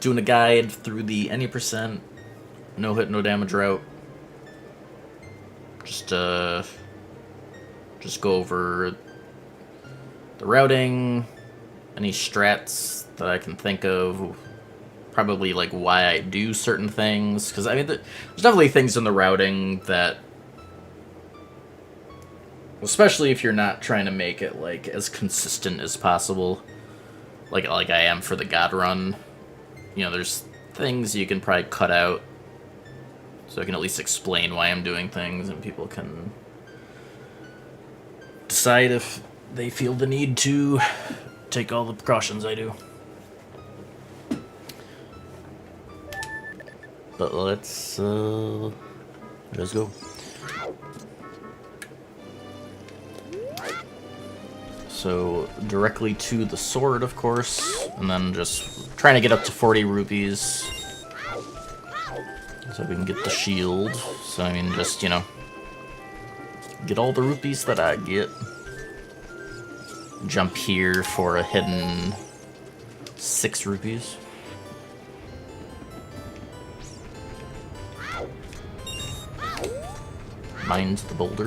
doing a guide through the any percent no hit, no damage route. Just go over the routing, any strats that I can think of, probably like why I do certain things, because I mean there's definitely things in the routing that, especially if you're not trying to make it like as consistent as possible, like I am for the God Run. You know, there's things you can probably cut out, so I can at least explain why I'm doing things, and people can decide if they feel the need to take all the precautions I do. But let's go. So directly to the sword, of course, and then just trying to get up to 40 rupees so we can get the shield. So I mean, just, you know, get all the rupees that I get. Jump here for a hidden 6 rupees. Mine's the boulder.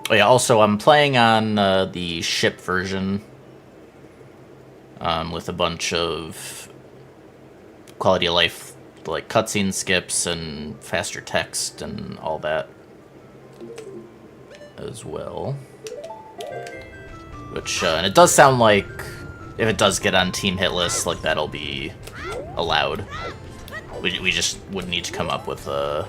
Oh yeah, also I'm playing on the ship version with a bunch of quality of life, like cutscene skips and faster text and all that as well. Which, and it does sound like if it does get on team hit lists, like that'll be allowed. We just would need to come up with a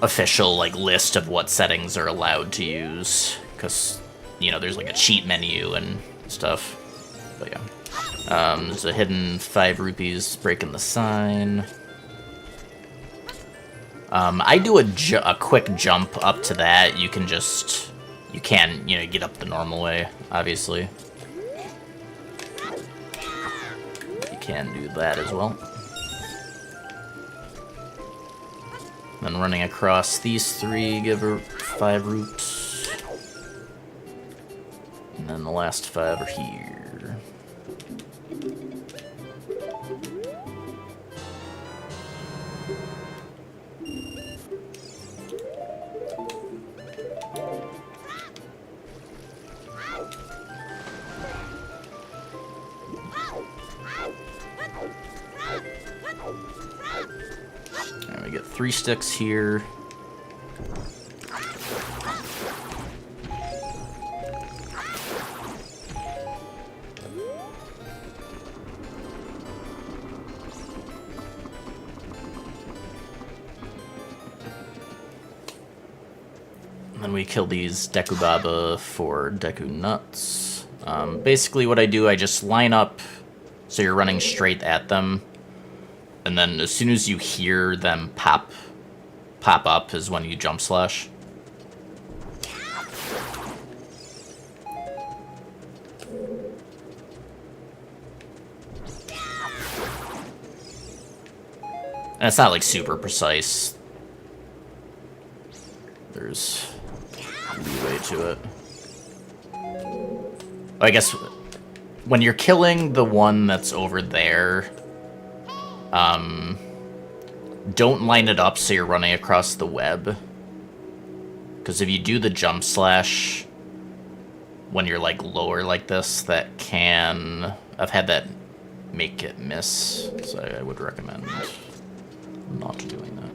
official like list of what settings are allowed to use, because, you know, there's like a cheat menu and stuff. But yeah, there's a hidden 5 rupees breaking the sign. I do a quick jump up to that. You can just, you can, you know, get up the normal way, obviously. You can do that as well. Then running across these 3, give her 5 roots. And then the last 5 are here. And we get 3 sticks here. And then we kill these Deku Baba for Deku Nuts. Basically what I do, I just line up so you're running straight at them. And then as soon as you hear them pop up is when you jump slash. And it's not like super precise. There's leeway to it. I guess when you're killing the one that's over there, don't line it up so you're running across the web. Because if you do the jump slash when you're like lower like this, that can... I've had that make it miss, so I would recommend not doing that.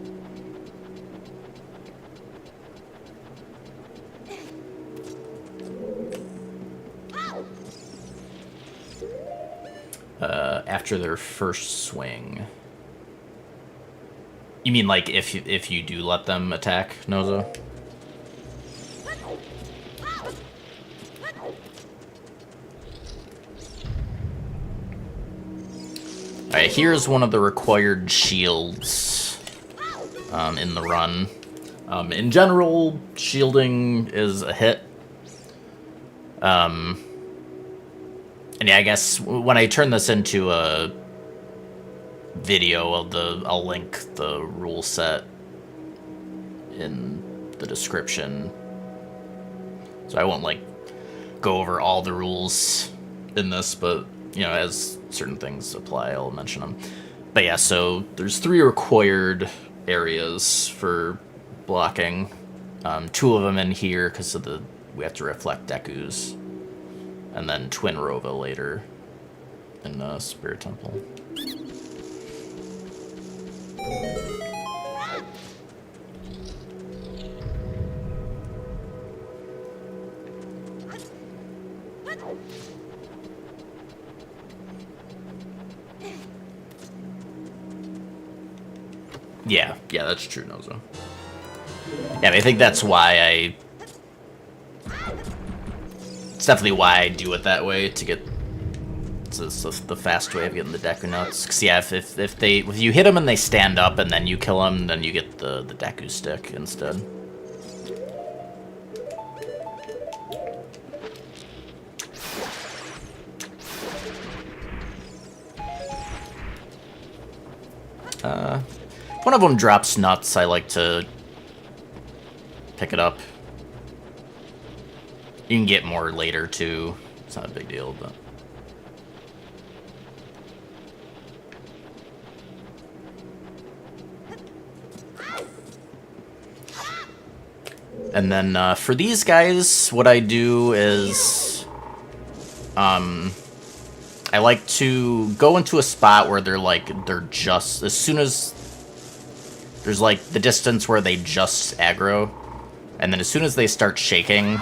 After their first swing. You mean like if you do let them attack, Nozo? Alright, here's one of the required shields in the run. In general, shielding is a hit. And yeah, I guess when I turn this into a video of I'll link the rule set in the description. So I won't, like, go over all the rules in this, but, you know, as certain things apply, I'll mention them. But yeah, so there's 3 required areas for blocking. 2 of them in here because of we have to reflect Deku's, and then Twin Rova later in the Spirit Temple. Yeah, that's true, Nozo. Yeah, I think that's why it's definitely why I do it that way, to get... It's the fast way of getting the Deku Nuts. Because, yeah, if you hit them and they stand up and then you kill them, then you get the Deku Stick instead. If one of them drops nuts, I like to pick it up. You can get more later, too. It's not a big deal, but... And then, for these guys, what I do is... I like to go into a spot where they're just... As soon as... There's, like, the distance where they just aggro. And then as soon as they start shaking, you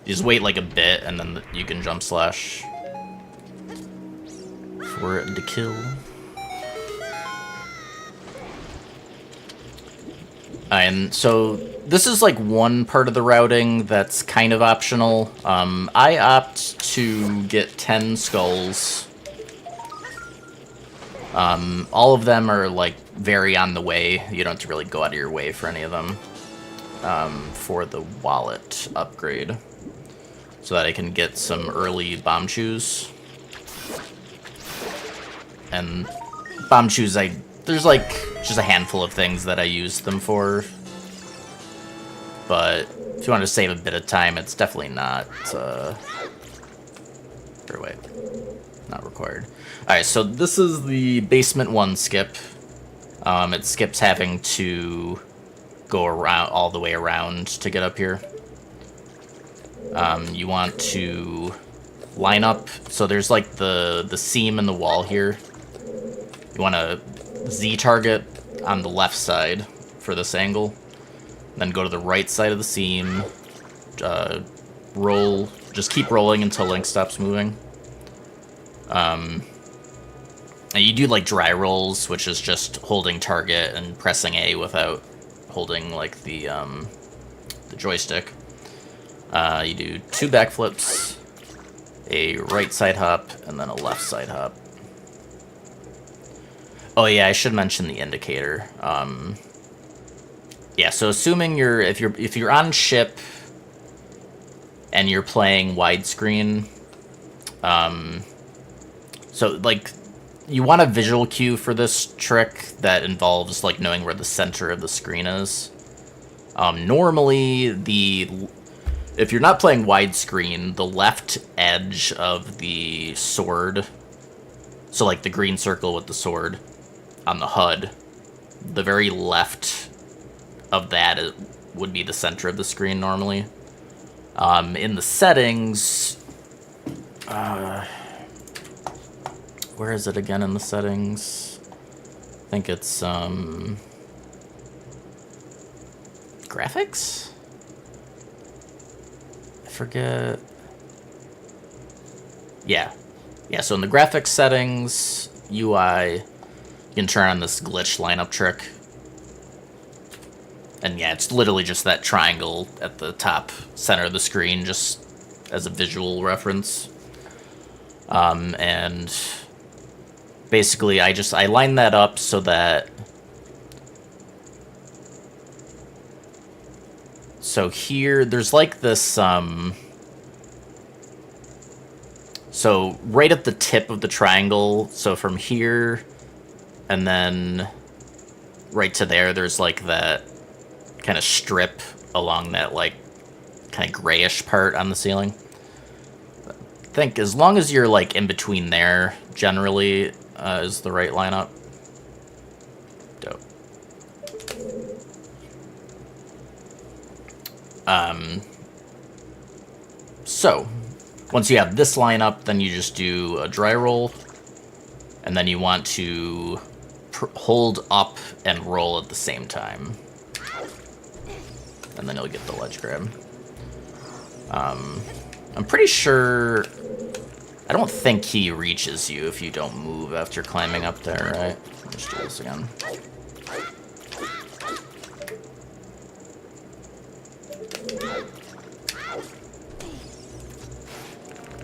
just wait, like, a bit, and then you can jump slash for it to kill. And so this is, like, one part of the routing that's kind of optional. I opt to get 10 skulls. All of them are, like, very on the way. You don't have to really go out of your way for any of them. For the wallet upgrade. So that I can get some early bomb chews. And bomb chews, there's, like, just a handful of things that I use them for. But if you want to save a bit of time, it's definitely not, not required. Alright, so this is the Basement 1 skip. It skips having to go around all the way around to get up here. You want to line up, so there's, like, the seam in the wall here. You want to Z target on the left side for this angle. Then go to the right side of the seam. Roll. Just keep rolling until Link stops moving. And you do, like, dry rolls, which is just holding target and pressing A without holding, like, the joystick. You do 2 backflips, a right side hop, and then a left side hop. Oh yeah, I should mention the indicator. Yeah, so assuming if you're on ship and you're playing widescreen, so, like, you want a visual cue for this trick that involves, like, knowing where the center of the screen is. Normally, if you're not playing widescreen, the left edge of the sword, so, like, the green circle with the sword on the HUD, the very left of that would be the center of the screen normally. In the settings, where is it again in the settings? I think it's, graphics? I forget. Yeah, so in the graphics settings, UI, you can turn on this glitch lineup trick. And yeah, it's literally just that triangle at the top center of the screen, just as a visual reference. And basically, I line that up so that... So here, there's like this, so right at the tip of the triangle, so from here and then right to there, there's like that kind of strip along that like kind of grayish part on the ceiling. I think as long as you're like in between there, generally is the right lineup. Dope. So once you have this lineup, then you just do a dry roll, and then you want to hold up and roll at the same time, and then you'll get the ledge grab. I'm pretty sure... I don't think he reaches you if you don't move after climbing up there, right? Let's do this again.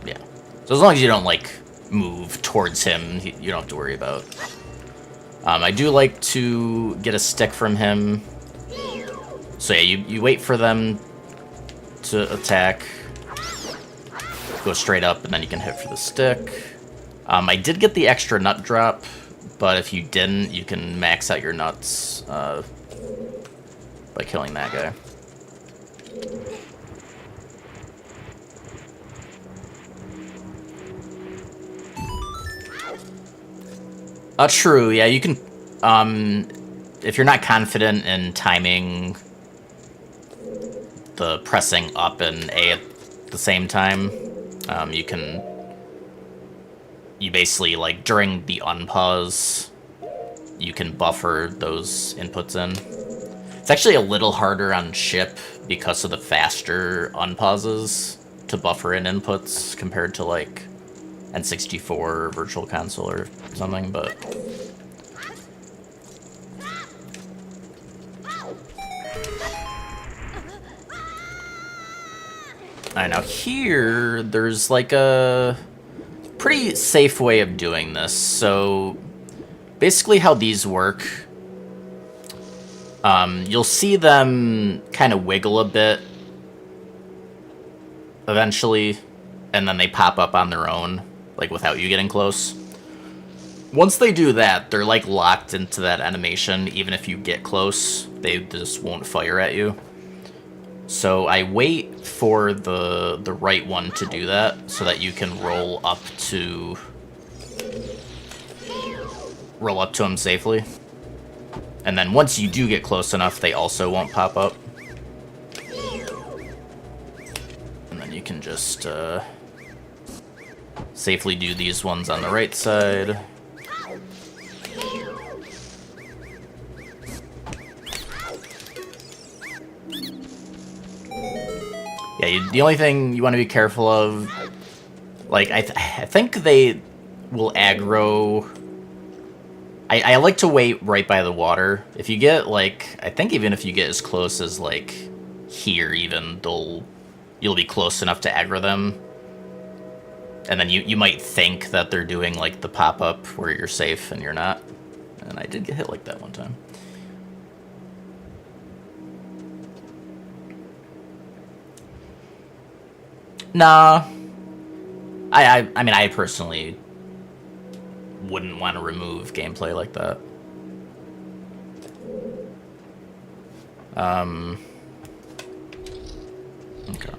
Yeah. So as long as you don't, like, move towards him, you don't have to worry about. I do like to get a stick from him. So yeah, you wait for them to attack. Go straight up, and then you can hit for the stick. I did get the extra nut drop, but if you didn't, you can max out your nuts by killing that guy. True, yeah, you can, if you're not confident in timing the pressing up and A at the same time, you basically, like, during the unpause, you can buffer those inputs in. It's actually a little harder on ship because of the faster unpauses to buffer in inputs compared to, like, N64 or Virtual Console or something, but... Alright, now here, there's like a pretty safe way of doing this. So, basically how these work, you'll see them kind of wiggle a bit eventually, and then they pop up on their own, like without you getting close. Once they do that, they're like locked into that animation. Even if you get close, they just won't fire at you. So I wait for the right one to do that, so that you can roll up to him safely. And then once you do get close enough, they also won't pop up. And then you can just safely do these ones on the right side. Yeah, the only thing you want to be careful of, like, I think they will aggro. I like to wait right by the water. If you get, like, I think even if you get as close as, like, here even, you'll be close enough to aggro them. And then you might think that they're doing, like, the pop-up where you're safe and you're not. And I did get hit like that one time. Nah. I mean, I personally wouldn't want to remove gameplay like that. Okay.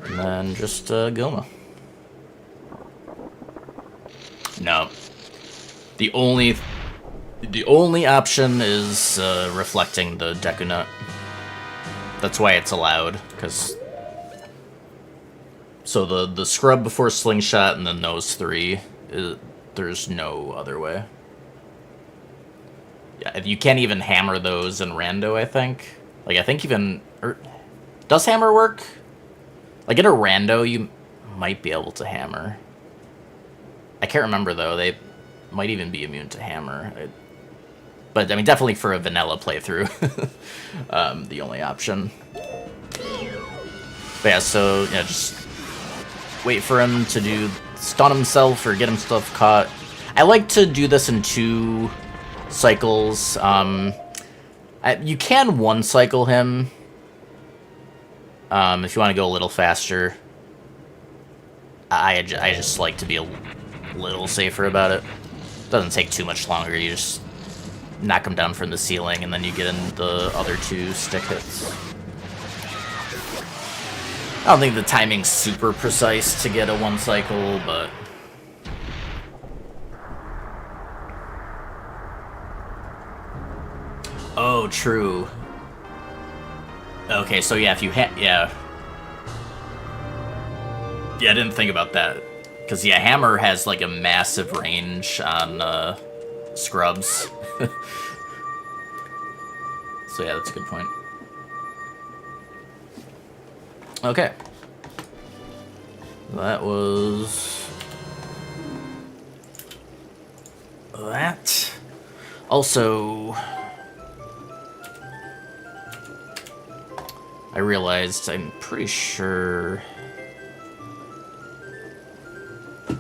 And then just Gilma. No. The only option is reflecting the Deku Nut. That's why it's allowed, because... So the scrub before slingshot and then those three, there's no other way. Yeah, you can't even hammer those in rando, I think. Like, I think even... does hammer work? Like, in a rando, you might be able to hammer. I can't remember, though. They might even be immune to hammer. But, I mean, definitely for a vanilla playthrough, the only option. But yeah, so, yeah, just wait for him to stun himself or get himself caught. I like to do this in 2 cycles. You can 1 cycle him if you want to go a little faster. I just like to be a little safer about it. Doesn't take too much longer. You just knock them down from the ceiling, and then you get in the other 2 stick hits. I don't think the timing's super precise to get a 1 cycle, but... Oh, true. Okay, so yeah, if you yeah. Yeah, I didn't think about that. Because, yeah, Hammer has, like, a massive range on, Scrubs. So, yeah, that's a good point. Okay. That was... that. Also... I realized I'm pretty sure...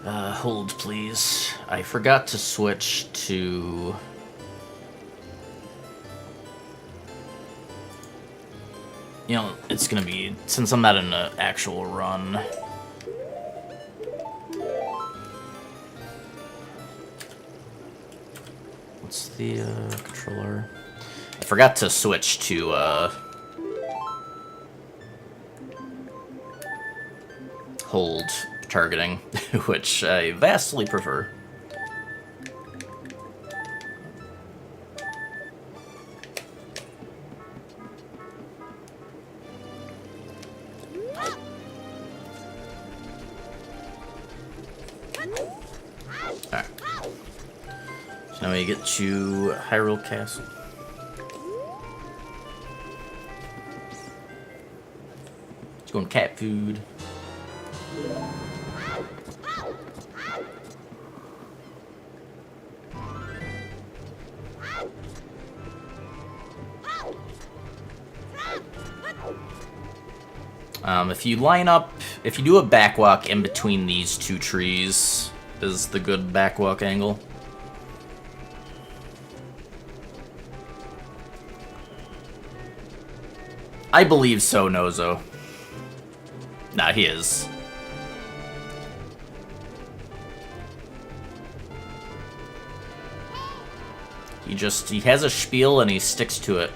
hold, please. I forgot to switch to... You know, it's gonna be... Since I'm not in an actual run... What's the, controller? I forgot to switch to, hold targeting, which I vastly prefer. Alright. So now we get to Hyrule Castle. Let's go on cat food. If you line up, if you do a backwalk in between these 2 trees, is the good backwalk angle. I believe so, Nozo. Nah, he is. He has a spiel and he sticks to it.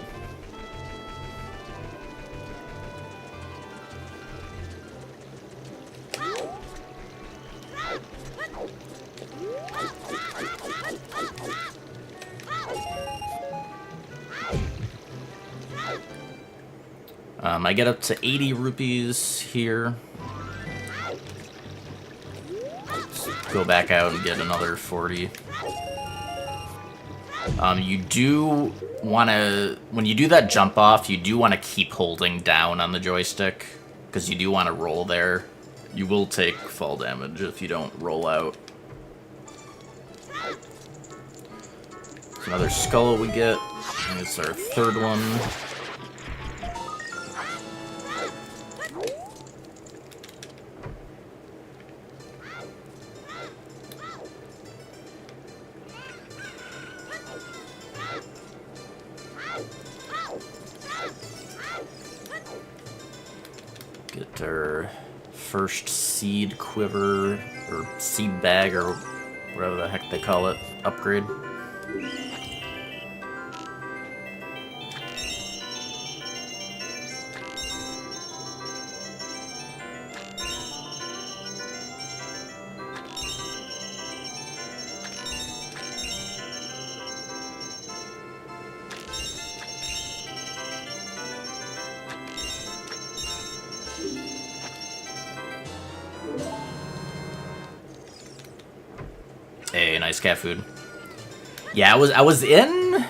I get up to 80 rupees here. Go back out and get another 40. You do want to, when you do that jump off, you do want to keep holding down on the joystick, because you do want to roll there. You will take fall damage if you don't roll out. Another skull we get. And it's our 3rd one. Get our first seed quiver, or seed bag, or whatever the heck they call it, upgrade. Hey, nice cat food. Yeah, I was in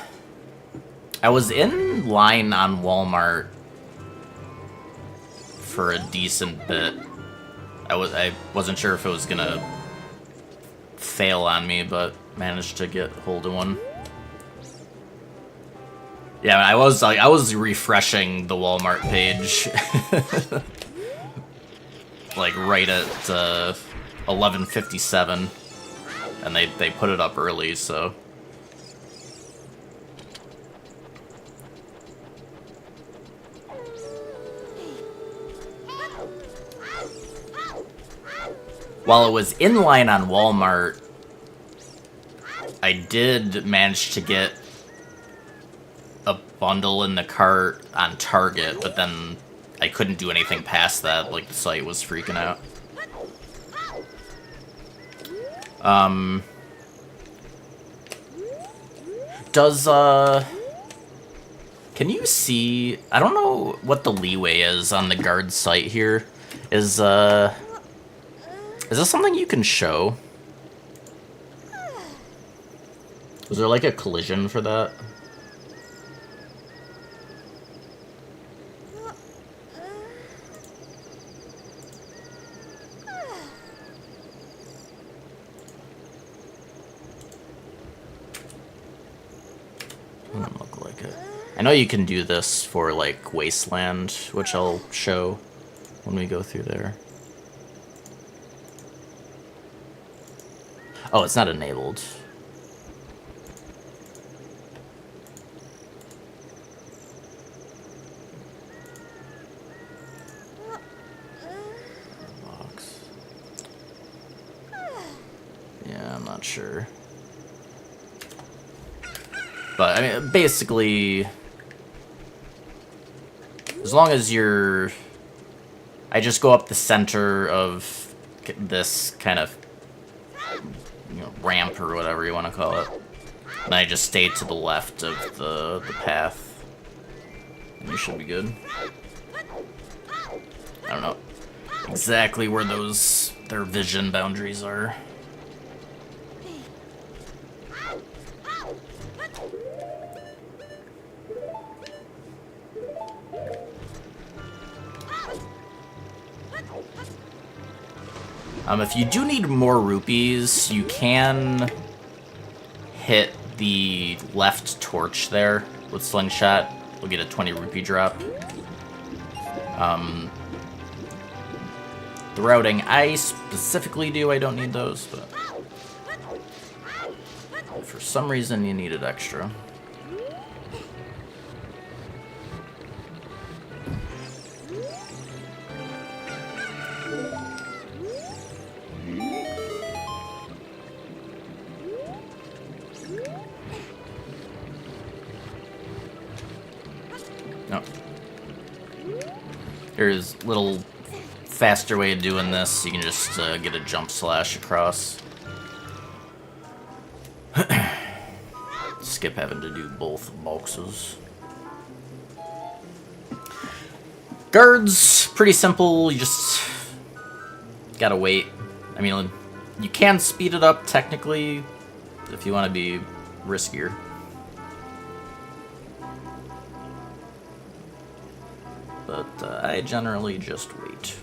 line on Walmart for a decent bit. I wasn't sure if it was gonna fail on me, but managed to get hold of one. Yeah, I was refreshing the Walmart page, like right at 11:57. And they put it up early, so... while it was in line on Walmart, I did manage to get a bundle in the cart on Target, but then I couldn't do anything past that, like the site was freaking out. Can you see, I don't know what the leeway is on the guard site here. Is this something you can show? Is there like a collision for that? Doesn't look like it. I know you can do this for like Wasteland, which I'll show when we go through there. Oh, it's not enabled. Box. Yeah, I'm not sure. But, I mean, basically, as long as you're... I just go up the center of this kind of, you know, ramp or whatever you want to call it. And I just stay to the left of the path. And you should be good. I don't know exactly where their vision boundaries are. If you do need more rupees, you can hit the left torch there with Slingshot. We'll get a 20 rupee drop. The routing I specifically do, I don't need those, but for some reason you needed extra. No. There's a little faster way of doing this. You can just get a jump slash across. Skip having to do both boxes. Guards, pretty simple. You just gotta wait. I mean, you can speed it up technically if you want to be riskier. But I generally just wait.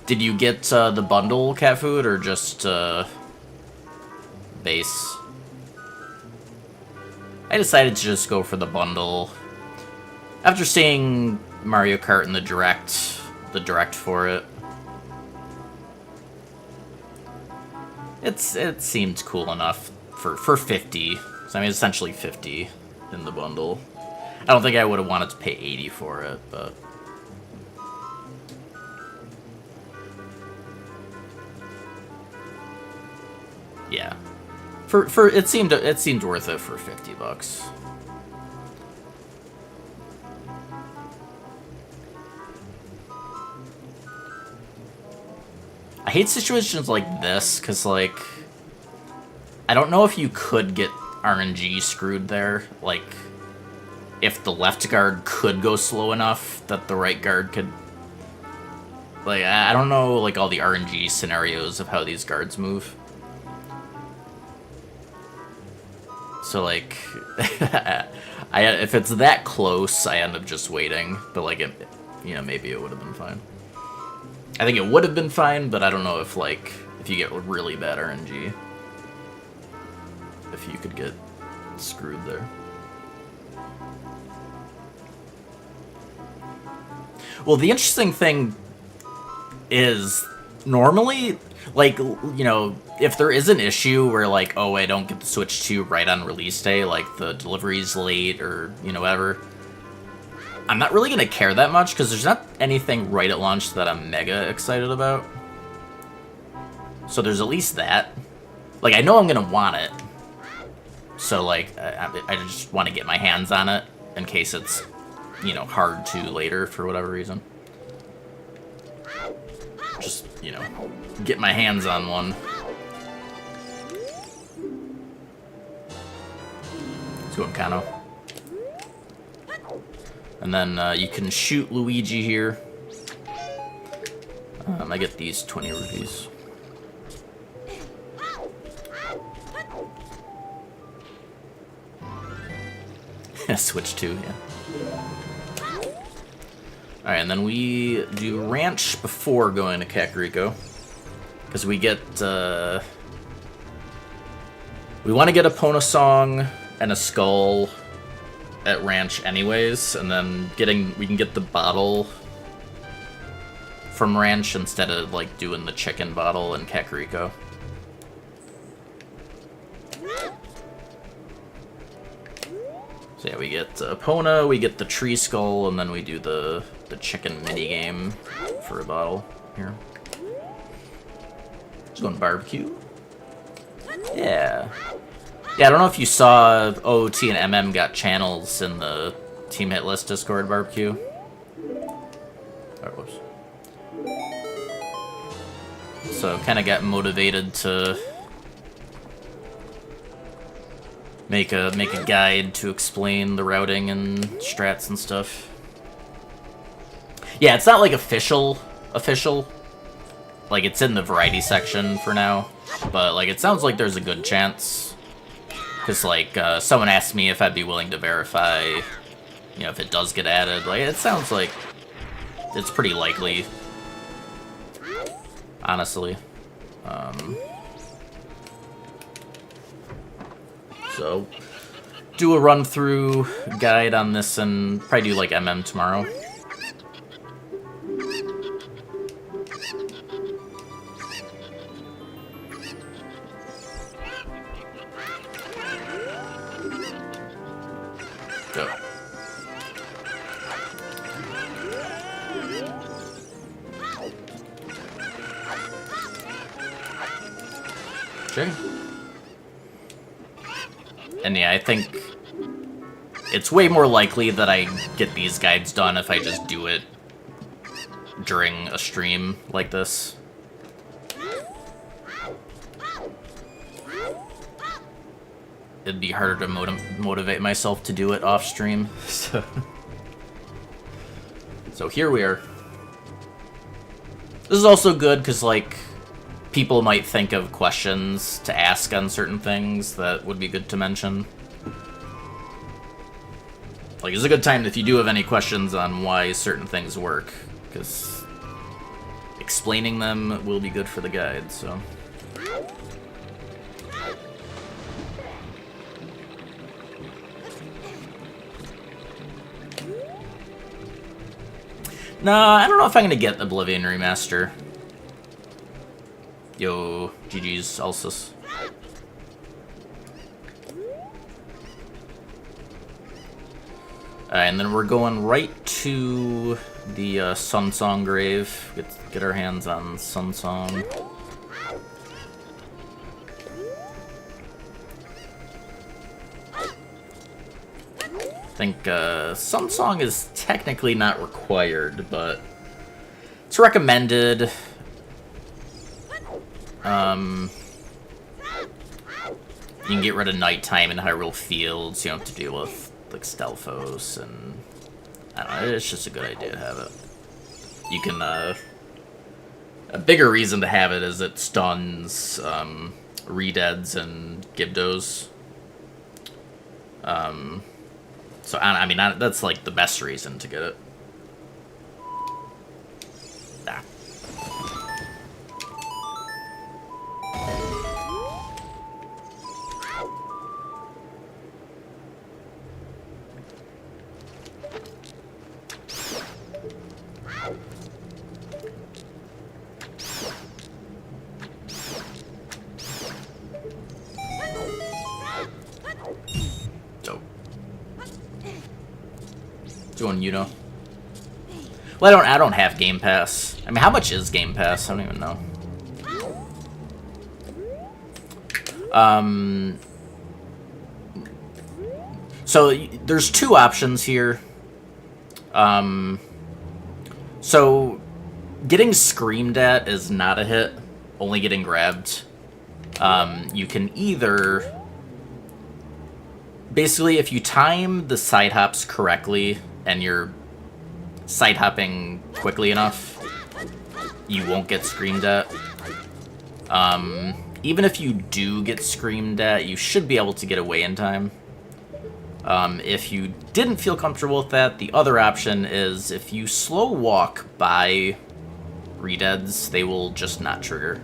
Did you get the bundle cat food or just base? I decided to just go for the bundle. After seeing Mario Kart in the direct for it, it seemed cool enough for 50. So I mean, essentially 50 in the bundle. I don't think I would have wanted to pay 80 for it, but. Yeah, for it seemed worth it for $50. I hate situations like this because, like, I don't know if you could get RNG screwed there. Like, if the left guard could go slow enough that the right guard could. Like, I don't know, like, all the RNG scenarios of how these guards move. So, like, if it's that close, I end up just waiting. But, like, maybe it would have been fine. I think it would have been fine, but I don't know if, like, if you get really bad RNG, if you could get screwed there. Well, the interesting thing is, normally, like, you know, if there is an issue where, like, oh, I don't get the Switch 2 right on release day, like, the delivery's late, or, you know, whatever, I'm not really gonna care that much, because there's not anything right at launch that I'm mega excited about. So there's at least that. Like, I know I'm gonna want it. So, like, I just want to get my hands on it, in case it's, you know, hard to later, for whatever reason. Just, you know, get my hands on one. Let's go Kano. And then you can shoot Luigi here. I get these 20 rupees. Switch 2, yeah. Alright, and then we do Ranch before going to Kakariko. Because we get, we want to get a Pona song and a skull at Ranch anyways, and then we can get the bottle from Ranch instead of, like, doing the chicken bottle in Kakariko. So yeah, we get Epona, we get the tree skull, and then we do the chicken minigame for a bottle here. Just going barbecue. Yeah. Yeah, I don't know if you saw OOT and MM got channels in the Team Hit List Discord barbecue. Oh, whoops. So kind of got motivated to make a guide to explain the routing and strats and stuff. Yeah, it's not like official. Like, it's in the variety section for now, but like it sounds like there's a good chance. Because, like, someone asked me if I'd be willing to verify, you know, if it does get added. Like, it sounds like it's pretty likely, honestly. So, do a run-through guide on this and probably do, like, MM tomorrow. Go. Sure. And yeah, I think it's way more likely that I get these guides done if I just do it during a stream like this. It'd be harder to motivate myself to do it off stream. So here we are. This is also good because, like, people might think of questions to ask on certain things that would be good to mention. Like, it's a good time if you do have any questions on why certain things work, because explaining them will be good for the guide, so. Nah, I don't know if I'm gonna get Oblivion Remaster. Yo, GG's, Alsus. Alright, and then we're going right to the Sunsong grave. Get our hands on Sunsong. I think Sunsong is technically not required, but it's recommended. You can get rid of nighttime in Hyrule Fields. You don't have to deal with, like, Stelphos, and I don't know, it's just a good idea to have it. You can, a bigger reason to have it is it stuns, Redeads and Gibdos. So, I mean, that's, like, the best reason to get it. Nah. Doing Uno. Well, I don't have Game Pass. I mean, how much is Game Pass? I don't even know. So there's two options here. So getting screamed at is not a hit. Only getting grabbed. You can either... Basically, if you time the side hops correctly and you're side hopping quickly enough, you won't get screamed at. Even if you do get screamed at, you should be able to get away in time. If you didn't feel comfortable with that, the other option is if you slow walk by redeads, they will just not trigger.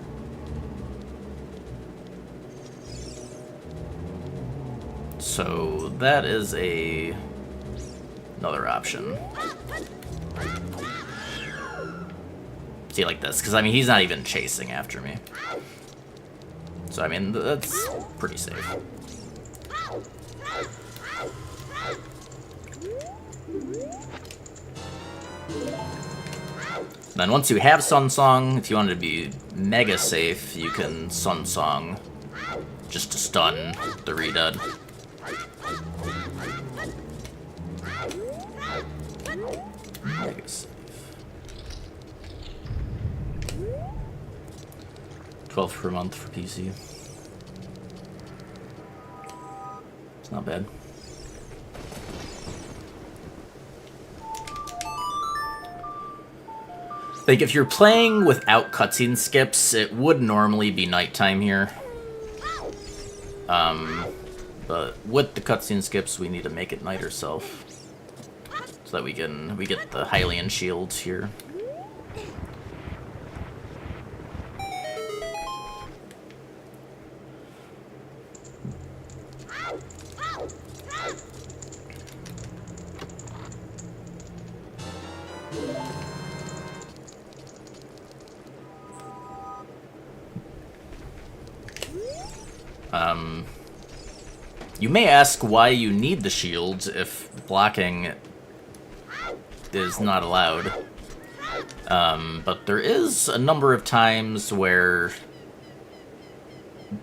So that is another option. See, like this, because I mean he's not even chasing after me. So I mean that's pretty safe. Then once you have Sun Song, if you wanted to be mega safe, you can Sun Song just to stun the redead. Mega safe. 12 per month for PC. It's not bad. Like, if you're playing without cutscene skips, it would normally be nighttime here. But with the cutscene skips, we need to make it night ourselves. So that we get the Hylian shields here. You may ask why you need the shields if blocking is not allowed. But there is a number of times where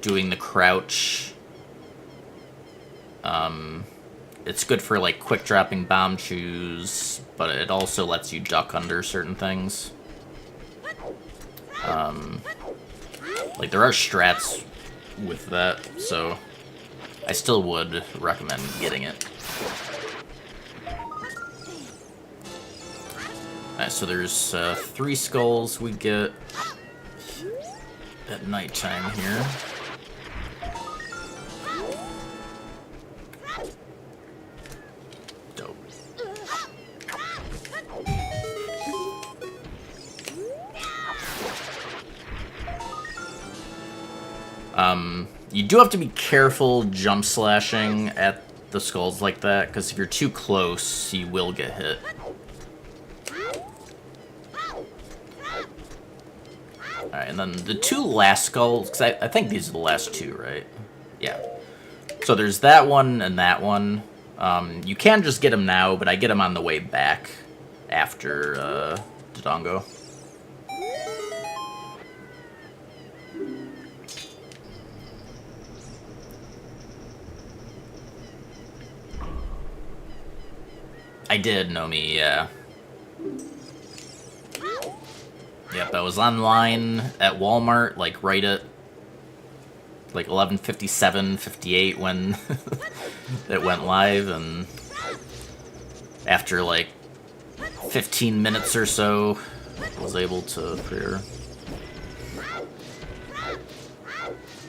doing the crouch, it's good for like quick dropping bomb shoes, but it also lets you duck under certain things. Like there are strats with that, so I still would recommend getting it. Alright, so there's 3 skulls we get at nighttime here. Dope. You do have to be careful jump slashing at the skulls like that, because if you're too close, you will get hit. Alright, and then the 2 last skulls, because I think these are the last 2, right? Yeah. So there's that one and that one. You can just get them now, but I get them on the way back after Dodongo. I did, Nomi, yeah. Yep, I was online at Walmart, like, right at, like, 11:57, 58 when it went live, and after, like, 15 minutes or so, I was able to pre-order.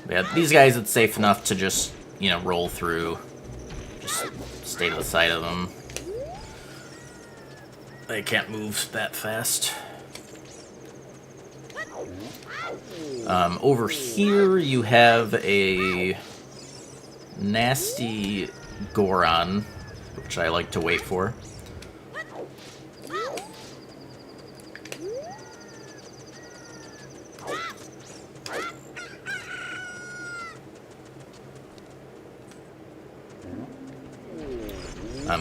Yeah, these guys, it's safe enough to just, you know, roll through. Just stay to the side of them. They can't move that fast. Over here, you have a nasty Goron, which I like to wait for.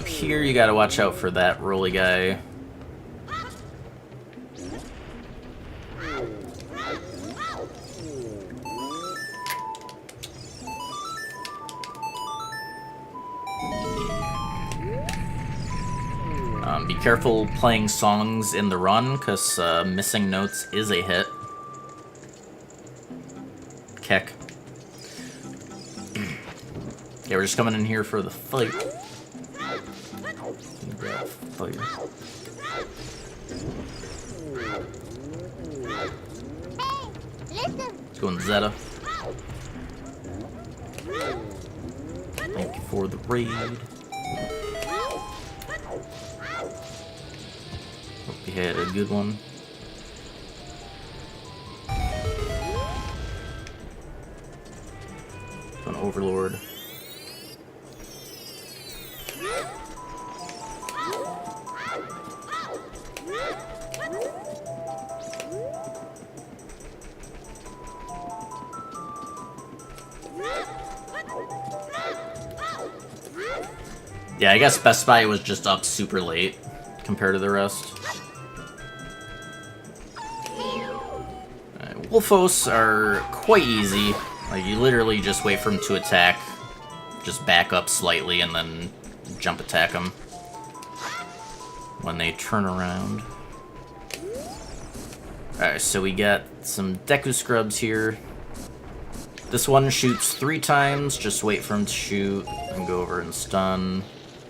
Here you gotta watch out for that rolly guy. Be careful playing songs in the run, because missing notes is a hit. Keck. Yeah, we're just coming in here for the fight. Let's go in Zeta. Thank you for the raid. Hope you had a good one. An Overlord. Yeah, I guess Best Buy was just up super late compared to the rest. Wolfos are quite easy. Like, you literally just wait for them to attack, just back up slightly, and then jump attack them when they turn around. Alright, so we got some Deku Scrubs here. This one shoots 3 times, just wait for him to shoot, and go over and stun.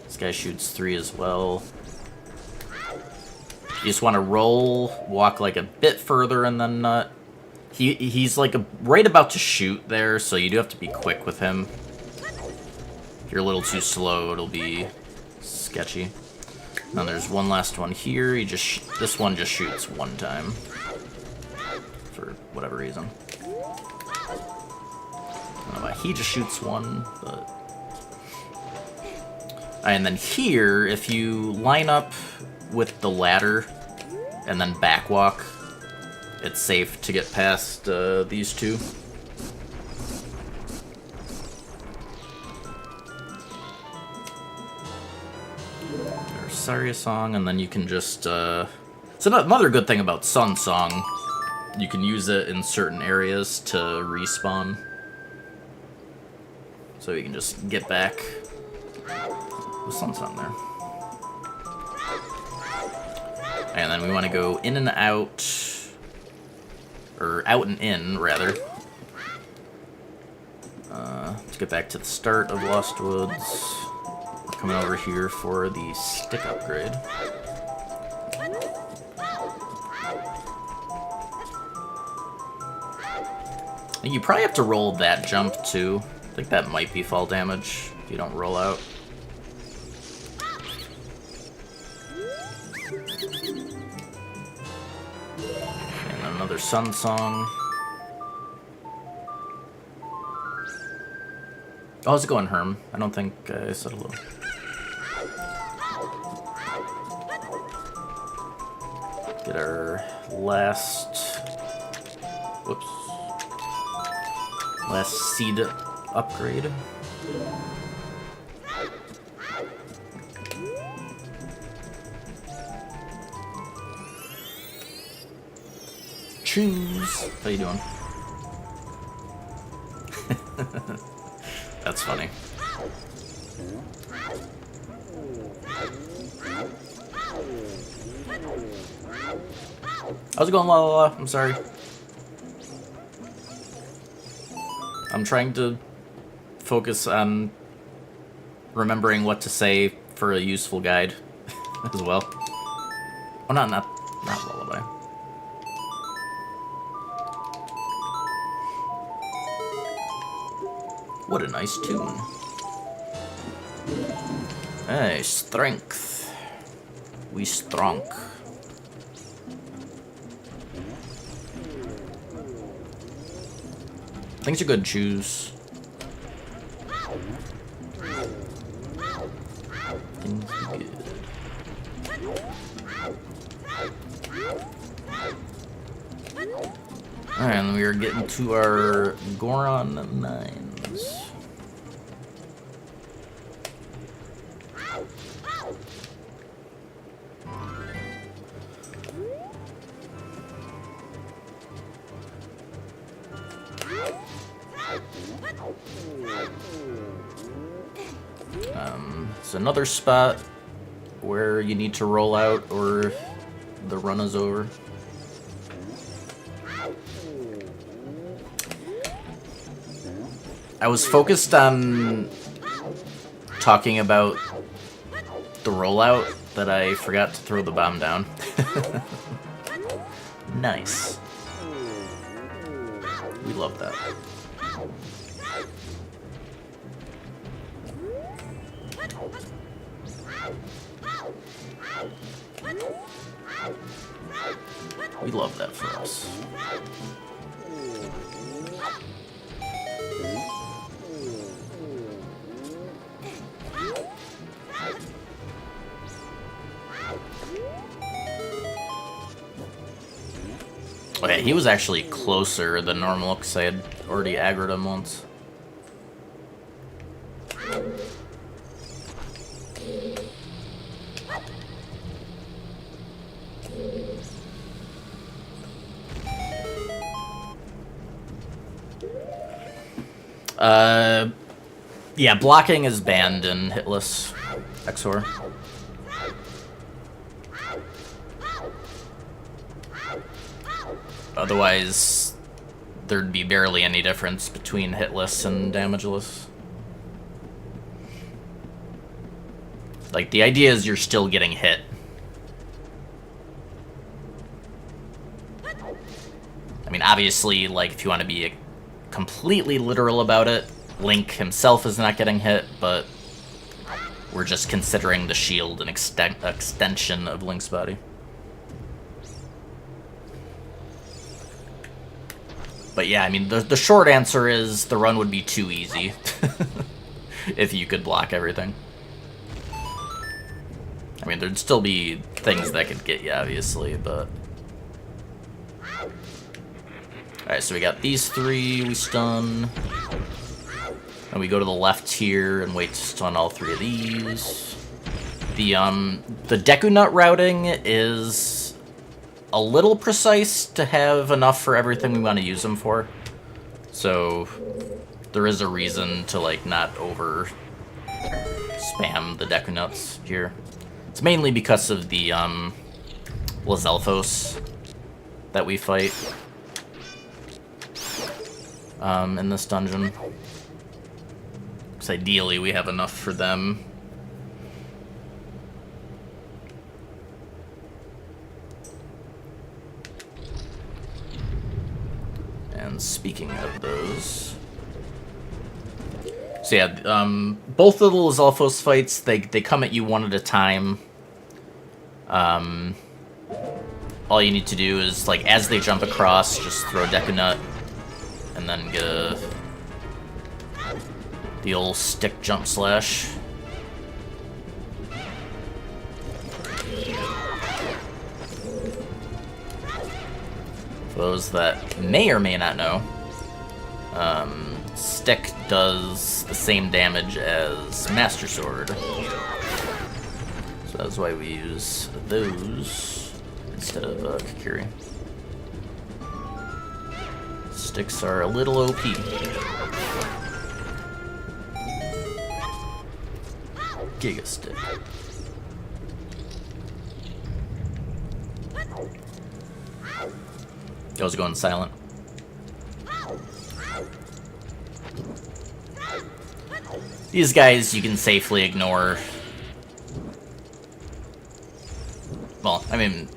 This guy shoots 3 as well. You just want to roll, walk like a bit further, and then nut. He's like right about to shoot there, so you do have to be quick with him. If you're a little too slow, it'll be sketchy. Then there's one last one here. He just this one just shoots 1 time for whatever reason. I don't know why he just shoots 1, but. And then here, if you line up with the ladder and then backwalk, it's safe to get past these 2. There's Saria Song, and then you can just... So another good thing about Sun Song, you can use it in certain areas to respawn. So you can just get back. The Sun's on there. And then we want to go in and out... Or out and in, rather. Let's get back to the start of Lost Woods. We're coming over here for the stick upgrade. And you probably have to roll that jump, too. I think that might be fall damage if you don't roll out. Another Sun Song. Oh, how's it going, Herm? I don't think I said hello. Get our last... Whoops. Last seed upgrade. Choose. How you doing? That's funny. How's it going, la la la? I'm sorry. I'm trying to focus on remembering what to say for a useful guide as well. Oh, not lullaby. What a nice tune. Hey, strength. We strong. Things are good, choose. Things are good. Alright, and we are getting to our Goron 9s. It's another spot where you need to roll out or the run is over. I was focused on talking about the rollout that I forgot to throw the bomb down. Nice. We love that. We love that for us. Okay, he was actually closer than normal because I had already aggroed him once. Yeah, blocking is banned in hitless XOR. Otherwise, there'd be barely any difference between hitless and damageless. Like, the idea is you're still getting hit. I mean, obviously, like, if you want to be completely literal about it, Link himself is not getting hit, but we're just considering the shield an extension of Link's body. But yeah, I mean, the short answer is the run would be too easy if you could block everything. I mean, there'd still be things that could get you, obviously, but... Alright, so we got these three, we stun. And we go to the left here and wait to stun all three of these. The Deku Nut routing is a little precise to have enough for everything we want to use them for. So there is a reason to, like, not over spam the Deku Nuts here. It's mainly because of the Lizalfos that we fight in this dungeon. Because ideally we have enough for them. And speaking of those... So yeah, both of the Lizalfos fights, they come at you one at a time. All you need to do is, like, as they jump across, just throw Deku Nut, and then get the old stick jump slash. For those that may or may not know, stick does the same damage as Master Sword. So that's why we use those instead of Kakiri. Sticks are a little OP. Giga Stick. I was going silent. These guys you can safely ignore. Well, I mean,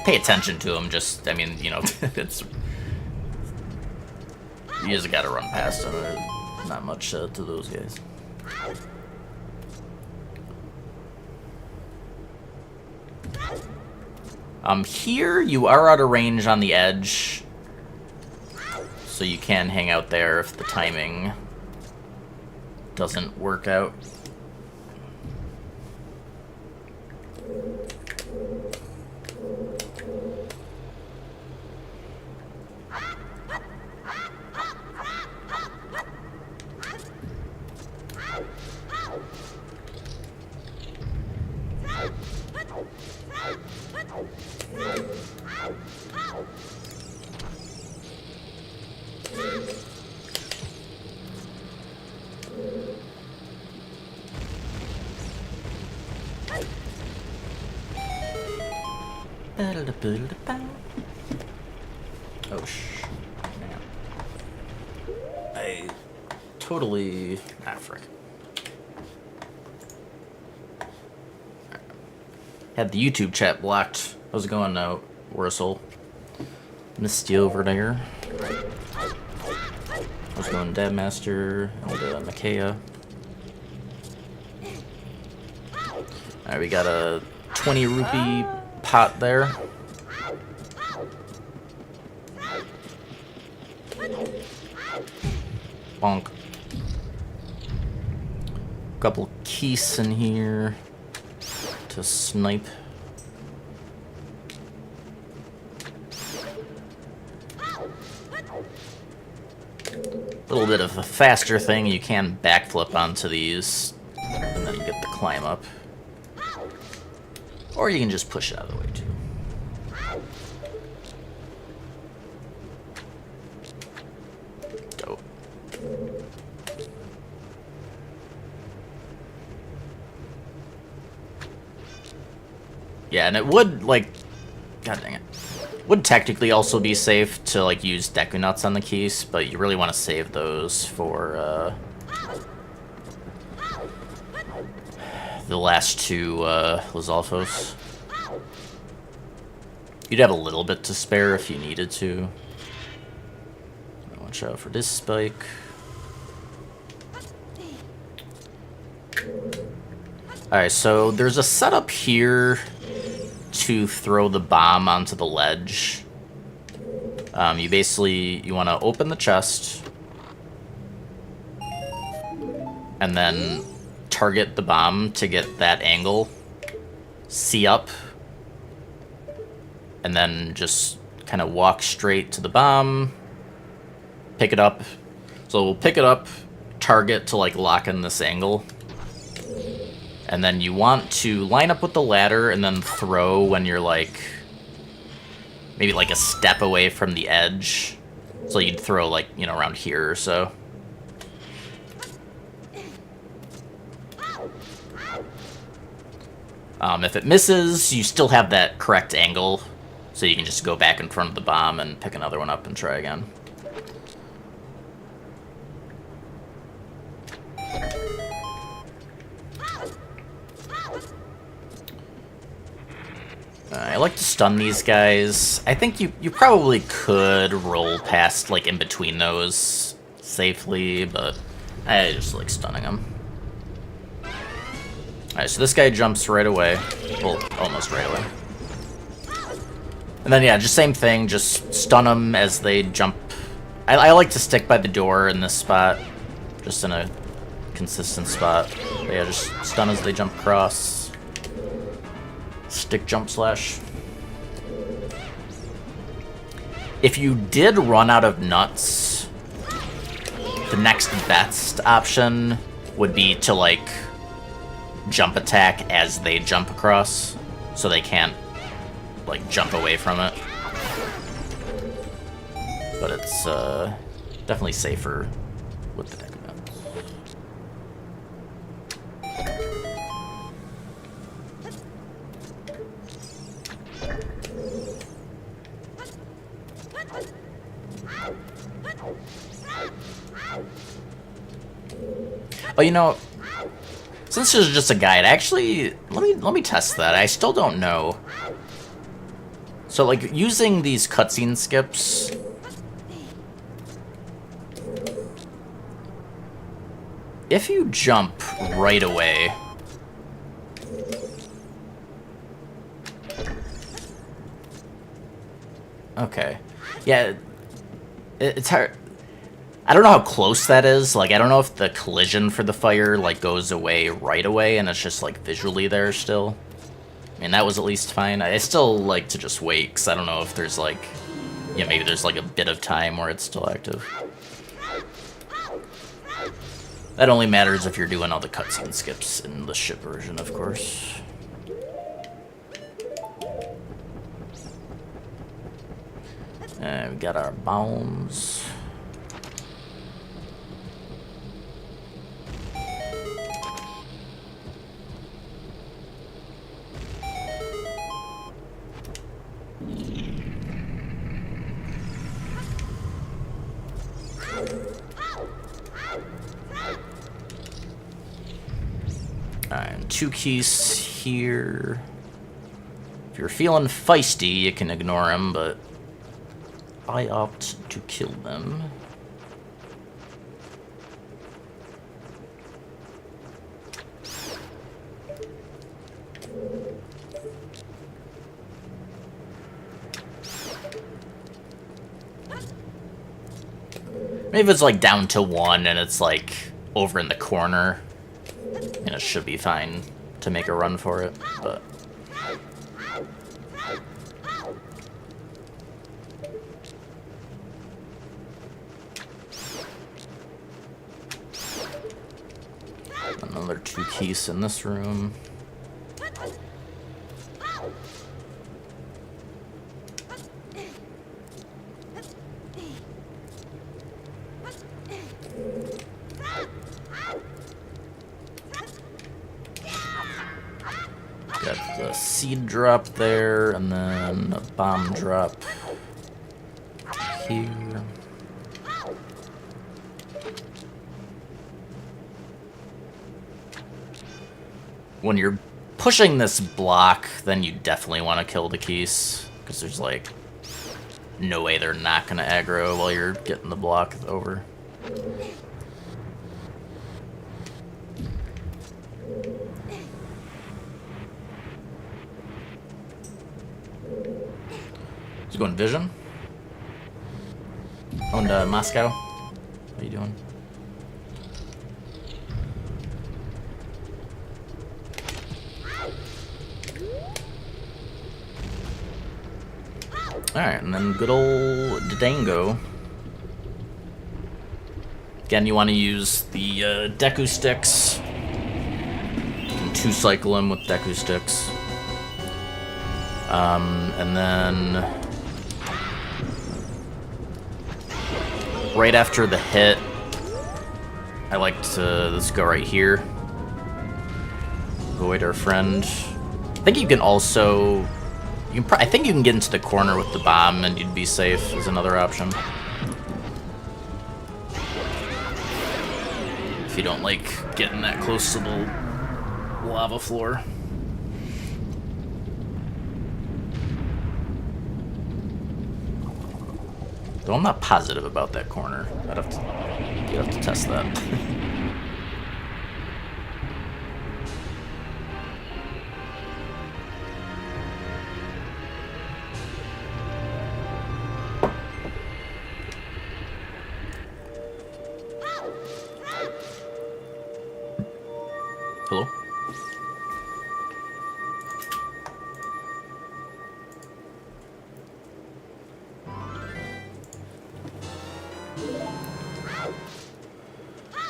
pay attention to them, just, I mean, you know, it's... You just gotta run past them. There's not much to those guys. Here, you are out of range on the edge, so you can hang out there if the timing doesn't work out. Oh, man. I totally... Ah, frick. Had the YouTube chat blocked. How's it going now, Wurzel? Misty over there. How's it going, Dabmaster and Makaya? Alright, we got a 20 rupee pot there. Bonk. Couple keys in here to snipe. A little bit of a faster thing, you can backflip onto these and then get the climb up. Or you can just push it out of the way too. Dope. Yeah, and it would, like, god dang it, would technically also be safe to, like, use Deku Nuts on the keys, but you really want to save those for, the last two, Lizalfos. You'd have a little bit to spare if you needed to. Watch out for this spike. Alright, so there's a setup here to throw the bomb onto the ledge. You want to open the chest and then target the bomb to get that angle, see up, and then just kind of walk straight to the bomb, pick it up. So we'll pick it up, target to like lock in this angle. And then you want to line up with the ladder and then throw when you're like, maybe like a step away from the edge. So you'd throw like, you know, around here or so. If it misses, you still have that correct angle. So you can just go back in front of the bomb and pick another one up and try again. I like to stun these guys. I think you probably could roll past, like, in between those safely, but I just like stunning them. Alright, so this guy jumps right away. Well, almost right away. And then, yeah, just same thing. Just stun them as they jump. I like to stick by the door in this spot. Just in a consistent spot. But yeah, just stun as they jump across. Stick jump slash. If you did run out of nuts, the next best option would be to, like, jump attack as they jump across, so they can't, like, jump away from it. But it's definitely safer with the deck nuts. Oh, you know, since this is just a guide, actually, let me test that. I still don't know. So, like, using these cutscene skips, if you jump right away, okay, yeah, it's hard. I don't know how close that is. Like, I don't know if the collision for the fire, like, goes away right away and it's just, like, visually there still. I mean, that was at least fine. I still like to just wait, because I don't know if there's, like, yeah, maybe there's, like, a bit of time where it's still active. That only matters if you're doing all the cutscene skips in the ship version, of course. We got our bombs. Alright, 2 keys here. If you're feeling feisty, you can ignore them, but I opt to kill them. Maybe if it's like down to 1 and it's like over in the corner, and it should be fine to make a run for it, but... Another 2 keys in this room. Got the seed drop there, and then a bomb drop here. When you're pushing this block, then you definitely want to kill the keys, because there's like no way they're not going to aggro while you're getting the block over. He's going Vision. Going to Moscow. How you doing? Alright, and then good old Dango. Again, you want to use the Deku Sticks. You can 2-cycle him with Deku Sticks. And then... right after the hit, I like to let's go right here. Avoid our friend. I think you can also... I think you can get into the corner with the bomb and you'd be safe is another option. If you don't like getting that close to the lava floor. Though I'm not positive about that corner. You'd have to test that. Hello?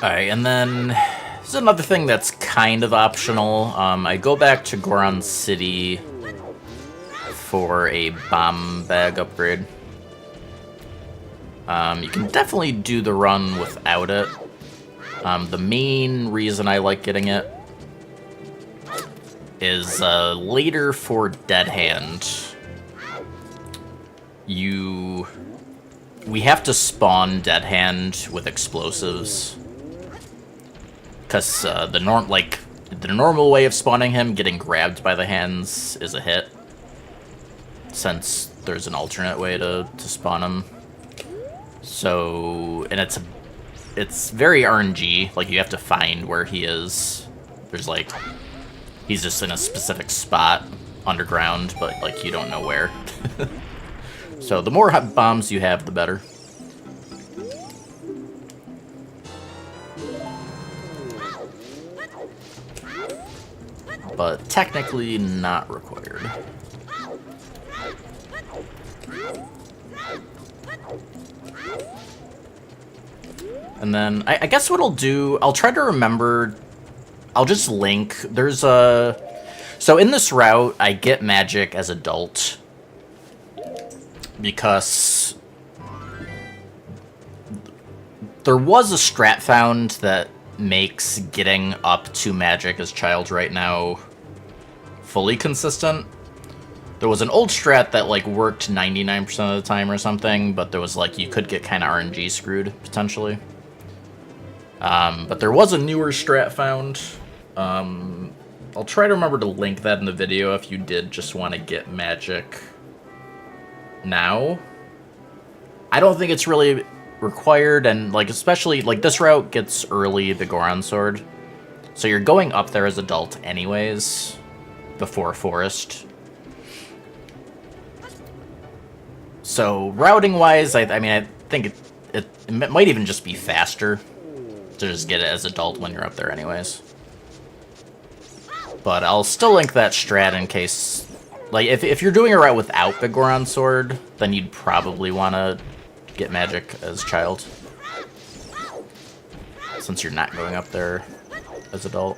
Alright, and then this is another thing that's kind of optional. I go back to Goron City for a bomb bag upgrade. You can definitely do the run without it. The main reason I like getting it is later for Dead Hand. We have to spawn Dead Hand with explosives. Because the normal way of spawning him, getting grabbed by the hands, is a hit. Since there's an alternate way to spawn him. So, and it's very RNG. Like, you have to find where he is. There's like, he's just in a specific spot underground, but like you don't know where. So the more bombs you have, the better. But technically not required. And then, I guess what I'll do, I'll try to remember, I'll just link, there's a... So in this route, I get magic as adult. Because... there was a strat found that makes getting up to magic as child right now fully consistent. There was an old strat that like worked 99% of the time or something, but there was like, you could get kind of RNG screwed, potentially. But there was a newer strat found I'll try to remember to link that in the video if you did just want to get magic now. I don't think it's really required, and like especially like this route gets early the Goron Sword, so you're going up there as adult anyways before Forest. So routing wise, I mean I think it might even just be faster to just get it as adult when you're up there anyways. But I'll still link that strat in case, like, if you're doing a route without the Goron Sword, then you'd probably want to get magic as child, since you're not going up there as adult.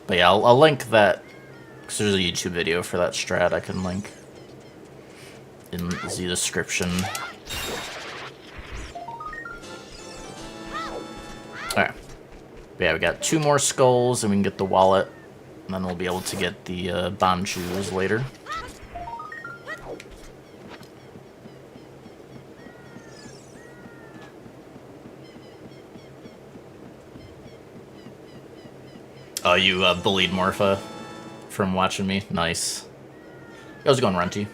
But yeah, I'll link that, because there's a YouTube video for that strat I can link in the description. Alright. Yeah, we got 2 more skulls, and we can get the wallet, and then we'll be able to get the bomb shoes later. Oh, you bullied Morpha from watching me? Nice. How's it going, Runty?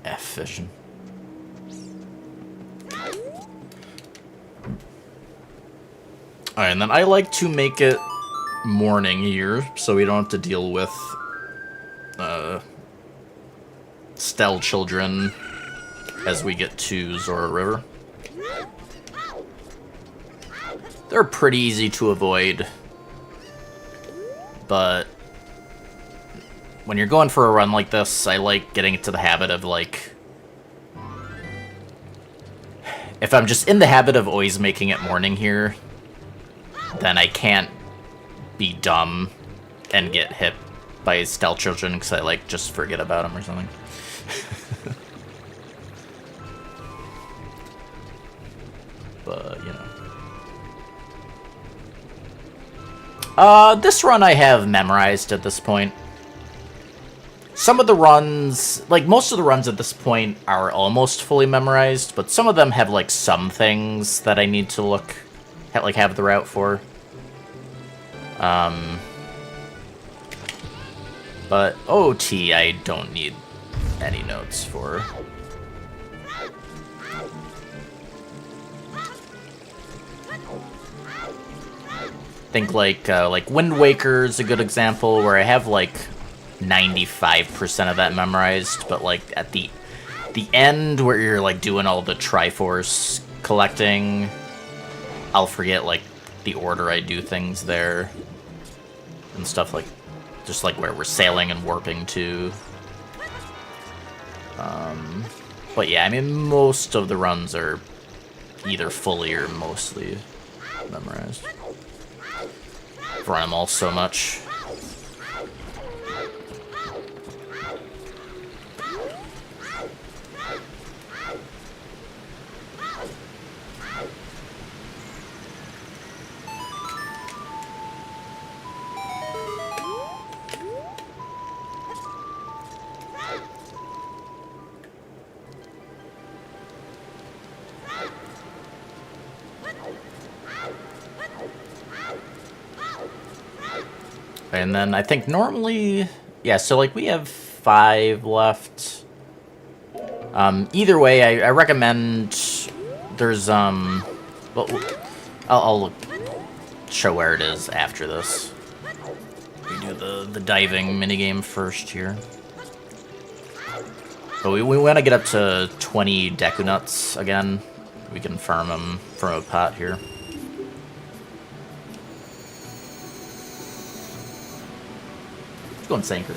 F vision. Alright, and then I like to make it morning here, so we don't have to deal with Stell children as we get to Zora River. They're pretty easy to avoid, but when you're going for a run like this, I like getting into the habit of, like, if I'm just in the habit of always making it morning here, then I can't be dumb and get hit by stealth children because I, like, just forget about them or something. But, you know. This run I have memorized at this point. Some of the runs, like, most of the runs at this point are almost fully memorized, but some of them have, like, some things that I need to look, like, have the route for. But OT I don't need any notes for. I think, like Wind Waker's a good example, where I have, like, 95% of that memorized, but, like, at the end where you're, like, doing all the Triforce collecting, I'll forget, like, the order I do things there and stuff, like, just, like, where we're sailing and warping to. But yeah, I mean, most of the runs are either fully or mostly memorized. I've run them all so much. And then I think normally, yeah, so like we have 5 left. Either way, I recommend there's, well, I'll show where it is after this. We do the diving minigame first here. But we want to get up to 20 Deku Nuts again. We can farm them from a pot here. Go and Sanker.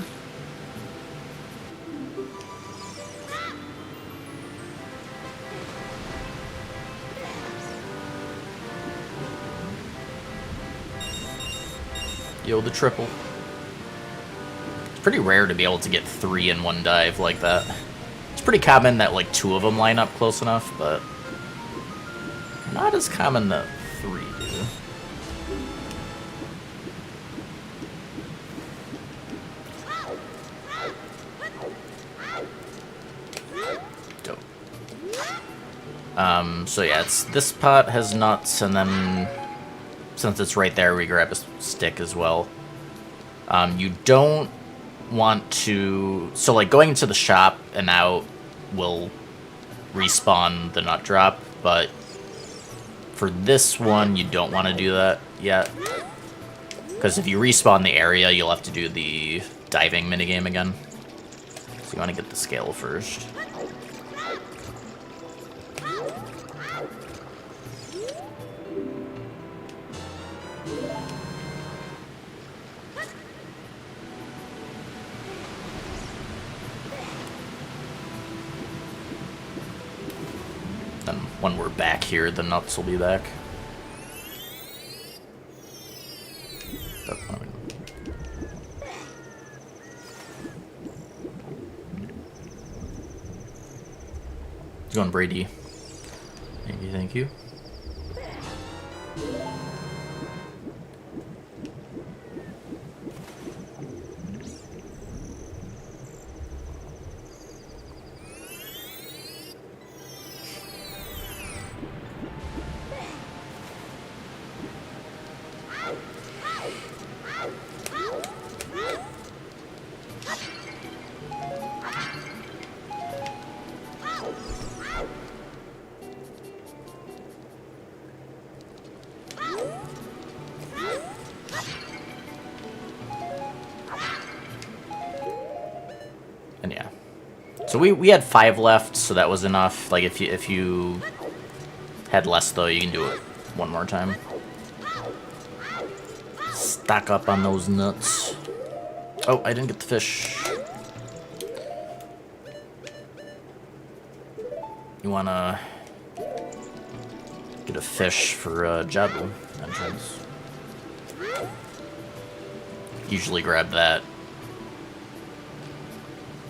Yo, the triple. It's pretty rare to be able to get 3 in one dive like that. pretty common that like 2 of them line up close enough, but not as common that 3 do. Dope. So yeah, this pot has nuts, and then since it's right there, we grab a stick as well. You don't want to... So, like, going into the shop and out will respawn the nut drop, but for this one, you don't want to do that yet. Because if you respawn the area, you'll have to do the diving minigame again. So you want to get the scale first. Then when we're back here, the nuts will be back. Going Brady. Thank you, thank you. And yeah. So we had 5 left, so that was enough. Like if you had less though, you can do it one more time. Stock up on those nuts. Oh, I didn't get the fish. You wanna get a fish for Jabu entrance. Usually grab that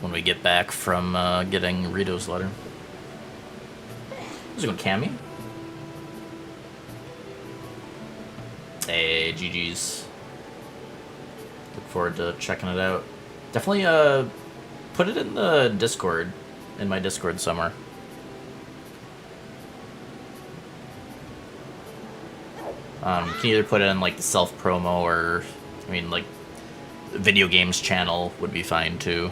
when we get back from getting Rito's letter. Is it going Cammy? Hey, GG's. Look forward to checking it out. Definitely put it in the Discord, in my Discord somewhere. You can either put it in like the self-promo or, I mean, like, video games channel would be fine too.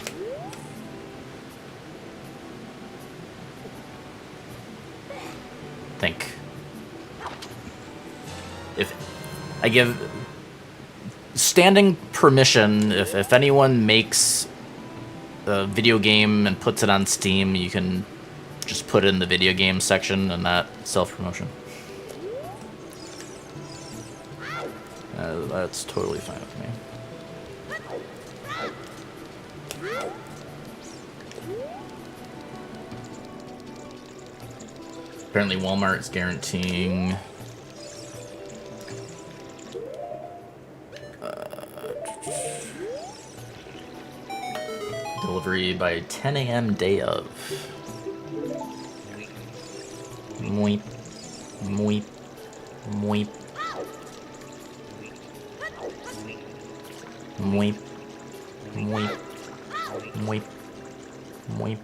Think if I give standing permission, if anyone makes a video game and puts it on Steam, you can just put it in the video game section and not self-promotion. That's totally fine with me. Apparently Walmart is guaranteeing delivery by 10 a.m. day of. Moip. Moip. Moip. Moip. Moip. Moip. Moip.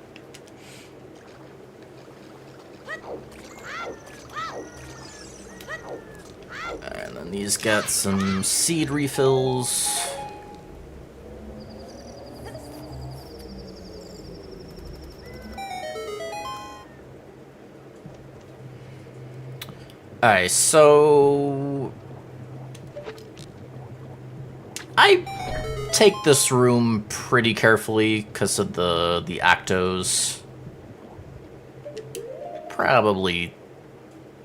And then these got some seed refills. Alright, so I take this room pretty carefully because of the Octos. Probably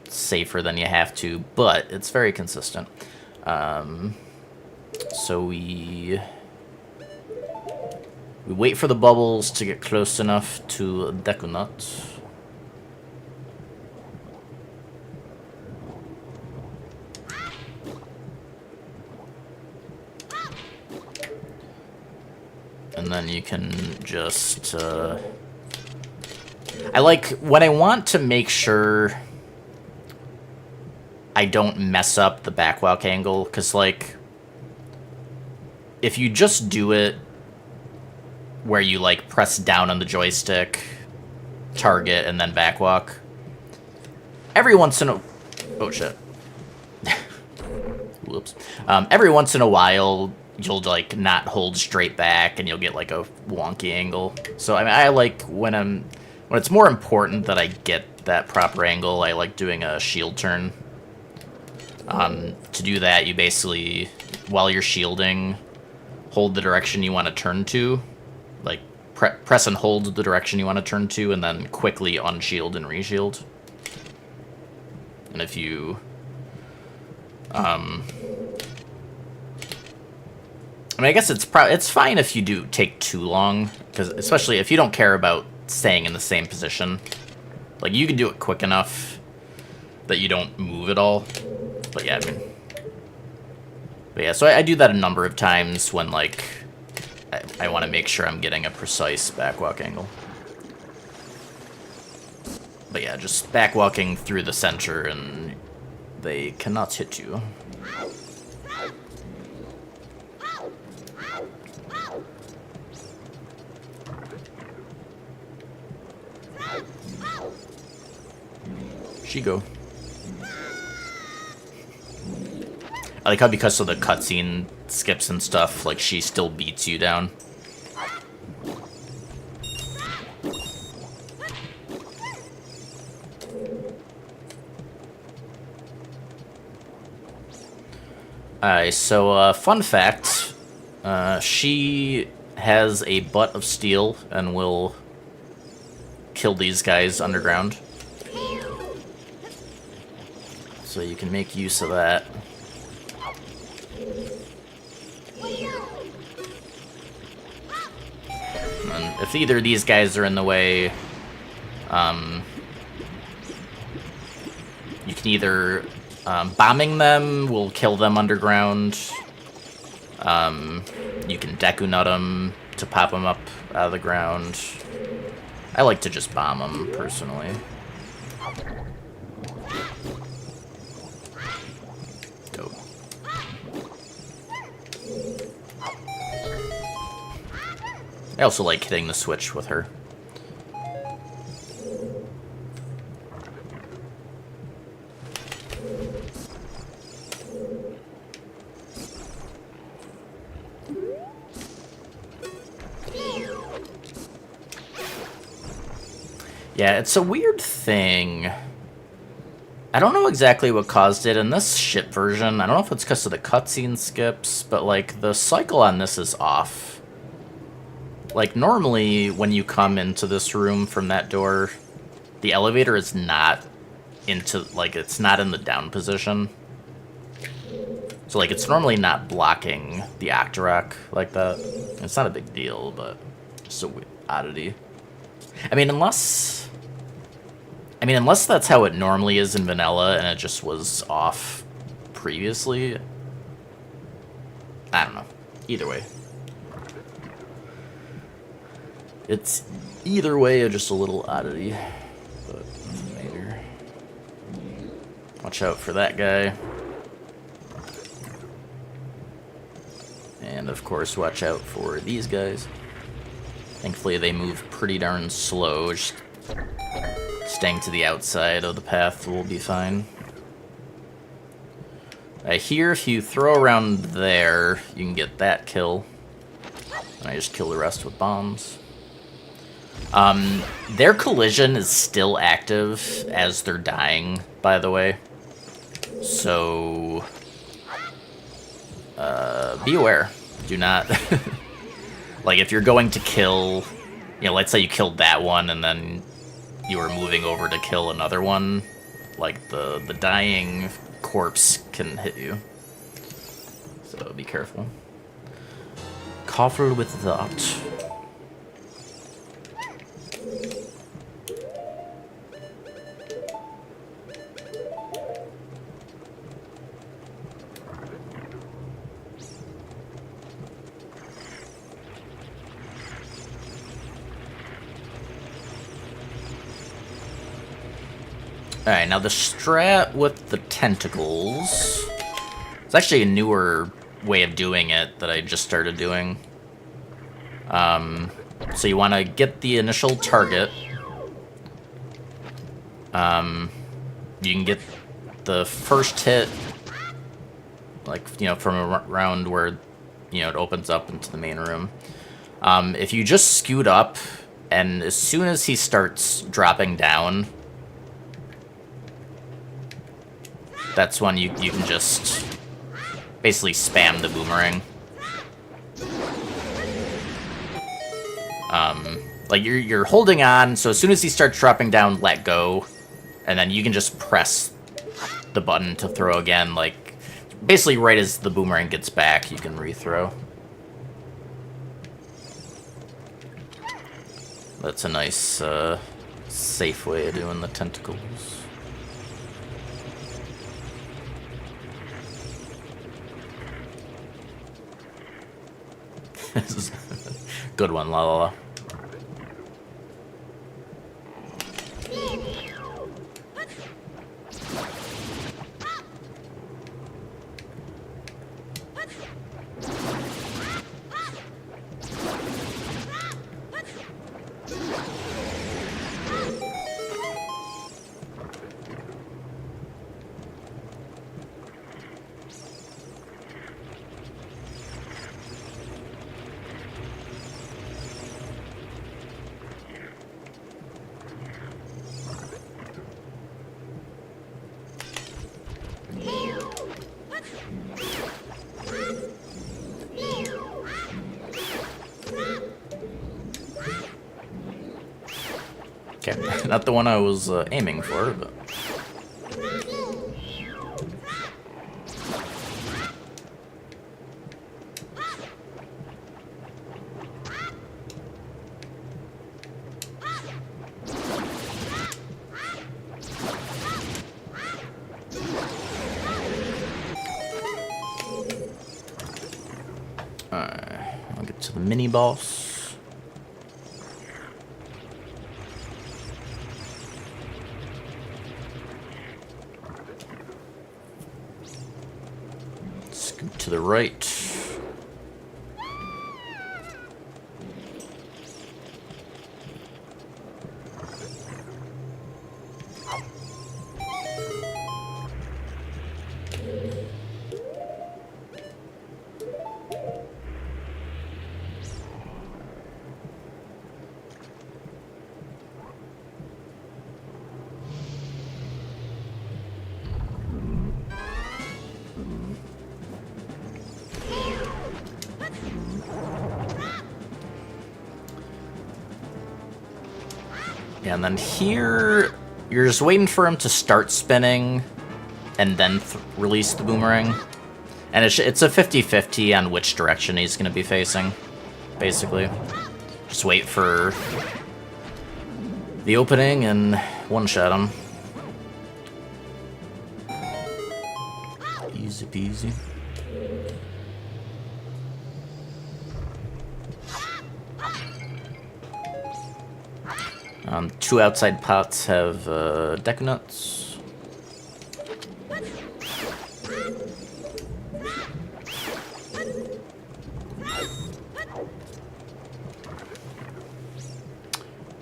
safer than you have to, but it's very consistent. So we wait for the bubbles to get close enough to Dekunut. And then you can just I like when I want to make sure I don't mess up the backwalk angle, because, like, if you just do it where you, like, press down on the joystick, target, and then backwalk, every once in a... Oh, shit. Whoops. Every once in a while, you'll, like, not hold straight back, and you'll get, like, a wonky angle. So, I mean, I like when it's more important that I get that proper angle, I like doing a shield turn. To do that, you basically, while you're shielding, hold the direction you want to turn to. Like, press and hold the direction you want to turn to, and then quickly unshield and reshield. And if you... I mean, I guess it's fine if you do take too long, because especially if you don't care about staying in the same position. Like, you can do it quick enough that you don't move at all. But yeah, I mean... But yeah, so I do that a number of times when, like, I want to make sure I'm getting a precise backwalk angle. But yeah, just backwalking through the center and they cannot hit you. She go. I like how because of the cutscene skips and stuff, like, she still beats you down. Alright, so, fun fact, she has a butt of steel and will kill these guys underground. So you can make use of that. And if either of these guys are in the way, you can either bombing them will kill them underground. You can Deku Nut them to pop them up out of the ground. I like to just bomb them personally. Dope. I also like hitting the switch with her. Yeah, it's a weird thing. I don't know exactly what caused it in this ship version. I don't know if it's because of the cutscene skips, but, like, the cycle on this is off. Like, normally, when you come into this room from that door, the elevator is not into, like, it's not in the down position. So, like, it's normally not blocking the Octorok like that. It's not a big deal, but it's a weird oddity. I mean, unless that's how it normally is in vanilla and it just was off previously. I don't know. Either way. It's either way just a little oddity. But later. Watch out for that guy. And of course watch out for these guys. Thankfully they move pretty darn slow. Just staying to the outside of the path will be fine. I hear if you throw around there, you can get that kill. And I just kill the rest with bombs. Their collision is still active as they're dying, by the way. So, be aware. Do not... Like, if you're going to kill... You know, let's say you killed that one and then you were moving over to kill another one. Like, the dying corpse can hit you. So, be careful. Careful with that. Alright, now the strat with the tentacles... It's actually a newer way of doing it that I just started doing. So you want to get the initial target. You can get the first hit, like, you know, from around where, you know, it opens up into the main room. If you just scoot up, and as soon as he starts dropping down, that's when you can just basically spam the boomerang. Like, you're holding on, so as soon as he starts dropping down, let go, and then you can just press the button to throw again, like, basically right as the boomerang gets back, you can rethrow. That's a nice, safe way of doing the tentacles. This is good one, La La La. Okay, not the one I was aiming for, but... Alright, I'll get to the mini-boss. Scoot to the right. Yeah, and then here, you're just waiting for him to start spinning, and then release the boomerang. And it's a 50-50 on which direction he's going to be facing, basically. Just wait for the opening and one-shot him. Easy peasy. Two outside pots have deck nuts.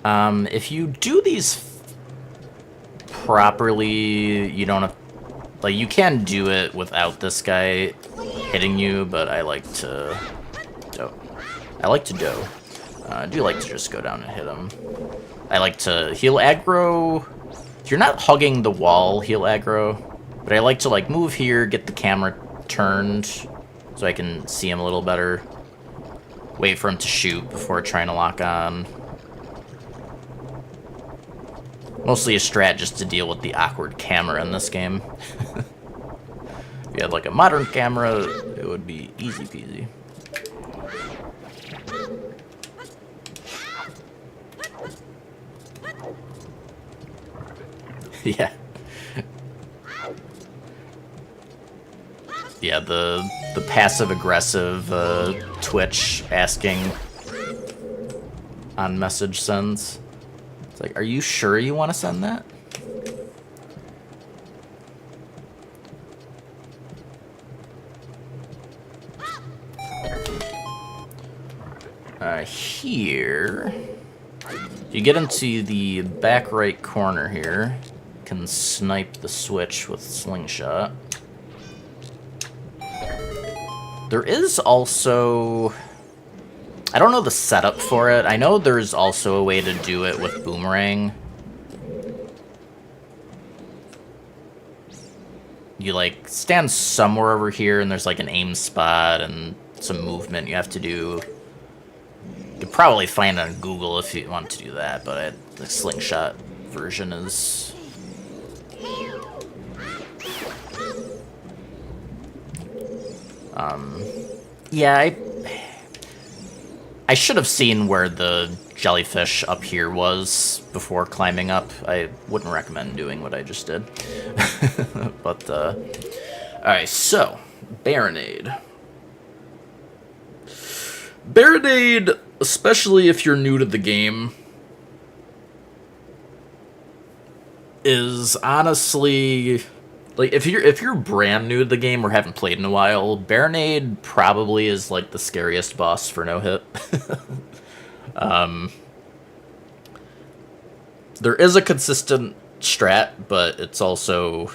If you do these properly, you don't have... Like, you can do it without this guy hitting you, but I like to... I do like to just go down and hit him. I like to heal aggro. If you're not hugging the wall, heal aggro. But I like to, like, move here, get the camera turned so I can see him a little better. Wait for him to shoot before trying to lock on. Mostly a strat just to deal with the awkward camera in this game. If you had, like, a modern camera, it would be easy peasy. Yeah. Yeah, the passive-aggressive Twitch asking on message sends. It's like, are you sure you want to send that? Here, if you get into the back right corner here, you can snipe the switch with slingshot. There is also... I don't know the setup for it. I know there's also a way to do it with boomerang. You, like, stand somewhere over here, and there's, like, an aim spot and some movement you have to do. You could probably find it on Google if you want to do that, but the slingshot version is... Yeah, I should have seen where the jellyfish up here was before climbing up. I wouldn't recommend doing what I just did. But, alright, so, Baronade. Baronade, especially if you're new to the game, is honestly... Like, if you're brand new to the game or haven't played in a while, Baronade probably is, like, the scariest boss for no-hit. There is a consistent strat, but it's also...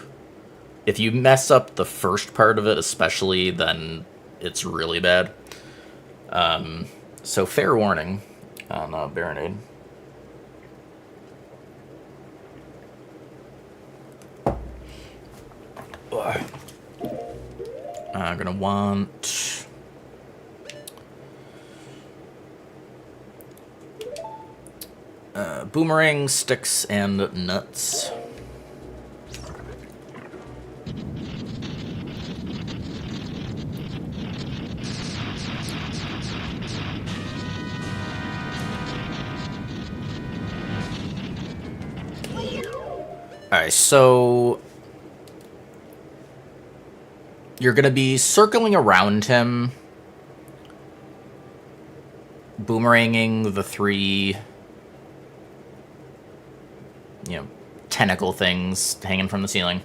If you mess up the first part of it especially, then it's really bad. So fair warning on Baronade. I'm gonna want... boomerang, sticks, and nuts. Alright, so... You're going to be circling around him, boomeranging the three, tentacle things hanging from the ceiling.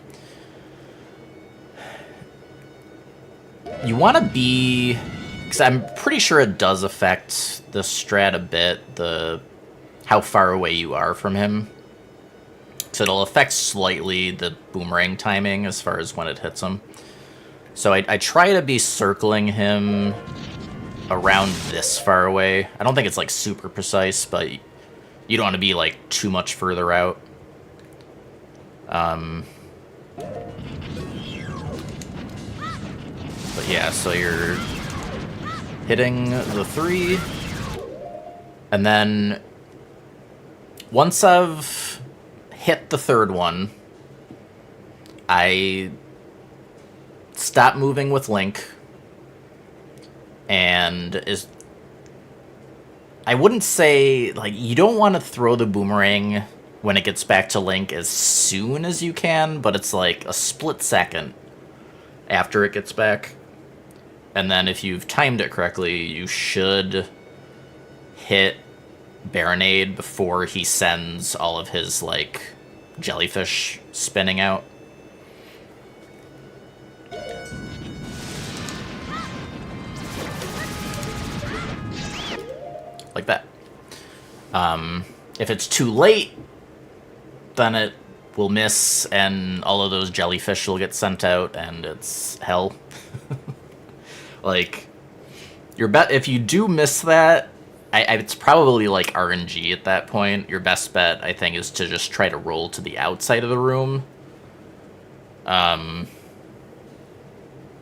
You want to be... Because I'm pretty sure it does affect the strat a bit, how far away you are from him. So it'll affect slightly the boomerang timing as far as when it hits him. So I try to be circling him around this far away. I don't think it's, like, super precise, but you don't want to be, like, too much further out. But yeah, so you're hitting the three. And then once I've hit the third one, I... stop moving with Link, and I wouldn't say, like, you don't want to throw the boomerang when it gets back to Link as soon as you can, but it's like a split second after it gets back. And then if you've timed it correctly, you should hit Baronade before he sends all of his, like, jellyfish spinning out. Like that. If it's too late, then it will miss, and all of those jellyfish will get sent out, and it's hell. Like, if you do miss that, it's probably like RNG at that point. Your best bet, I think, is to just try to roll to the outside of the room.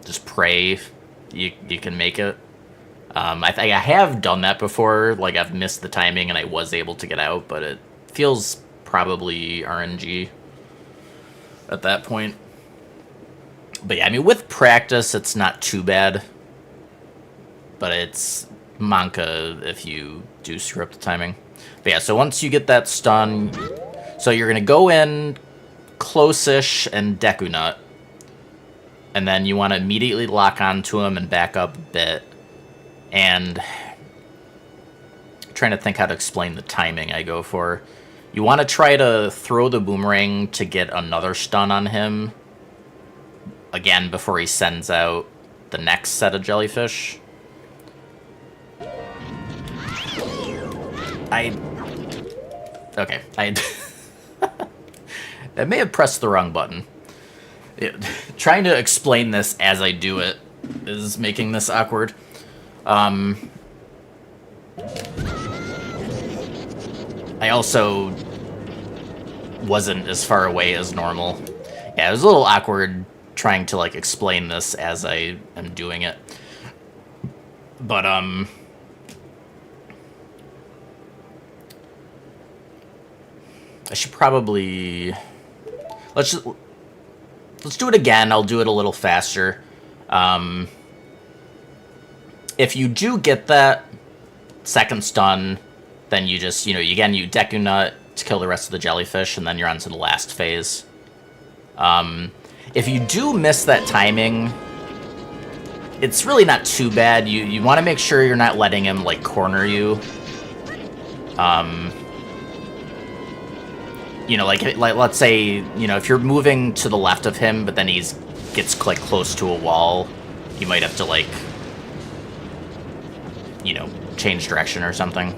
Just pray you can make it. I think I have done that before, like I've missed the timing and I was able to get out, but it feels probably RNG at that point. But yeah, I mean, with practice, it's not too bad. But it's Manka if you do screw up the timing. But yeah, so once you get that stun, so you're going to go in close-ish and Deku Nut. And then you want to immediately lock onto him and back up a bit. And I'm trying to think how to explain the timing I go for. You want to try to throw the boomerang to get another stun on him. Again, before he sends out the next set of jellyfish. Okay, I may have pressed the wrong button. Trying to explain this as I do it is making this awkward. I also wasn't as far away as normal. Yeah, it was a little awkward trying to, like, explain this as I am doing it. But, I should probably... Let's do it again. I'll do it a little faster. If you do get that second stun, then you just, you Deku Nut to kill the rest of the jellyfish, and then you're on to the last phase. If you do miss that timing, it's really not too bad. You want to make sure you're not letting him, like, corner you. Like let's say, if you're moving to the left of him, but then gets close to a wall, you might have to, like, change direction or something.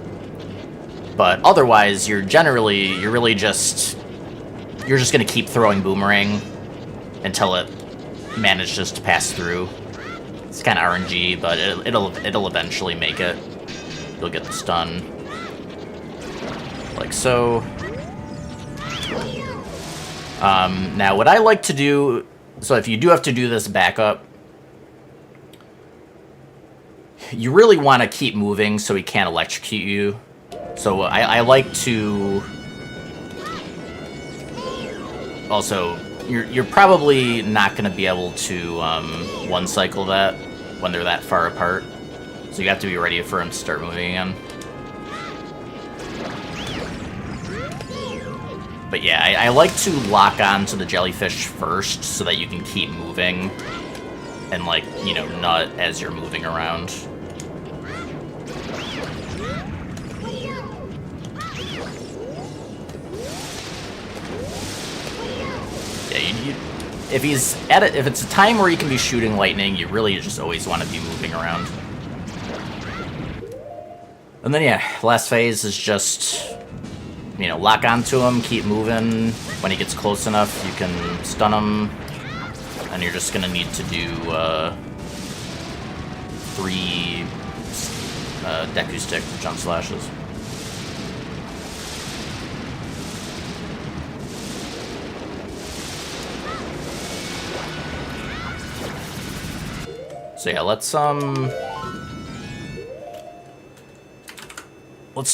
But otherwise, you're just gonna keep throwing Boomerang until it manages to pass through. It's kind of RNG, but it'll eventually make it. You'll get the stun, like so. Now, what I like to do, so if you do have to do this backup, you really want to keep moving so he can't electrocute you. So I like to... Also, you're probably not going to be able to one-cycle that when they're that far apart. So you have to be ready for him to start moving again. But yeah, I like to lock on to the jellyfish first so that you can keep moving and, like, nut as you're moving around. Yeah, if it's a time where you can be shooting lightning, you really just always want to be moving around. And then, yeah, last phase is just... lock onto him, keep moving. When he gets close enough, you can stun him. And you're just gonna need to do 3 Deku Stick jump slashes. So yeah, let's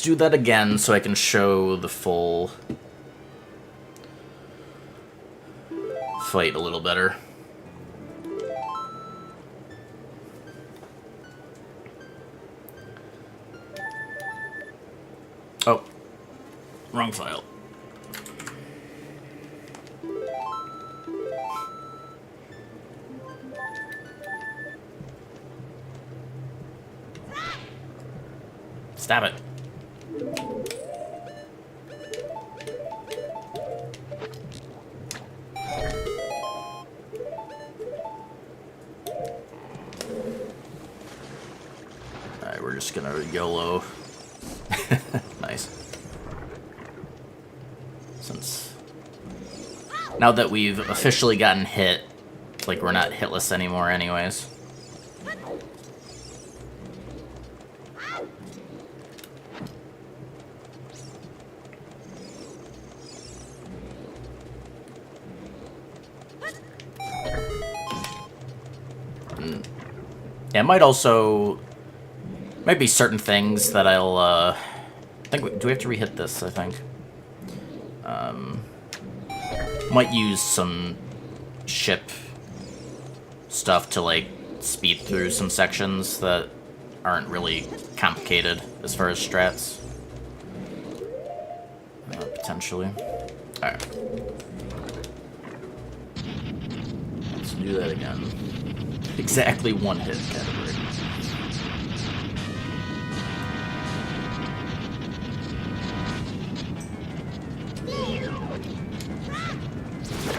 do that again so I can show the full fight a little better. Oh, wrong file. Stab it. Alright, we're just gonna YOLO. Nice. Since now that we've officially gotten hit, like, we're not hitless anymore anyways. Yeah, might be certain things that I'll, do we have to re-hit this, I think? Might use some ship stuff to, like, speed through some sections that aren't really complicated as far as strats. Potentially. Alright. Let's do that again. Exactly one hit category.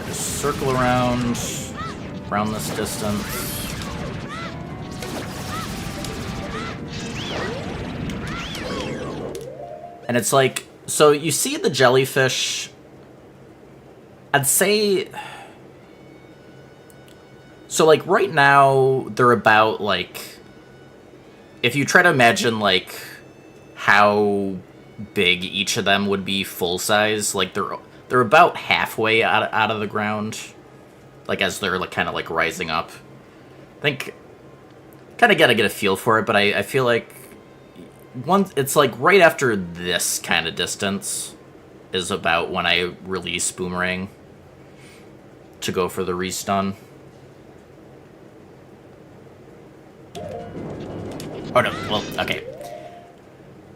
Just circle around this distance. And it's like, so you see the jellyfish, I'd say, so like right now they're about like, if you try to imagine like how big each of them would be full size, like they're about halfway out of the ground, like as they're like kind of like rising up. I think kind of gotta get a feel for it, but I feel like it's like right after this kind of distance is about when I release Boomerang to go for the restun. Oh no, well, okay.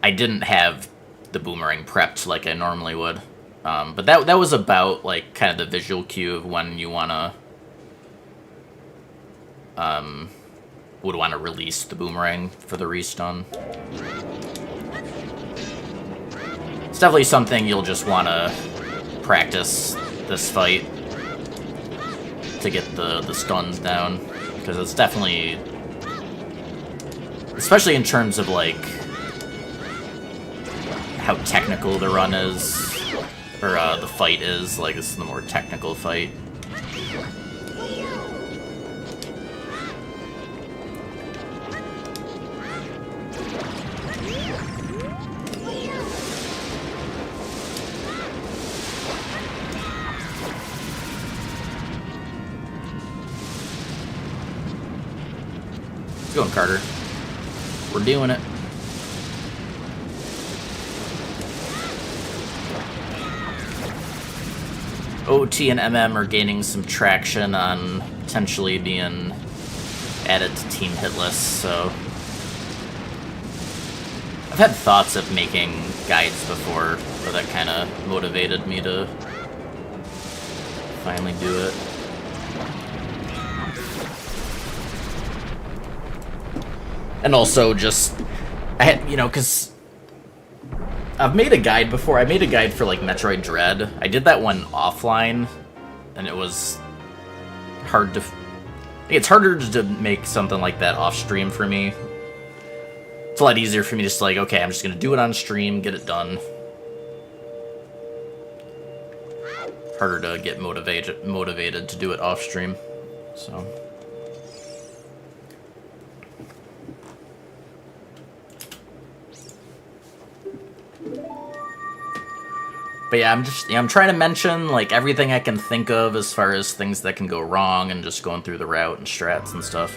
I didn't have the Boomerang prepped like I normally would. But that was about like kind of the visual cue of when you wanna would want to release the Boomerang for the restun. It's definitely something you'll just want to practice this fight to get the stuns down, because it's definitely, especially in terms of like how technical the run is, or the fight is, like this is the more technical fight. Going, Carter. We're doing it. OT and MM are gaining some traction on potentially being added to team hit lists, so I've had thoughts of making guides before, but that kind of motivated me to finally do it. And also just, I had, you know, because I've made a guide before. I made a guide for, like, Metroid Dread. I did that one offline, and it was hard to... It's harder to make something like that off-stream for me. It's a lot easier for me just like, okay, I'm just going to do it on stream, get it done. Harder to get motivated to do it off-stream, so... But yeah, I'm trying to mention, like, everything I can think of as far as things that can go wrong and just going through the route and strats and stuff.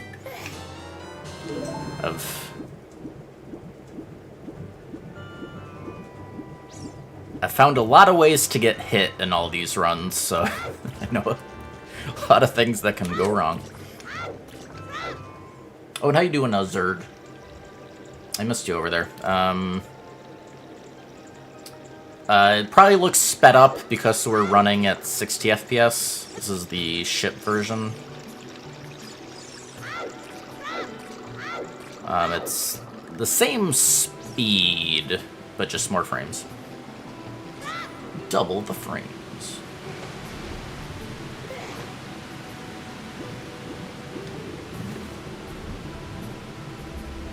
I've found a lot of ways to get hit in all these runs, so I know a lot of things that can go wrong. Oh, and how you doing, Zerd? I missed you over there. It probably looks sped up because we're running at 60 FPS. This is the ship version. It's the same speed, but just more frames. Double the frames.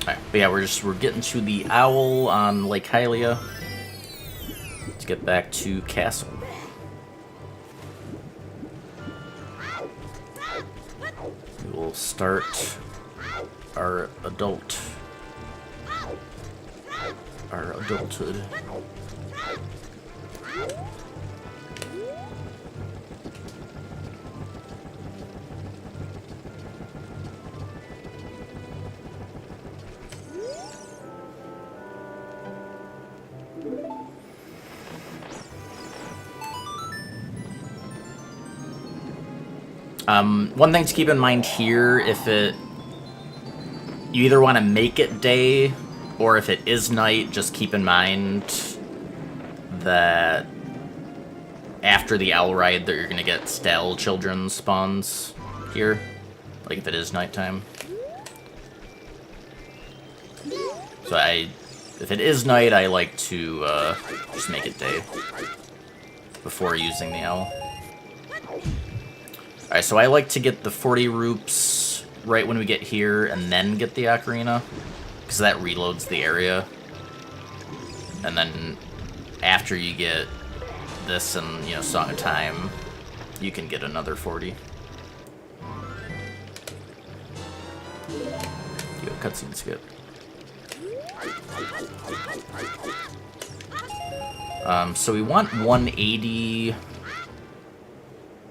Alright, but yeah, we're getting to the owl on Lake Hylia. Let's get back to Castle. We will start our adulthood. One thing to keep in mind here, you either want to make it day, or if it is night, just keep in mind that after the owl ride that you're going to get stale children spawns here, like if it is nighttime. So if it is night, I like to just make it day before using the owl. Alright, so I like to get the 40 roops right when we get here, and then get the ocarina, because that reloads the area. And then after you get this and, you know, Song of Time, you can get another 40. Yo, cutscene skip. So we want 180.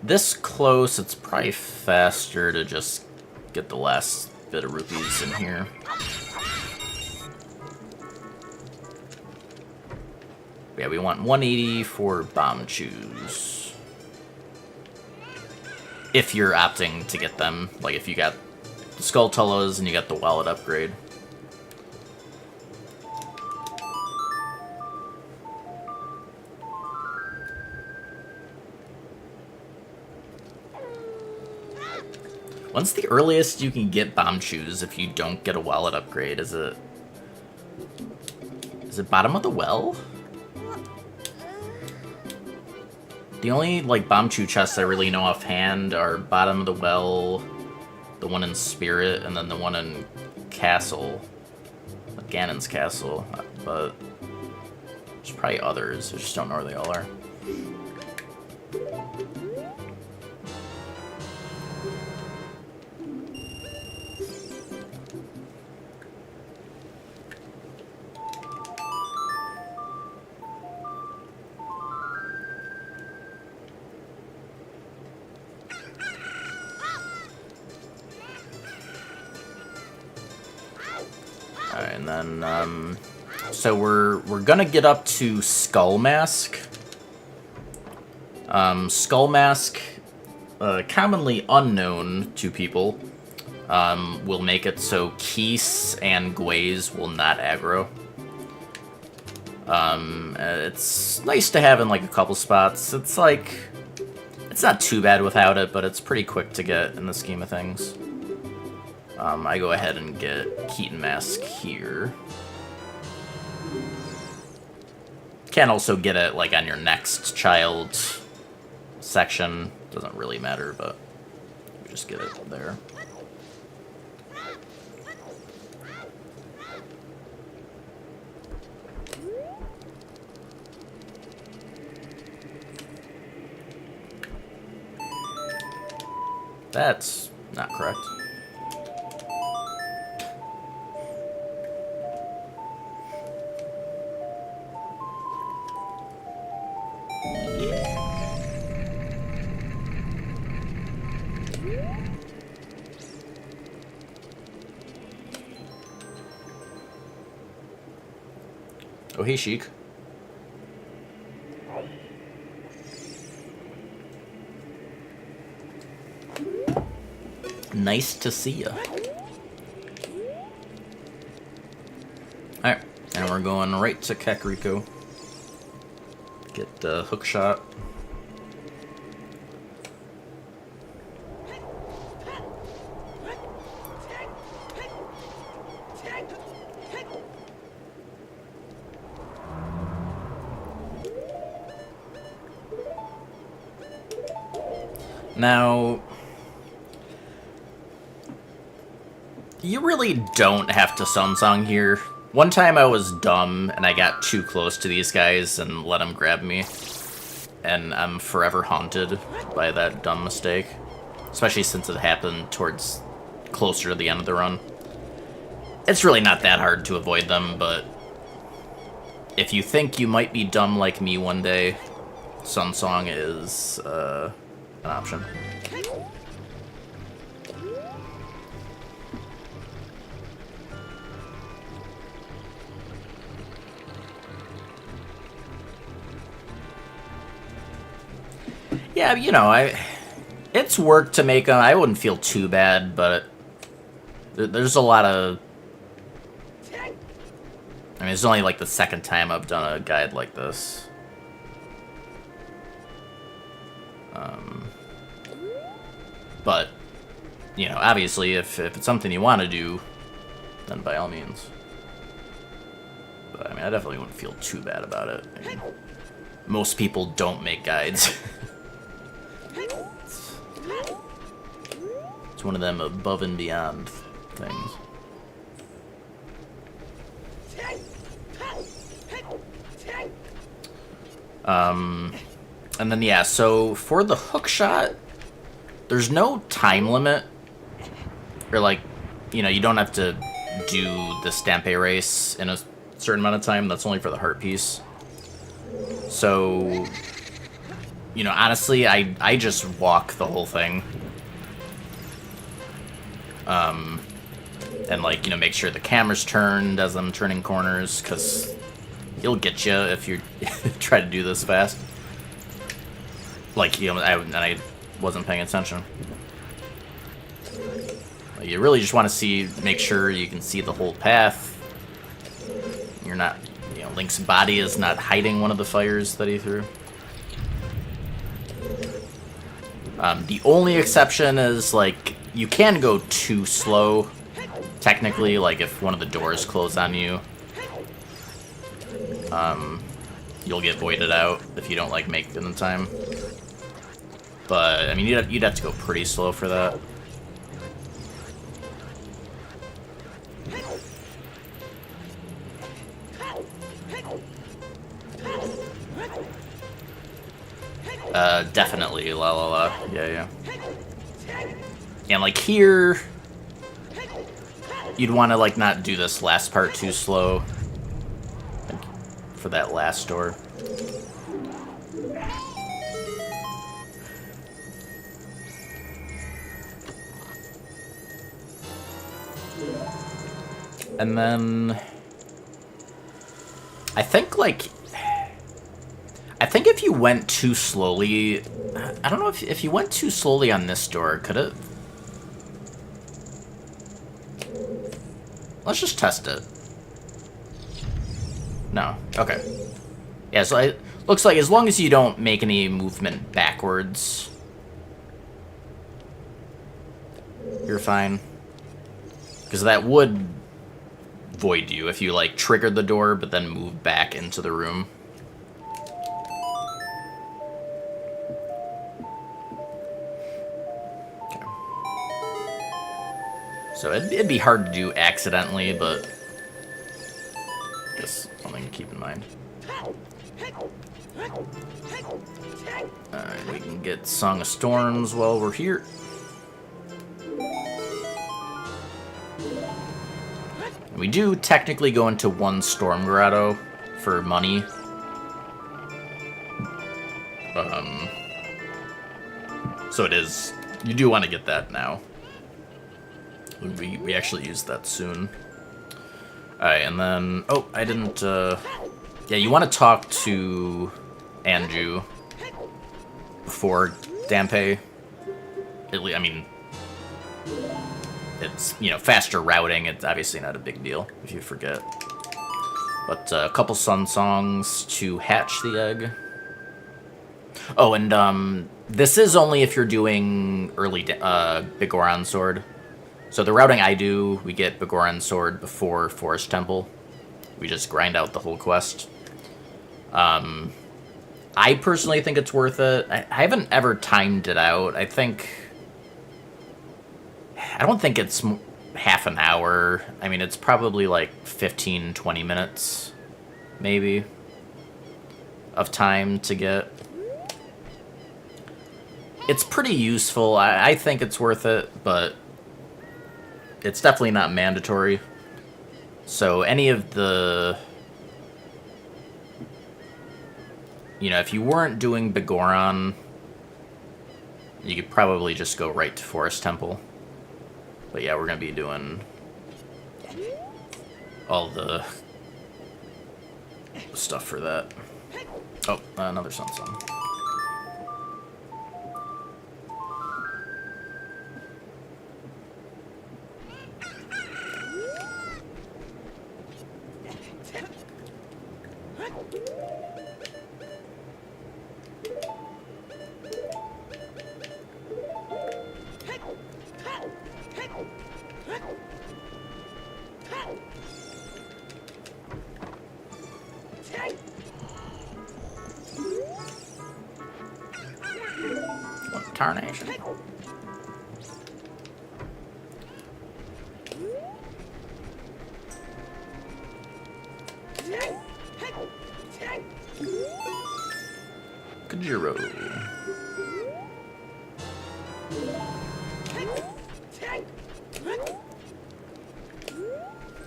This close, it's probably faster to just get the last bit of rupees in here. Yeah, we want 180 for bomb chews. If you're opting to get them, like if you got the Skulltulas and you got the wallet upgrade. When's the earliest you can get bomb chews if you don't get a wallet upgrade? Is it bottom of the well? The only, like, bomb chew chests I really know offhand are bottom of the well, the one in Spirit, and then the one in Castle. Ganon's Castle. But there's probably others. I just don't know where they all are. Alright, and then, so we're gonna get up to Skull Mask. Skull Mask, commonly unknown to people, will make it so Keese and Gwaze will not aggro. It's nice to have in, like, a couple spots. It's, like, it's not too bad without it, but it's pretty quick to get in the scheme of things. I go ahead and get Keaton Mask here. Can also get it, like, on your next child section. Doesn't really matter, but you just get it there. That's not correct. Oh, hey, Sheik. Nice to see ya. Alright, and we're going right to Kakariko. Get the hook shot. Now, you really don't have to Sun-Song here. One time I was dumb and I got too close to these guys and let them grab me. And I'm forever haunted by that dumb mistake. Especially since it happened towards closer to the end of the run. It's really not that hard to avoid them, but if you think you might be dumb like me one day, Sun-Song is an option. Yeah, you know, it's work to make them. I wouldn't feel too bad, but there's a lot of... I mean, it's only like the second time I've done a guide like this. But, you know, obviously, if it's something you want to do, then by all means. But, I mean, I definitely wouldn't feel too bad about it. I mean, most people don't make guides. It's one of them above and beyond things. And then, yeah, so for the hook shot, there's no time limit. Or, like, you know, you don't have to do the Stampe race in a certain amount of time. That's only for the heart piece. So, you know, honestly, I just walk the whole thing. And, like, you know, make sure the camera's turned as I'm turning corners, because he'll get you if you try to do this fast. Like, you know, I wasn't paying attention. You really just want to make sure you can see the whole path. You're not, you know, Link's body is not hiding one of the fires that he threw. The only exception is, like, you can go too slow, technically, like if one of the doors close on you. You'll get voided out if you don't, like, make it in time. But, I mean, you'd have to go pretty slow for that. Definitely, la la la. Yeah. And, like, here, you'd want to, like, not do this last part too slow. Like, for that last door. And then I think, like, if you went too slowly, I don't know if you went too slowly on this door, could it? Let's just test it. No. Okay. Yeah, so it looks like as long as you don't make any movement backwards, you're fine. Because that would void you if you, like, triggered the door but then moved back into the room. Okay. So it'd be hard to do accidentally, but just something to keep in mind. Alright, we can get Song of Storms while we're here. We do technically go into one Storm Grotto for money. So it is... You do want to get that now. We actually use that soon. Alright, and then... Oh, I didn't... Yeah, you want to talk to Anju before Dampe. I mean... It's, you know, faster routing. It's obviously not a big deal if you forget. But a couple Sun Songs to hatch the egg. Oh, and this is only if you're doing early Bigoron Sword. So the routing I do, we get Bigoron Sword before Forest Temple. We just grind out the whole quest. I personally think it's worth it. I haven't ever timed it out. I don't think it's half an hour. I mean, it's probably like 15, 20 minutes, maybe, of time to get. It's pretty useful. I think it's worth it, but it's definitely not mandatory. So any of the... You know, if you weren't doing Bigoron, you could probably just go right to Forest Temple. But yeah, we're going to be doing all the stuff for that. Oh, another Sun Song. Tarnation. Kajiro.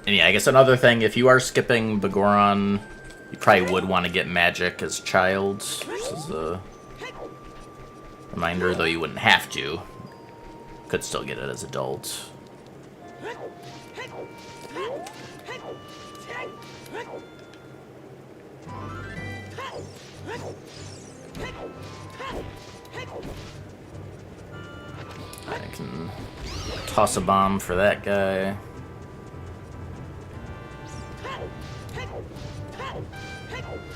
And yeah, I guess another thing, if you are skipping Begoron, you probably would want to get magic as child. This is a reminder, though you wouldn't have to. Could still get it as adult. I can toss a bomb for that guy.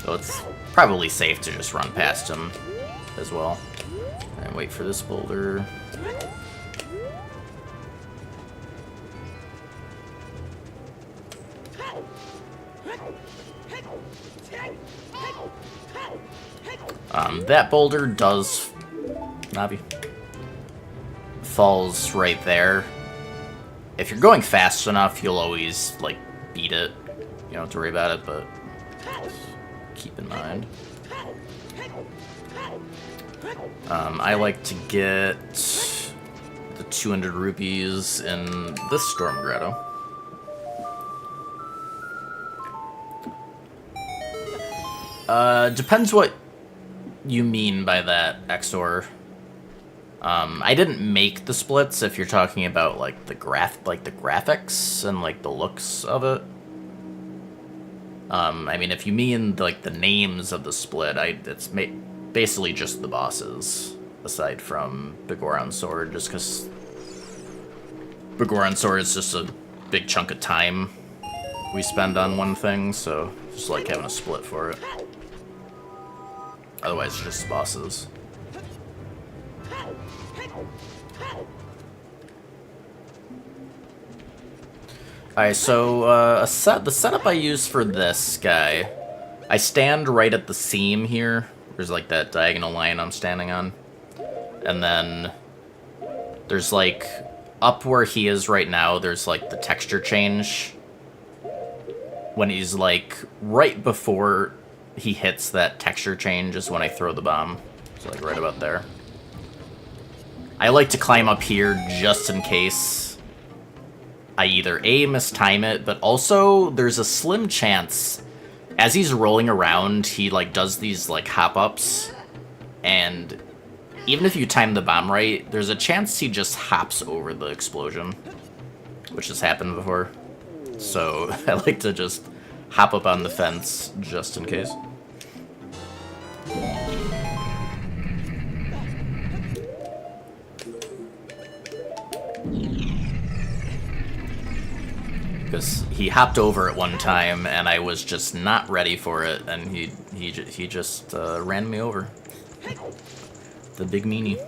So it's probably safe to just run past him as well. And wait for this boulder. That boulder does... Navi. Falls right there. If you're going fast enough, you'll always, like, beat it. You don't have to worry about it, but keep in mind. I like to get the 200 rupees in this Storm Grotto. Depends what you mean by that, Exor. I didn't make the splits if you're talking about like the graphics and like the looks of it. I mean, if you mean like the names of the split, it's basically just the bosses, aside from Begoron Sword, just because Begoron Sword is just a big chunk of time we spend on one thing, so just like having a split for it. Otherwise, it's just bosses. Alright, so the setup I use for this guy, I stand right at the seam here. There's like that diagonal line I'm standing on. And then there's like, up where he is right now, there's like the texture change. When he's like, right before he hits that texture change is when I throw the bomb. So like right about there. I like to climb up here just in case I either A, mistime it, but also there's a slim chance as he's rolling around, he like does these like hop-ups, and even if you time the bomb right, there's a chance he just hops over the explosion, which has happened before. So I like to just hop up on the fence just in case. Because he hopped over at one time, and I was just not ready for it, and he just ran me over. The big meanie.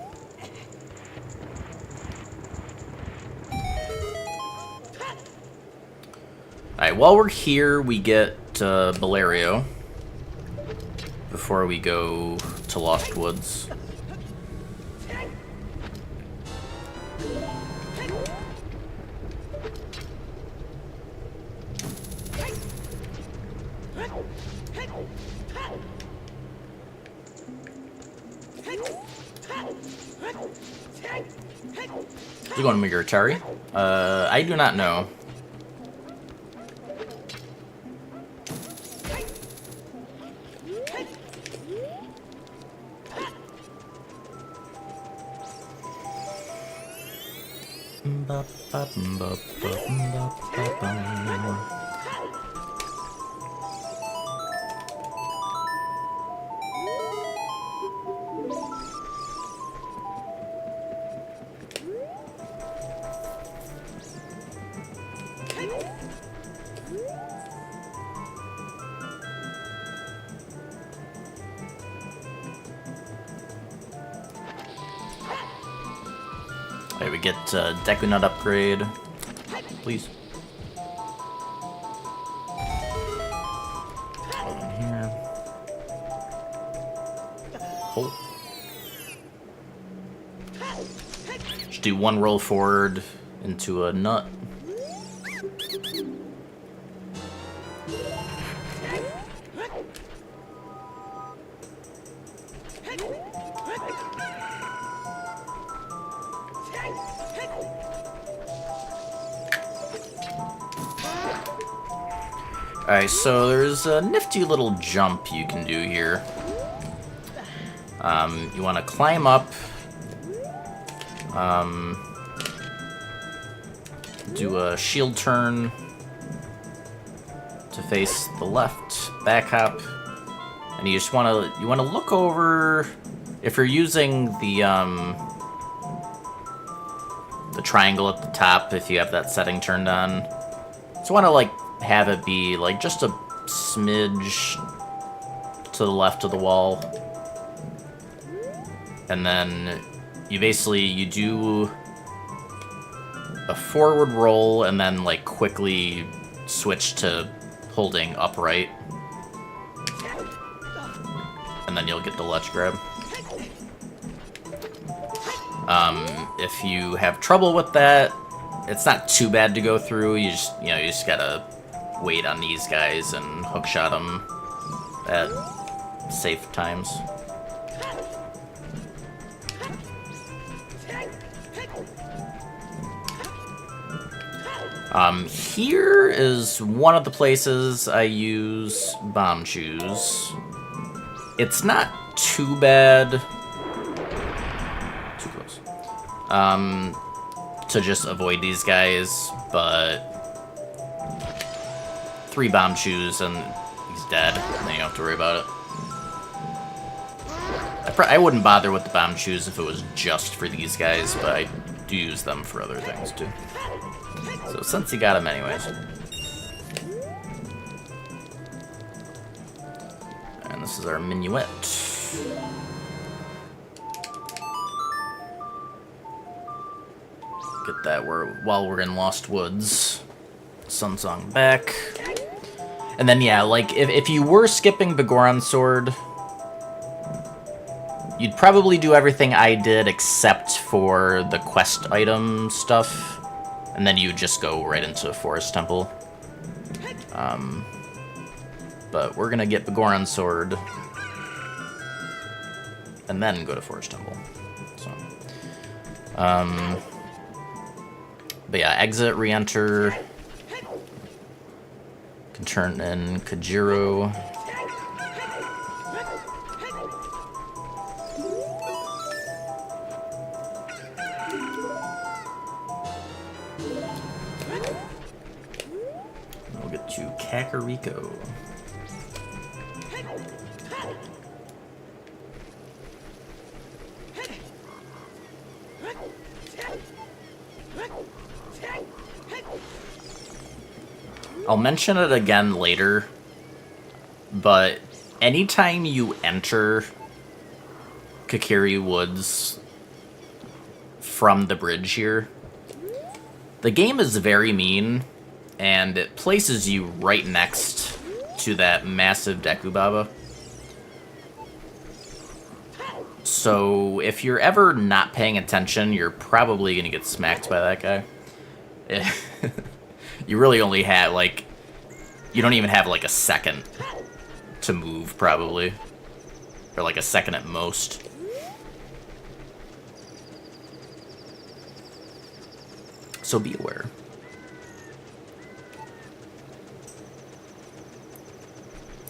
Alright, while we're here, we get Valerio before we go to Lost Woods. Is he going to Migatari? I do not know. Alright, we get Deku Nut upgrade. Please. Hold on here. Hold. Just do one roll forward into a nut. Alright, so there's a nifty little jump you can do here. You want to climb up, do a shield turn to face the left, back hop, and you just want to look over. If you're using the triangle at the top, if you have that setting turned on, just want to like have it be like just a smidge to the left of the wall. And then you do a forward roll and then like quickly switch to holding upright. And then you'll get the ledge grab. If you have trouble with that, it's not too bad to go through. You just gotta wait on these guys and hookshot them at safe times. Here is one of the places I use bomb shoes. It's not too bad. Too close. To just avoid these guys, but 3 bomb shoes and he's dead, and then you don't have to worry about it. I wouldn't bother with the bomb shoes if it was just for these guys, but I do use them for other things too. So since he got him anyways. And this is our minuet. Get that while we're in Lost Woods. Sun Song back. And then yeah, like if you were skipping Begoron's sword, you'd probably do everything I did except for the quest item stuff. And then you would just go right into Forest Temple. But we're gonna get Begoron's sword. And then go to Forest Temple. So, but yeah, exit, re-enter. Can turn in Kajiro. We'll get to Kakariko. I'll mention it again later, but anytime you enter Kakiri Woods from the bridge here, the game is very mean, and it places you right next to that massive Deku Baba. So if you're ever not paying attention, you're probably going to get smacked by that guy. You really only have, like, you don't even have, like, a second to move, probably. Or, like, a second at most. So be aware.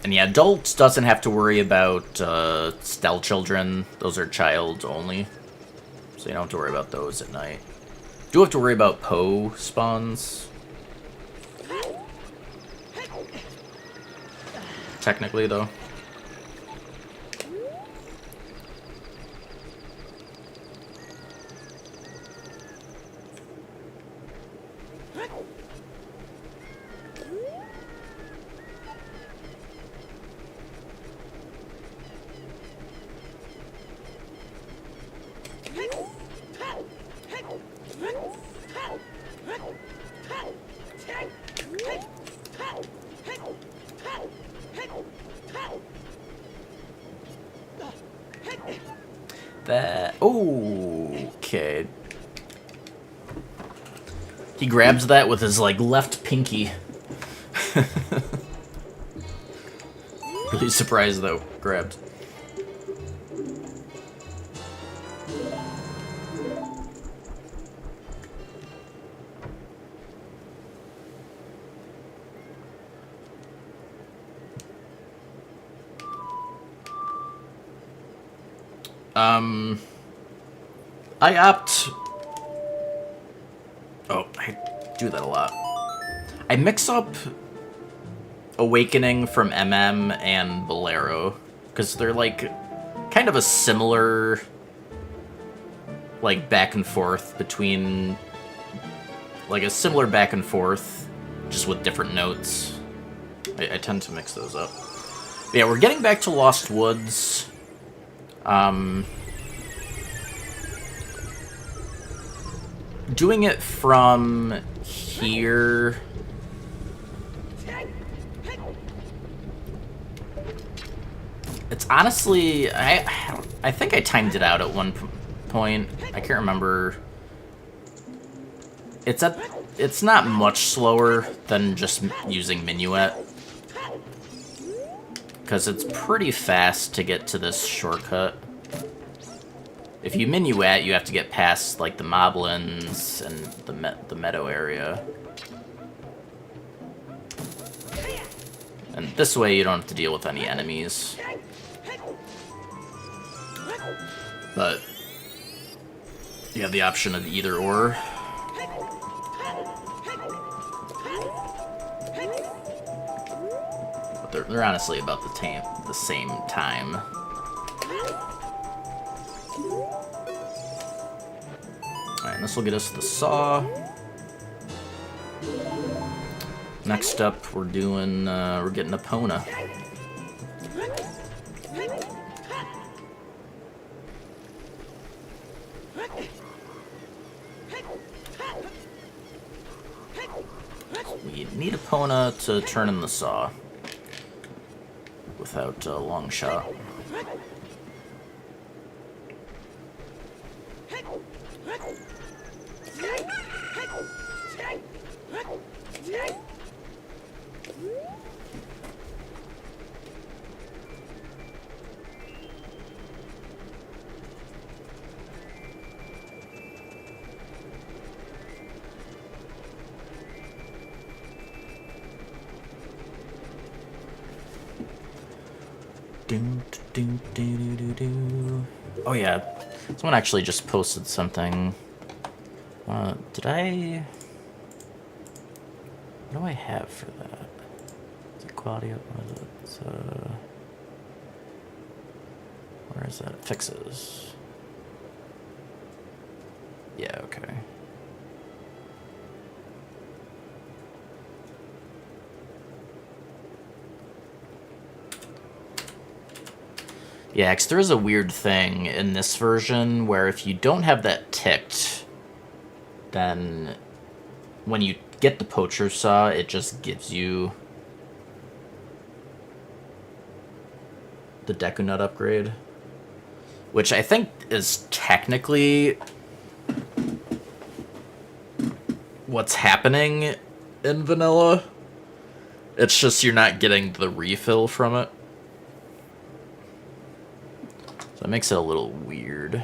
And yeah, adults doesn't have to worry about Stell children. Those are child only. So you don't have to worry about those at night. Do have to worry about Poe spawns. Technically, though. That... Okay. He grabs that with his, like, left pinky. Really surprised, though. Grabbed. I opt... Oh, I do that a lot. I mix up Awakening from MM and Bolero, because they're, like, kind of a similar, like, back and forth between... Like, a similar back and forth, just with different notes. I tend to mix those up. But yeah, we're getting back to Lost Woods. Doing it from here... It's honestly... I think I timed it out at one point. I can't remember... It's not much slower than just using Minuet. Because it's pretty fast to get to this shortcut. If you Minuet, you have to get past, like, the Moblins and the meadow area. And this way you don't have to deal with any enemies. But you have the option of either or. But they're honestly about the same time. Alright, this will get us the saw. Next up, we're getting Epona. We need Epona to turn in the saw without a long shot. Oh yeah, someone actually just posted something. Did I... What do I have for that? Is it quality? What is it? It's, where is that? Fixes. Yeah, okay. Yeah, because there is a weird thing in this version where if you don't have that ticked, then when you get the poacher saw, it just gives you the Deku Nut upgrade, which I think is technically what's happening in vanilla. It's just you're not getting the refill from it. So it makes it a little weird,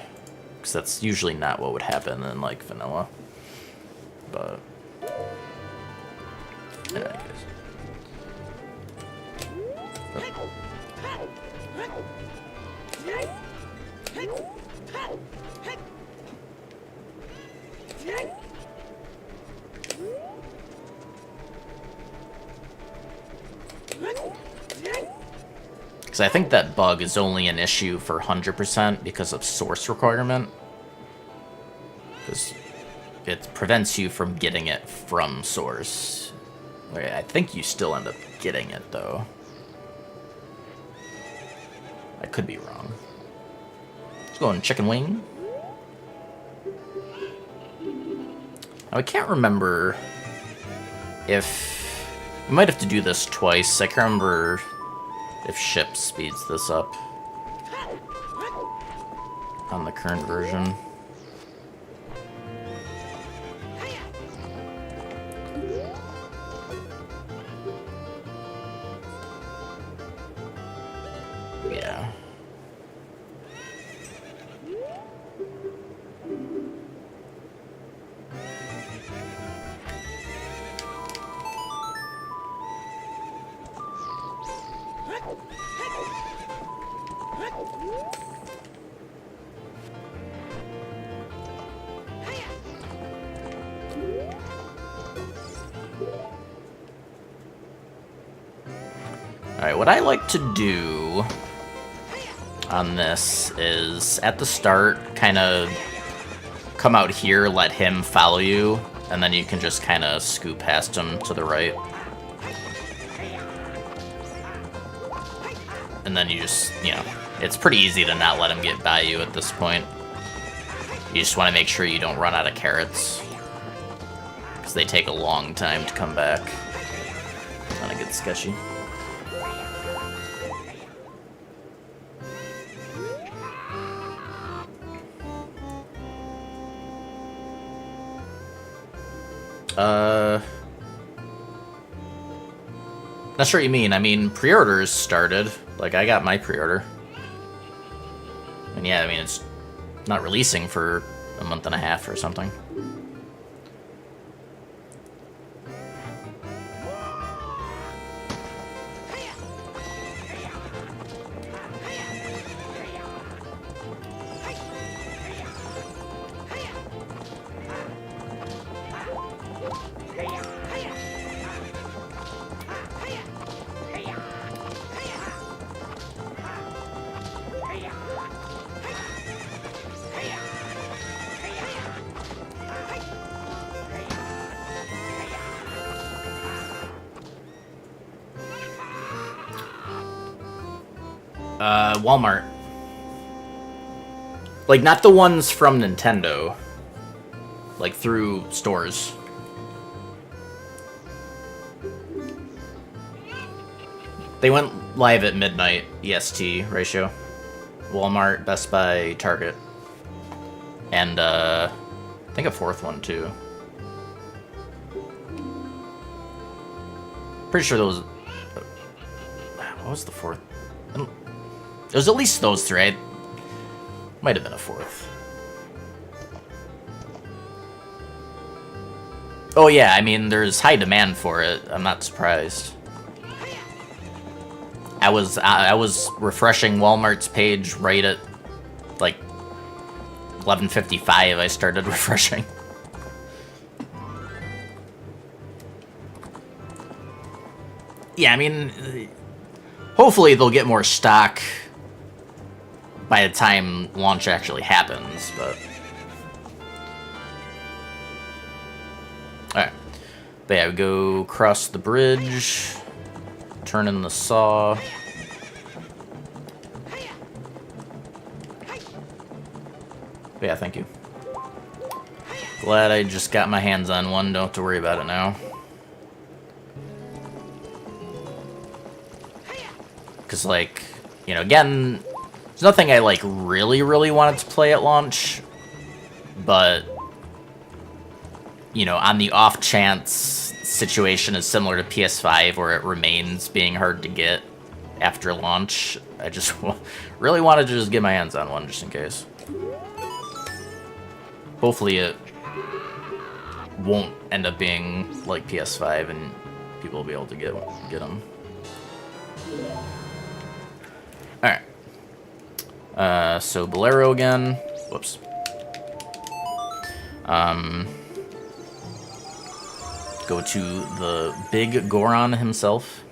because that's usually not what would happen in, like, vanilla. But yeah, I guess. Because I think that bug is only an issue for 100% because of source requirement. Because it prevents you from getting it from source. I think you still end up getting it, though. I could be wrong. Let's go on chicken wing. Now, I can't remember if... We might have to do this twice. I can't remember if ship speeds this up on the current version. Yeah. Alright, what I like to do on this is, at the start, kind of come out here, let him follow you, and then you can just kind of scoot past him to the right. And then you just, you know, it's pretty easy to not let him get by you at this point. You just want to make sure you don't run out of carrots, because they take a long time to come back. Kind of get sketchy. Not sure what you mean. I mean, pre-orders started. Like, I got my pre-order. And yeah, I mean, it's not releasing for a month and a half or something. Walmart. Like, not the ones from Nintendo. Like, through stores. They went live at midnight, EST ratio. Walmart, Best Buy, Target. And, I think a fourth one, too. Pretty sure those... What was the fourth? It was at least those three. It might have been a fourth. Oh yeah, I mean, there's high demand for it. I'm not surprised. I was refreshing Walmart's page right at like 11:55. I started refreshing. Yeah, I mean, hopefully they'll get more stock by the time launch actually happens, but... Alright. But yeah, we go across the bridge, turn in the saw. But yeah, thank you. Glad I just got my hands on one, don't have to worry about it now. Because, like, you know, again... There's nothing I, like, really wanted to play at launch, but, you know, on the off chance situation is similar to PS5 where it remains being hard to get after launch, I just really wanted to just get my hands on one just in case. Hopefully it won't end up being like PS5 and people will be able to get them. Alright. So Bolero again. Whoops. Go to the big Goron himself.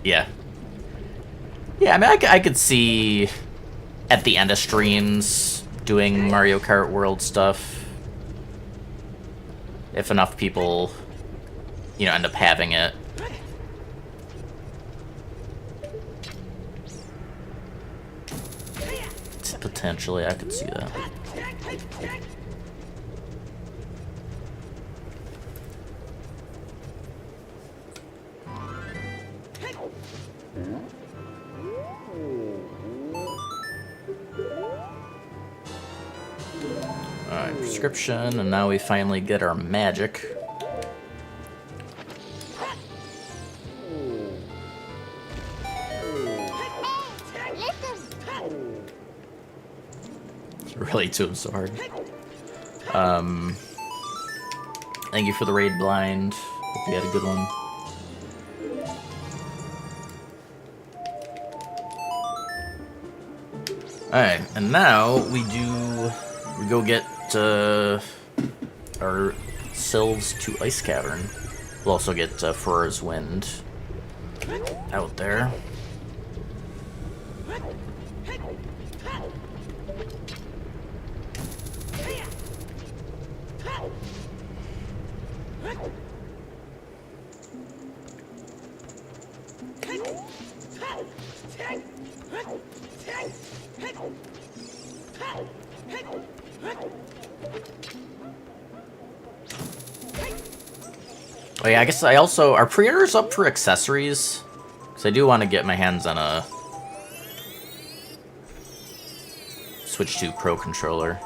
Yeah. Yeah, I mean, I could see at the end of streams doing Mario Kart World stuff. If enough people, you know, end up having it. Potentially, I could see that. Alright, prescription, and now we finally get our magic. Relate to him so hard. Thank you for the raid, Blind. Hope you had a good one. Alright, and now we do we go get ourselves to Ice Cavern. We'll also get Furor's Wind out there. Oh yeah, I guess I also... Are pre-orders up for accessories? Because I do want to get my hands on a Switch 2 Pro controller.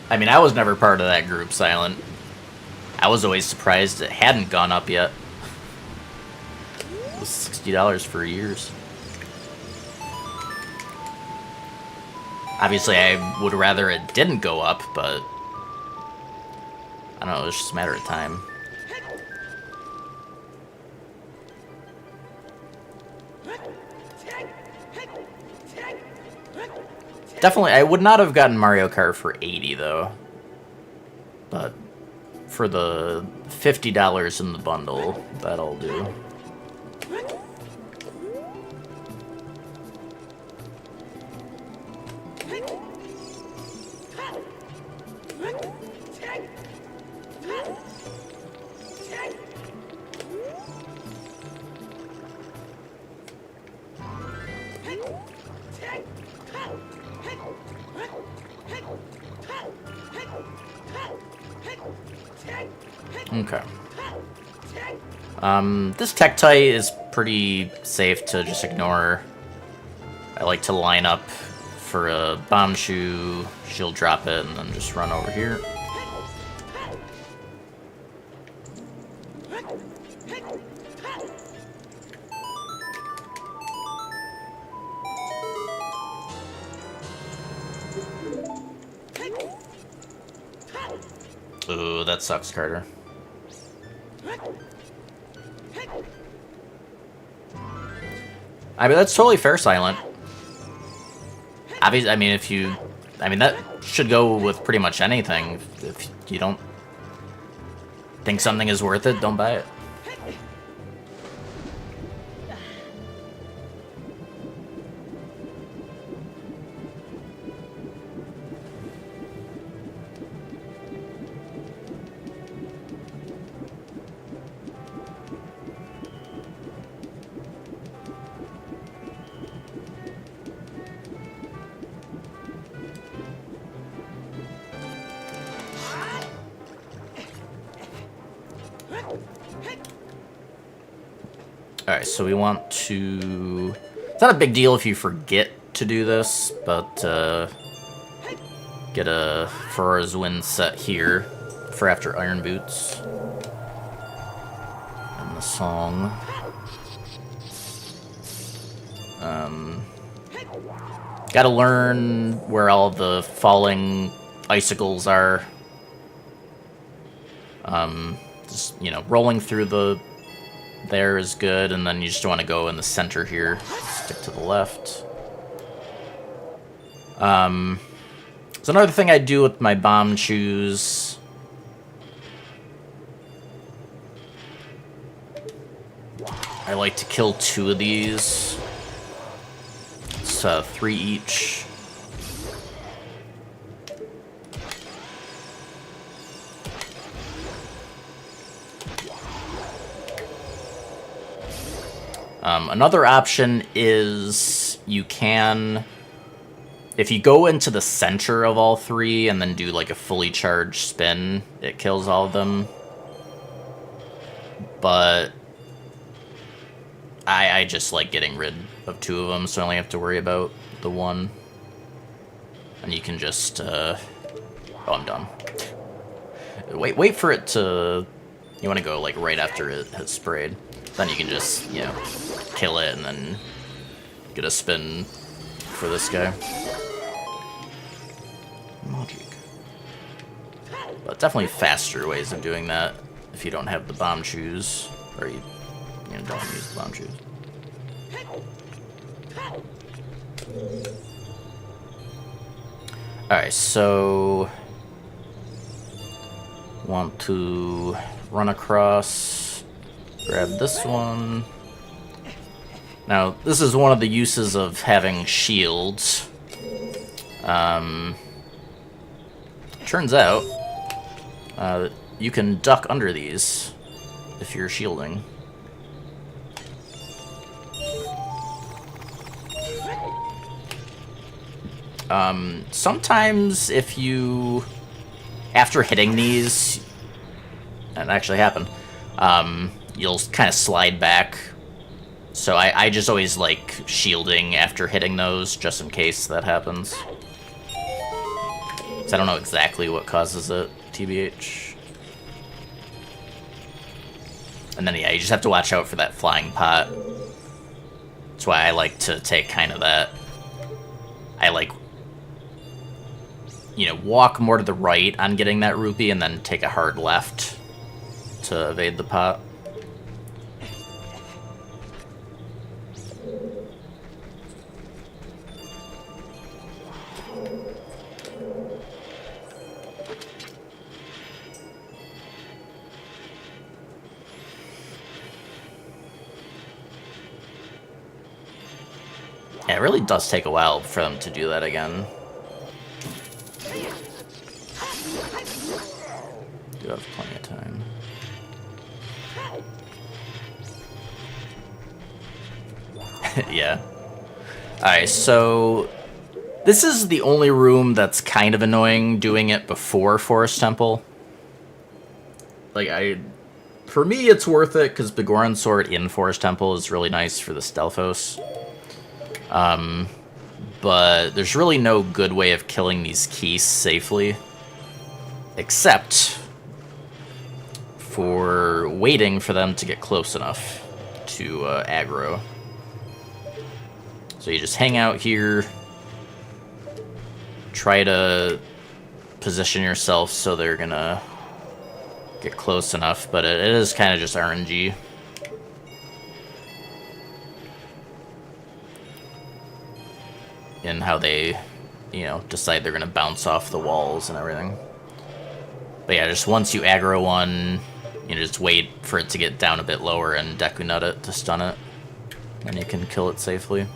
I mean, I was never part of that group, Silent. I was always surprised it hadn't gone up yet. It was $60 for years. Obviously, I would rather it didn't go up, but... I don't know, it's just a matter of time. Definitely, I would not have gotten Mario Kart for $80 though. But for the $50 in the bundle, that'll do. Okay. This Tektite is pretty safe to just ignore. I like to line up for a bomb shoe, she'll drop it, and then just run over here. Ooh, that sucks, Carter. I mean, that's totally fair, Silent. Obviously, I mean, if you... I mean, that should go with pretty much anything. If you don't think something is worth it, don't buy it. Alright, so we want to... It's not a big deal if you forget to do this, but get a Furor's Wind set here for after Iron Boots. And the song. Gotta learn where all the falling icicles are. Just, you know, rolling through the... There is good, and then you just want to go in the center here. Stick to the left. So another thing I do with my bomb shoes... I like to kill 2 of these. It's 3 each. Another option is you can, if you go into the center of all 3 and then do like a fully charged spin, it kills all of them. But I just like getting rid of 2 of them, so I only have to worry about the 1. And you can just, oh, I'm done. Wait for it to, you want to go like right after it has sprayed. Then you can just, you know, kill it and then get a spin for this guy. Magic. But definitely faster ways of doing that if you don't have the bomb shoes, or you don't use the bomb shoes. Alright, so want to run across, grab this one. Now, this is one of the uses of having shields. Turns out, you can duck under these if you're shielding. Sometimes if you, after hitting these, that actually happened, you'll kind of slide back. So I just always like shielding after hitting those, just in case that happens. So I don't know exactly what causes it, TBH. And then, yeah, you just have to watch out for that flying pot. That's why I like to take kind of that. I like, walk more to the right on getting that rupee and then take a hard left to evade the pot. Yeah, it really does take a while for them to do that again. Do have plenty of time. Yeah. Alright, so this is the only room that's kind of annoying doing it before Forest Temple. Like, for me, it's worth it, because Begoran Sword in Forest Temple is really nice for the Stelphos. But there's really no good way of killing these keys safely, except for waiting for them to get close enough to aggro. So you just hang out here, try to position yourself so they're gonna get close enough, but it is kind of just RNG. In how they, decide they're gonna bounce off the walls and everything. But yeah, just once you aggro one, just wait for it to get down a bit lower and Deku Nut it to stun it. Then you can kill it safely.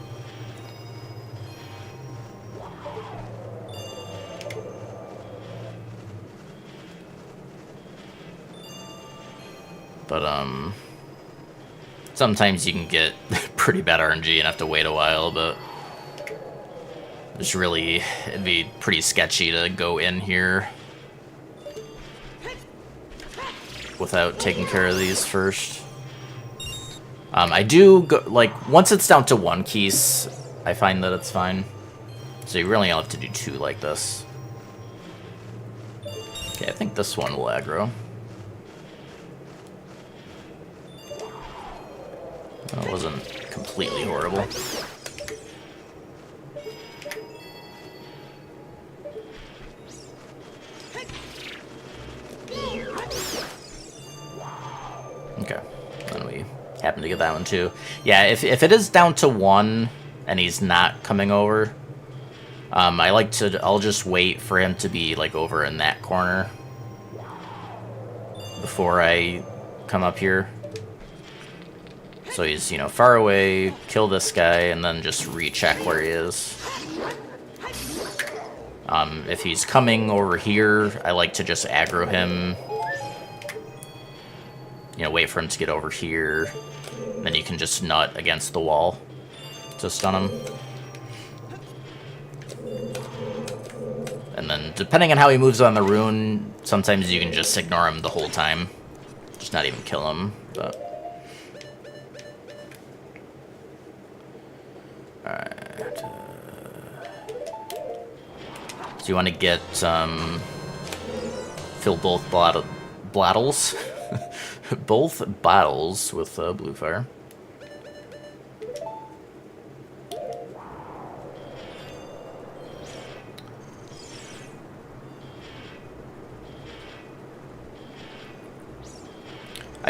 But, sometimes you can get pretty bad RNG and have to wait a while, but it'd be pretty sketchy to go in here without taking care of these first. I do go, once it's down to one keys, I find that it's fine. So you really only have to do two like this. Okay, I think this one will aggro. That wasn't completely horrible. Okay, then we happen to get that one too. Yeah, if it is down to one and he's not coming over, I'll just wait for him to be over in that corner before I come up here. So he's, far away, kill this guy, and then just recheck where he is. If he's coming over here, I like to just aggro him. Wait for him to get over here. Then you can just nut against the wall to stun him. And then, depending on how he moves on the rune, sometimes you can just ignore him the whole time. Just not even kill him, but... Alright. So you want to get, fill both bladdles? Both bottles with blue fire.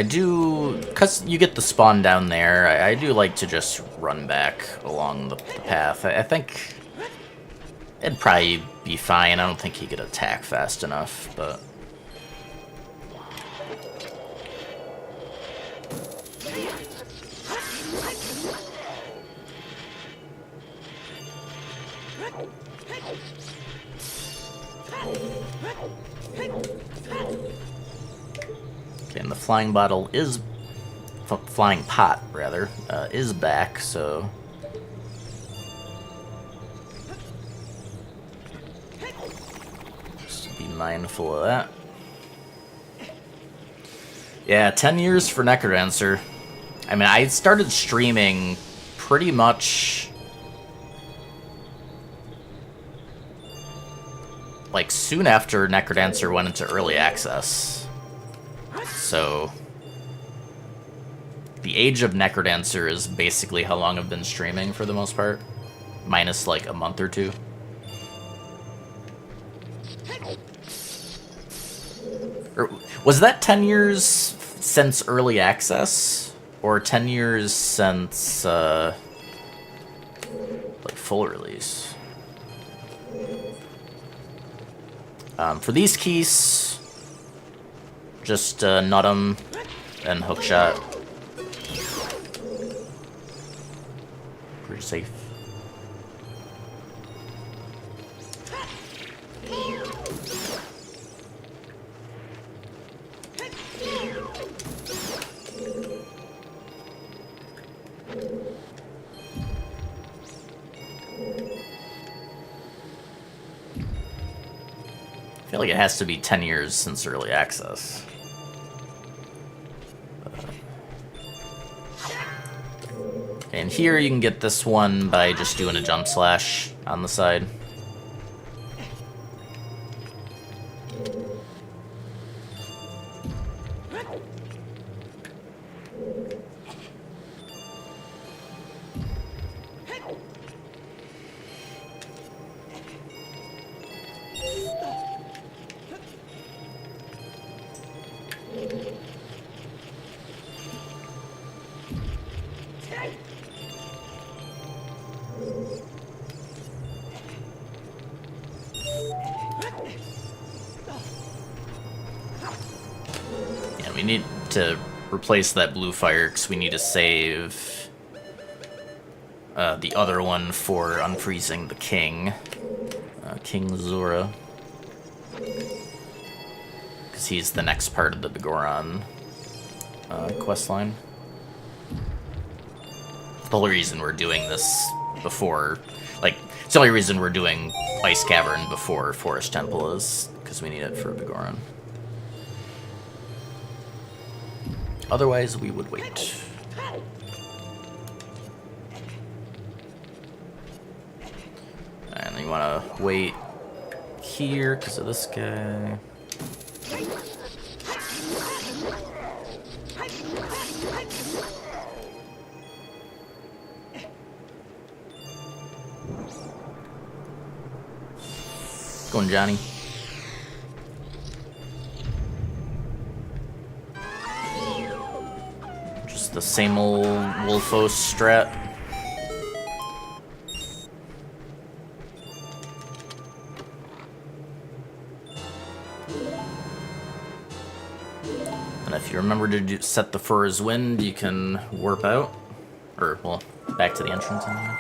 I do, because you get the spawn down there, I do like to just run back along the path. I think it'd probably be fine. I don't think he could attack fast enough, but... Okay, and the flying bottle is... flying pot, rather, is back, so... Just be mindful of that. Yeah, 10 years for Necrodancer. I mean, I started streaming pretty much... like, soon after Necrodancer went into early access. So... the age of Necrodancer is basically how long I've been streaming for the most part. Minus, like, a month or two. Or, was that 10 years since early access? Or 10 years since, like, full release? For these keys, just nut 'em and hookshot. Pretty safe. I feel like it has to be 10 years since early access. And here you can get this one by just doing a jump slash on the side. We need to replace that blue fire because we need to save the other one for unfreezing the king, King Zora, because he's the next part of the Begoron questline. The only reason we're doing this before, like, it's the only reason we're doing Ice Cavern before Forest Temple is because we need it for Begoron. Otherwise, we would wait. And you want to wait here because of this guy. Going, Johnny. The same old Wolfos strat. And if you remember to set the Fur's Wind, you can warp out. Or, well, back to the entrance anyway.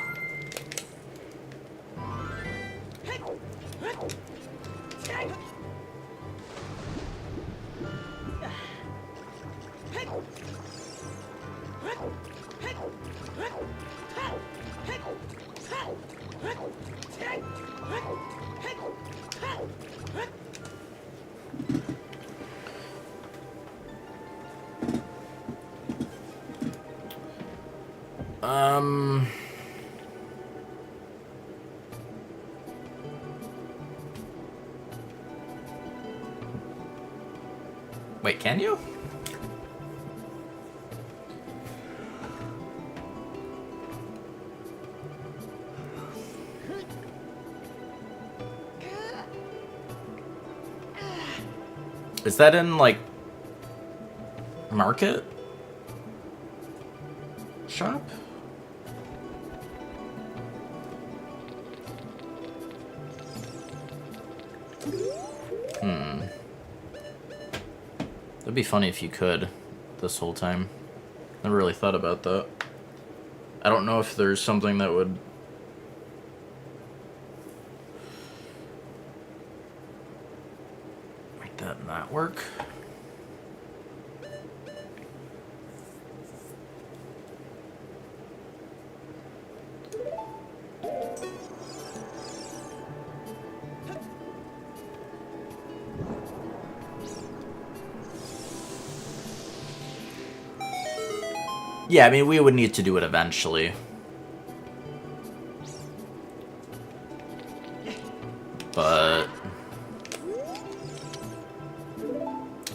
Wait, can you? Is that in, like... market shop? That'd be funny if you could this whole time. Never really thought about that. I don't know if there's something that would... make that not work. Yeah, I mean, we would need to do it eventually. But...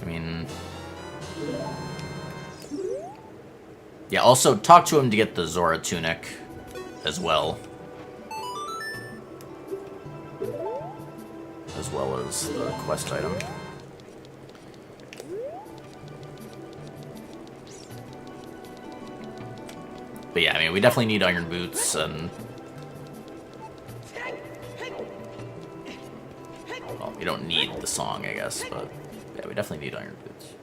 I mean... yeah, also talk to him to get the Zora tunic as well. As well as the quest item. But yeah, I mean, we definitely need iron boots, and... well, we don't need the song, I guess, but... yeah, we definitely need iron boots.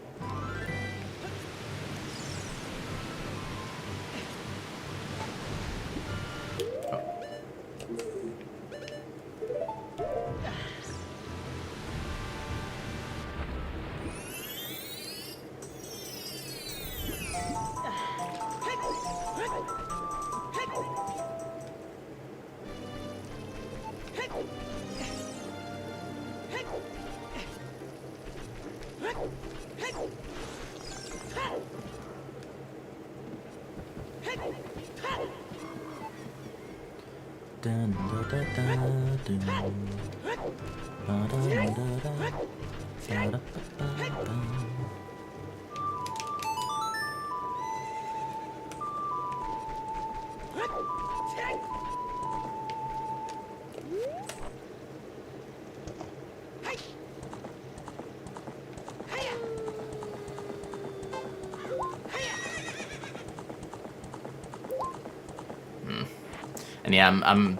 And yeah, I'm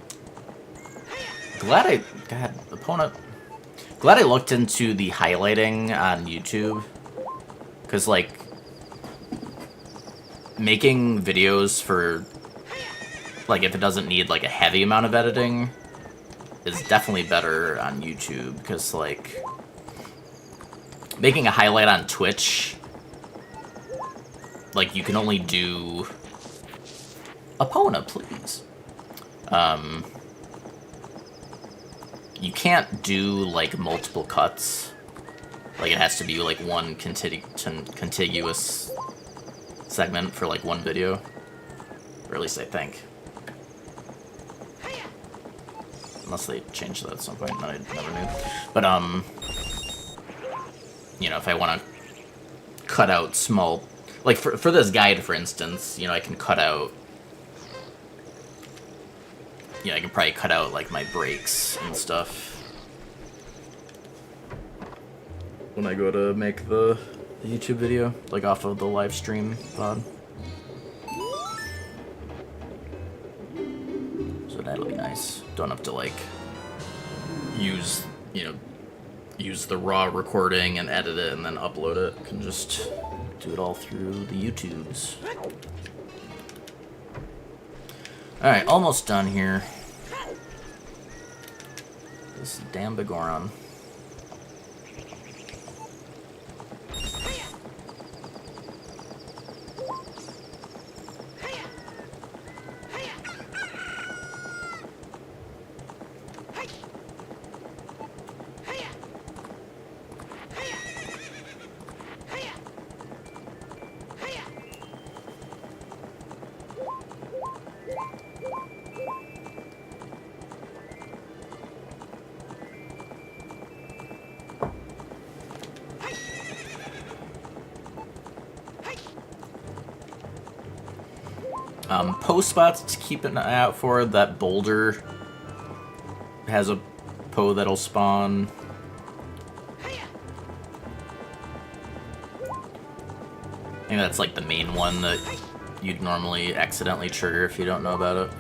glad I... God, opponent... glad I looked into the highlighting on YouTube. Because, like, making videos for, like, if it doesn't need, like, a heavy amount of editing is definitely better on YouTube. Because, like, making a highlight on Twitch, like, you can only do... Epona, please. You can't do, like, multiple cuts. Like, it has to be, like, one contiguous segment for, like, one video. Or at least I think. Unless they changed that at some point, I never knew. But, you know, if I want to cut out small... like, for this guide, for instance, you know, I can cut out... yeah, I can probably cut out, like, my breaks and stuff when I go to make the YouTube video, like, off of the live stream pod. So that'll be nice. Don't have to, like, use, you know, use the raw recording and edit it and then upload it. Can just do it all through the YouTubes. Alright, almost done here. This damn Bigoron. Post spots to keep an eye out for. That boulder has a Poe that'll spawn. think that's like the main one that you'd normally accidentally trigger if you don't know about it.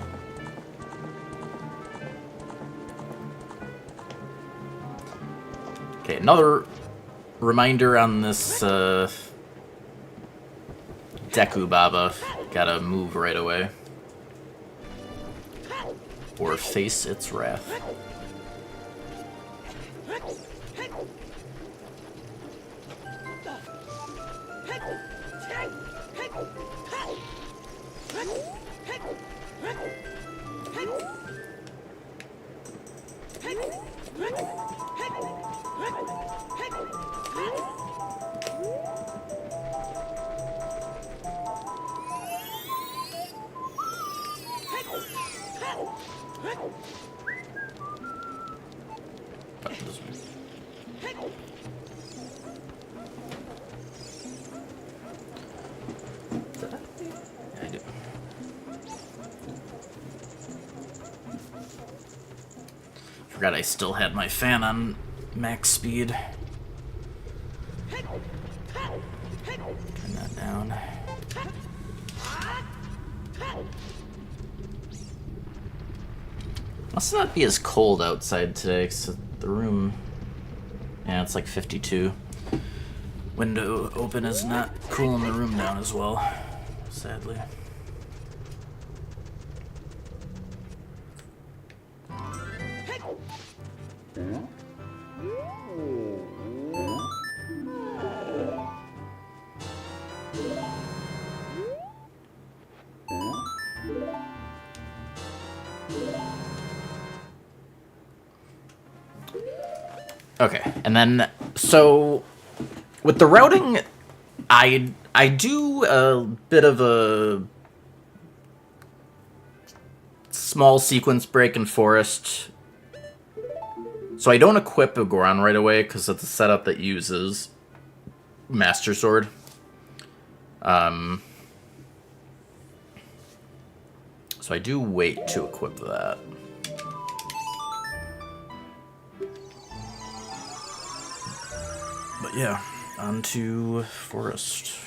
Okay, another reminder on this Deku Baba. Gotta move right away. Or face its wrath. Forgot I still had my fan on max speed. Turn that down. Must not be as cold outside today, because the room... Yeah, it's like 52. Window open is not cooling the room down as well, sadly. Okay, and then, so, with the routing, I do a bit of a small sequence break in Forest. So I don't equip a Goron right away, because it's a setup that uses Master Sword. So I do wait to equip that. But yeah, on to Forest.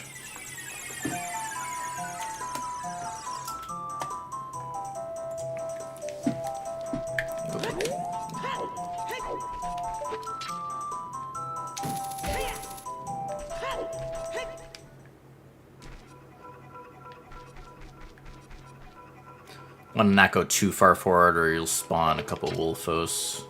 Want to not go too far forward or you'll spawn a couple Wolfos.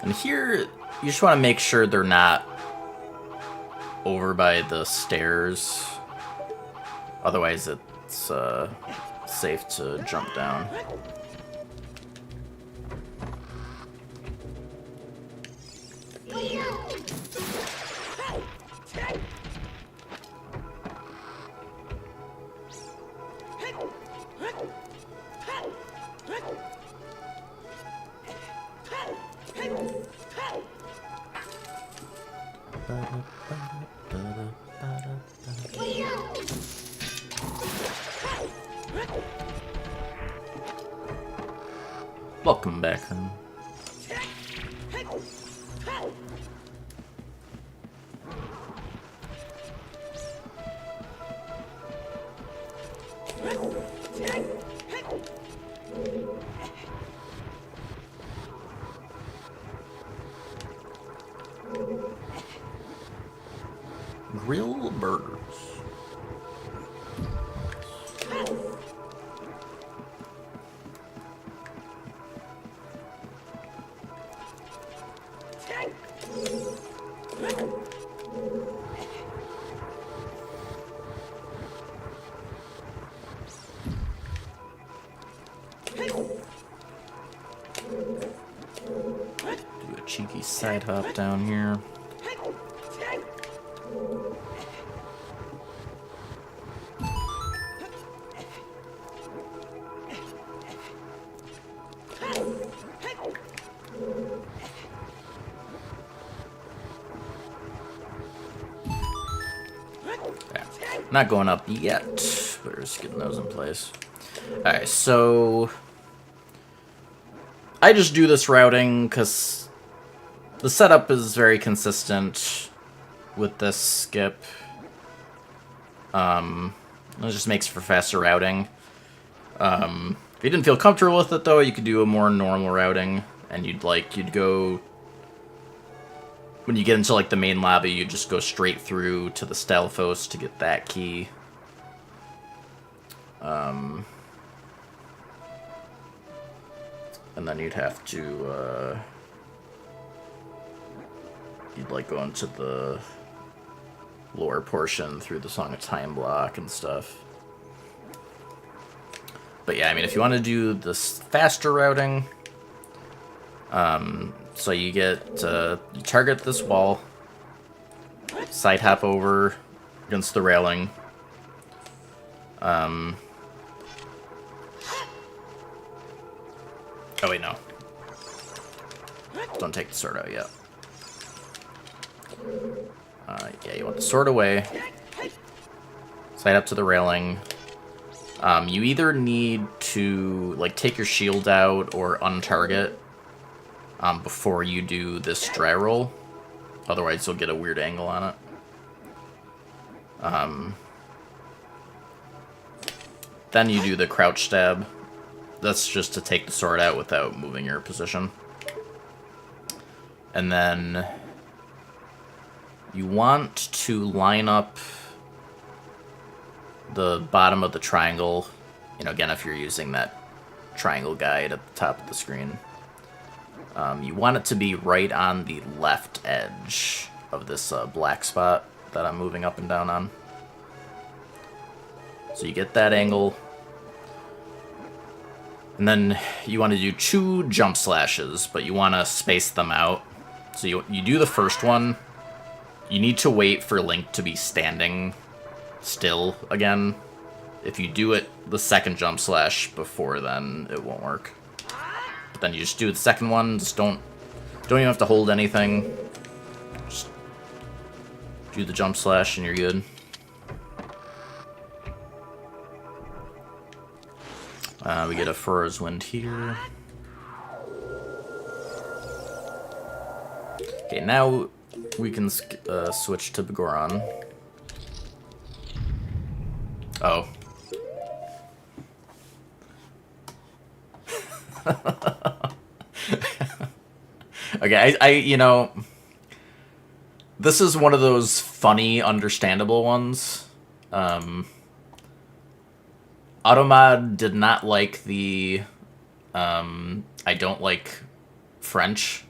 And here, you just want to make sure they're not over by the stairs. Otherwise, it's safe to jump down. Welcome back home. Grill burgers. cheeky side hop down here. Not going up yet, but we're just getting those in place. Alright, so I just do this routing because the setup is very consistent with this skip. It just makes for faster routing. If you didn't feel comfortable with it, though, you could do a more normal routing, and you'd go... When you get into, like, the main lobby, you just go straight through to the Stalfos to get that key. And then you'd have to, you'd, like, go into the lower portion through the Song of Time block and stuff. But yeah, I mean, if you want to do this faster routing, so you get, you target this wall, side hop over against the railing, oh wait, no. Don't take the sword out yet. Yeah, you want the sword away, side up to the railing. You either need to, like, take your shield out or untarget before you do this dry roll. Otherwise, you'll get a weird angle on it. Then you do the crouch stab. That's just to take the sword out without moving your position. And then you want to line up the bottom of the triangle. You know, again, if you're using that triangle guide at the top of the screen. You want it to be right on the left edge of this black spot that I'm moving up and down on. So you get that angle. And then you want to do 2 jump slashes, but you want to space them out. So you do the first one. You need to wait for Link to be standing still again. If you do it the second jump slash before then, it won't work. But then you just do the second one. Just don't even have to hold anything. Just do the jump slash and you're good. We get a Furrow's Wind here. Okay, now we can switch to Goron. Oh. Okay, I you know, this is one of those funny, understandable ones. Automod did not like the, I don't like French.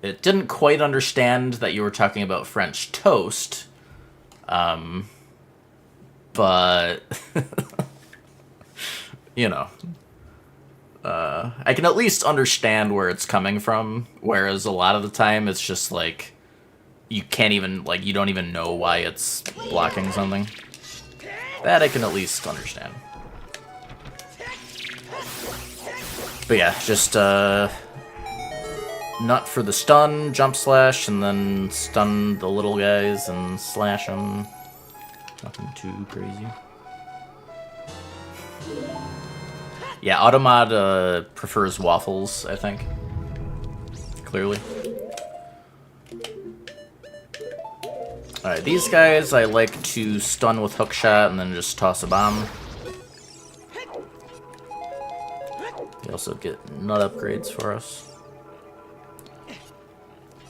It didn't quite understand that you were talking about French toast, but, you know, I can at least understand where it's coming from, whereas a lot of the time it's just like, you can't even, like, you don't even know why it's blocking something. That I can at least understand. But yeah, just, nut for the stun, jump slash, and then stun the little guys and slash them. Nothing too crazy. Yeah, Automod prefers waffles, I think. Clearly. Alright, these guys I like to stun with hookshot and then just toss a bomb. They also get nut upgrades for us.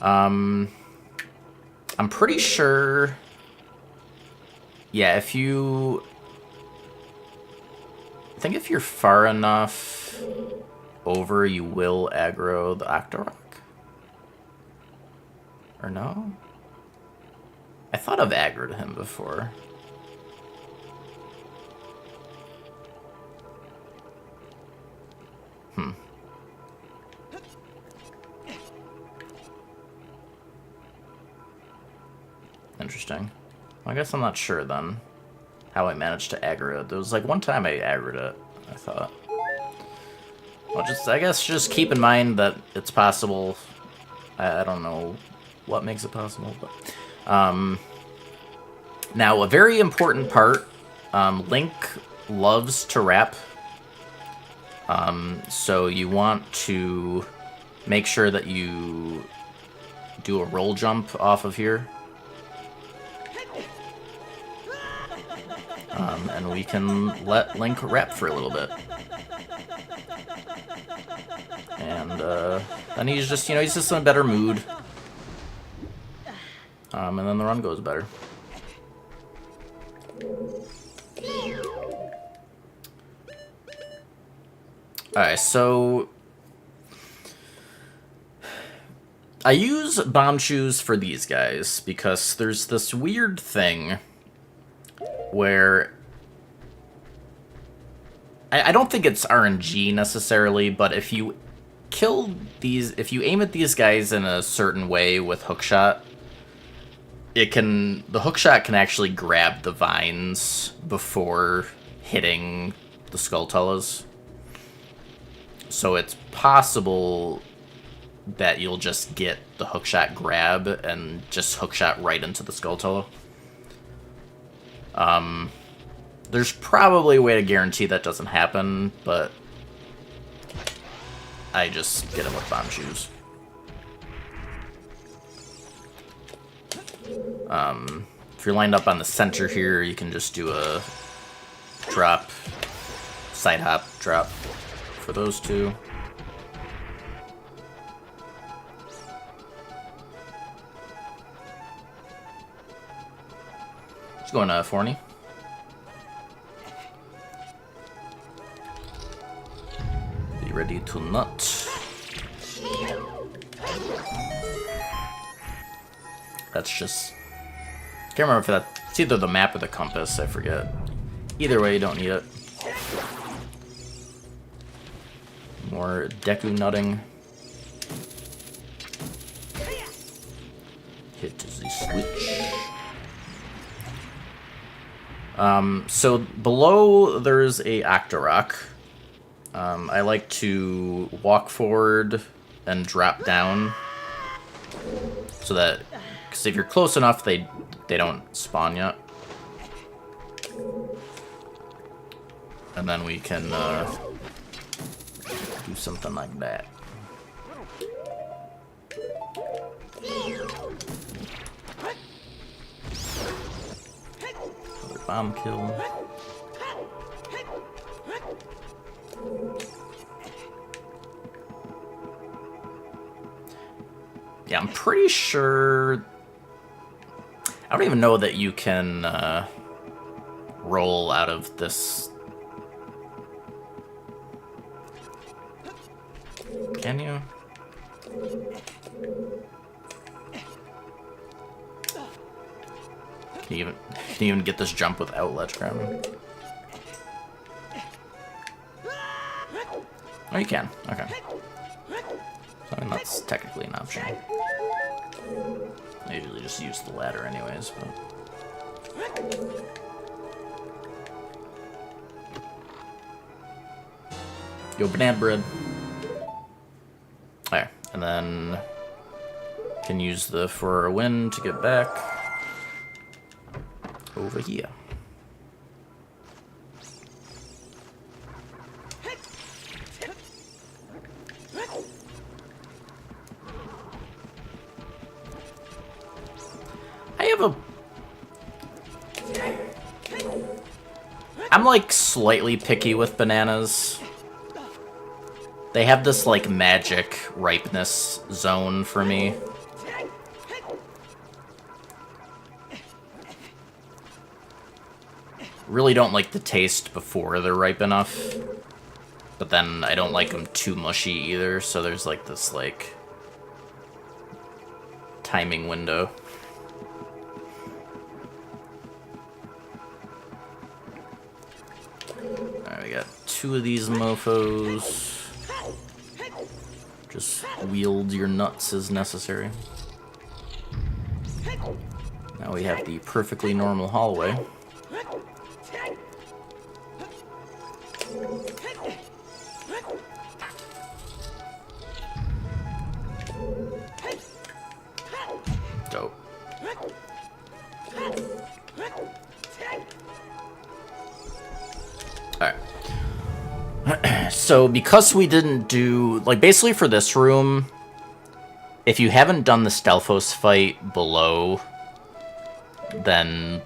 I'm pretty sure... Yeah, if you... I think if you're far enough over, you will aggro the Octorok. Or no? I thought I've aggroed him before. Interesting. Well, I guess I'm not sure then how I managed to aggro it. There was like one time I aggroed it, I thought. Well, I guess just keep in mind that it's possible. I don't know what makes it possible, but now a very important part. Link loves to wrap, so you want to make sure that you do a roll jump off of here. And we can let Link wrap for a little bit. And then he's just, he's just in a better mood. And then the run goes better. Alright, so I use bomb shoes for these guys because there's this weird thing where I don't think it's RNG necessarily, but if you aim at these guys in a certain way with hookshot, the hookshot can actually grab the vines before hitting the Skulltulas. So it's possible that you'll just get the hookshot grab and just hookshot right into the Skulltula. There's probably a way to guarantee that doesn't happen, but I just get him with bomb shoes. If you're lined up on the center here, you can just do a drop, side hop, drop for those two. Just going to Forney. Be ready to nut. That's just... Can't remember if it's either the map or the compass, I forget. Either way, you don't need it. More Deku nutting. Hit the switch. So below there's a Octorok. I like to walk forward and drop down so that, because if you're close enough, they don't spawn yet. And then we can do something like that. Another bomb kill. Yeah, I'm pretty sure... I don't even know that you can roll out of this. Can you? Can you even get this jump without ledge grabbing? Oh, you can. Okay. So, I mean, that's technically an option. I usually just use the ladder anyways, but... Yo, banana bread. There. And then... can use the for a win to get back. Over here. I'm like slightly picky with bananas. They have this like magic ripeness zone for me. Really don't like the taste before they're ripe enough. But then I don't like them too mushy either, so there's like this like timing window. Alright, we got two of these mofos. Just wield your nuts as necessary. Now we have the perfectly normal hallway. Dope. Alright. So, because we didn't do... Like, basically for this room, if you haven't done the Stelphos fight below, then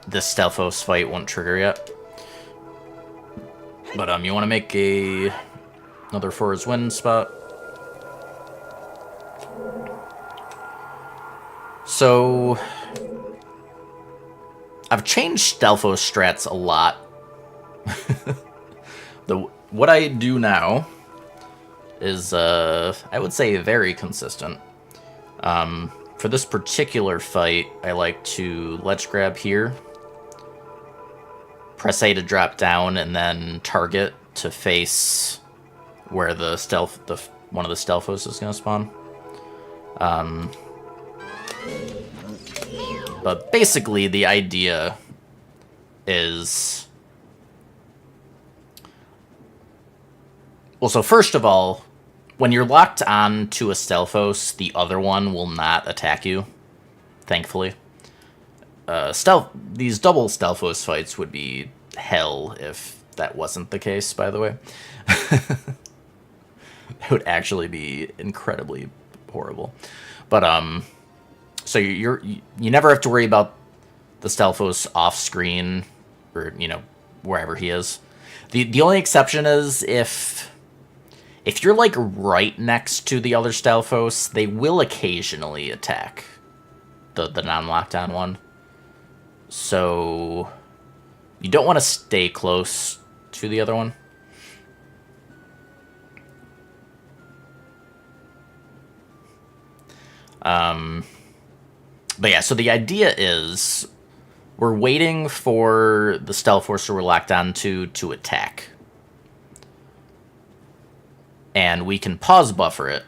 the Stelphos fight won't trigger yet. But, you want to make another Forest Wind spot. So, I've changed Stelphos strats a lot. What I do now is, I would say, very consistent. For this particular fight, I like to ledge grab here, press A to drop down, and then target to face where the one of the Stelphos is going to spawn. But basically, the idea is... Well, so first of all, when you're locked on to a Stelphos, the other one will not attack you, thankfully. These double Stelphos fights would be hell if that wasn't the case, by the way. It would actually be incredibly horrible. But, so you never have to worry about the Stelphos off screen, or, you know, wherever he is. The only exception is if you're, like, right next to the other Stelphos, they will occasionally attack the non-lockdown one. So you don't want to stay close to the other one. But yeah, so the idea is we're waiting for the Stelphos we're locked on to attack. And we can pause buffer it.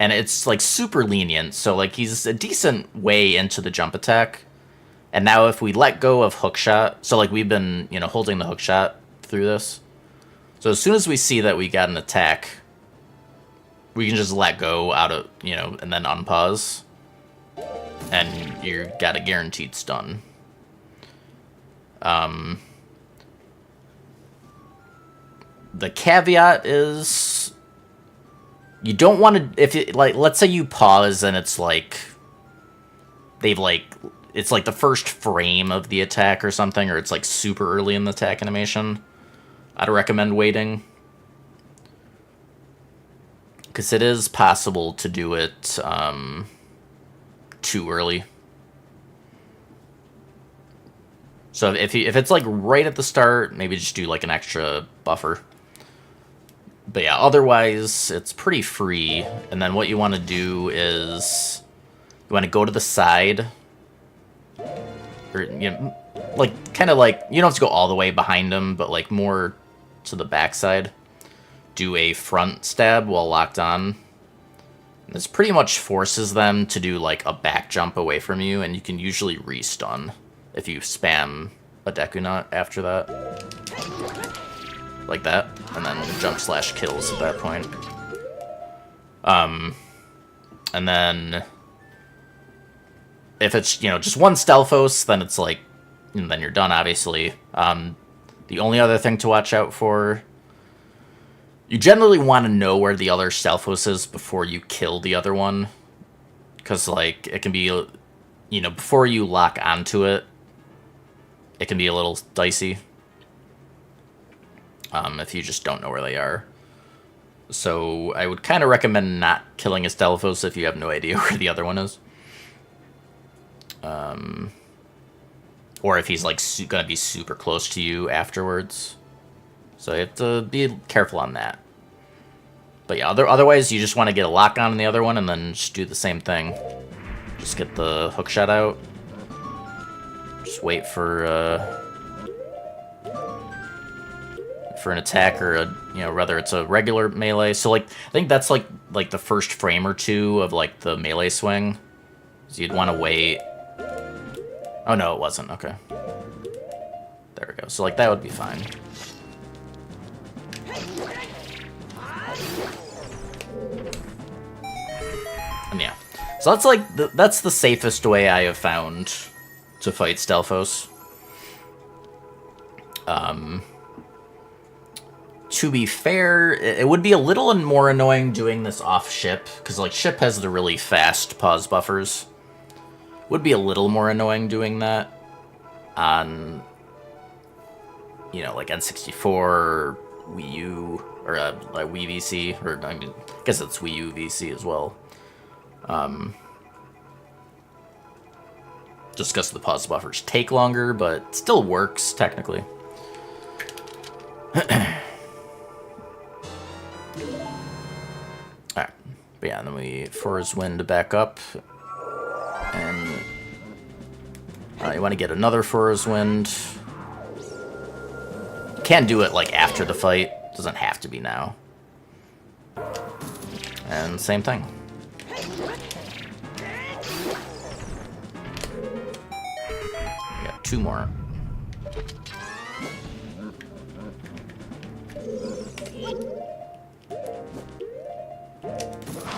And it's, like, super lenient, so, like, he's a decent way into the jump attack. And now if we let go of hookshot, so, like, we've been, you know, holding the hookshot through this. So as soon as we see that we got an attack, we can just let go out of, you know, and then unpause. And you got a guaranteed stun. The caveat is you don't want to, if it, like, let's say you pause and it's like it's like the first frame of the attack or something, or it's like super early in the attack animation, I'd recommend waiting, because it is possible to do it too early. So if it's like right at the start, maybe just do like an extra buffer. But yeah, otherwise, it's pretty free. And then what you want to do is you want to go to the side. Or, you know, like, kind of like, you don't have to go all the way behind him, but like more to the backside. Do a front stab while locked on. And this pretty much forces them to do like a back jump away from you, and you can usually re-stun if you spam a Deku Nut after that. Like that, and then jump slash kills at that point. And then if it's, you know, just one Stelphos, then it's like, and then you're done, obviously. The only other thing to watch out for, you generally want to know where the other Stelphos is before you kill the other one, because, like, it can be, you know, before you lock onto it, it can be a little dicey. If you just don't know where they are. So I would kind of recommend not killing a Stelphos if you have no idea where the other one is. Or if he's like gonna be super close to you afterwards. So you have to be careful on that. But yeah, otherwise you just want to get a lock on the other one and then just do the same thing. Just get the hookshot out. Just wait for for an attack or a, you know, whether it's a regular melee. So like I think that's like the first frame or two of like the melee swing. So you'd want to wait. Oh no, it wasn't. Okay. There we go. So like that would be fine. And yeah. So that's like that's the safest way I have found to fight Stelphos. To be fair, it would be a little more annoying doing this off ship, because like ship has the really fast pause buffers. Would be a little more annoying doing that on, you know, like N64 or Wii U or like Wii VC, or I mean, I guess it's Wii U VC as well. Just because the pause buffers take longer, but still works technically. Alright, but yeah, then we force wind back up, and you want to get another force wind. You can do it like after the fight, doesn't have to be now. And same thing. We got two more.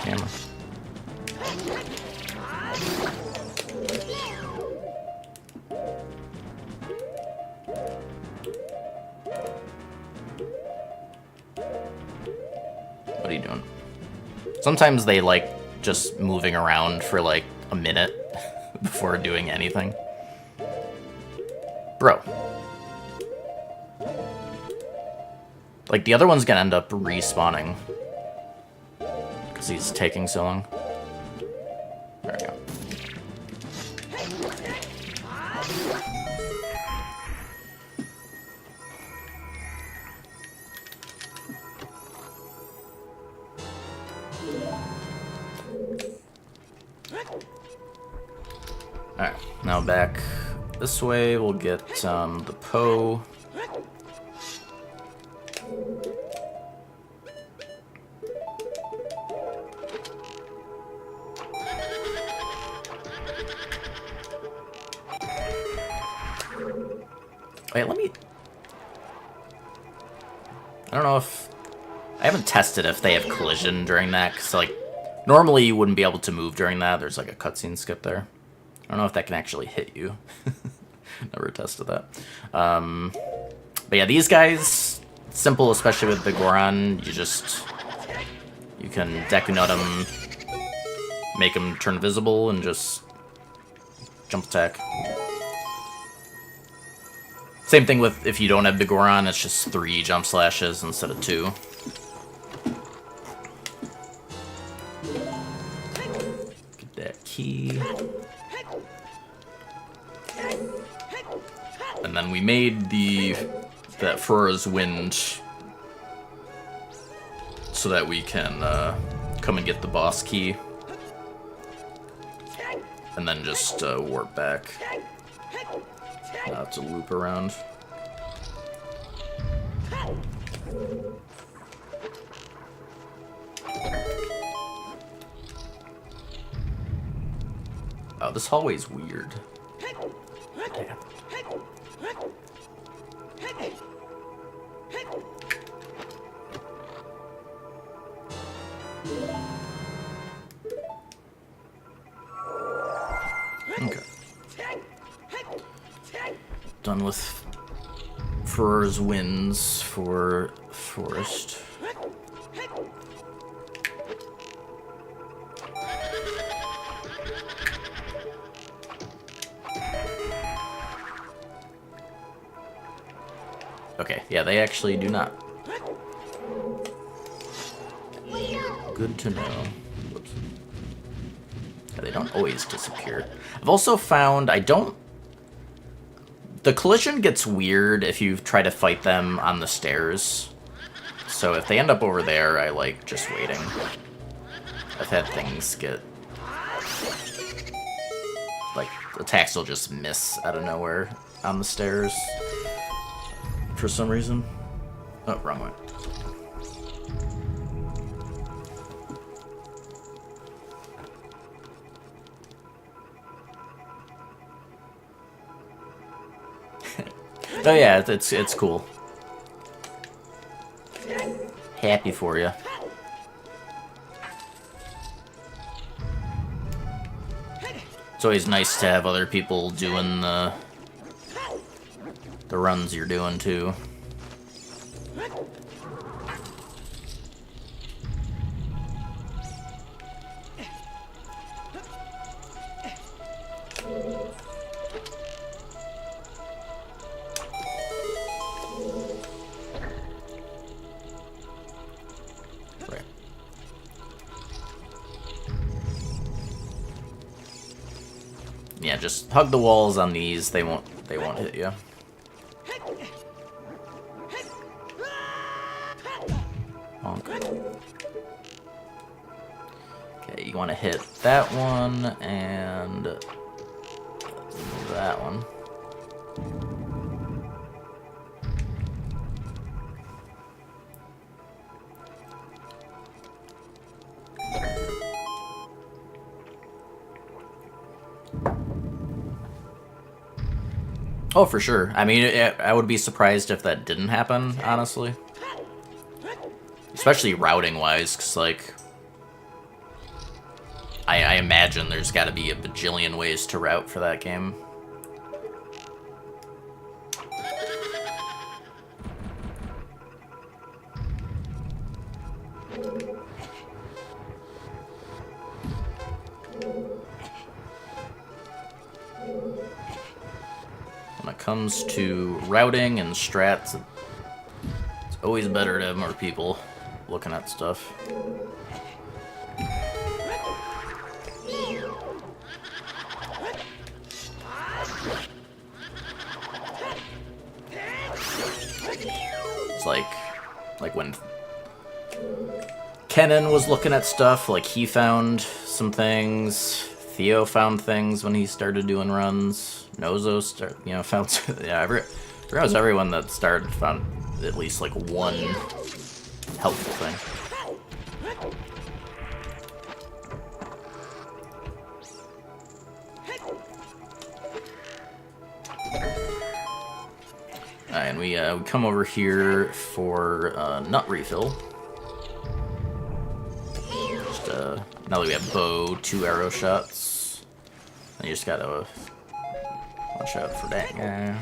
Camera. What are you doing? Sometimes they like just moving around for like a minute before doing anything. Bro. Like the other one's gonna end up respawning. Because he's taking so long. There we go. Alright, now back this way, we'll get the Poe. Wait, let me... I don't know if... I haven't tested if they have collision during that, because, like, normally you wouldn't be able to move during that. There's, like, a cutscene skip there. I don't know if that can actually hit you. Never tested that. But yeah, these guys, simple, especially with the Goron. You can Deku Nut him, make him turn visible, and just jump attack. Same thing with if you don't have the Goron, it's just 3 jump slashes instead of 2. Get that key. And then we made that Fura's Wind so that we can come and get the boss key. And then just warp back. To loop around. Oh, this hallway's weird. Damn. Okay. Done with Fur's Winds for Forest. Okay, yeah, they actually do not. Good to know. Whoops. Yeah, they don't always disappear. I've also found the collision gets weird if you try to fight them on the stairs. So if they end up over there, I like just waiting. I've had things get... like, attacks will just miss out of nowhere on the stairs. For some reason. Oh, wrong way. Oh yeah, it's cool. Happy for you. It's always nice to have other people doing the runs you're doing too. Yeah, just hug the walls on these. They won't hit you. Okay, you want to hit that one and that one. Oh, for sure. I mean, I would be surprised if that didn't happen, honestly. Especially routing-wise, because, like, I imagine there's got to be a bajillion ways to route for that game. When it comes to routing and strats, it's always better to have more people looking at stuff. It's like when Kenan was looking at stuff, like he found some things. Theo found things when he started doing runs. Nozo found yeah. Everyone that started found at least like one helpful thing. Alright, and we come over here for nut refill. Just now that we have bow, 2 arrow shots, and you just gotta watch out for that guy.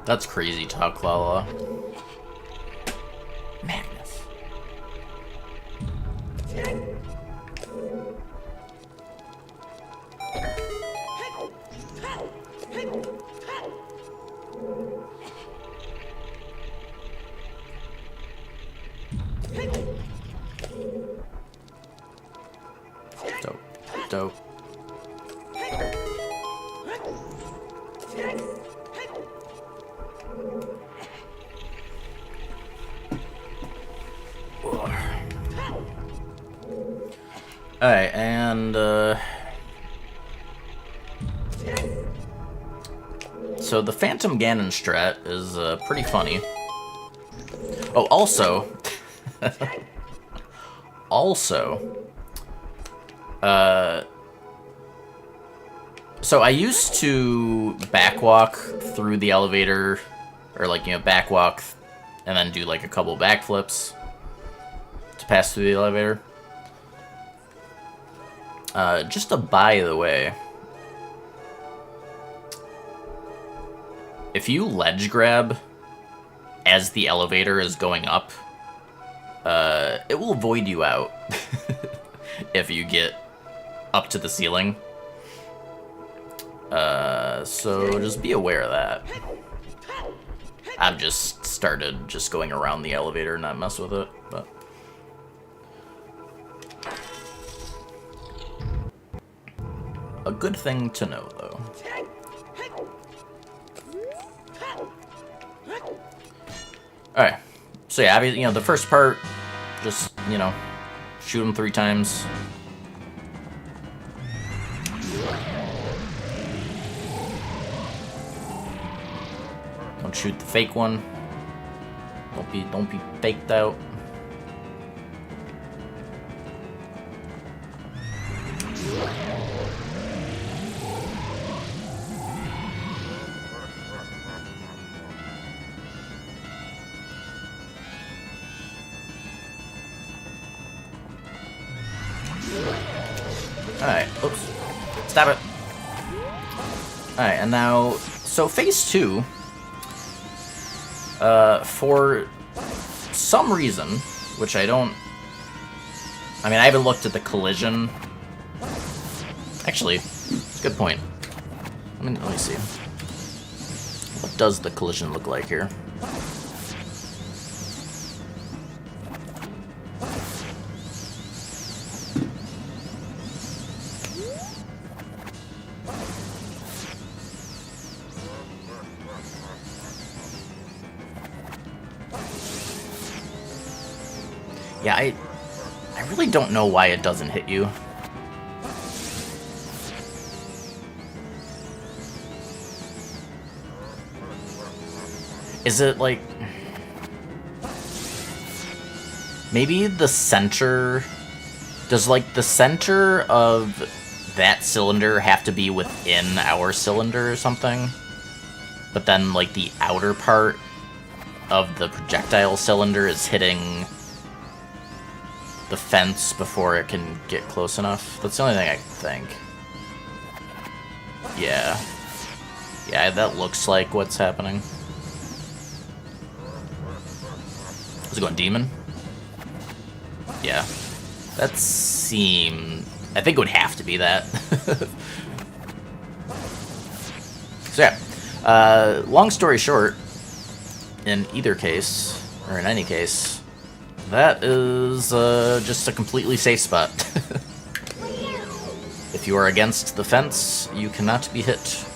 That's crazy talk, Lala. Madness. Dope. Dope. Alright, and so the Phantom Ganon strat is pretty funny. Oh, also, so I used to backwalk through the elevator, or like, backwalk and then do like a couple backflips to pass through the elevator. Just a by the way, if you ledge grab as the elevator is going up, it will void you out if you get up to the ceiling. So just be aware of that. I've just started just going around the elevator and not mess with it, but... A good thing to know, though. Alright. So yeah, you know, the first part, just, you know, shoot him 3 times. Don't shoot the fake one. Don't be faked out. Alright, oops. Stop it. Alright, and now, so phase 2, for some reason, which I mean, I haven't looked at the collision. Actually, it's a good point. Let me see. What does the collision look like here? Yeah, I really don't know why it doesn't hit you. Is it like... Maybe the center... Does, like, the center of that cylinder have to be within our cylinder or something? But then, like, the outer part of the projectile cylinder is hitting the fence before it can get close enough. That's the only thing I can think. Yeah. Yeah, that looks like what's happening. Is it going demon? Yeah. That seemed... I think it would have to be that. So yeah. Long story short, in either case, or in any case, that is just a completely safe spot. If you are against the fence, you cannot be hit.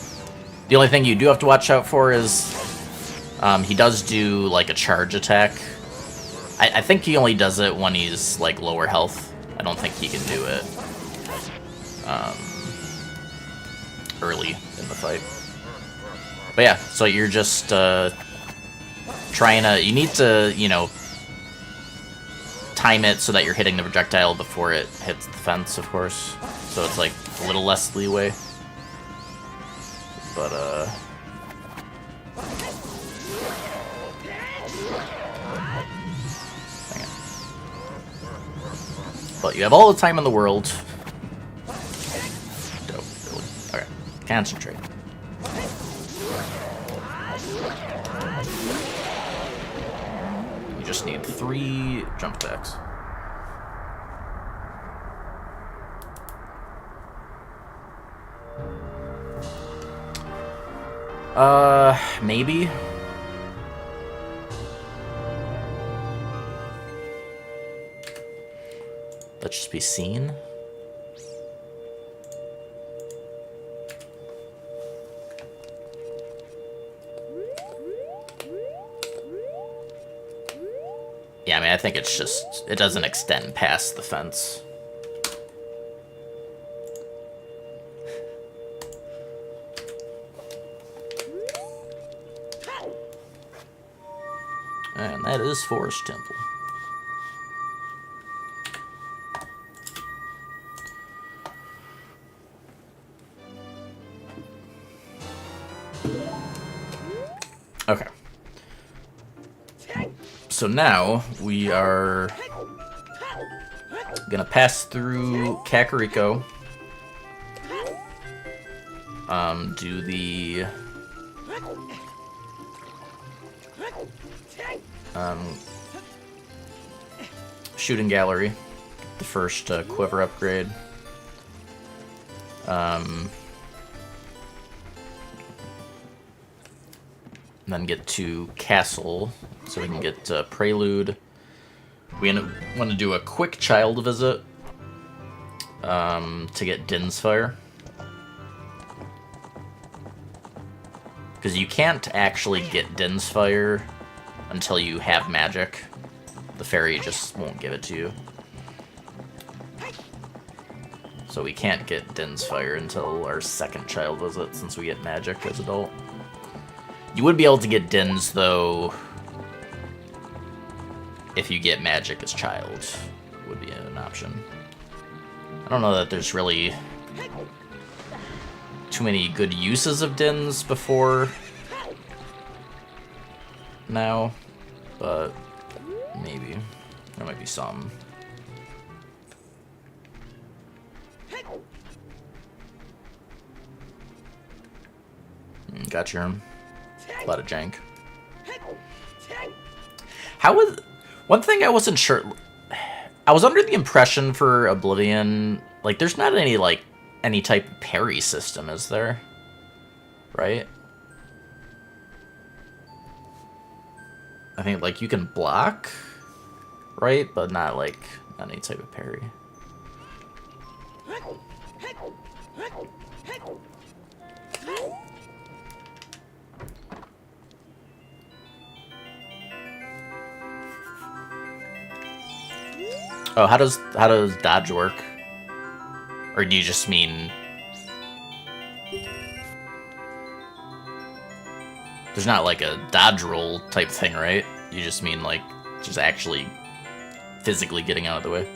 The only thing you do have to watch out for is he does do like a charge attack. I think he only does it when he's like lower health. I don't think he can do it early in the fight. But yeah, so you're just trying to... You need to, you know, time it so that you're hitting the projectile before it hits the fence, of course. So it's like a little less leeway. But hang on. But you have all the time in the world. Dope, really. Okay, concentrate. You just need 3 jump attacks. Maybe. Let's just be seen. Yeah, I mean, I think it's just, it doesn't extend past the fence. And that is Forest Temple. Okay. So now we are gonna pass through Kakariko. Do the Shooting gallery, the first quiver upgrade. And then get to castle, so we can get prelude. We want to do a quick child visit to get Din's Fire. Because you can't actually get Din's Fire until you have magic. The fairy just won't give it to you. So we can't get Din's Fire until our second child visit, since we get magic as adult. You would be able to get Din's, though, if you get magic as child. Would be an option. I don't know that there's really too many good uses of Din's before now, but maybe. There might be some. Got your a lot of jank. How was... One thing I wasn't sure... I was under the impression for Oblivion, like, there's not any, like, any type of parry system, is there? Right? I think, like, you can block, right? But not, like, not any type of parry. Oh, how does dodge work? Or do you just mean... There's not like a dodge roll type thing, right? You just mean like just actually physically getting out of the way.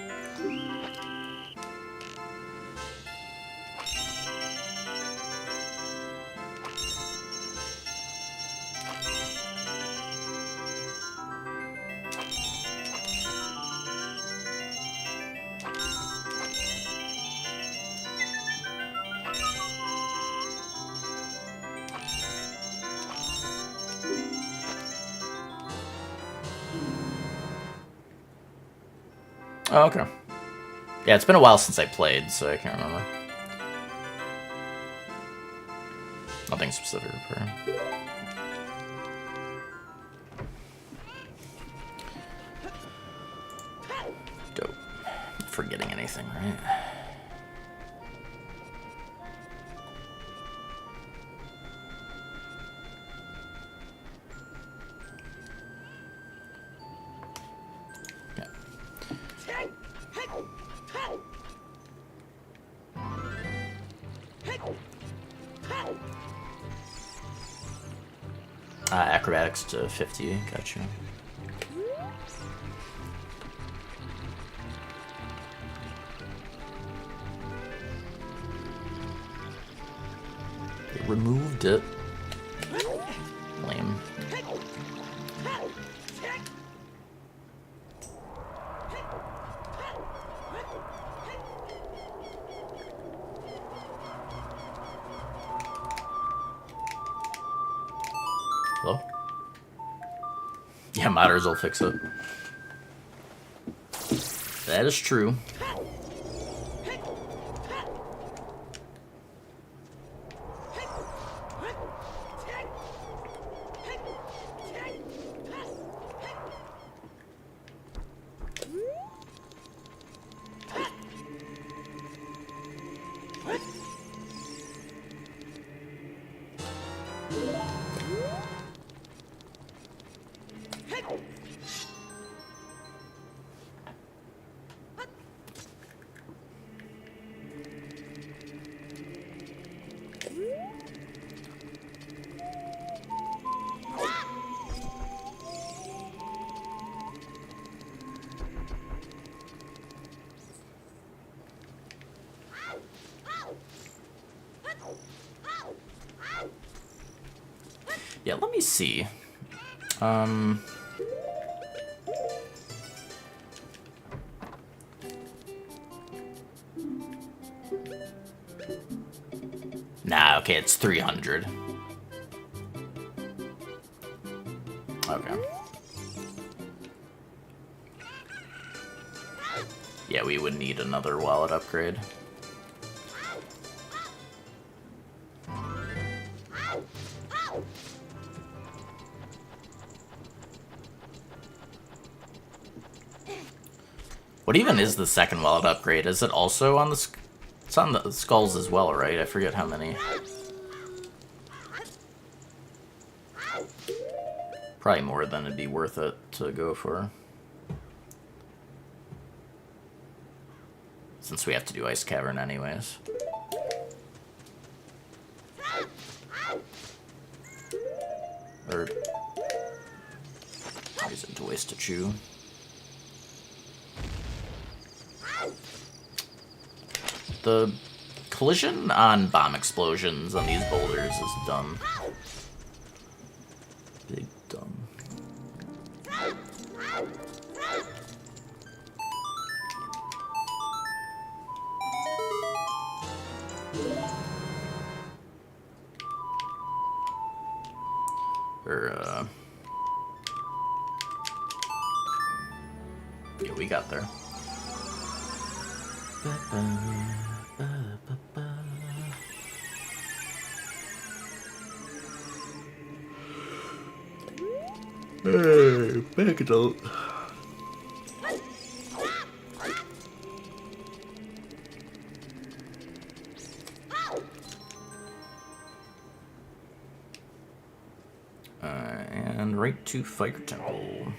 Oh, okay. Yeah, it's been a while since I played, so I can't remember. Nothing specific for dope. Not forgetting anything, right? Acrobatics to 50, gotcha. They removed it. Lame. Hello? Yeah, modders will fix it. That is true. Yeah, let me see. Nah, okay, it's 300. Okay. Yeah, we would need another wallet upgrade. What even is the second wallet upgrade? Is it also on the... It's on the skulls as well, right? I forget how many. Probably more than it'd be worth it to go for. Since we have to do Ice Cavern anyways. Or... use it to waste a chew. The collision on bomb explosions on these boulders is dumb. Big dumb. Yeah, we got there. Hey, back adult. And right to Fire Temple.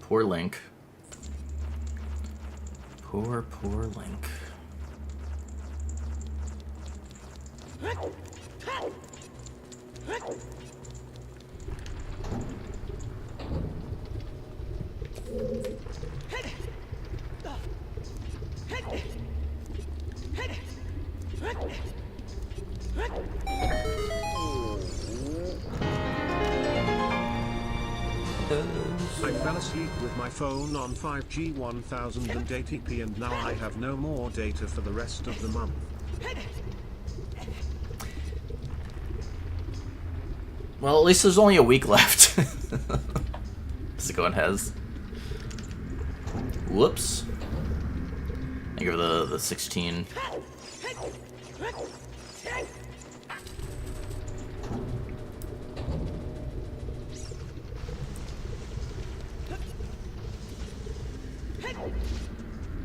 Poor Link. Poor Link. I fell asleep with my phone on 5G 1080p and now I have no more data for the rest of the month. Well, at least there's only a week left. Zico has. Whoops. Thank you for the 16.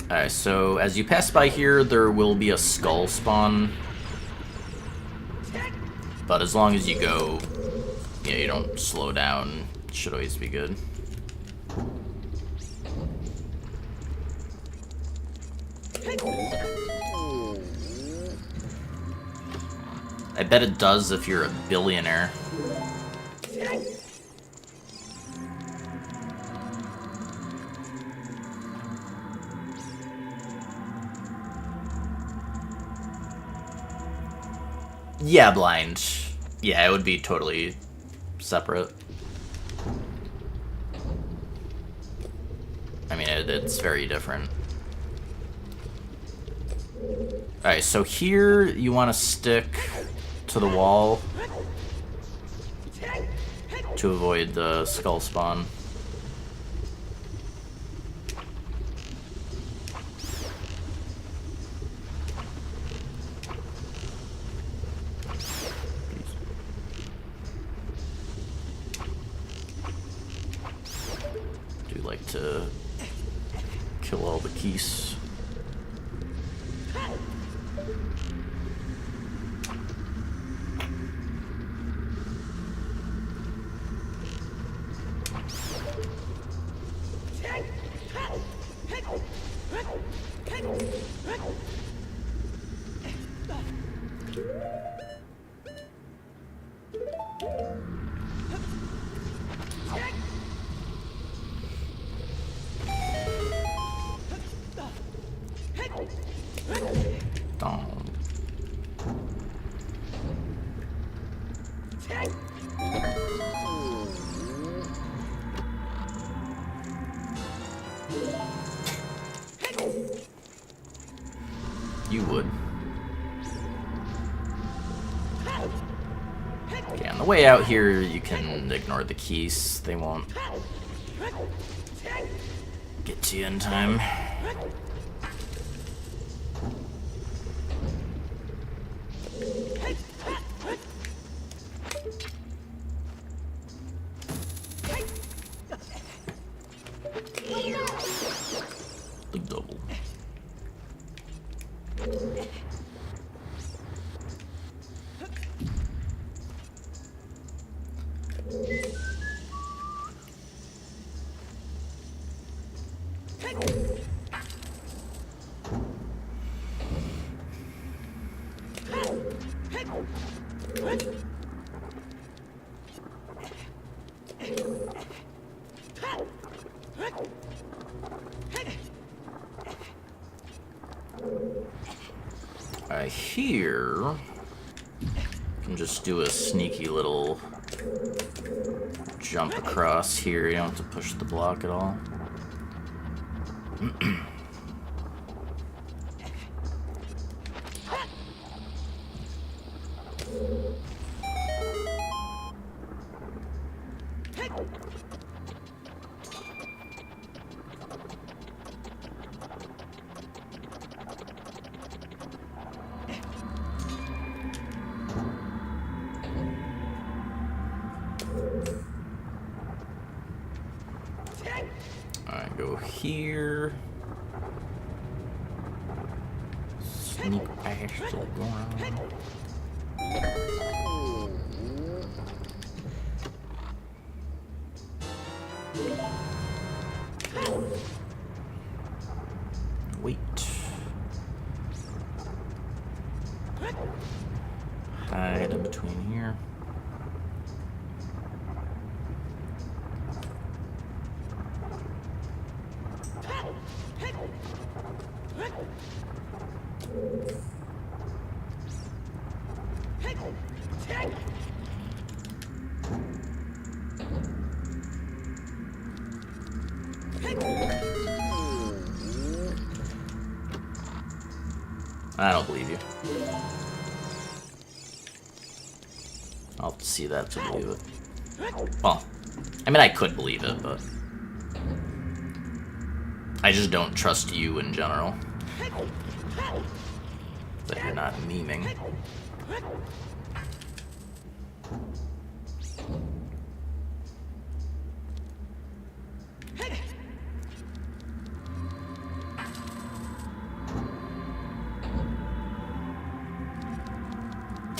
Alright, so as you pass by here, there will be a skull spawn. But as long as you go, yeah, you don't slow down, it should always be good. I bet it does if you're a billionaire. Yeah, blind. Yeah, it would be totally separate. I mean, it's very different. Alright, so here you want to stick to the wall to avoid the skull spawn. Do like to kill all the keys. way out here, you can ignore the keys. They won't get to you in time. The double. Here, you can just do a sneaky little jump across here. You don't have to push the block at all. Alright, go here. Sneak past the ground. Wait. Hide in between here. I don't believe you. I'll have to see that to believe it. Well, I mean, I could believe it, but I just don't trust you in general. That you're not memeing.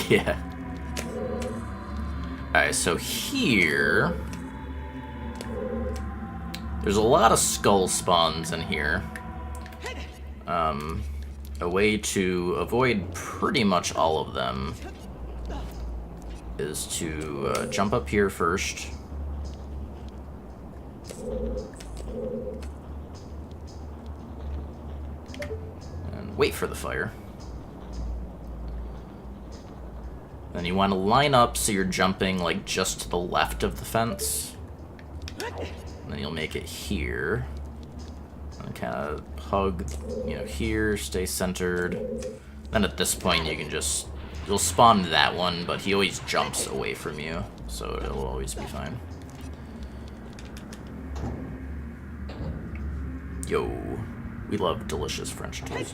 Yeah. Alright, so here there's a lot of skull spawns in here. A way to avoid pretty much all of them is to jump up here first. And wait for the fire. Then you want to line up so you're jumping like just to the left of the fence. And then you'll make it here. And kind of hug, you know, here, stay centered. Then at this point you can just, you'll spawn that one, but he always jumps away from you, so it'll always be fine. Yo, we love delicious French toast.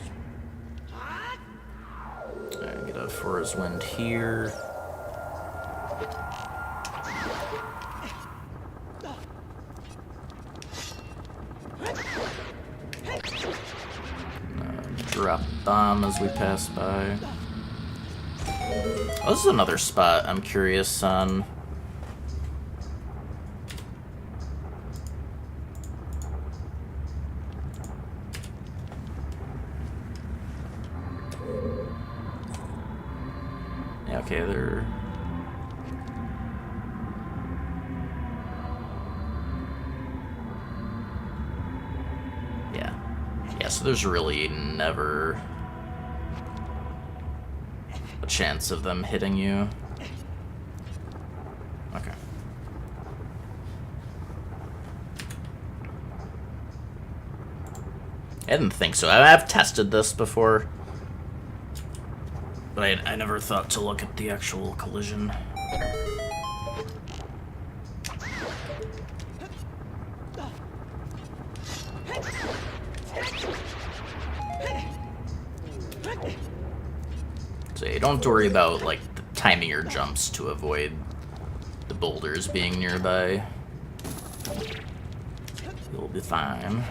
Alright, get a forest wind here. Drop a bomb as we pass by. Oh, this is another spot I'm curious on. Yeah, okay, they're... Yeah, so there's really never a chance of them hitting you. Okay. I didn't think so. I've tested this before, but I never thought to look at the actual collision. you don't have to worry about, like, timing your jumps to avoid the boulders being nearby. You'll be fine.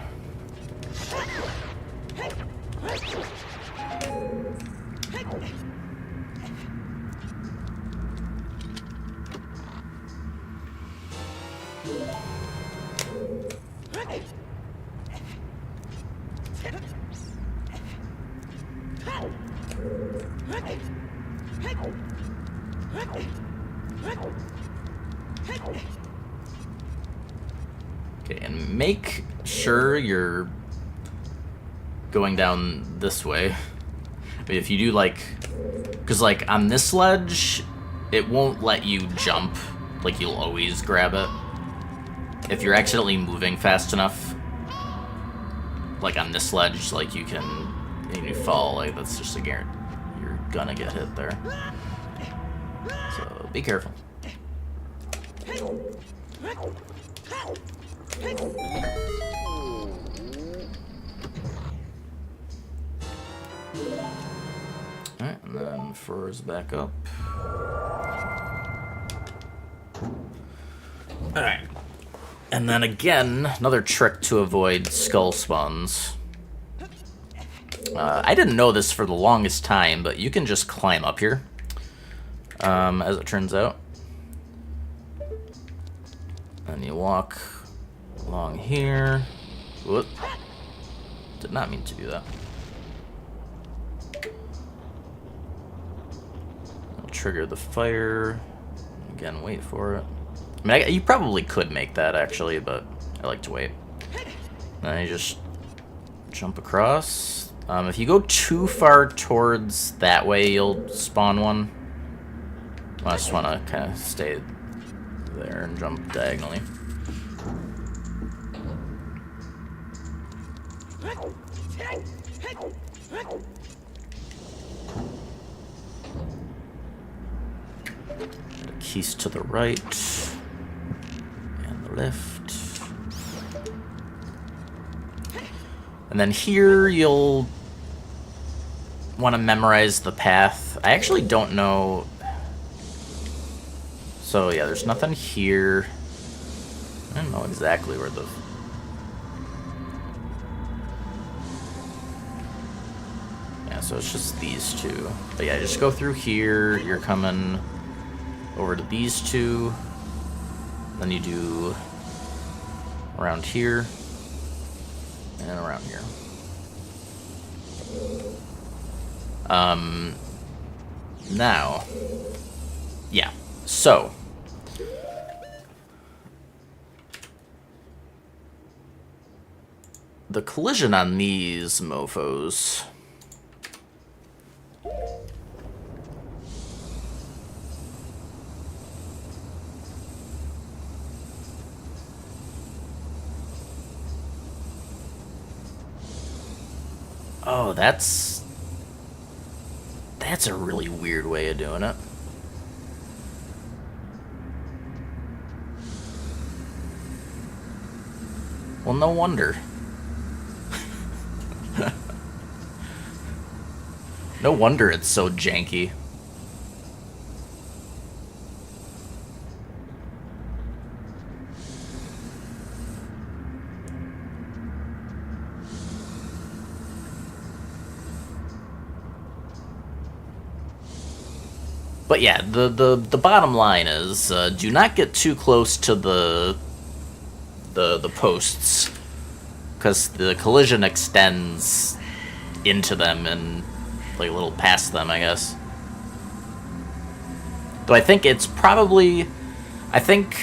Okay, and make sure you're going down this way. I mean, if you do, like... Because, like, on this ledge, it won't let you jump. Like, you'll always grab it. If you're accidentally moving fast enough, like on this ledge, like, you can... And you fall, like, that's just a guarantee. You're gonna get hit there. So, be careful. Alright, and then furs back up. Alright. And then again, another trick to avoid skull spawns. I didn't know this for the longest time, but you can just climb up here, as it turns out. And you walk along here. Whoop. Did not mean to do that. I'll trigger the fire. Again, wait for it. I mean, you probably could make that, actually, but I like to wait. Then you just jump across. If you go too far towards that way, you'll spawn one. I just want to kind of stay there and jump diagonally. Keys to the right and the left. And then here you'll want to memorize the path. I actually don't know. So yeah, there's nothing here. I don't know exactly where the... Yeah, so it's just these two. But yeah, just go through here. You're coming over to these two. Then you do around here. And around here. Now, yeah, so the collision on these mofos. Oh, that's a really weird way of doing it. Well, no wonder. No wonder it's so janky. But yeah, the bottom line is do not get too close to the posts, because the collision extends into them and like a little past them, I guess. Though I think it's probably, I think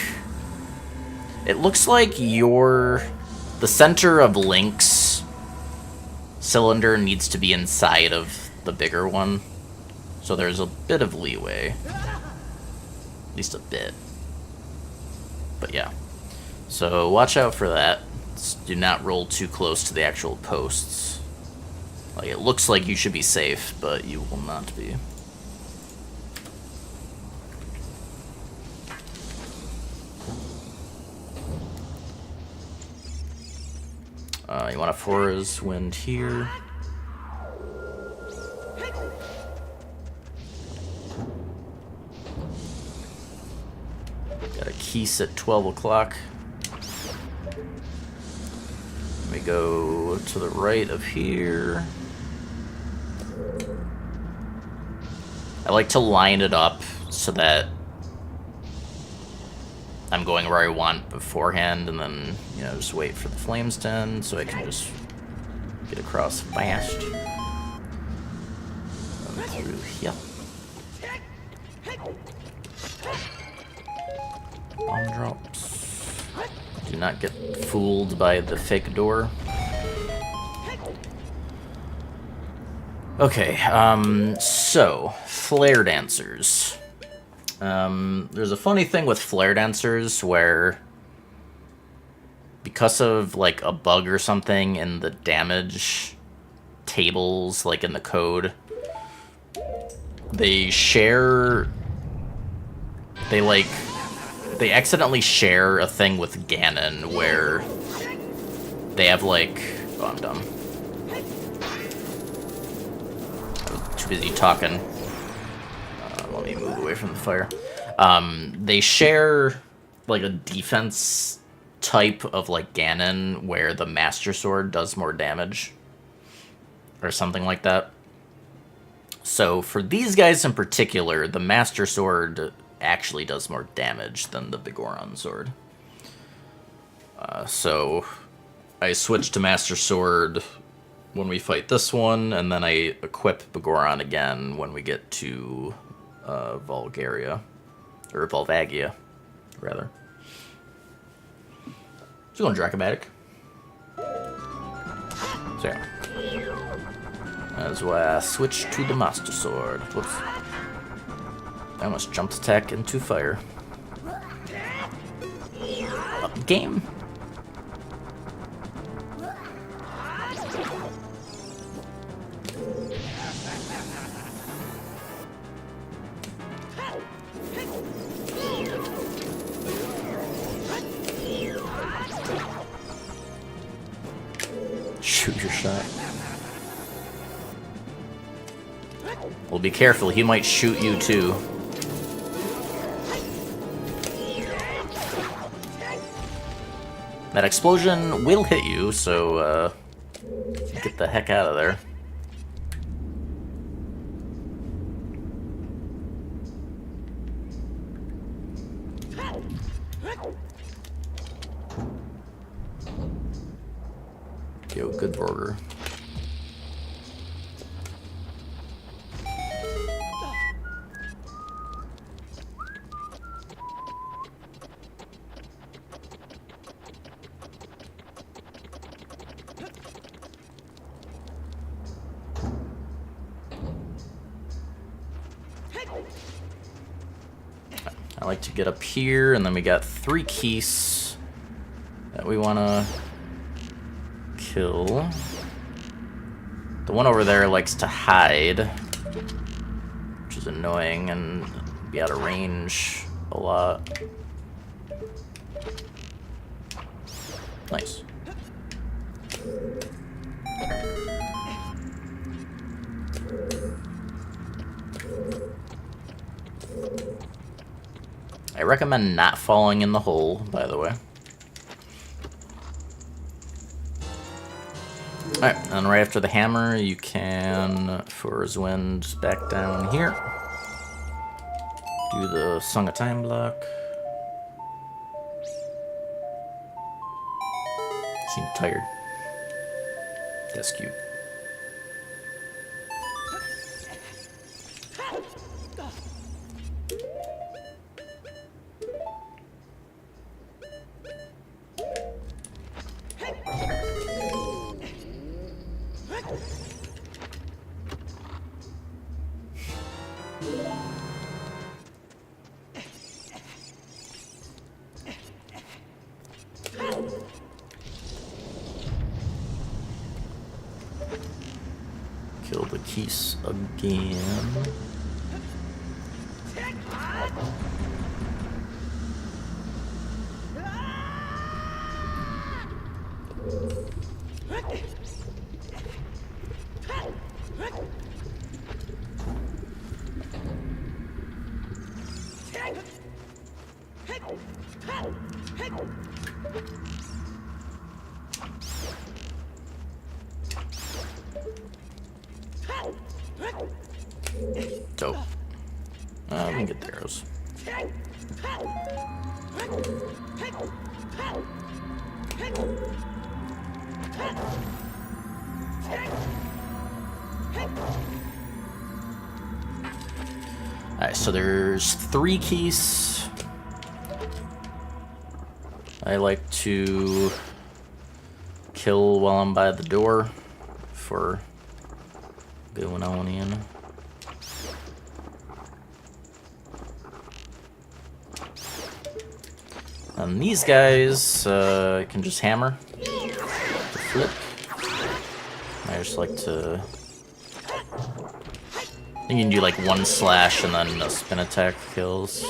it looks like the center of Link's cylinder needs to be inside of the bigger one. So there's a bit of leeway. At least a bit. But yeah. So watch out for that. Do not roll too close to the actual posts. Like, it looks like you should be safe, but you will not be. You want a Forest Wind here. Keys at 12 o'clock. We go to the right of here. I like to line it up so that I'm going where I want beforehand, and then, you know, just wait for the flames to end so I can just get across fast. Through here. Bomb drops. Do not get fooled by the fake door. Okay, so, flare dancers. There's a funny thing with flare dancers where, because of, like, a bug or something in the damage tables, like in the code, they accidentally share a thing with Ganon where they have, like, oh, I'm dumb. I'm too busy talking. Let me move away from the fire. They share, like, a defense type of, like, Ganon where the Master Sword does more damage. Or something like that. So, for these guys in particular, the Master Sword actually does more damage than the Bigoron Sword. So, I switch to Master Sword when we fight this one, and then I equip Bigoron again when we get to Volgaria. Or Volvagia, rather. So going Dracomatic. So yeah. That's why I switched to the Master Sword. Whoops. I almost jumped attack into fire. Up game. Shoot your shot. Well, be careful, he might shoot you too. That explosion will hit you, so get the heck out of there. Yo, good burger. I like to get up here, and then we got 3 keys that we want to kill. The one over there likes to hide, which is annoying, and be out of range a lot. Nice. I recommend not falling in the hole, by the way. Alright, and right after the hammer, you can, for his wind, back down here. Do the Song of Time block. Seem tired. That's cute. Kill the keys again. Dope. We can get the arrows. Alright, so there's 3 keys. I like to kill while I'm by the door for going on in. And these guys can just hammer to flip. I just like to... I think you can do like 1 slash and then a spin attack kills.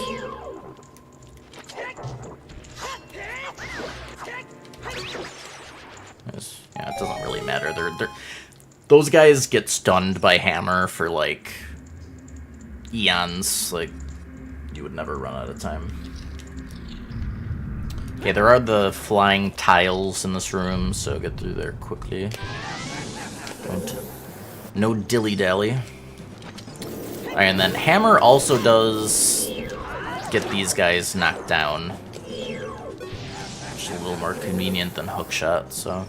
Yeah, it doesn't really matter. Those guys get stunned by hammer for like eons. Like, you would never run out of time. Okay, there are the flying tiles in this room, so get through there quickly. No dilly-dally. Alright, and then hammer also does get these guys knocked down. Which is a little more convenient than hookshot, so...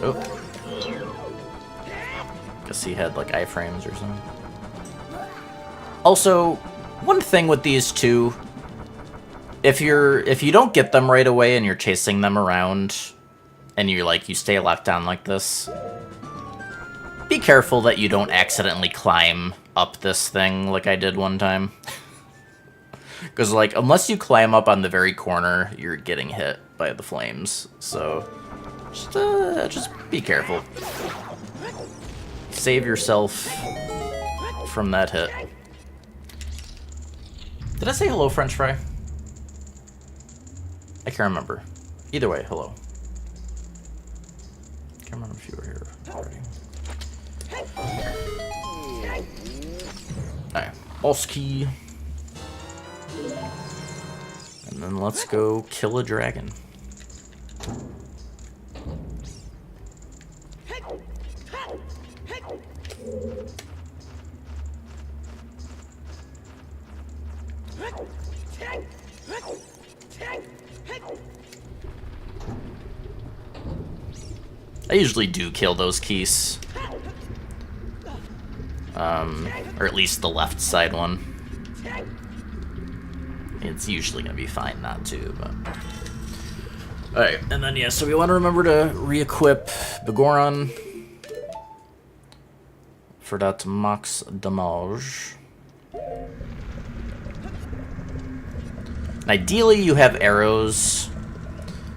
Oh. Guess he had like iframes or something. Also, one thing with these two, if you don't get them right away and you're chasing them around and you stay locked down like this, be careful that you don't accidentally climb up this thing like I did one time. Because like unless you climb up on the very corner, you're getting hit by the flames. So just be careful. Save yourself from that hit. Did I say hello, French fry? I can't remember. Either way, hello. Can't remember if you were here already. Alright, boss key. And then let's go kill a dragon. I usually do kill those keys. Or at least the left side one. It's usually gonna be fine not to, but... Alright, and then yeah, so we want to remember to re-equip Begoron for that max damage. And ideally you have arrows.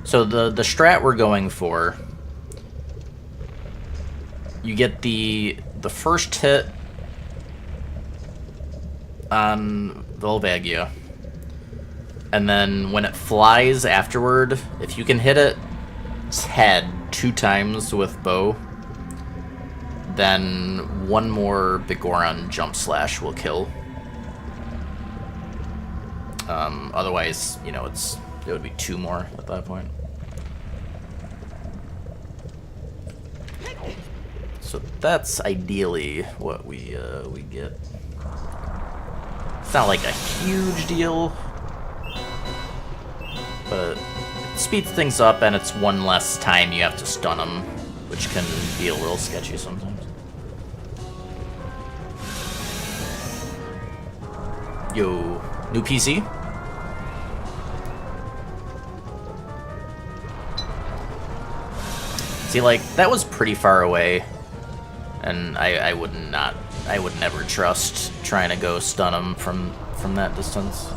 So the strat we're going for, you get the first hit on Volvagia, and then when it flies afterward, if you can hit its head 2 times with bow, then 1 more Begoron jump slash will kill. Otherwise, you know, it would be 2 more at that point. So that's ideally what we get. It's not like a huge deal, but it speeds things up, and it's 1 less time you have to stun them, which can be a little sketchy sometimes. Yo, new PC? See, like, that was pretty far away, and I would never trust trying to go stun him from that distance.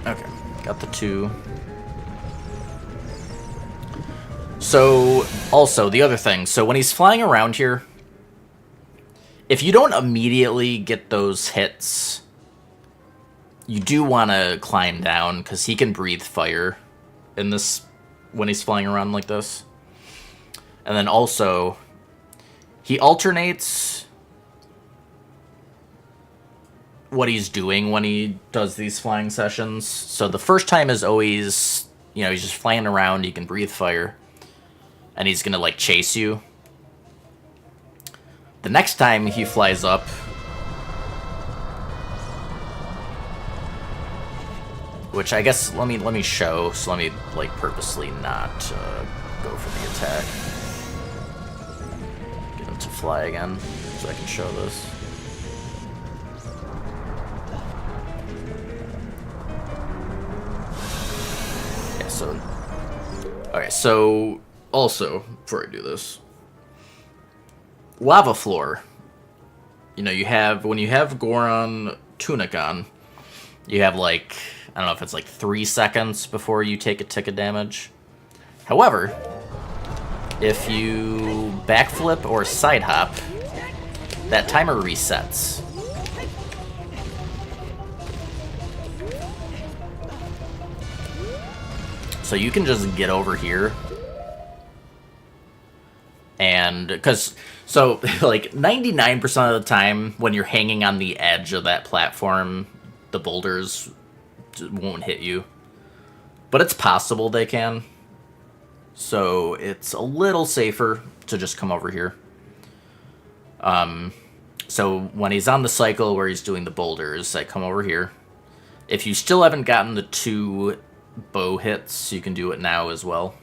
Okay, got the 2. So, also, the other thing, so when he's flying around here, if you don't immediately get those hits, you do want to climb down, because he can breathe fire in this, when he's flying around like this. And then also, he alternates what he's doing when he does these flying sessions. So the first time is always, you know, he's just flying around, he can breathe fire, and he's gonna, like, chase you. The next time he flies up, which I guess, let me show, so let me, like, purposely not go for the attack. Get him to fly again, so I can show this. Yeah, so... Alright, so, also, before I do this, lava floor. You know, you have, when you have Goron Tunic on, you have, like, I don't know if it's like 3 seconds before you take a tick of damage. However, if you backflip or side hop, that timer resets. So you can just get over here. And, because, so, like, 99% of the time, when you're hanging on the edge of that platform, the boulders won't hit you. But it's possible they can. So it's a little safer to just come over here. So when he's on the cycle where he's doing the boulders, I come over here. If you still haven't gotten the 2 bow hits, you can do it now as well.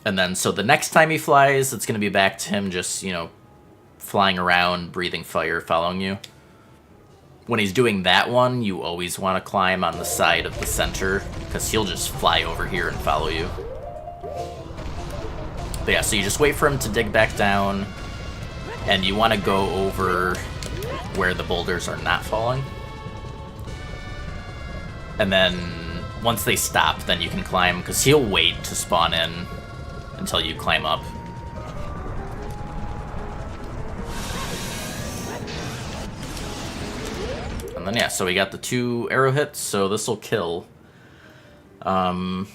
And then, so the next time he flies, it's going to be back to him just, you know, flying around, breathing fire, following you. When he's doing that one, you always want to climb on the side of the center, because he'll just fly over here and follow you. But yeah, so you just wait for him to dig back down, and you want to go over where the boulders are not falling. And then, once they stop, then you can climb, because he'll wait to spawn in until you climb up. And then, yeah, so we got the 2 arrow hits, so this will kill. But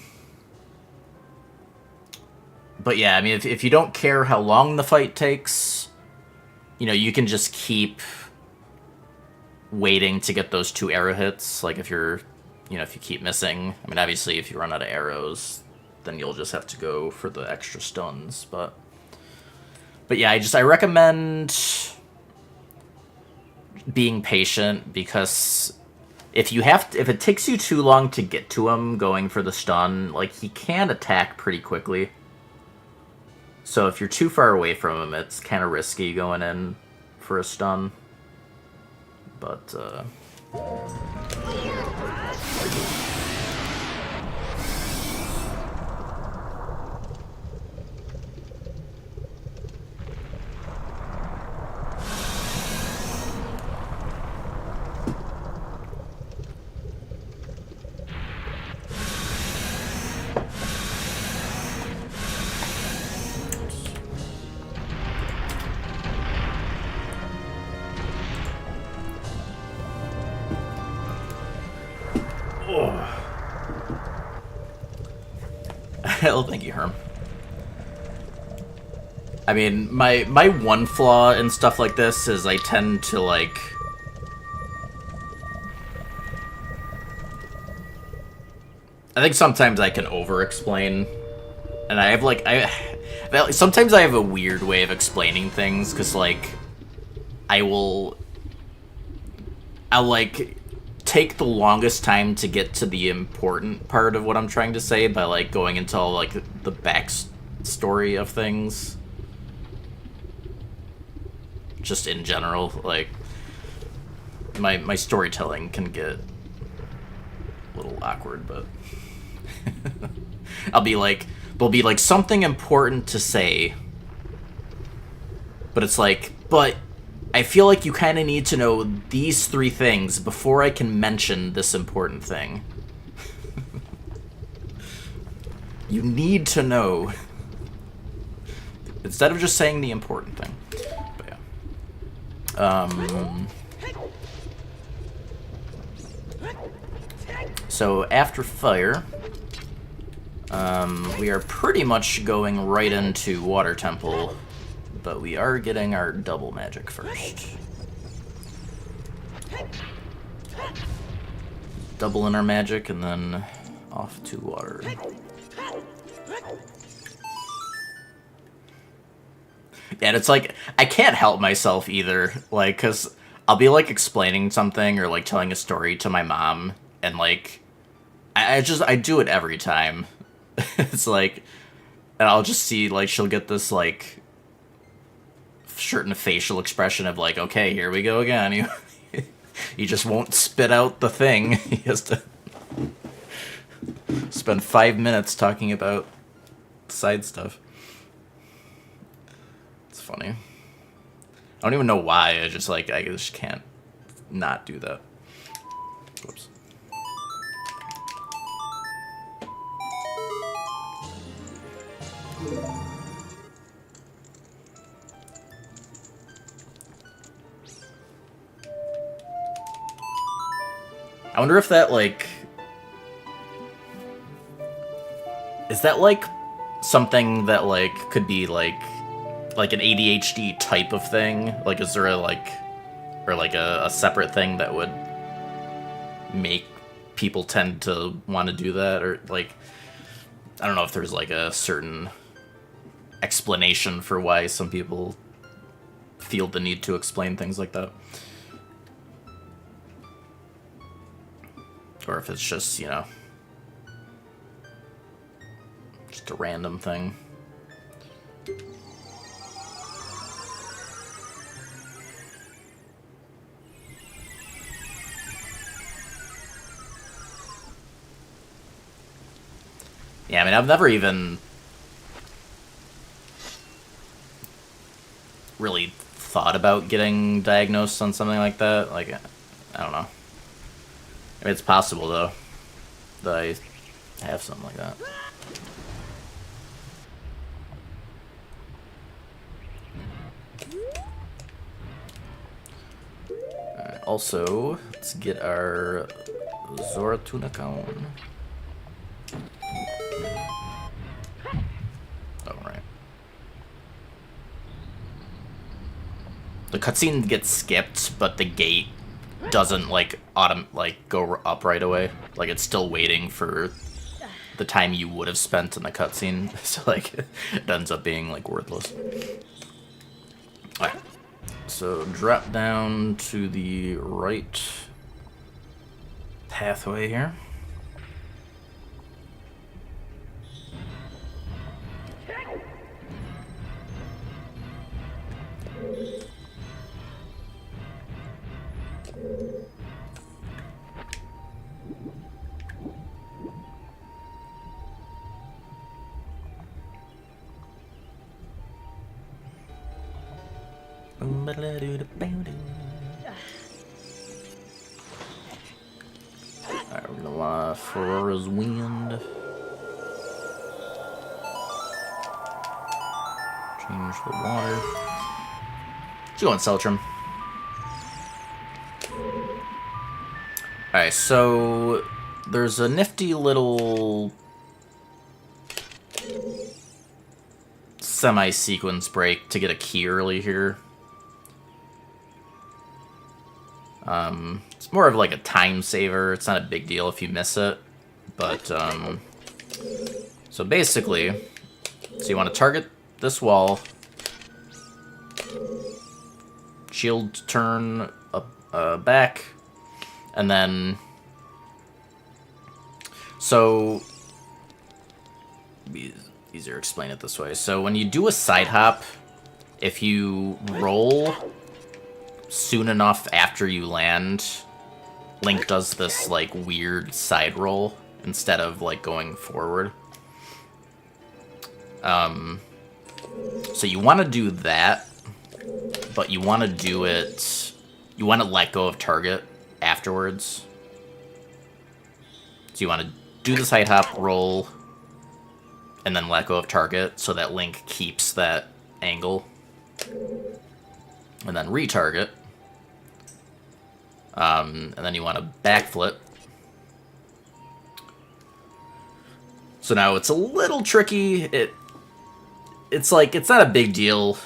yeah, I mean, if you don't care how long the fight takes, you know, you can just keep waiting to get those 2 arrow hits. Like, if you're, you know, if you keep missing. I mean, obviously, if you run out of arrows, then you'll just have to go for the extra stuns. But yeah, I recommend being patient, because if it takes you too long to get to him going for the stun, like, he can attack pretty quickly. So if you're too far away from him, it's kind of risky going in for a stun. But well, thank you, Herm. I mean, my one flaw in stuff like this is I tend to, like... I think sometimes I can over-explain. And I have, like... sometimes I have a weird way of explaining things, because, like... I'll, like... take the longest time to get to the important part of what I'm trying to say by, like, going into all, like, the backstory of things. Just in general, like, my storytelling can get a little awkward, but I'll be like, there'll be, like, something important to say, but it's like, but I feel like you kind of need to know these 3 things before I can mention this important thing. You need to know. Instead of just saying the important thing. But yeah. So after fire, we are pretty much going right into Water Temple, but we are getting our double magic first. Double in our magic and then off to water. And it's like, I can't help myself either, like, because I'll be, like, explaining something or, like, telling a story to my mom, and, like, I do it every time. It's like, and I'll just see, like, she'll get this, like, certain facial expression of, like, okay, here we go again. He just won't spit out the thing. He has to spend 5 minutes talking about side stuff. It's funny. I don't even know why. I just can't not do that. Whoops. I wonder if that, like... Is that, like, something that, like, could be, like an ADHD type of thing? Like, is there a, like... Or, like, a separate thing that would make people tend to want to do that? Or, like... I don't know if there's, like, a certain explanation for why some people feel the need to explain things like that. Or if it's just, you know, just a random thing. Yeah, I mean, I've never even really thought about getting diagnosed on something like that. Like, I don't know. I mean, it's possible, though, that I have something like that. Alright, also, let's get our Zoratunicon. Oh, right. The cutscene gets skipped, but the gate doesn't, like, go up right away. Like, it's still waiting for the time you would have spent in the cutscene. So, like, it ends up being, like, worthless. Alright. So, drop down to the right pathway here. Alright, we're gonna want Aurora's Wind. Change the water. Let's go on Celtrum. Alright, so there's a nifty little semi-sequence break to get a key early here. It's more of like a time saver. It's not a big deal if you miss it. But, so basically, so you want to target this wall, shield turn up, back, and then, so, be easier to explain it this way. So when you do a side hop, if you roll soon enough after you land, Link does this, like, weird side roll instead of, like, going forward. So you want to do that, but you want to do it, you want to let go of target afterwards. So you want to do the side hop, roll, and then let go of target so that Link keeps that angle. And then retarget. And then you want to backflip. So now it's a little tricky. It's like, it's not a big deal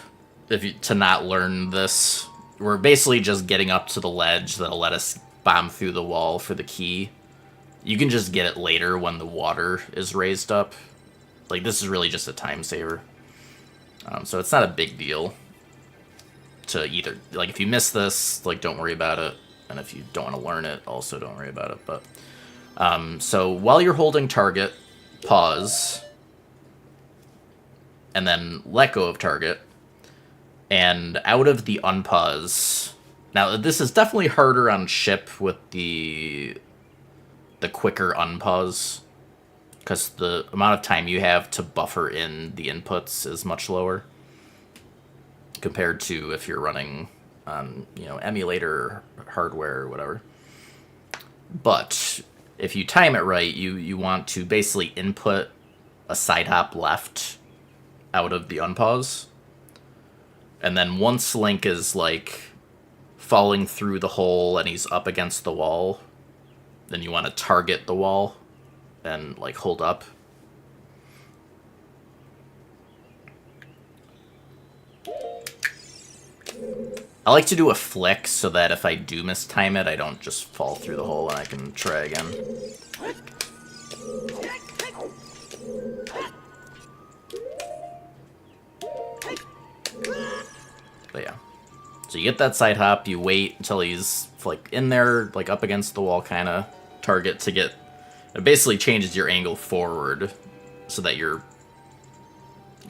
to not learn this. We're basically just getting up to the ledge that'll let us bomb through the wall for the key. You can just get it later when the water is raised up. Like, this is really just a time saver. So it's not a big deal to either... Like, if you miss this, like, don't worry about it. And if you don't want to learn it, also don't worry about it. But so while you're holding target, pause. And then let go of target. And out of the unpause... Now, this is definitely harder on ship with the quicker unpause, because the amount of time you have to buffer in the inputs is much lower compared to if you're running on, you know, emulator hardware or whatever. But if you time it right, you want to basically input a side hop left out of the unpause. And then once Link is, like, falling through the hole and he's up against the wall, then you want to target the wall and, like, hold up. I like to do a flick so that if I do mistime it, I don't just fall through the hole and I can try again. But yeah. So you get that side hop, you wait until he's, like, in there, like, up against the wall kind of target to get... It basically changes your angle forward so that you're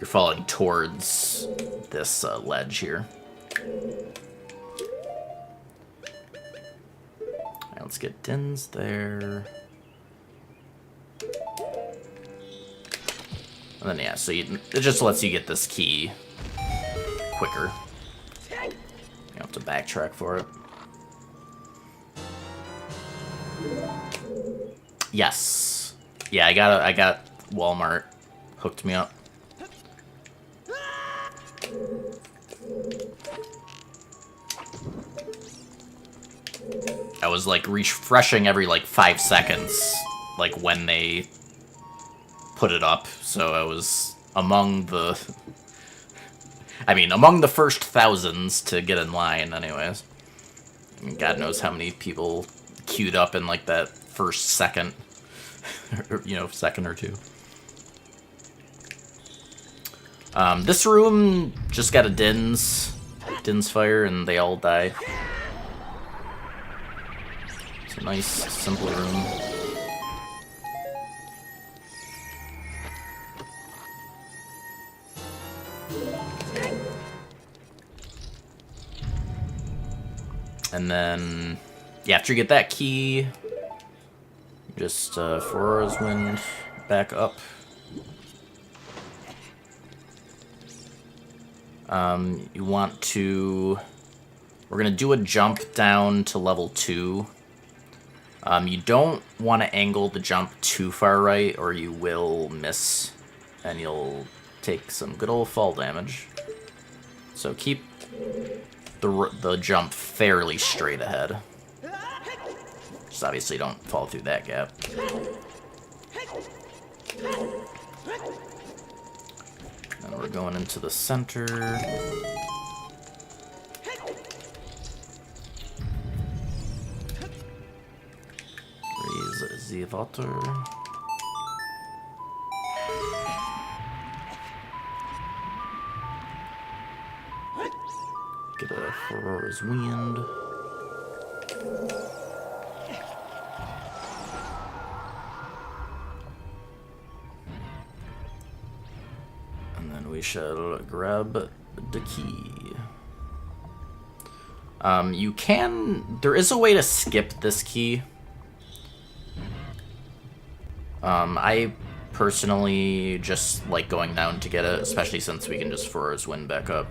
falling towards this ledge here. Alright, let's get Dins there. And then, yeah, so it just lets you get this key quicker. You have to backtrack for it. Yes. Yeah, I got Walmart hooked me up. I was, like, refreshing every, like, 5 seconds, like, when they put it up, so I was among the... I mean, among the first thousands to get in line, anyways. And God knows how many people queued up in, like, that first second. You know, second or two. This room just got a Dins fire, and they all die. It's a nice, simple room. And then, yeah, after you get that key, just Aurora's Wind back up. You want to... We're going to do a jump down to level 2. You don't want to angle the jump too far right, or you will miss, and you'll take some good old fall damage. So keep the jump fairly straight ahead. Just obviously don't fall through that gap. And we're going into the center. Raise the water. Get a Aurora's Wind. And then we shall grab the key. There is a way to skip this key. I personally just like going down to get it, especially since we can just Aurora's Wind back up.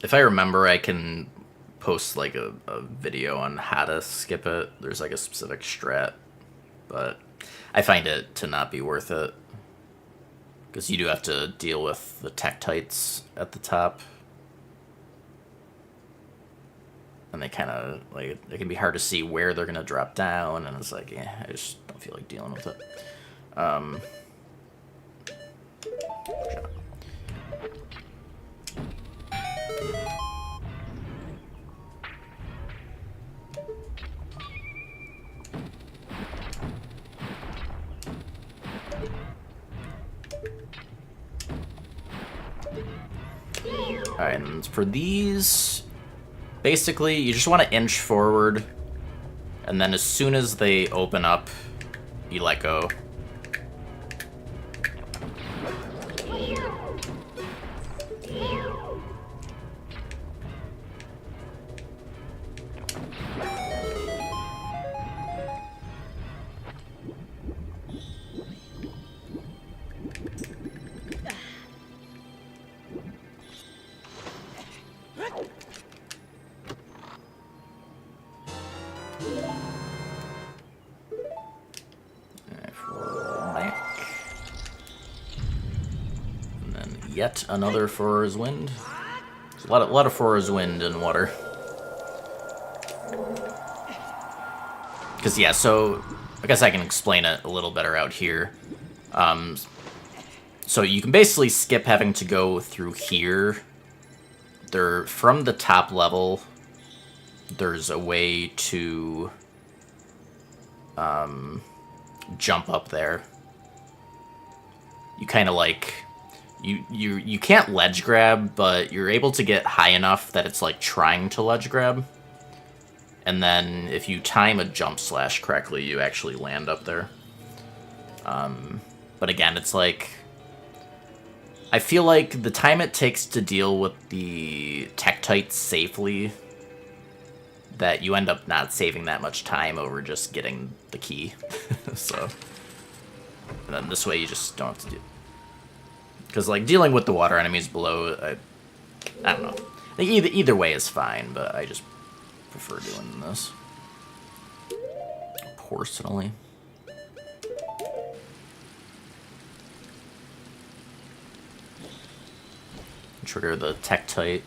If I remember, I can post like a video on how to skip it. There's like a specific strat, but I find it to not be worth it. Because you do have to deal with the Tektites at the top. And they kind of, like, it can be hard to see where they're going to drop down, and it's like, yeah, I just don't feel like dealing with it. Alright, and for these, basically, you just want to inch forward, and then as soon as they open up, you let go. Yet another Fora's Wind. There's a lot of Fora's Wind in water. Because, yeah, so I guess I can explain it a little better out here. So you can basically skip having to go through here. From the top level, there's a way to jump up there. You kind of like... You can't ledge grab, but you're able to get high enough that it's like trying to ledge grab. And then if you time a jump slash correctly, you actually land up there. But again, it's like... I feel like the time it takes to deal with the Tektites safely, that you end up not saving that much time over just getting the key. So... And then this way you just don't have to do... Because, like, dealing with the water enemies below, I don't know. Either way is fine, but I just prefer doing this. Personally. Trigger the Tektite.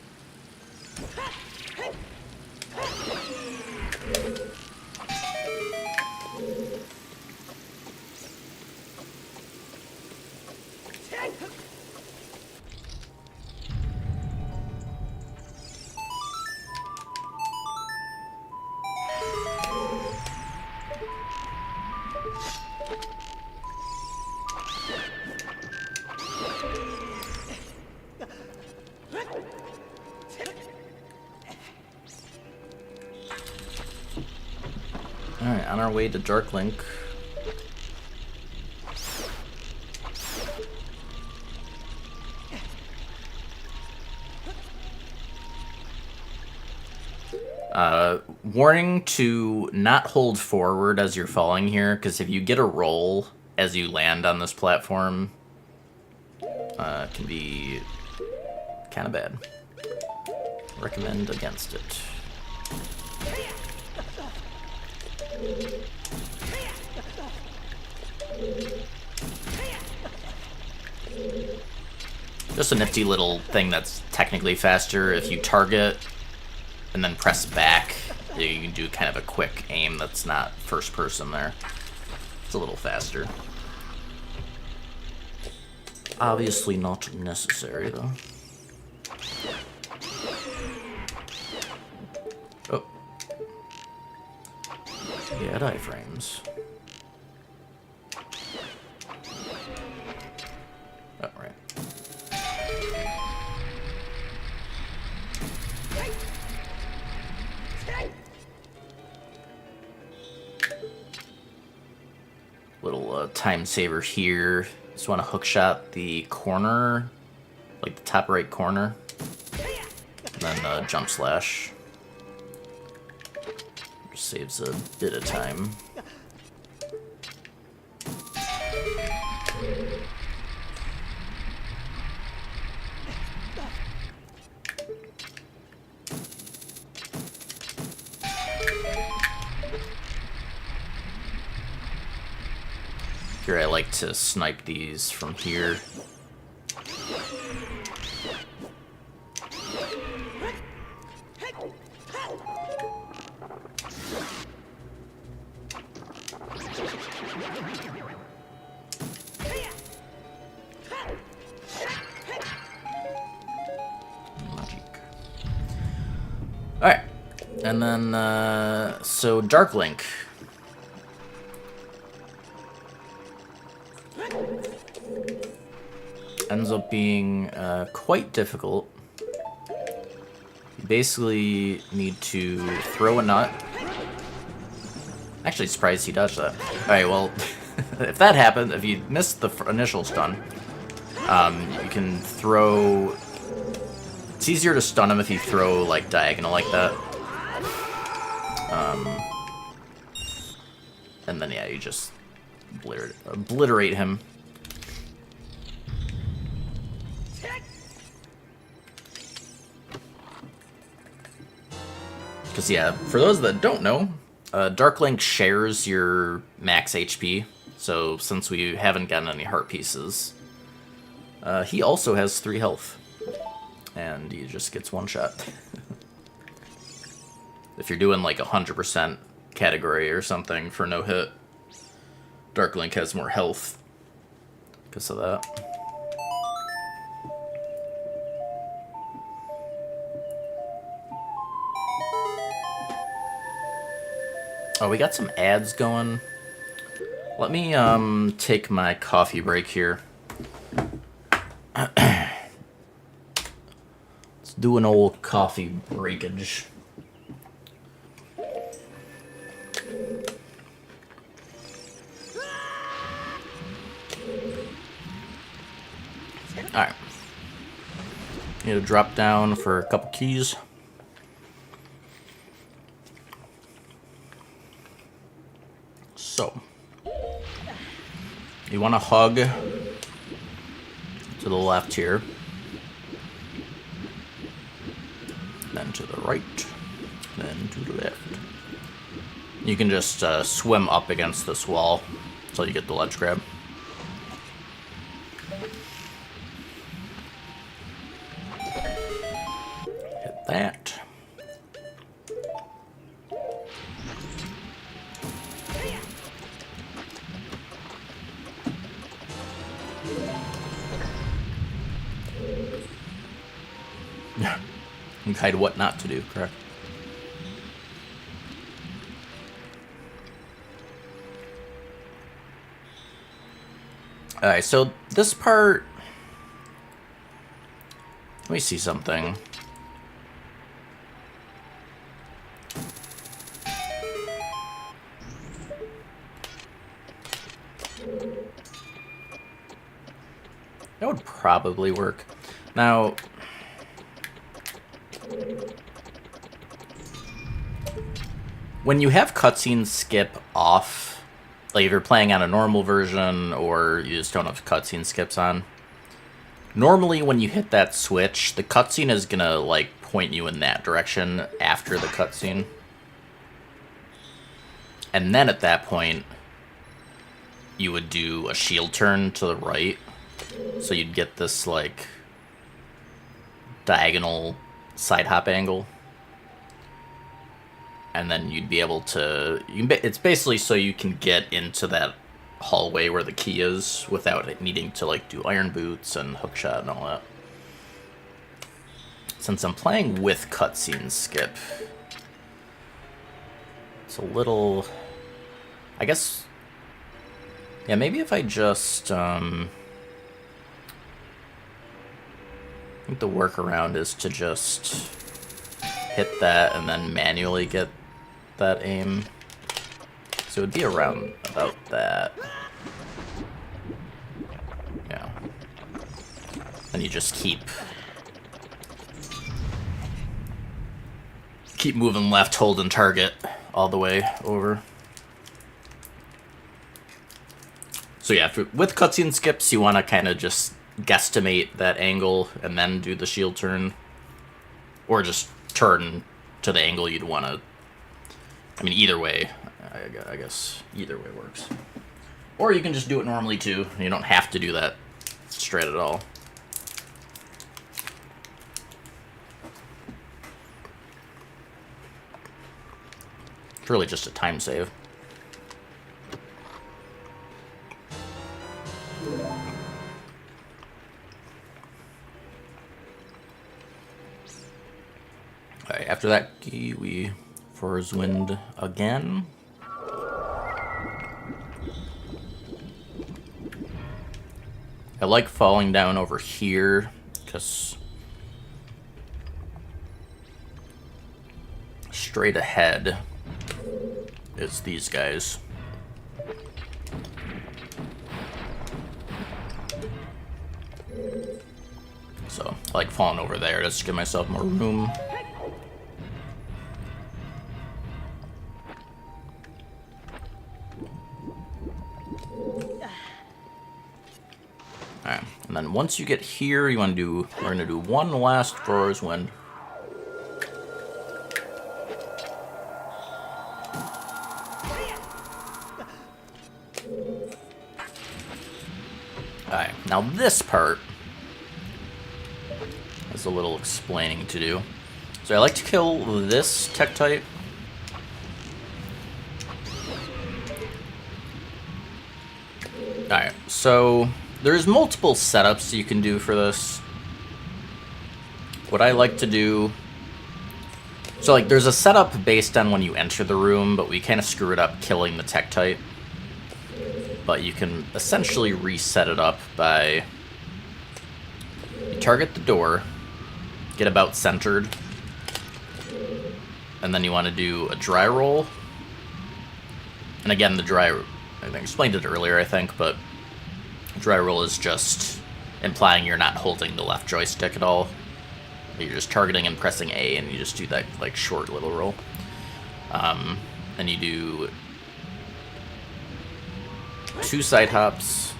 Alright, on our way to Darklink. Warning to not hold forward as you're falling here, because if you get a roll as you land on this platform, it can be kind of bad. Recommend against it. Just a nifty little thing that's technically faster. If you target and then press back, you can do kind of a quick aim that's not first person there. It's a little faster. Obviously not necessary, though. Oh. Yeah, iframes. Oh, right. Little time saver here. Just want to hookshot the corner, like the top right corner, and then jump slash. Just saves a bit of time. character, I like to snipe these from here. Alright, and then, so Dark Link. Ends up being quite difficult. You basically need to throw a nut. Actually surprised he dodged that. Alright, well, if that happened, if you missed the initial stun, you can throw... It's easier to stun him if you throw, like, diagonal like that. And then, yeah, you just obliterate him. Because, yeah, for those that don't know, Dark Link shares your max HP. So, since we haven't gotten any heart pieces, he also has 3 health. And he just gets one shot. If you're doing like 100% category or something for no hit, Dark Link has more health because of that. Oh, we got some ads going. Let me take my coffee break here. Do an old coffee breakage. Alright. Need to drop down for a couple keys. So. You want to hug to the left here. Then to the right, then to the left. You can just swim up against this wall until you get the ledge grab. Hit that. And guide what not to do, correct? Alright, so this part... Let me see something. That would probably work. Now... when you have cutscenes skip off, like if you're playing on a normal version or you just don't have cutscene skips on, normally when you hit that switch, the cutscene is gonna like point you in that direction after the cutscene. And then at that point, you would do a shield turn to the right. So you'd get this like diagonal side hop angle. And then you'd be able to... it's basically so you can get into that hallway where the key is without it needing to like do iron boots and hookshot and all that. Since I'm playing with cutscene skip, it's a little... I guess... yeah, maybe if I just... I think the workaround is to just hit that and then manually get that aim. So it would be around about that. Yeah. And you just keep moving left, holding target all the way over. So yeah, with cutscene skips, you want to kind of just guesstimate that angle and then do the shield turn. Or just turn to the angle you'd want to... I mean, either way, I guess either way works. Or you can just do it normally too. You don't have to do that straight at all. It's really just a time save. Alright, after that key, we Forest Wind again. I like falling down over here, because straight ahead is these guys. So I like falling over there just to give myself more room. Alright, and then once you get here, you want to do, we're going to do one last Forest Wind. Alright, now this part has a little explaining to do. So I like to kill this Tektite. Alright, so there's multiple setups you can do for this. What I like to do... So, like, there's a setup based on when you enter the room, but we kind of screw it up killing the Tektite. But you can essentially reset it up by... You target the door, get about centered, and then you want to do a dry roll. And again, the dry... I explained it earlier, I think, but... Dry roll is just implying you're not holding the left joystick at all. You're just targeting and pressing A, and you just do that, like, short little roll. And you do 2 side hops.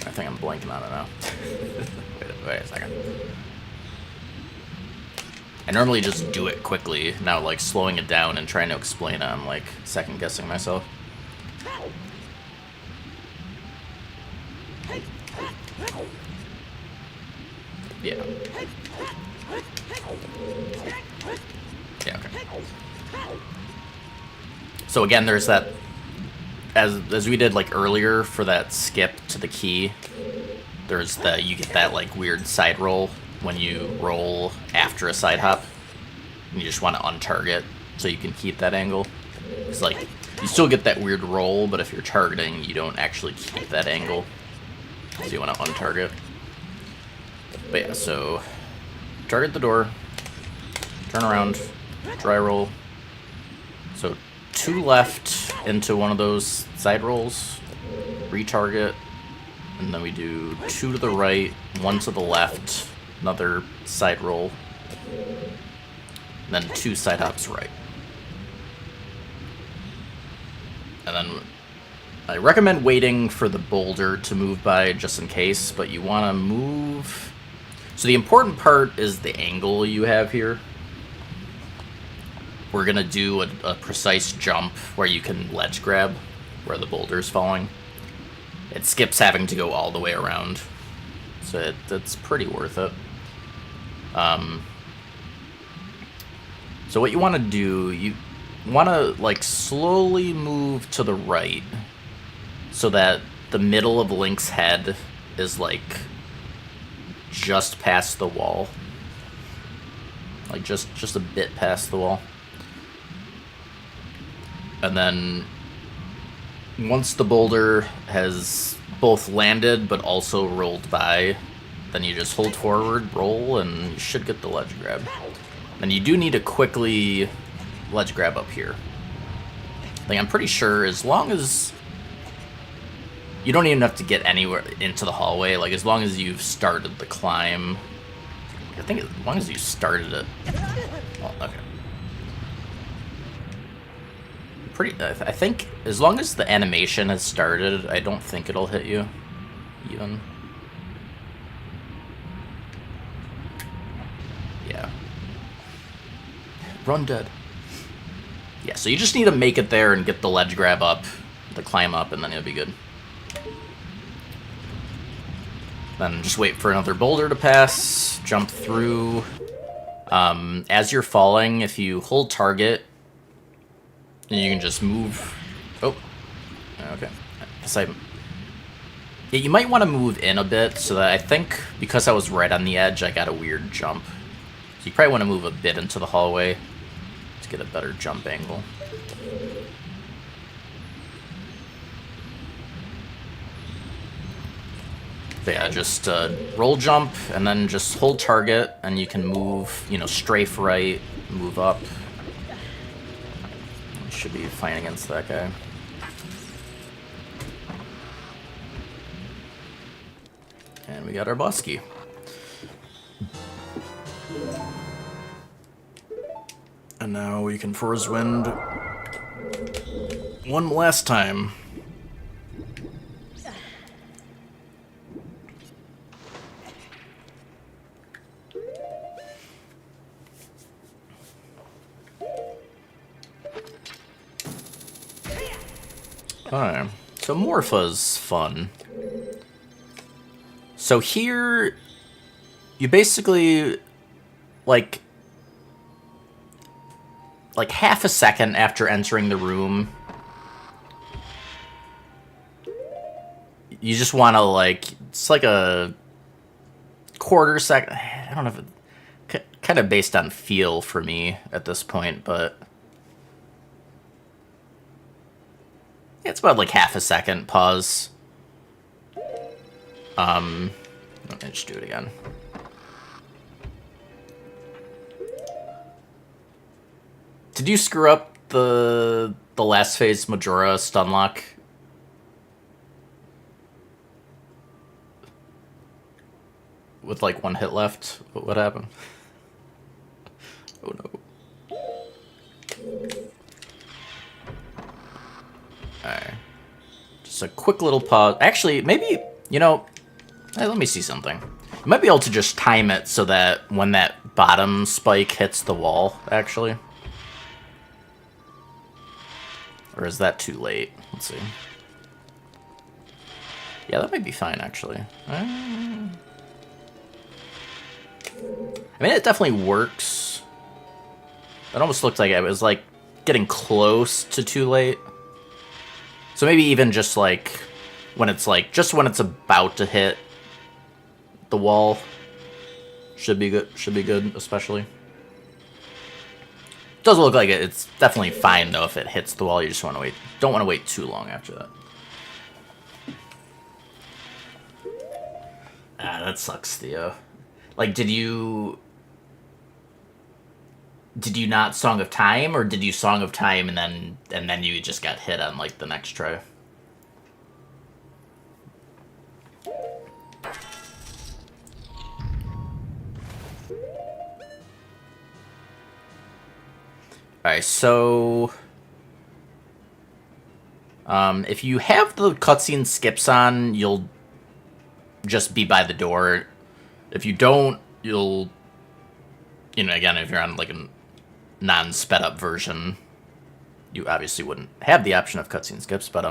I think I'm blanking on it now. wait a second. I normally just do it quickly. Now, like, slowing it down and trying to explain it, I'm, like, second-guessing myself. Yeah. Yeah, okay. So again, there's that... As we did, like, earlier for that skip to the key, there's the... You get that, like, weird side roll when you roll after a side hop, and you just want to untarget so you can keep that angle. It's like, you still get that weird roll, but if you're targeting, you don't actually keep that angle. So you want to untarget. But yeah, so target the door, turn around, dry roll. So 2 left into one of those side rolls, retarget, and then we do 2 to the right, 1 to the left, another side roll, and then 2 side hops right. And then I recommend waiting for the boulder to move by just in case, but you want to move... So the important part is the angle you have here. We're going to do a precise jump where you can ledge grab where the boulder's falling. It skips having to go all the way around, so it's pretty worth it. So what you want to do, you want to, like, slowly move to the right so that the middle of Link's head is, like, just past the wall. Like, just a bit past the wall. And then once the boulder has both landed but also rolled by, then you just hold forward, roll, and you should get the ledge grab. And you do need to quickly ledge grab up here. Like, I'm pretty sure as long as... You don't even have to get anywhere into the hallway, like, as long as you've started the climb. I think as long as you started it. Well, okay. I think as long as the animation has started, I don't think it'll hit you, even. Yeah. Run, dead. Yeah, so you just need to make it there and get the ledge grab up, the climb up, and then it'll be good. Then just wait for another boulder to pass, jump through. As you're falling, if you hold target, and you can just move... Oh, okay. Yeah, you might want to move in a bit, so that I think, because I was right on the edge, I got a weird jump. So you probably want to move a bit into the hallway to get a better jump angle. But yeah, just roll jump, and then just hold target, and you can move, you know, strafe right, move up. You should be fine against that guy. And we got our boss key. And now we can Force Wind one last time. Alright, so Morpha's fun. So here, you basically, like half a second after entering the room, you just want to, like, it's like a quarter second, I don't know if it, kind of based on feel for me at this point, but it's about like half a second pause. Let me just do it again. Did you screw up the last phase Majora stun lock? With like one hit left? What happened? Oh no. Alright. Just a quick little pause. Actually, maybe, you know, hey, let me see something. You might be able to just time it so that when that bottom spike hits the wall, actually. Or is that too late? Let's see. Yeah, that might be fine, actually. I mean, it definitely works. It almost looked like it was, like, getting close to too late. So maybe even just, like, when it's, like, just when it's about to hit the wall should be good, especially. Doesn't look like it. It's definitely fine, though, if it hits the wall. You just want to wait. Don't want to wait too long after that. Ah, that sucks, Theo. Like, did you not Song of Time, or did you Song of Time and then you just got hit on, like, the next try? Alright, so if you have the cutscene skips on, you'll just be by the door. If you don't, you'll, you know, again, if you're on like a non-sped up version, you obviously wouldn't have the option of cutscene skips, but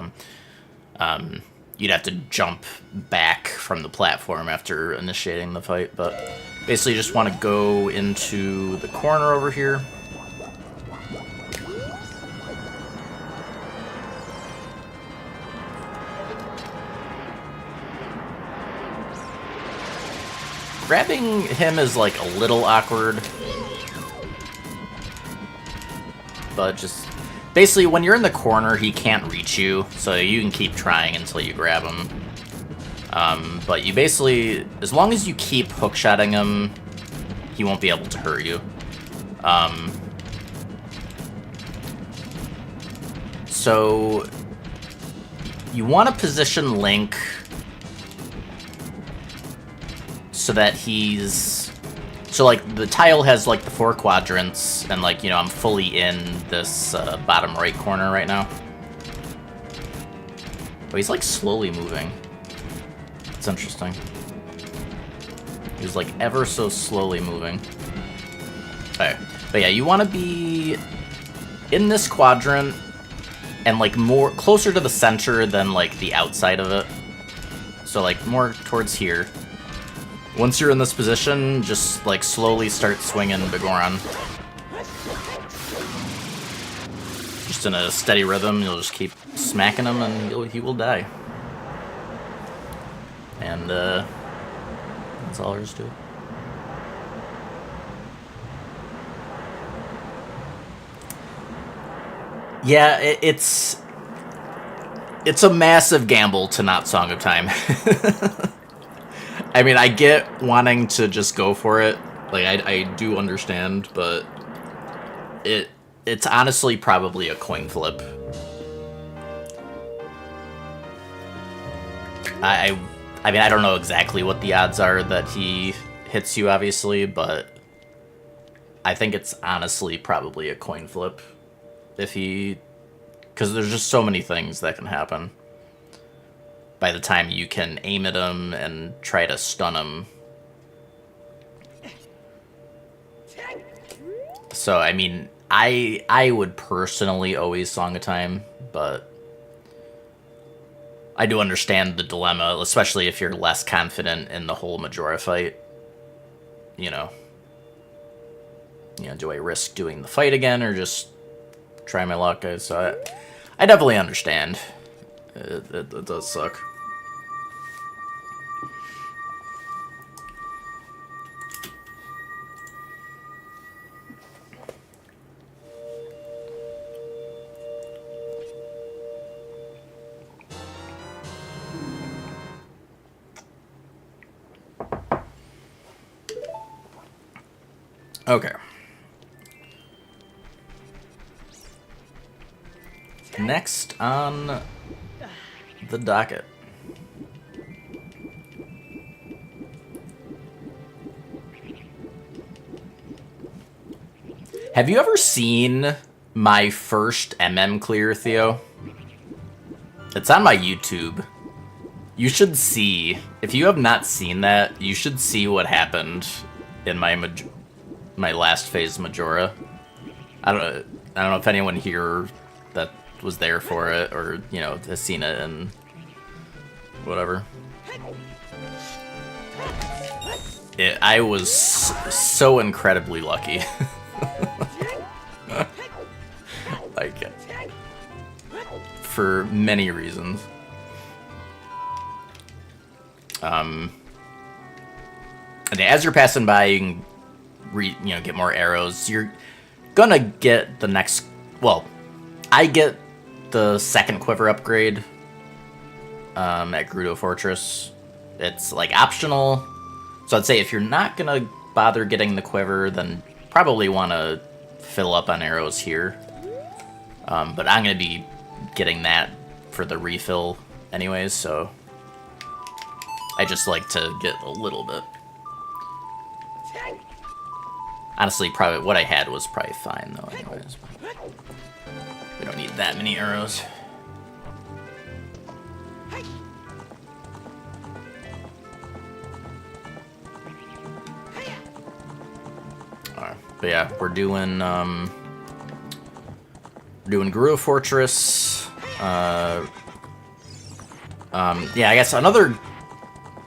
you'd have to jump back from the platform after initiating the fight. But basically, you just want to go into the corner over here. Grabbing him is, like, a little awkward. But just... basically, when you're in the corner, he can't reach you, so you can keep trying until you grab him. But you basically... as long as you keep hookshotting him, he won't be able to hurt you. So... you want to position Link so that he's... so, like, the tile has, like, the 4 quadrants, and, like, you know, I'm fully in this bottom right corner right now. But he's, like, slowly moving. It's interesting. He's, like, ever so slowly moving. Okay. But yeah, you want to be in this quadrant and like more closer to the center than like the outside of it. So like more towards here. Once you're in this position, just like slowly start swinging Bigoron. Just in a steady rhythm, you'll just keep smacking him and he will die. And that's all there is to it. Yeah, it's a massive gamble to not Song of Time. I mean, I get wanting to just go for it. Like, I do understand, but it's honestly probably a coin flip. I mean, I don't know exactly what the odds are that he hits you, obviously, but I think it's honestly probably a coin flip. If he... Because there's just so many things that can happen. By the time you can aim at him and try to stun him. So, I mean, I would personally always Song of Time, but I do understand the dilemma, especially if you're less confident in the whole Majora fight. You know, do I risk doing the fight again or just try my luck? So I definitely understand. It does suck. Okay. Next on the docket. Have you ever seen my first MM clear, Theo? It's on my YouTube. You should see. If you have not seen that, you should see what happened in my last phase Majora. I don't know if anyone here that was there for it or, has seen it and whatever. I was so incredibly lucky. Like, for many reasons. And as you're passing by, you can get more arrows. You're gonna get the next... Well, I get the second quiver upgrade at Gerudo Fortress. It's, like, optional. So I'd say if you're not gonna bother getting the quiver, then probably want to fill up on arrows here. But I'm gonna be getting that for the refill anyways, so I just like to get a little bit. Honestly, probably what I had was probably fine though anyways. We don't need that many arrows. Alright, but yeah, we're doing Gerudo Fortress. Yeah, I guess another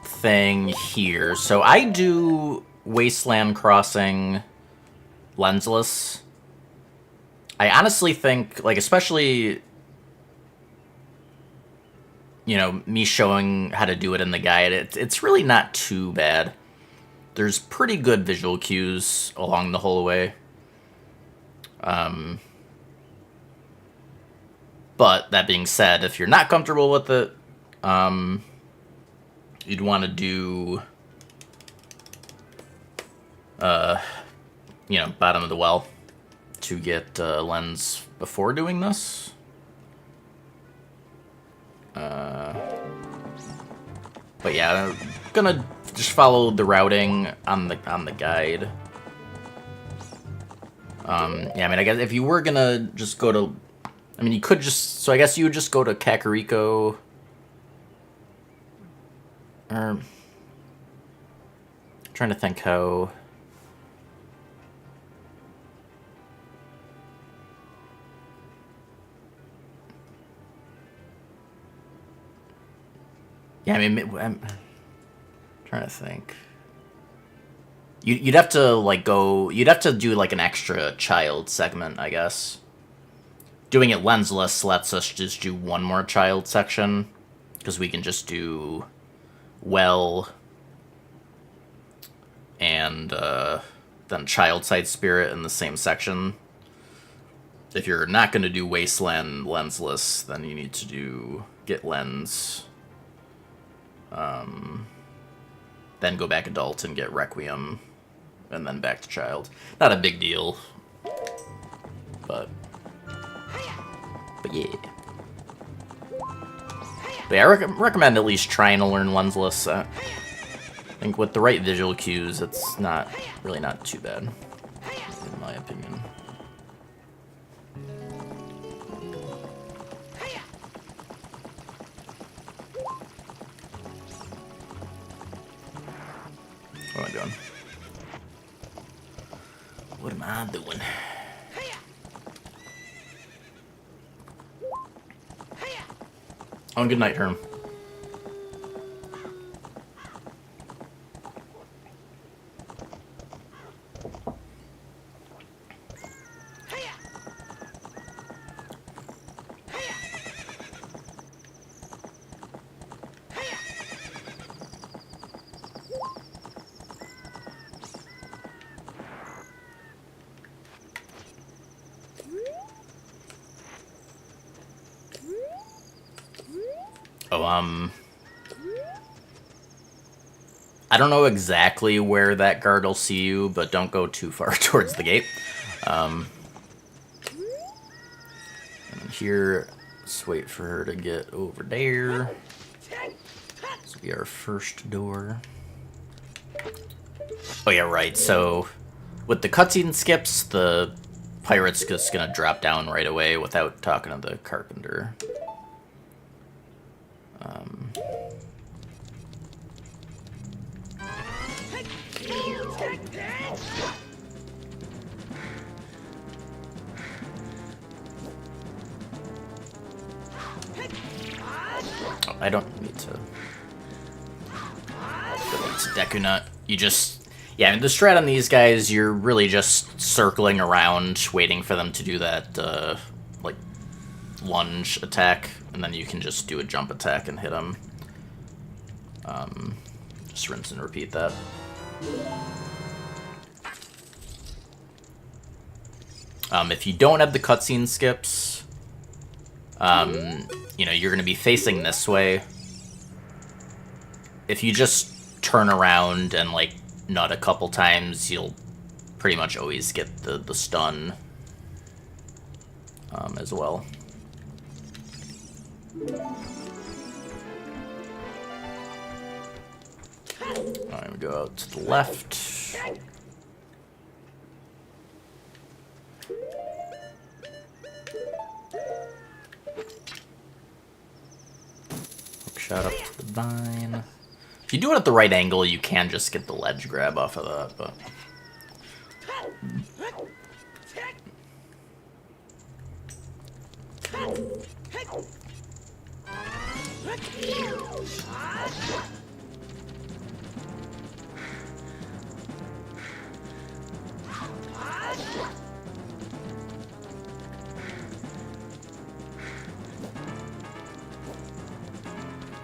thing here. So I do Wasteland Crossing lensless. I honestly think, like, especially, me showing how to do it in the guide, it's really not too bad. There's pretty good visual cues along the whole way. But that being said, if you're not comfortable with it, you'd want to do, bottom of the well to get lens before doing this. But yeah, I'm gonna just follow the routing on the guide. Yeah, I mean, I guess if you were gonna just go to, I mean, you could just, so I guess you would just go to Kakariko. I'm trying to think how. Yeah, I mean, I'm trying to think. You'd have to, like, go... You'd have to do, like, an extra child segment, I guess. Doing it lensless lets us just do one more child section, because we can just do well and then child side spirit in the same section. If you're not going to do wasteland lensless, then you need to do get lens, then go back adult and get requiem, and then back to child. Not a big deal, but yeah. But yeah, I recommend at least trying to learn lensless. I think with the right visual cues, it's really not too bad, in my opinion. What am I doing? What am I doing? Oh, good night, Herm. I don't know exactly where that guard will see you, but don't go too far towards the gate. And here, let's wait for her to get over there. This will be our first door. Oh yeah, right, so with the cutscene skips, the pirate's just gonna drop down right away without talking to the carpenter. I don't need to Deku Nut. You just... Yeah, the strat on these guys, you're really just circling around, waiting for them to do that, like, lunge attack, and then you can just do a jump attack and hit them. Just rinse and repeat that. If you don't have the cutscene skips, you know, you're going to be facing this way. If you just turn around and, like, nut a couple times, you'll pretty much always get the stun as well. I'm going to go out to the left. Shot up to the vine. If you do it at the right angle, you can just get the ledge grab off of that, but...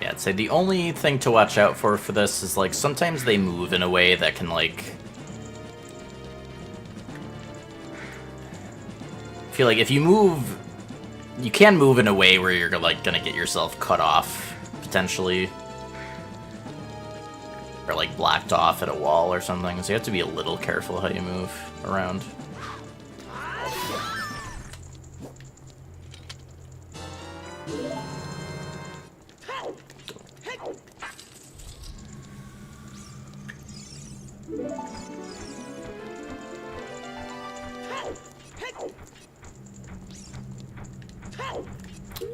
Yeah, I'd say the only thing to watch out for this is, like, sometimes they move in a way that can, like... I feel like if you move... You can move in a way where you're, like, gonna get yourself cut off, potentially. Or, like, blocked off at a wall or something, so you have to be a little careful how you move around.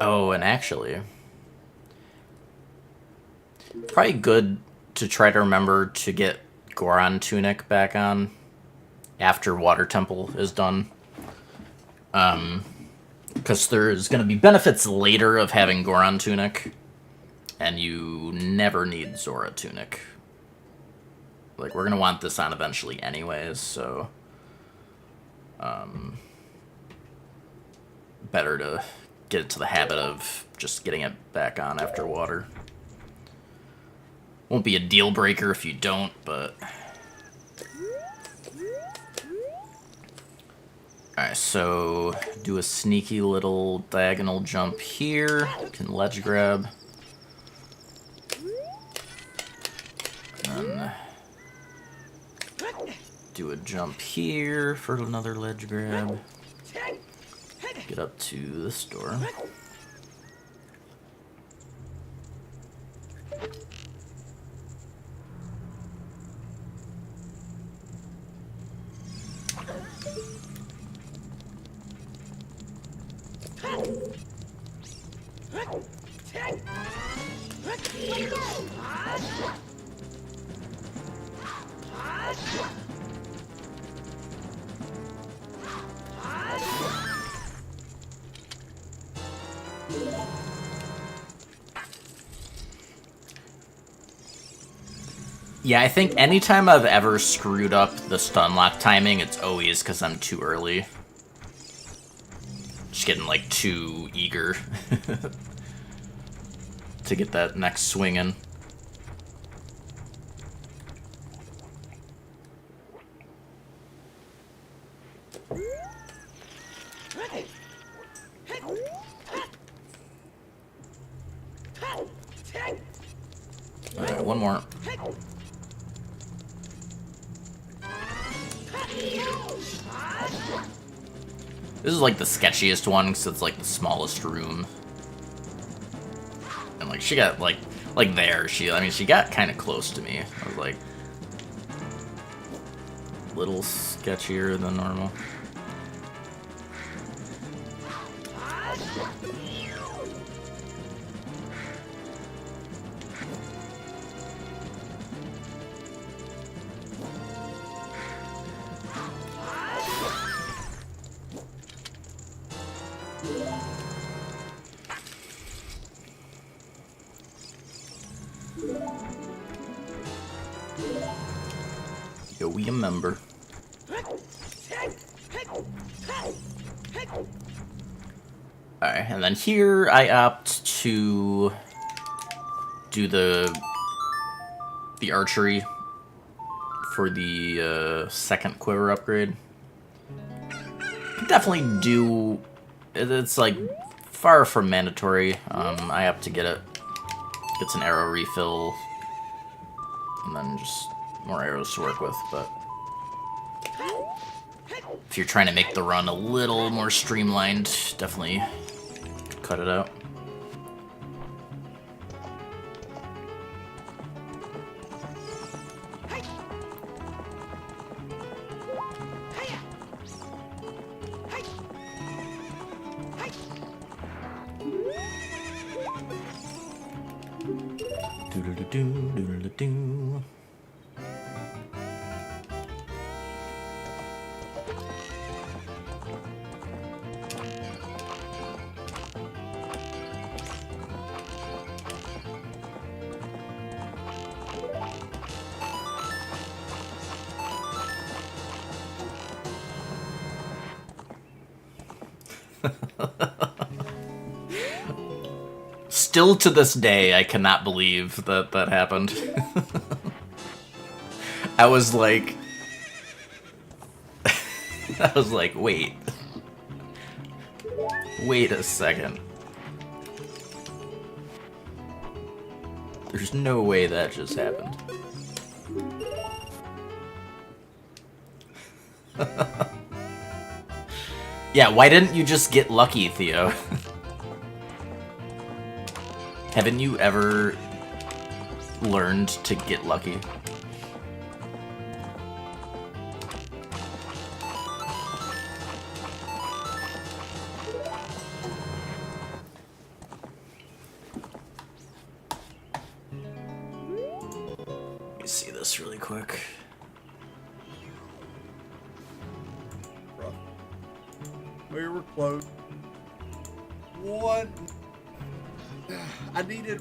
Oh, and actually, probably good to try to remember to get Goron Tunic back on after Water Temple is done. Because there's going to be benefits later of having Goron Tunic. and you never need Zora Tunic. Like, we're gonna want this on eventually anyways, so... better to get into the habit of just getting it back on after water. Won't be a deal breaker if you don't, but... Alright, so do a sneaky little diagonal jump here. Can ledge grab. And then do a jump here for another ledge grab. Get up to this door. Yeah, I think anytime I've ever screwed up the stun lock timing, it's always because I'm too early. Just getting, like, too eager to get that next swing in. Alright, one more. This is like the sketchiest one because it's like the smallest room. And like she got like there, she got kind of close to me. I was like a little sketchier than normal. Yo, we a member. Alright, and then here I opt to do the archery for the second quiver upgrade. Can definitely do. It's like far from mandatory. I opt to get it. Gets an arrow refill, and then just more arrows to work with, but if you're trying to make the run a little more streamlined, definitely cut it out. Do-do-do-do-do-do-do. Still to this day, I cannot believe that that happened. I was like, wait a second. There's no way that just happened. Yeah, why didn't you just get lucky, Theo? Haven't you ever learned to get lucky? Let me see this really quick. We were close. What? I needed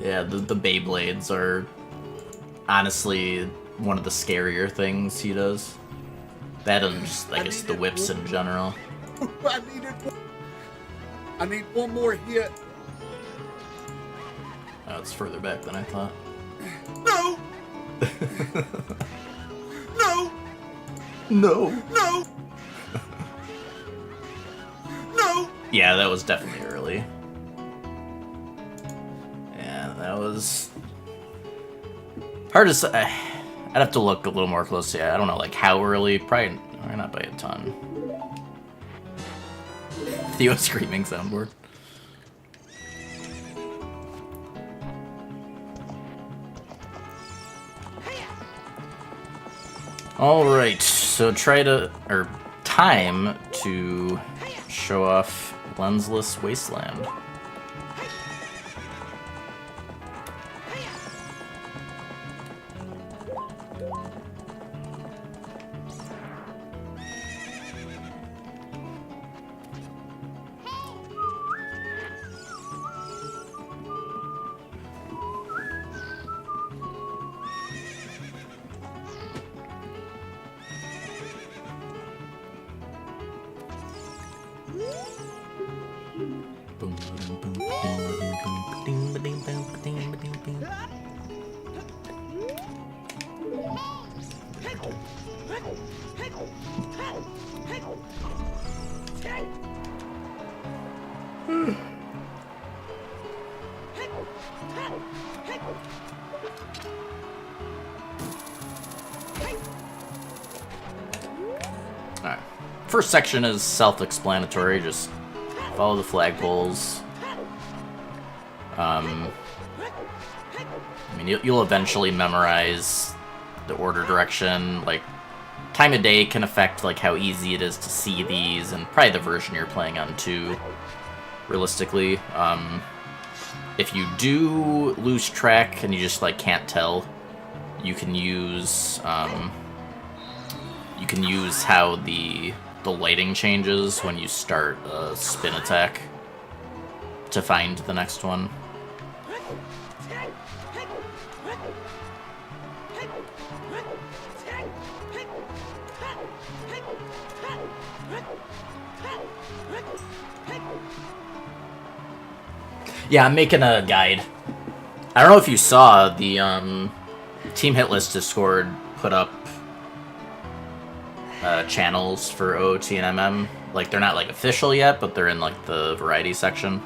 Yeah, the Beyblades are honestly one of the scarier things he does. That and just, I guess, the whips in general. I need one more hit. Oh, it's further back than I thought. No! No! No! No! No! Yeah, that was definitely early. Yeah, that was hard to say. I'd have to look a little more closely. I don't know, like how early. Probably not by a ton. Theo screaming soundboard. Alright, so time to show off Lensless Wasteland. Alright. First section is self-explanatory, just follow the flagpoles. I mean, you'll eventually memorize the order direction. Like, time of day can affect like how easy it is to see these, and probably the version you're playing on too, realistically. If you do lose track and you just like can't tell, you can use how the lighting changes when you start a spin attack to find the next one. Yeah, I'm making a guide. I don't know if you saw the Team Hitlist Discord put up channels for OOT and MM. Like, they're not like official yet, but they're in like the variety section.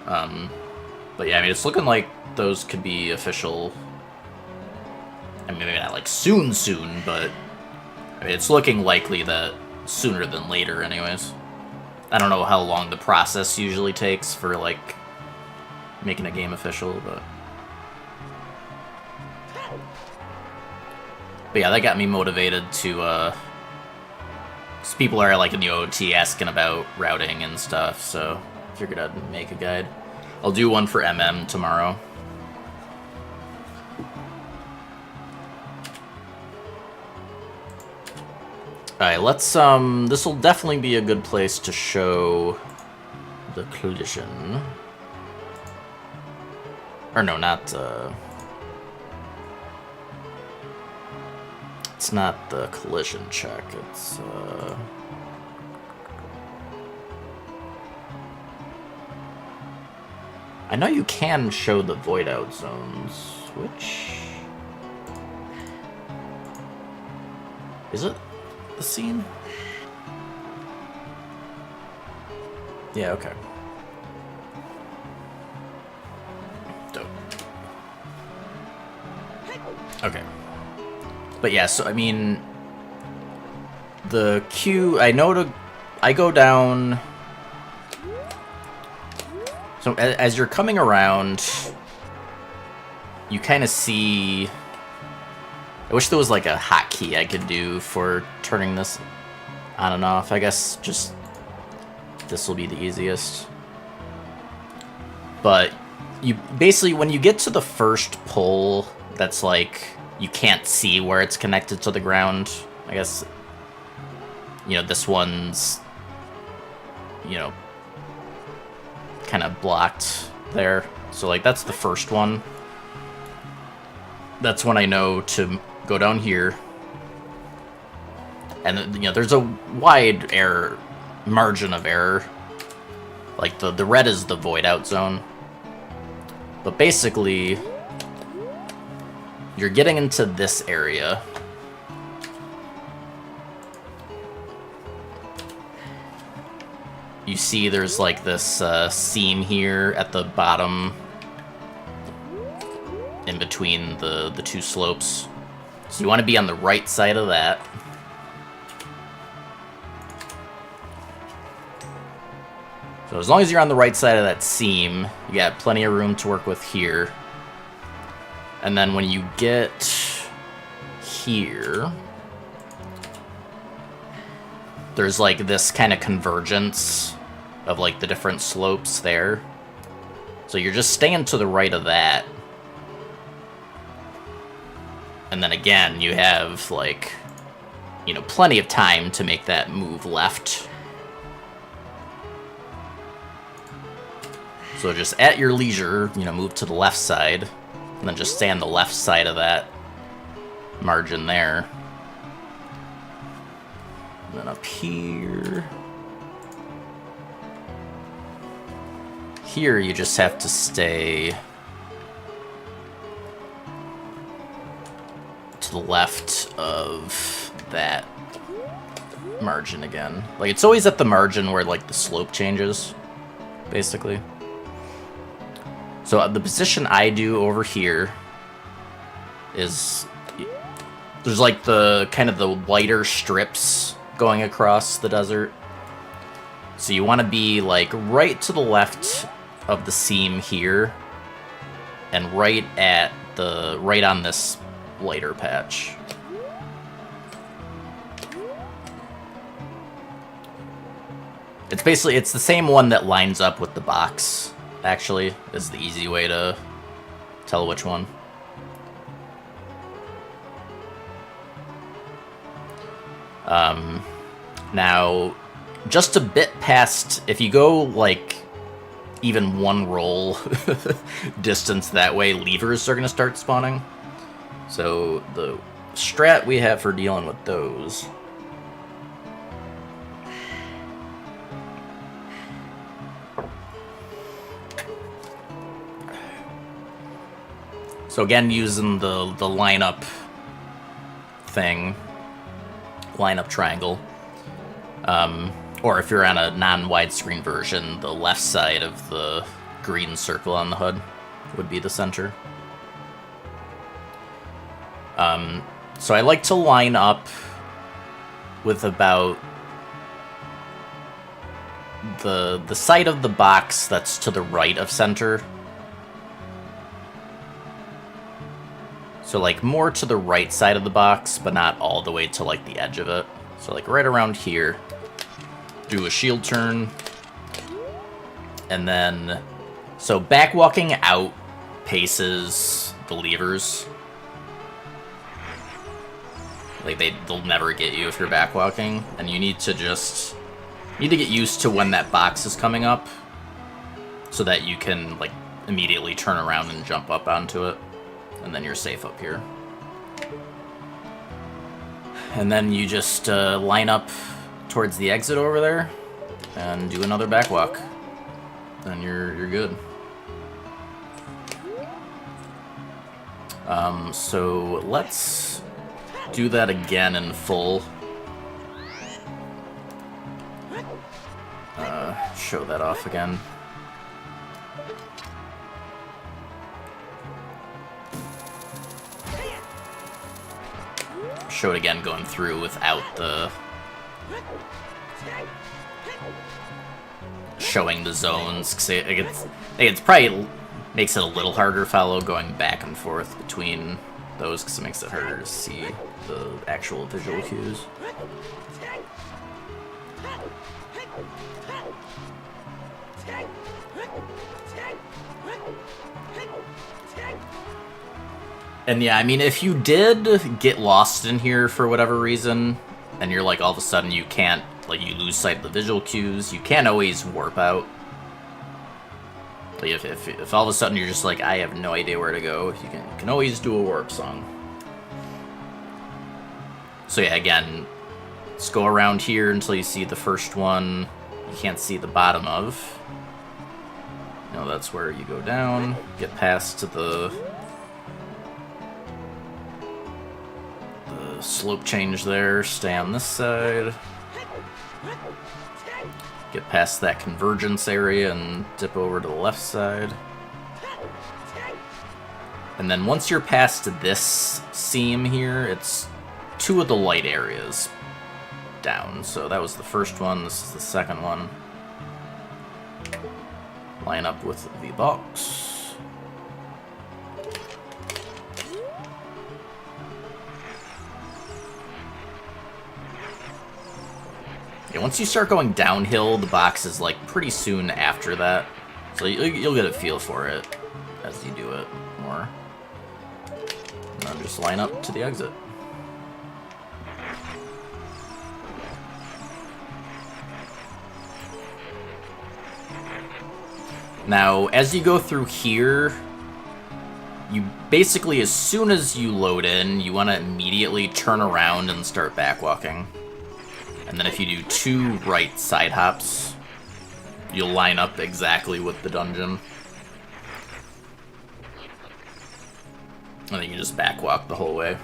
But yeah, I mean, it's looking like those could be official. I mean, maybe not like soon, but I mean, it's looking likely that sooner than later, anyways. I don't know how long the process usually takes for like making a game official, but yeah, that got me motivated to, 'cause people are like in the OT asking about routing and stuff, so I figured I'd make a guide. I'll do one for MM tomorrow. Alright, let's, this will definitely be a good place to show the collision. Or no, not, it's not the collision check, it's, I know you can show the void out zones, which... Is it the scene? Yeah, okay. Dope. Okay. But yeah, so I mean, the queue, I go down. So as you're coming around, you kind of see. I wish there was like a hotkey I could do for turning this on and off. I guess just this will be the easiest. But you basically, when you get to the first pole that's like, you can't see where it's connected to the ground, I guess, you know, this one's, you know, kind of blocked there. So, like, that's the first one. That's when I know to go down here. And, you know, there's a wide margin of error. Like, the red is the void out zone. But basically, you're getting into this area. You see there's like this seam here at the bottom in between the two slopes. So you want to be on the right side of that. So as long as you're on the right side of that seam, you got plenty of room to work with here. And then when you get here, there's like this kind of convergence of like the different slopes there. So you're just staying to the right of that. And then again, you have like, you know, plenty of time to make that move left. So just at your leisure, you know, move to the left side, and then just stay on the left side of that margin there. And then up here. Here you just have to stay to the left of that margin again. Like, it's always at the margin where, like, the slope changes, basically. So the position I do over here is there's like the kind of the whiter strips going across the desert. So you want to be like right to the left of the seam here and right on this lighter patch. It's basically, it's the same one that lines up with the box. Actually, is the easy way to tell which one. Now, just a bit past, if you go like even one roll distance that way, levers are going to start spawning. So the strat we have for dealing with those . So again, using the lineup thing, lineup triangle, or if you're on a non-widescreen version, the left side of the green circle on the HUD would be the center. So I like to line up with about the side of the box that's to the right of center. So, like, more to the right side of the box, but not all the way to, like, the edge of it. So, like, right around here, do a shield turn. And then, so back walking out paces the levers. Like, they'll never get you if you're back walking. And you need to get used to when that box is coming up so that you can, like, immediately turn around and jump up onto it. And then you're safe up here. And then you just line up towards the exit over there and do another back walk. Then you're good. So let's do that again in full. Show that off again. Show it again going through without the showing the zones, because it's probably makes it a little harder to follow going back and forth between those, because it makes it harder to see the actual visual cues. And yeah, I mean, if you did get lost in here for whatever reason, and you're like, all of a sudden you can't, like, you lose sight of the visual cues, you can always warp out. Like if all of a sudden you're just like, I have no idea where to go, you can always do a warp song. So yeah, again, let's go around here until you see the first one you can't see the bottom of. You know, that's where you go down, get past to the slope change there, stay on this side. Get past that convergence area and dip over to the left side. And then once you're past this seam here, it's 2 of the light areas down. So that was the first one, this is the second one. Line up with the box. Yeah, once you start going downhill, the box is like pretty soon after that. So you'll get a feel for it as you do it more. And then just line up to the exit. Now, as you go through here, you basically, as soon as you load in, you want to immediately turn around and start backwalking. And then if you do 2 right side hops, you'll line up exactly with the dungeon. And then you can just backwalk the whole way.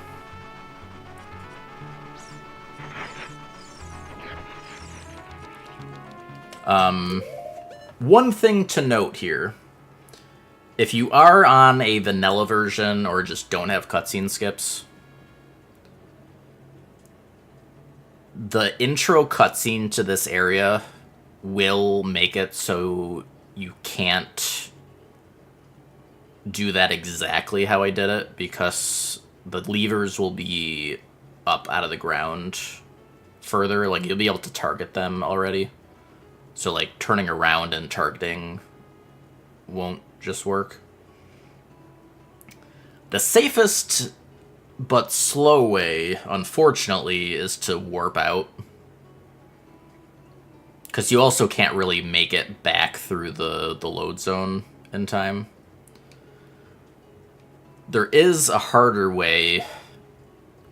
One thing to note here. If you are on a vanilla version or just don't have cutscene skips, the intro cutscene to this area will make it so you can't do that exactly how I did it, because the levers will be up out of the ground further. Like, you'll be able to target them already. So, like, turning around and targeting won't just work. The safest but slow way, unfortunately, is to warp out. Because you also can't really make it back through the load zone in time. There is a harder way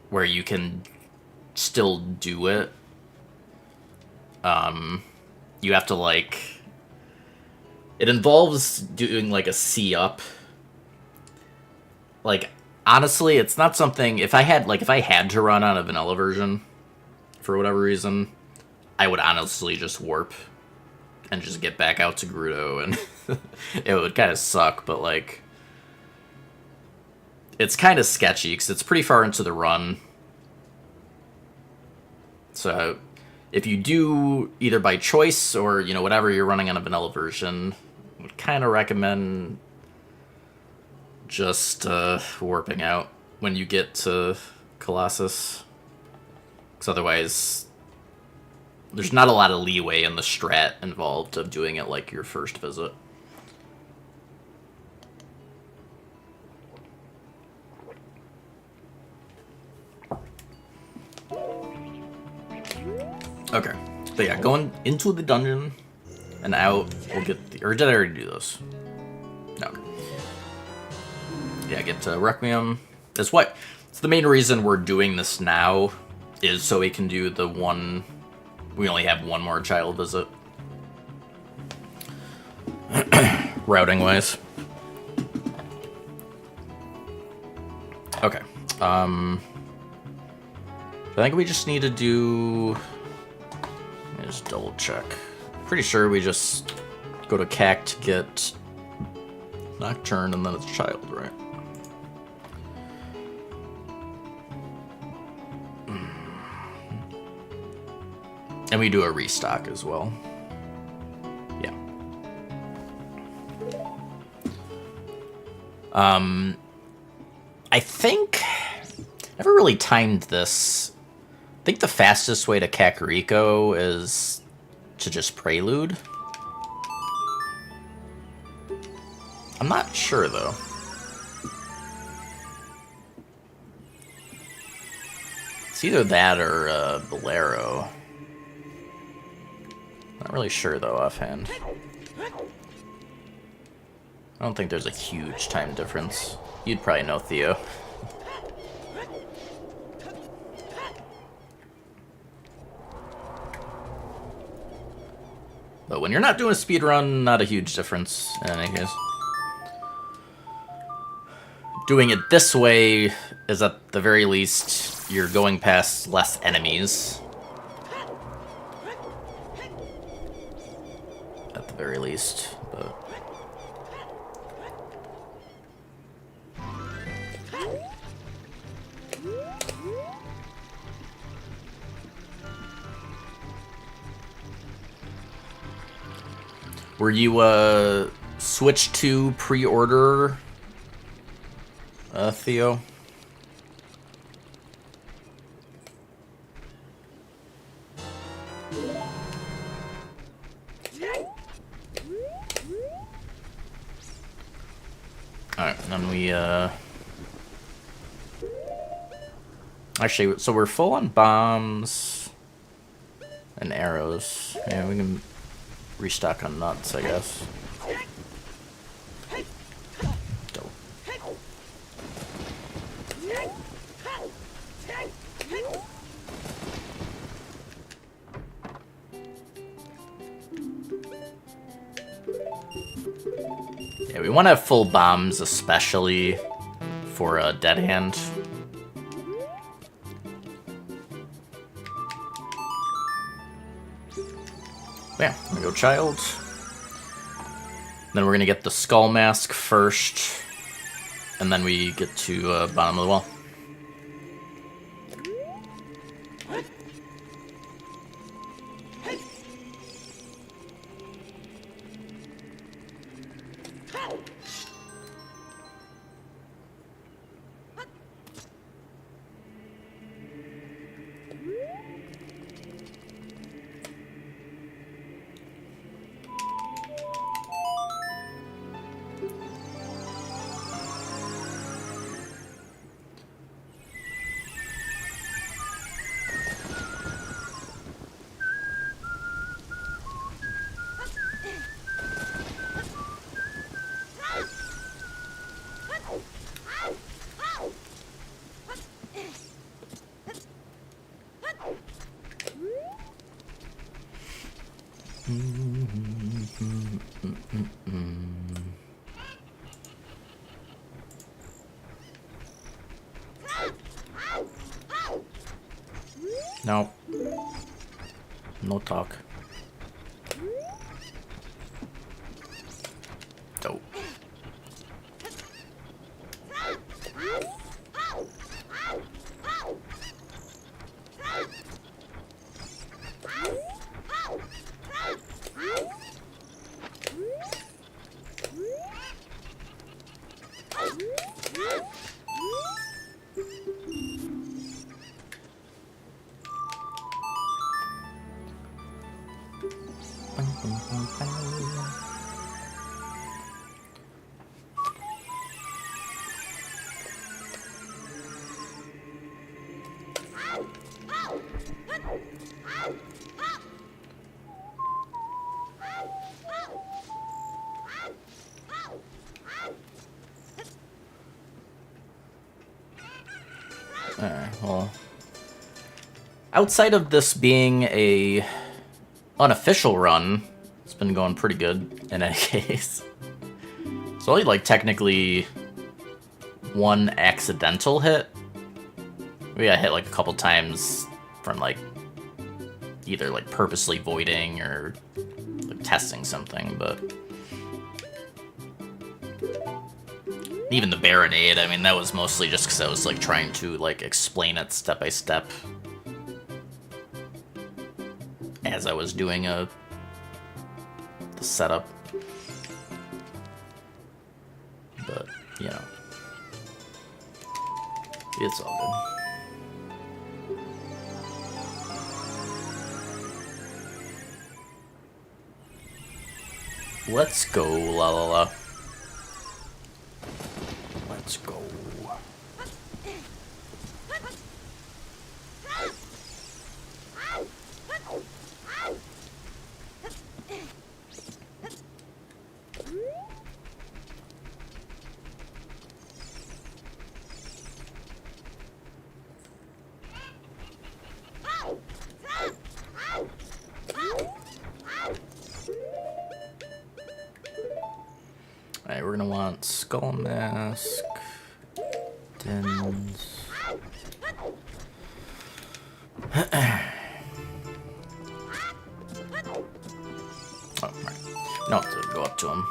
where you can still do it. You have to, like... It involves doing, like, a C-up. Like, honestly, it's not something... If I had to run on a vanilla version, for whatever reason, I would honestly just warp and just get back out to Gerudo, and it would kind of suck, but, like... It's kind of sketchy, because it's pretty far into the run. So, if you do, either by choice or, you know, whatever you're running on a vanilla version, I would kind of recommend just warping out when you get to Colossus. Because otherwise, there's not a lot of leeway in the strat involved of doing it like your first visit. Okay, but yeah, going into the dungeon and out, we'll get the... Or did I already do those? No. Yeah, get to Requiem. That's what... It's the main reason we're doing this now, is so we can do the one... We only have one more child visit. Routing-wise. Okay. I think we just need to do... Let me just double check. Pretty sure we just go to CAC to get Nocturne and then it's Child, right? And we do a restock as well. Yeah. I think... I never really timed this. I think the fastest way to Kakariko is to just Prelude. I'm not sure, though. It's either that or Bolero. Not really sure, though, offhand. I don't think there's a huge time difference. You'd probably know, Theo. But when you're not doing a speed run, not a huge difference in any case. Doing it this way is at the very least you're going past less enemies. At the very least, but were you switched to pre-order, Theo? Alright, then we, actually, so we're full on bombs and arrows. Yeah, we can restock on nuts, I guess. Dope. Yeah, we want to have full bombs, especially for a dead hand. Yeah, there we go, child. Then we're gonna get the skull mask first, and then we get to bottom of the well. No. No talk. Dope. Alright, well, outside of this being a unofficial run, it's been going pretty good in any case. It's only like technically one accidental hit. We got hit like a couple times from like either like purposely voiding or like testing something, but even the Baronade, I mean, that was mostly just because I was like trying to like explain it step by step as I was doing the setup. But, you know, it's all good. Let's go, la la la. Let's go. Alright, we're gonna want Skull Mask, Dens. Oh, right. No, to go up to him.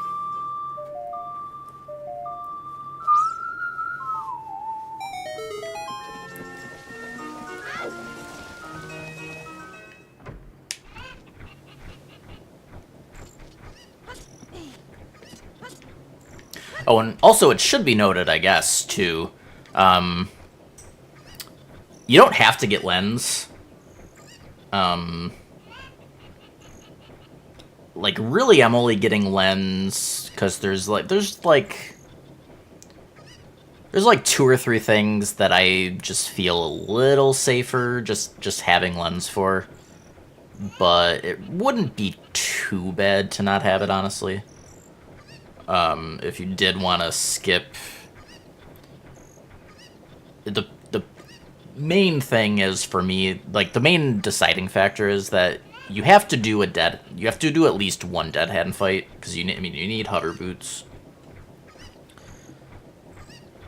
Oh, and also it should be noted, I guess, too. You don't have to get lens. Like, really, I'm only getting lens because there's like 2 or 3 things that I just feel a little safer just having lens for. But it wouldn't be too bad to not have it, honestly. If you did want to skip, the main thing is, for me, like, the main deciding factor is that you have to do at least one dead hand fight, because you need hover boots.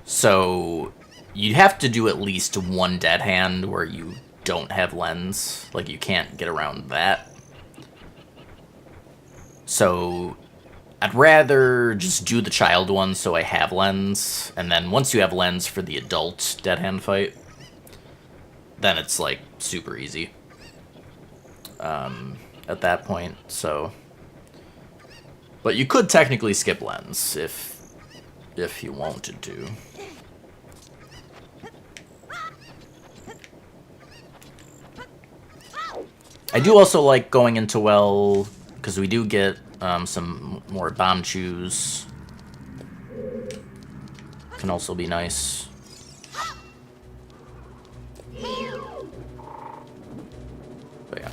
So you have to do at least one dead hand where you don't have lens. Like, you can't get around that. So I'd rather just do the child one so I have lens, and then once you have lens for the adult dead hand fight, then it's like super easy at that point. So, but you could technically skip lens if you wanted to. I do also like going into well, because we do get some more bomb chews. Can also be nice. But yeah.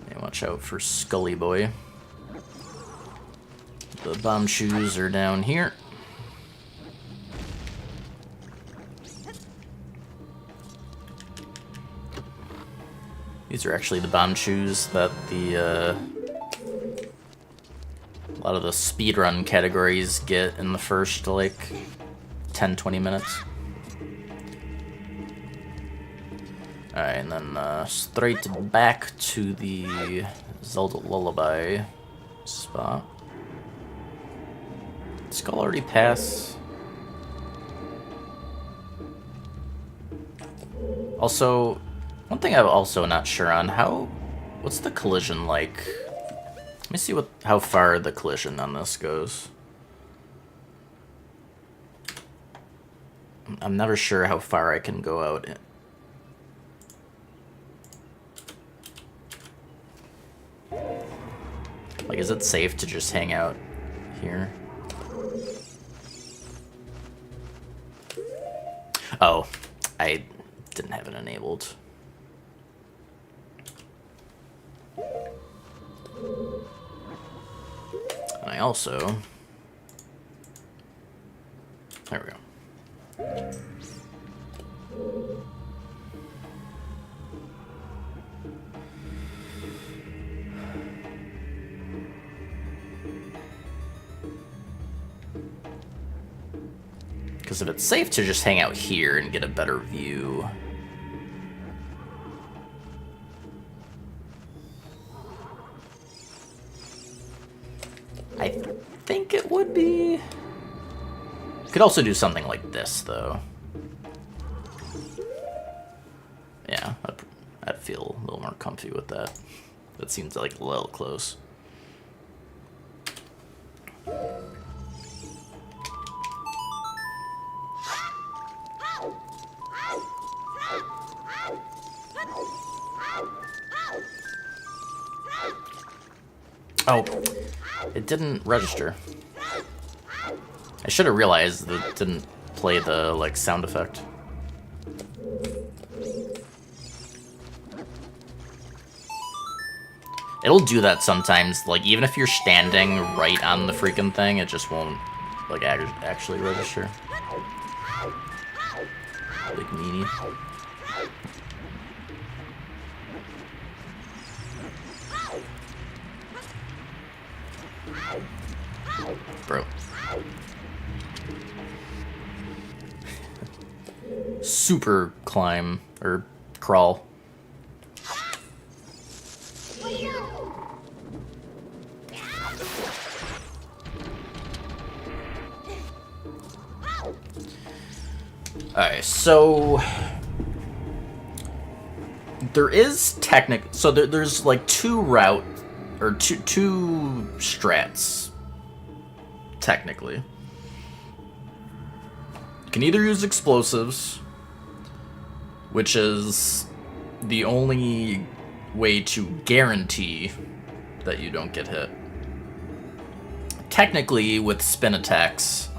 Yeah, watch out for Scully Boy. The bomb shoes are down here. These are actually the bomb shoes that a lot of the speedrun categories get in the first, like, 10-20 minutes. Alright, and then straight back to the Zelda Lullaby spot. Did Skull already pass? Also, one thing I'm also not sure on, what's the collision like? Let me see how far the collision on this goes. I'm never sure how far I can go out. Like, is it safe to just hang out here? Oh, I didn't have it enabled. And I also... There we go. Because if it's safe to just hang out here and get a better view... I think it would be... You could also do something like this, though. Yeah, I'd feel a little more comfy with that. That seems like a little close. Oh, it didn't register. I should have realized that it didn't play the, like, sound effect. It'll do that sometimes, like, even if you're standing right on the freaking thing, it just won't, like, actually register. Big meanie. super climb, or crawl. Alright, so there is so there's like two strats, technically. You can either use explosives, which is the only way to guarantee that you don't get hit. Technically, with spin attacks,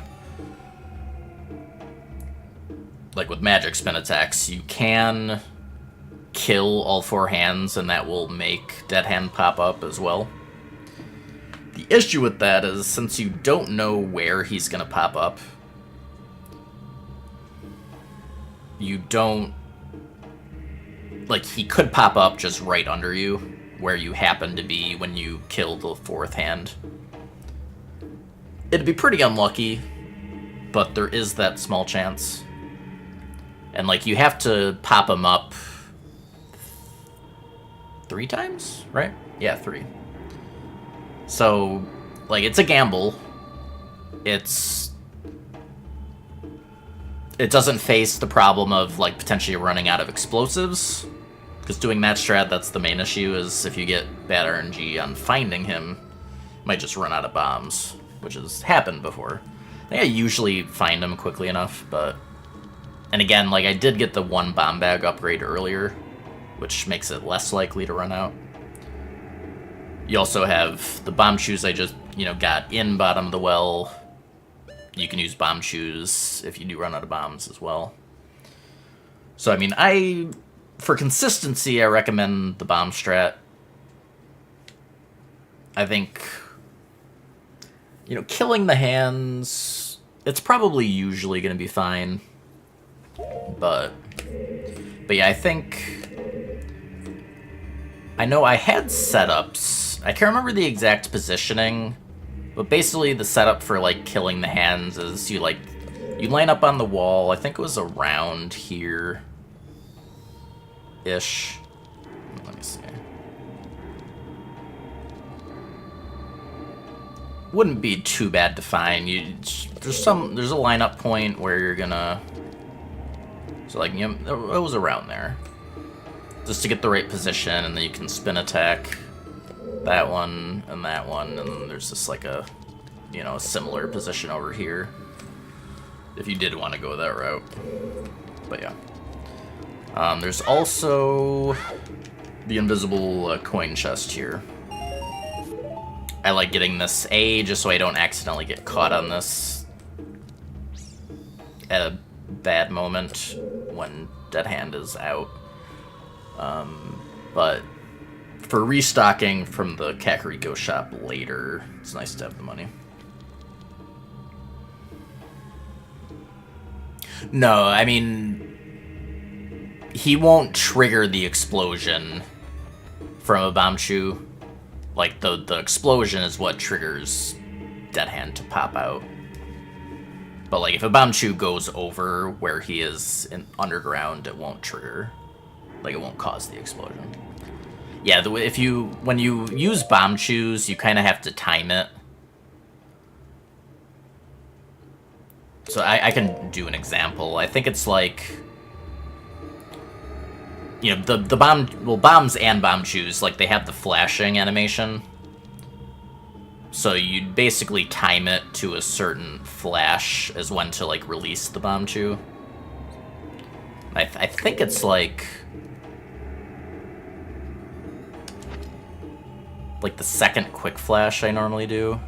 like with magic spin attacks, you can kill all four hands and that will make Dead Hand pop up as well. The issue with that is, since you don't know where he's gonna pop up, you don't... like, he could pop up just right under you, where you happen to be when you kill the fourth hand. It'd be pretty unlucky, but there is that small chance. And, like, you have to pop him up 3 times, right? Yeah, 3. So, like, it's a gamble. It doesn't face the problem of, like, potentially running out of explosives. Because doing that strat, that's the main issue, is if you get bad RNG on finding him, you might just run out of bombs, which has happened before. I think I usually find him quickly enough, but... and again, like, I did get the 1 bomb bag upgrade earlier, which makes it less likely to run out. You also have the bomb shoes I just, got in bottom of the well. You can use bomb shoes if you do run out of bombs as well. So, I mean, for consistency, I recommend the bomb strat. I think, killing the hands, it's probably usually going to be fine. But yeah, I think... I know I had setups. I can't remember the exact positioning, but basically the setup for, like, killing the hands is you line up on the wall. I think it was around here-ish. Let me see. Wouldn't be too bad to find. There's a lineup point where you're gonna... so, like, it was around there. Just to get the right position, and then you can spin attack that one, and then there's just, like, a similar position over here. If you did want to go that route. But, yeah. There's also the invisible coin chest here. I like getting this A, just so I don't accidentally get caught on this at a bad moment when Dead Hand is out. But for restocking from the Kakariko shop later, it's nice to have the money. No, I mean, he won't trigger the explosion from a bomb shoe. Like, the explosion is what triggers Dead Hand to pop out. But, like, if a bomb shoe goes over where he is underground, it won't trigger. Like, it won't cause the explosion. Yeah, when you use bomb shoes, you kind of have to time it. So I can do an example. I think it's like... the bombs and bomb shoes, like, they have the flashing animation. So you'd basically time it to a certain flash as when to, like, release the bomb shoe. I think it's like the second quick flash I normally do.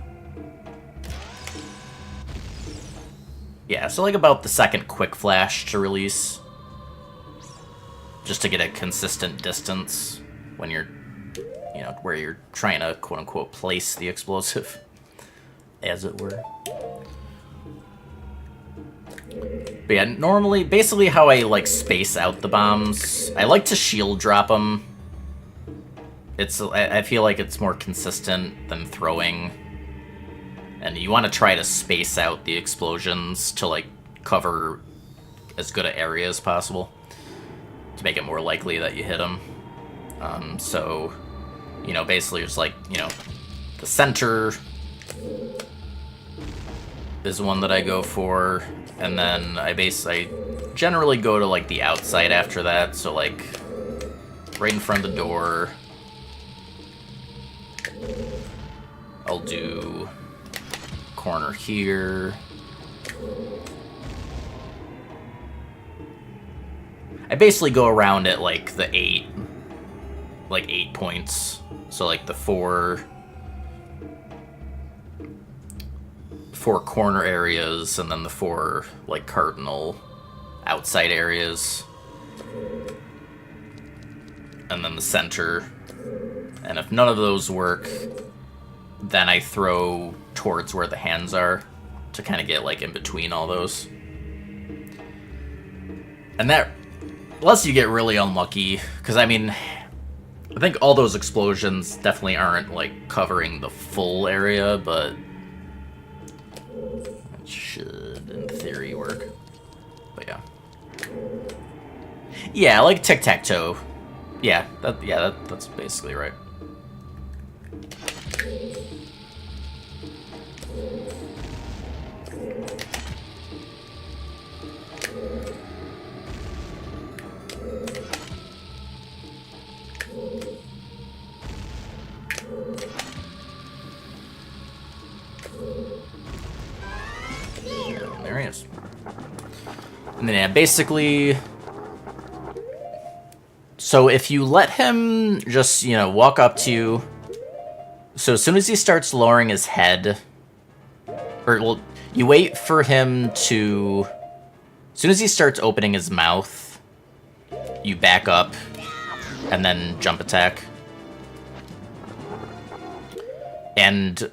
Yeah, so like about the second quick flash to release. Just to get a consistent distance when you're, where you're trying to, quote-unquote, place the explosive, as it were. But yeah, normally, basically how I, like, space out the bombs, I like to shield drop them. I feel like it's more consistent than throwing. And you want to try to space out the explosions to, like, cover as good an area as possible to make it more likely that you hit him. So, you know, basically it's like, you know, the center is one that I go for, and then I generally go to like the outside after that, so like right in front of the door. I'll do corner here. I basically go around at like the 8 points. So like the four corner areas, and then the 4 like cardinal outside areas, and then the center. And if none of those work, then I throw towards where the hands are to kind of get like in between all those. And that, unless you get really unlucky, because I mean, I think all those explosions definitely aren't like covering the full area, but it should in theory work. But yeah. Yeah, like tic-tac-toe. Yeah, that's basically right. There he is. And then yeah, basically, so if you let him just, you know, walk up to you, so as soon as he starts lowering his head, or well, you wait for him to, as soon as he starts opening his mouth, you back up and then jump attack. And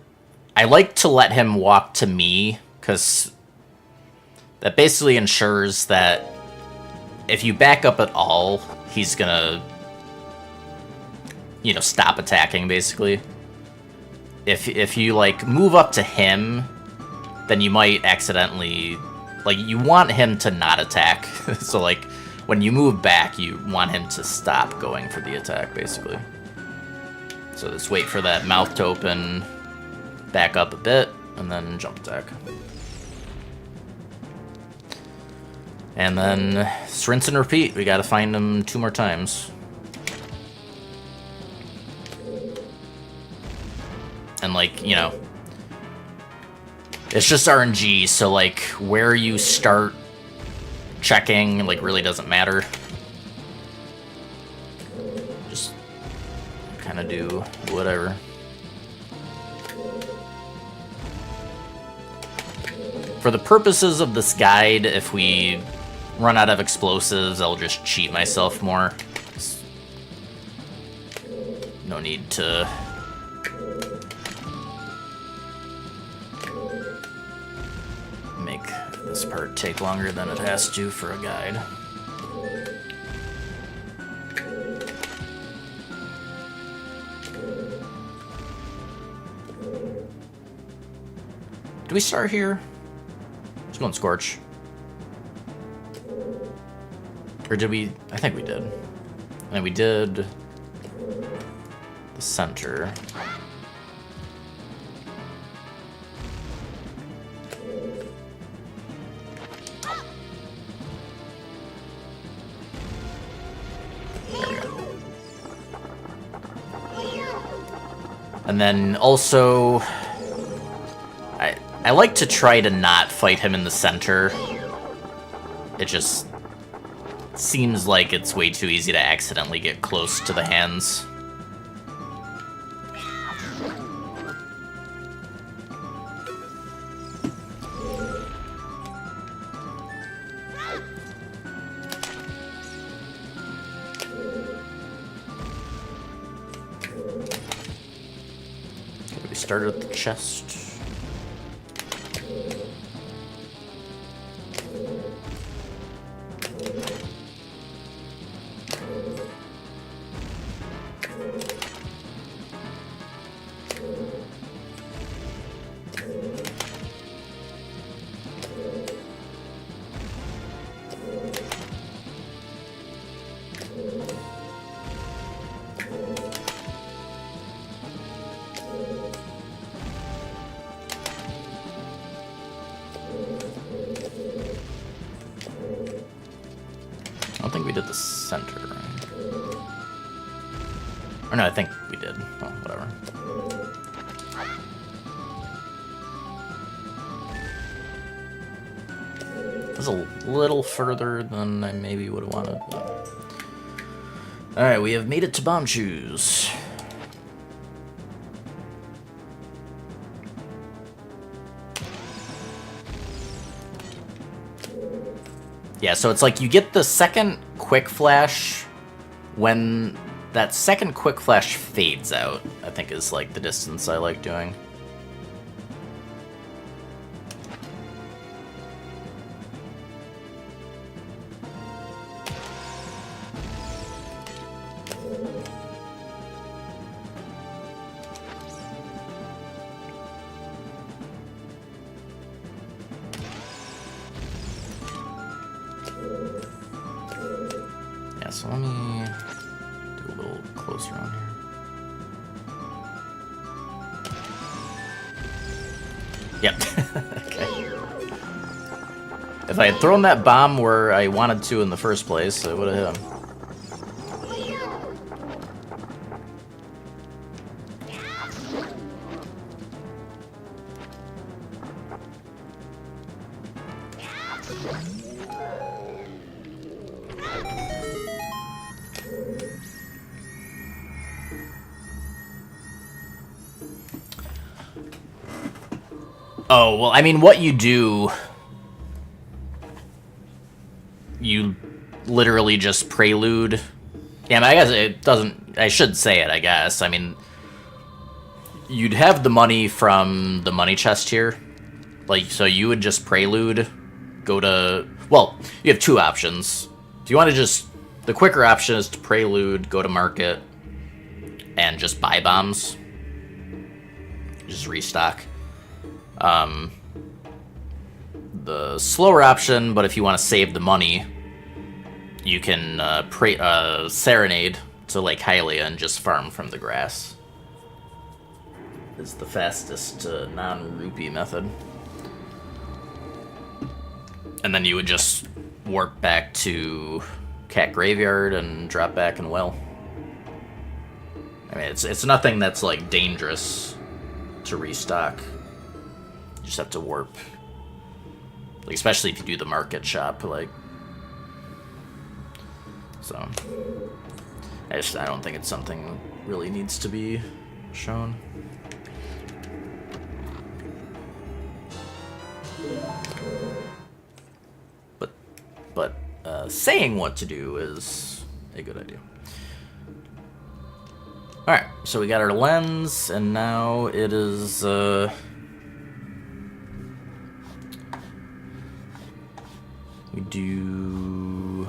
I like to let him walk to me, because that basically ensures that if you back up at all, he's gonna, you know, stop attacking, basically. If you, like, move up to him, then you might accidentally, like, you want him to not attack. So, like, when you move back, you want him to stop going for the attack, basically. So just wait for that mouth to open, back up a bit, and then jump attack. And then rinse and repeat. We gotta find him 2 more times. And like, you know, it's just RNG, so like where you start checking like really doesn't matter. Just kind of do whatever. For the purposes of this guide, if we run out of explosives, I'll just cheat myself more. No need to make this part take longer than it has to for a guide. Do we start here? Let's go and Scorch. Or did we? I think we did. And then we did the center. There we go. And then also, I like to try to not fight him in the center. It just seems like it's way too easy to accidentally get close to the hands. Okay, we started at the chest. did the center, right? Or no, I think we did. Oh, whatever. It was a little further than I maybe would have wanted. But... Alright, we have made it to Bomb Shoes. Yeah, so it's like you get the second quick flash when that second quick flash fades out, I think is like the distance I like doing. Yeah, so let me do a little closer on here. Yep. Okay. If I had thrown that bomb where I wanted to in the first place, I would have hit him. Oh, well, I mean, what you do... You literally just prelude... Yeah, I guess it doesn't... I should say it, I guess. I mean... You'd have the money from the money chest here. Like, so you would just prelude, go to... Well, you have two options. If you want to just... The quicker option is to prelude, go to market, and just buy bombs. Just restock. The slower option, but if you want to save the money, you can serenade to Lake Hylia and just farm from the grass. It's the fastest non-rupee method. And then you would just warp back to Cat Graveyard and drop back in Well. I mean, it's nothing that's like dangerous to restock. You just have to warp. Like, especially if you do the market shop, like. So I don't think it's something that really needs to be shown. But saying what to do is a good idea. Alright, so we got our lens, and now it is, we do...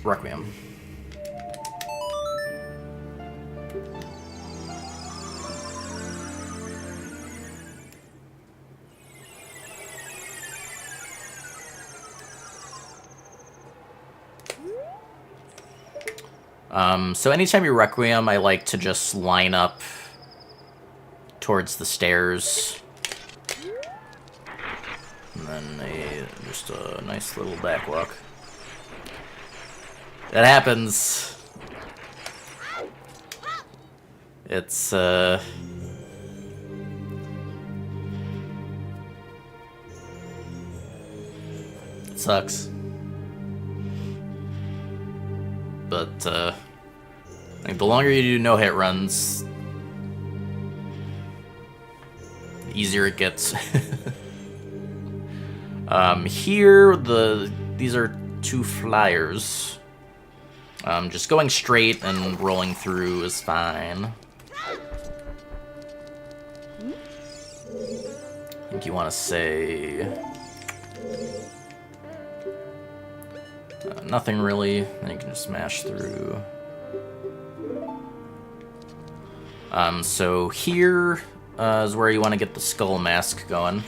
Requiem. So anytime you Requiem, I like to just line up towards the stairs. And then just a nice little backwalk. That happens. It's, it sucks. But, like, the longer you do no-hit runs, the easier it gets. Here, these are two flyers. Just going straight and rolling through is fine. I think you want to say... nothing really, and you can just smash through. So here is where you want to get the skull mask going.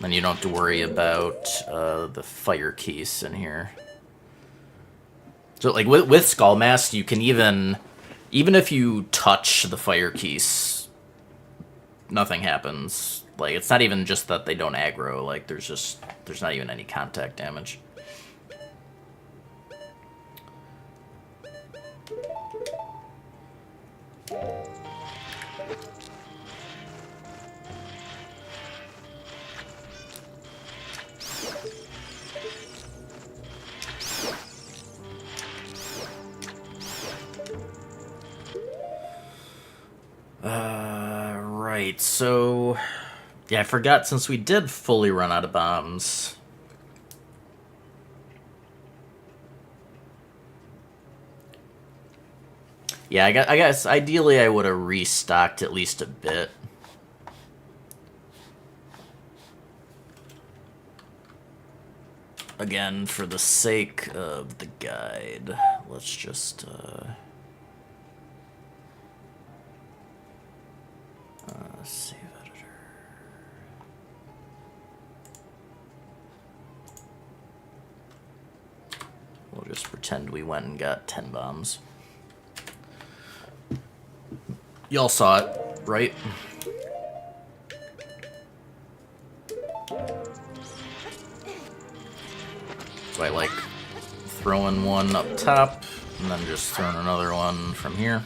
Then you don't have to worry about the fire keys in here. So like with skull mask, you can even if you touch the fire keys, nothing happens. Like, it's not even just that they don't aggro, like there's not even any contact damage. Right, so... Yeah, I forgot, since we did fully run out of bombs... Yeah, I guess ideally I would have restocked at least a bit. Again, for the sake of the guide, let's just... save editor. We'll just pretend we went and got 10 bombs. Y'all saw it, right? So I like throwing one up top, and then just throwing another one from here.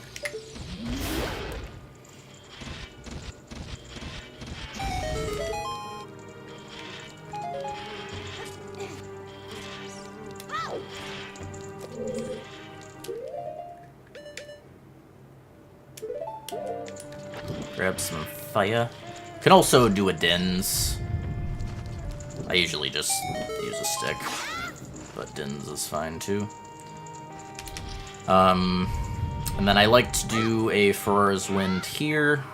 Grab some fire. Can also do a dins. I usually just use a stick, but dins is fine too. And then I like to do a Ferrar's Wind here.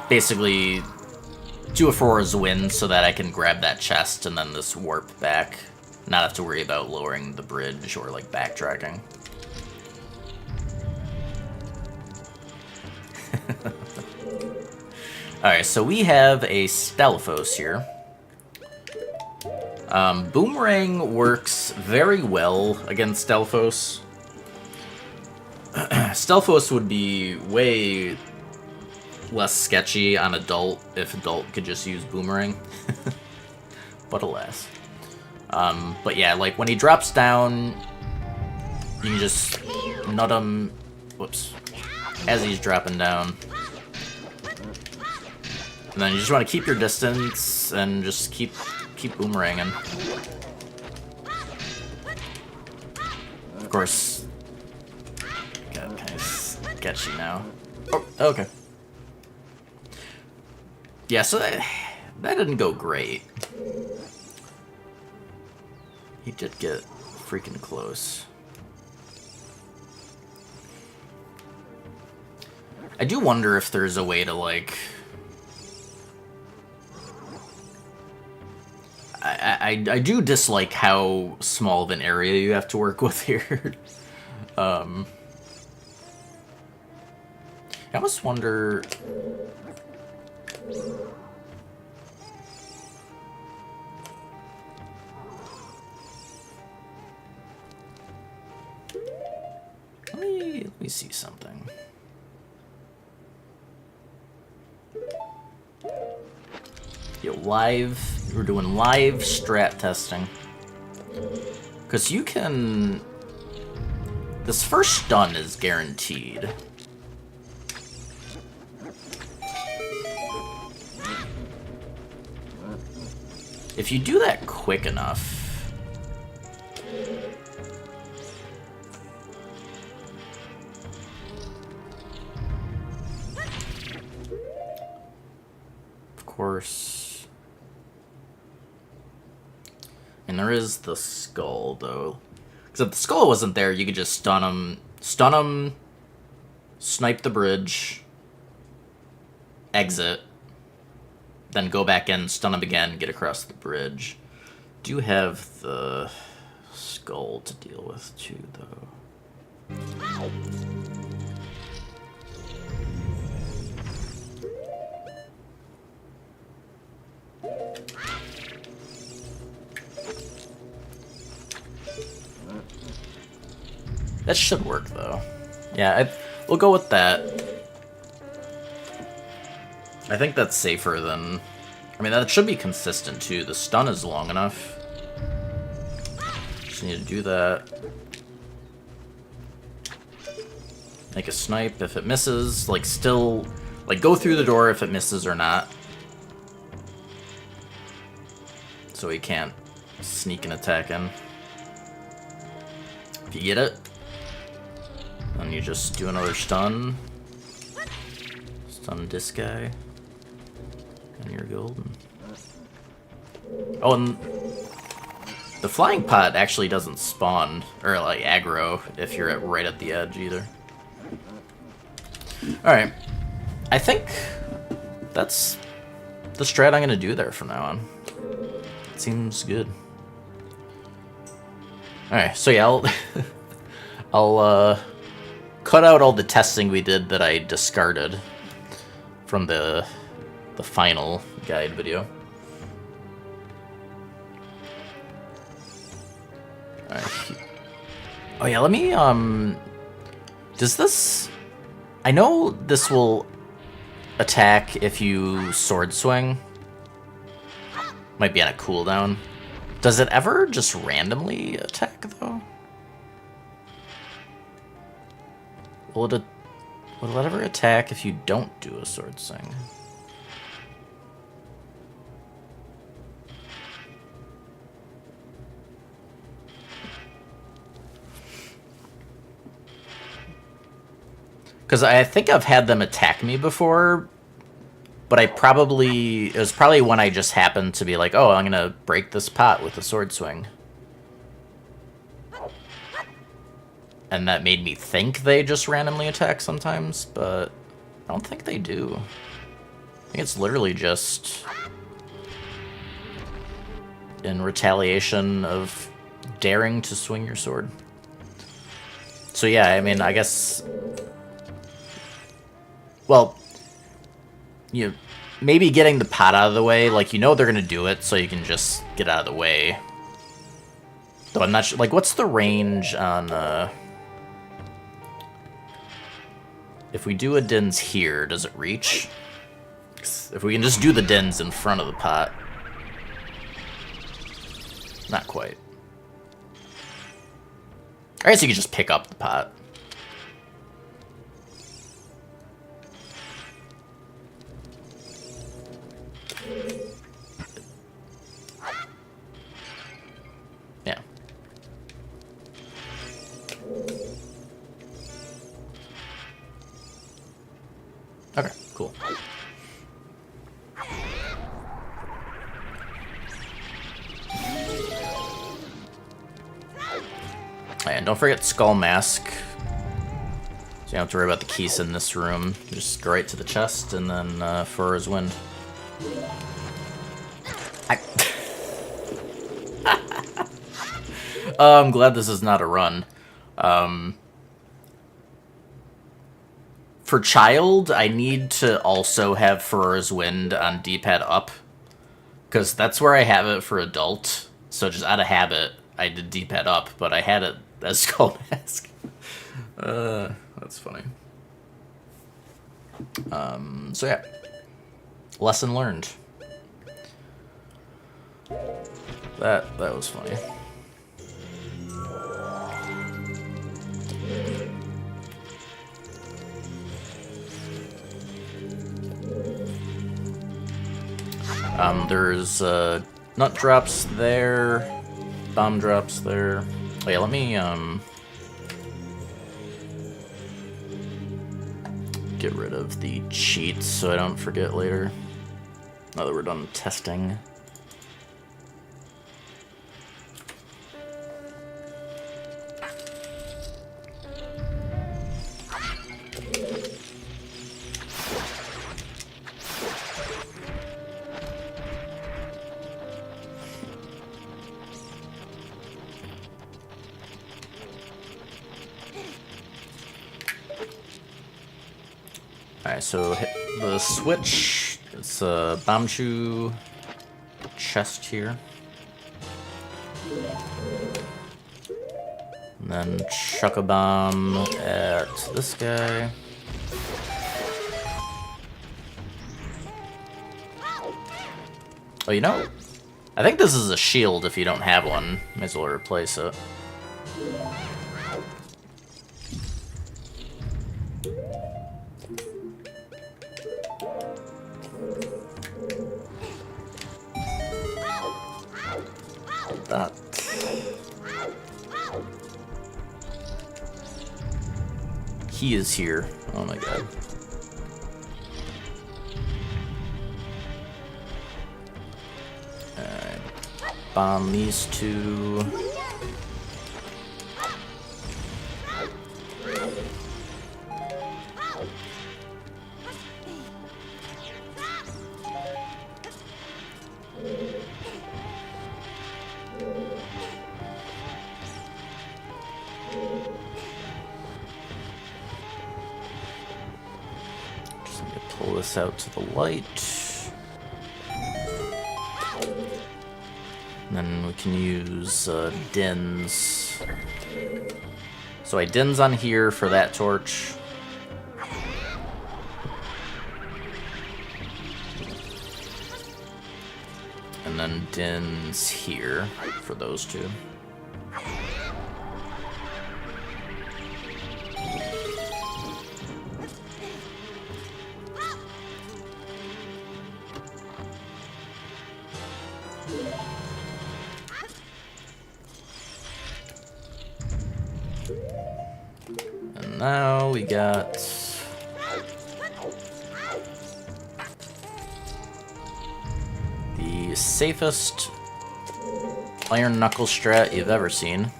Basically, do a Ferrar's Wind so that I can grab that chest and then this warp back. Not have to worry about lowering the bridge or like backtracking. Alright, so we have a Stalfos here. Boomerang works very well against Stalfos. Stalfos would be way less sketchy on Adult if Adult could just use Boomerang. But alas. But yeah, like when he drops down, you can just nut him, whoops, as he's dropping down. And then you just want to keep your distance and just keep boomeranging. Of course, got kind of sketchy now. Oh, okay. Yeah, so that didn't go great. He did get freaking close. I do wonder if there's a way to, like... I do dislike how small of an area you have to work with here. I almost wonder... Let me see something. Yo, we're doing live strat testing. Because you can... This first stun is guaranteed. If you do that quick enough... Of course... And there is the skull, though. Because if the skull wasn't there, you could just stun him, snipe the bridge, exit, then go back in, stun him again, get across the bridge. Do have the skull to deal with, too, though. That should work, though. Yeah, we'll go with that. I think that's safer than... I mean, that should be consistent, too. The stun is long enough. Just need to do that. Make a snipe. If it misses, like, still... Like, go through the door if it misses or not. So he can't sneak an attack in. If you get it, And you just do another stun. Stun this guy. And you're golden. Oh, and the flying pot actually doesn't spawn, or like aggro, if you're right at the edge either. Alright. I think that's the strat I'm gonna do there from now on. It seems good. Alright, so yeah, I'll cut out all the testing we did that I discarded from the final guide video. Alright. Oh yeah, let me, does this... I know this will attack if you sword swing. Might be on a cooldown. Does it ever just randomly attack, though? Will it ever attack if you don't do a sword swing? Because I think I've had them attack me before, but it was probably when I just happened to be like, oh, I'm gonna break this pot with a sword swing. And that made me think they just randomly attack sometimes, but I don't think they do. I think it's literally just in retaliation of daring to swing your sword. So yeah, I mean, I guess... Well, maybe getting the pot out of the way, like, they're gonna do it, so you can just get out of the way. Though I'm not sure, like, what's the range on, if we do a dins here, does it reach? If we can just do the dins in front of the pot. Not quite. I guess you could just pick up the pot. Yeah. Okay, cool. And don't forget Skull Mask. So you don't have to worry about the keys in this room. Just go right to the chest and then Furor's Wind. I'm glad this is not a run. For Child, I need to also have Furor's Wind on D-pad up, because that's where I have it for Adult. So just out of habit, I did D-pad up, but I had it as Skull Mask. That's funny. So yeah. Lesson learned. That was funny. There's nut drops there, bomb drops there. Oh yeah, let me get rid of the cheats so I don't forget later. Now that we're done testing. Alright, so hit the switch. It's a Bombchu chest here. And then chuck a bomb at this guy. Oh, I think this is a shield if you don't have one. Might as well replace it. That. He is here. Oh my god. Alright. Bomb these two. Pull this out to the light. And then we can use dins. So I dins on here for that torch. And then dins here for those two. Now we got the safest iron knuckle strat you've ever seen.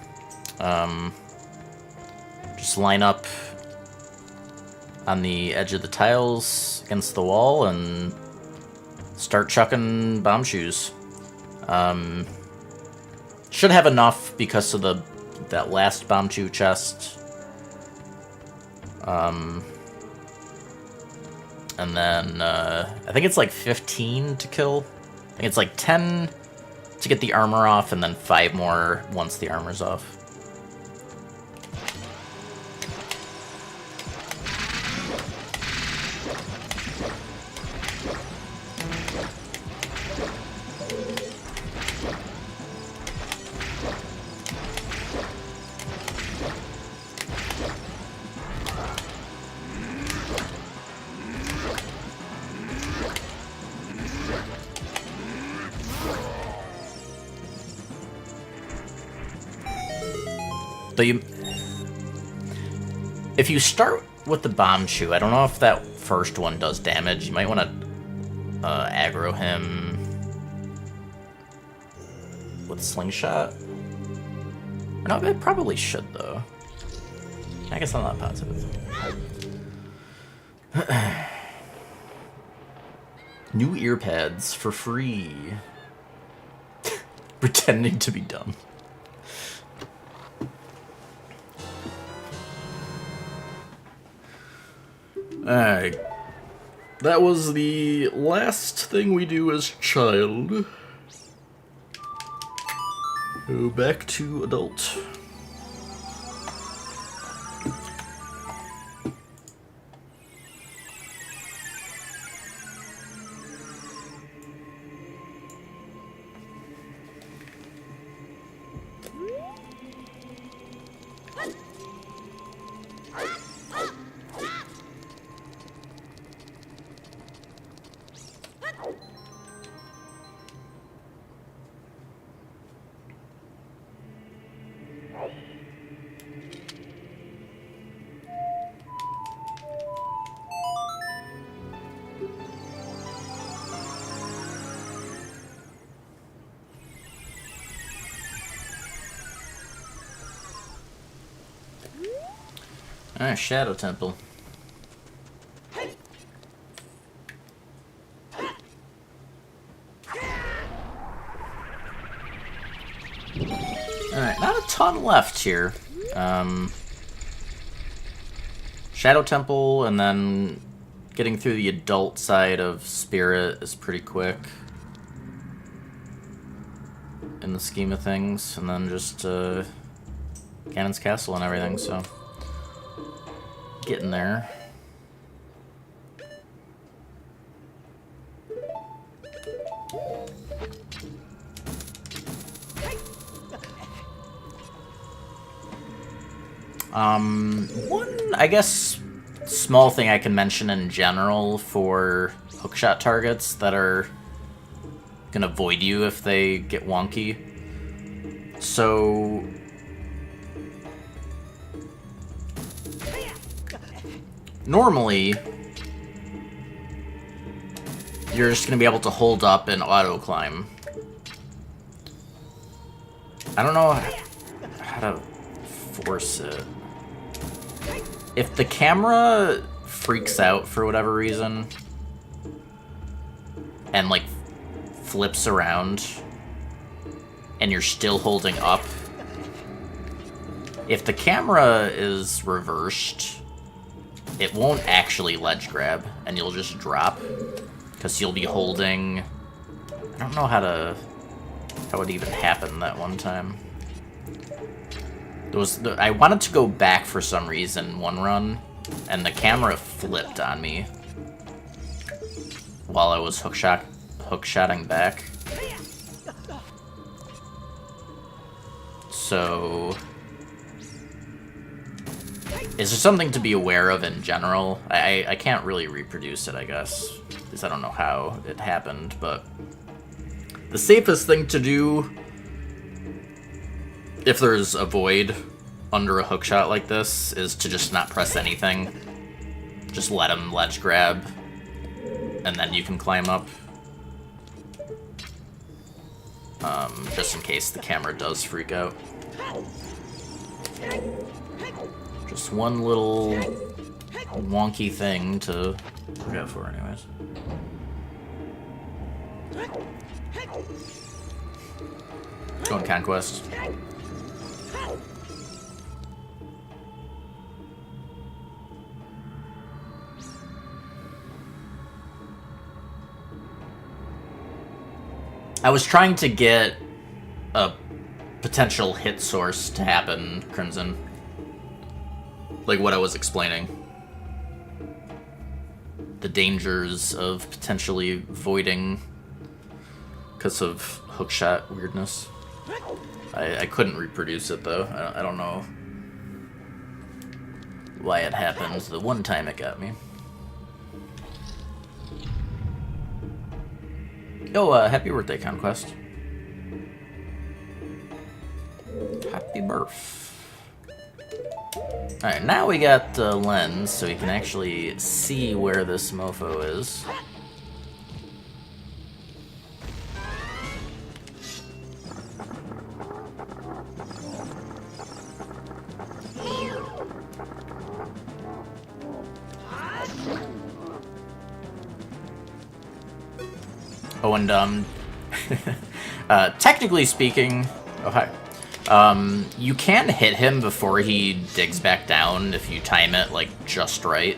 Just line up on the edge of the tiles against the wall and start chucking bomb shoes. Should have enough because of that last bomb shoe chest. And then, I think it's like 15 to kill. I think it's like 10 to get the armor off, and then 5 more once the armor's off. So if you start with the bomb shoe, I don't know if that first one does damage. You might want to aggro him with slingshot. Or no, it probably should though. I guess I'm not positive. New ear pads for free. Pretending to be dumb. Alright. That was the last thing we do as child. Go back to adult. Alright, Shadow Temple. Alright, not a ton left here. Shadow Temple, and then getting through the adult side of Spirit is pretty quick in the scheme of things, and then just Ganon's Castle and everything, so getting there. One, I guess, small thing I can mention in general for hookshot targets that are gonna void you if they get wonky. So normally, you're just going to be able to hold up and auto-climb. I don't know how to force it. If the camera freaks out for whatever reason, and, like, flips around, and you're still holding up, if the camera is reversed, it won't actually ledge grab, and you'll just drop, because you'll be holding... I don't know how it even happened that one time. I wanted to go back for some reason one run, and the camera flipped on me while I was hookshotting back. So, is there something to be aware of in general? I can't really reproduce it, I guess, because I don't know how it happened, but the safest thing to do if there's a void under a hookshot like this is to just not press anything. Just let him ledge grab, and then you can climb up. Just in case the camera does freak out. Just one little wonky thing to look out for anyways. Going Conquest. I was trying to get a potential hit source to happen, Crimson. Like what I was explaining. The dangers of potentially voiding because of hookshot weirdness. I couldn't reproduce it though. I don't know why it happened the one time it got me. Yo, happy birthday, Conquest. Happy birth. Alright, now we got the lens, so we can actually see where this mofo is. Oh, and, technically speaking... Oh, hi. You can hit him before he digs back down if you time it, like, just right.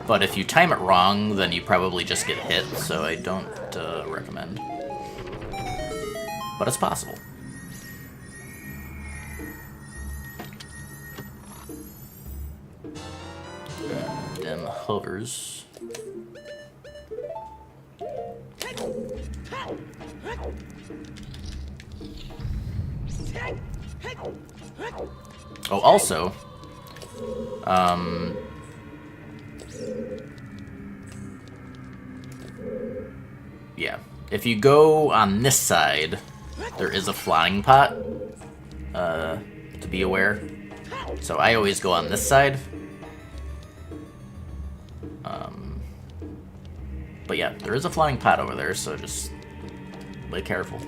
But if you time it wrong, then you probably just get hit, so I don't, recommend. But it's possible. And then hovers. Oh, also, yeah, if you go on this side, there is a flying pot, to be aware. So I always go on this side. But yeah, there is a flying pot over there, so just be careful.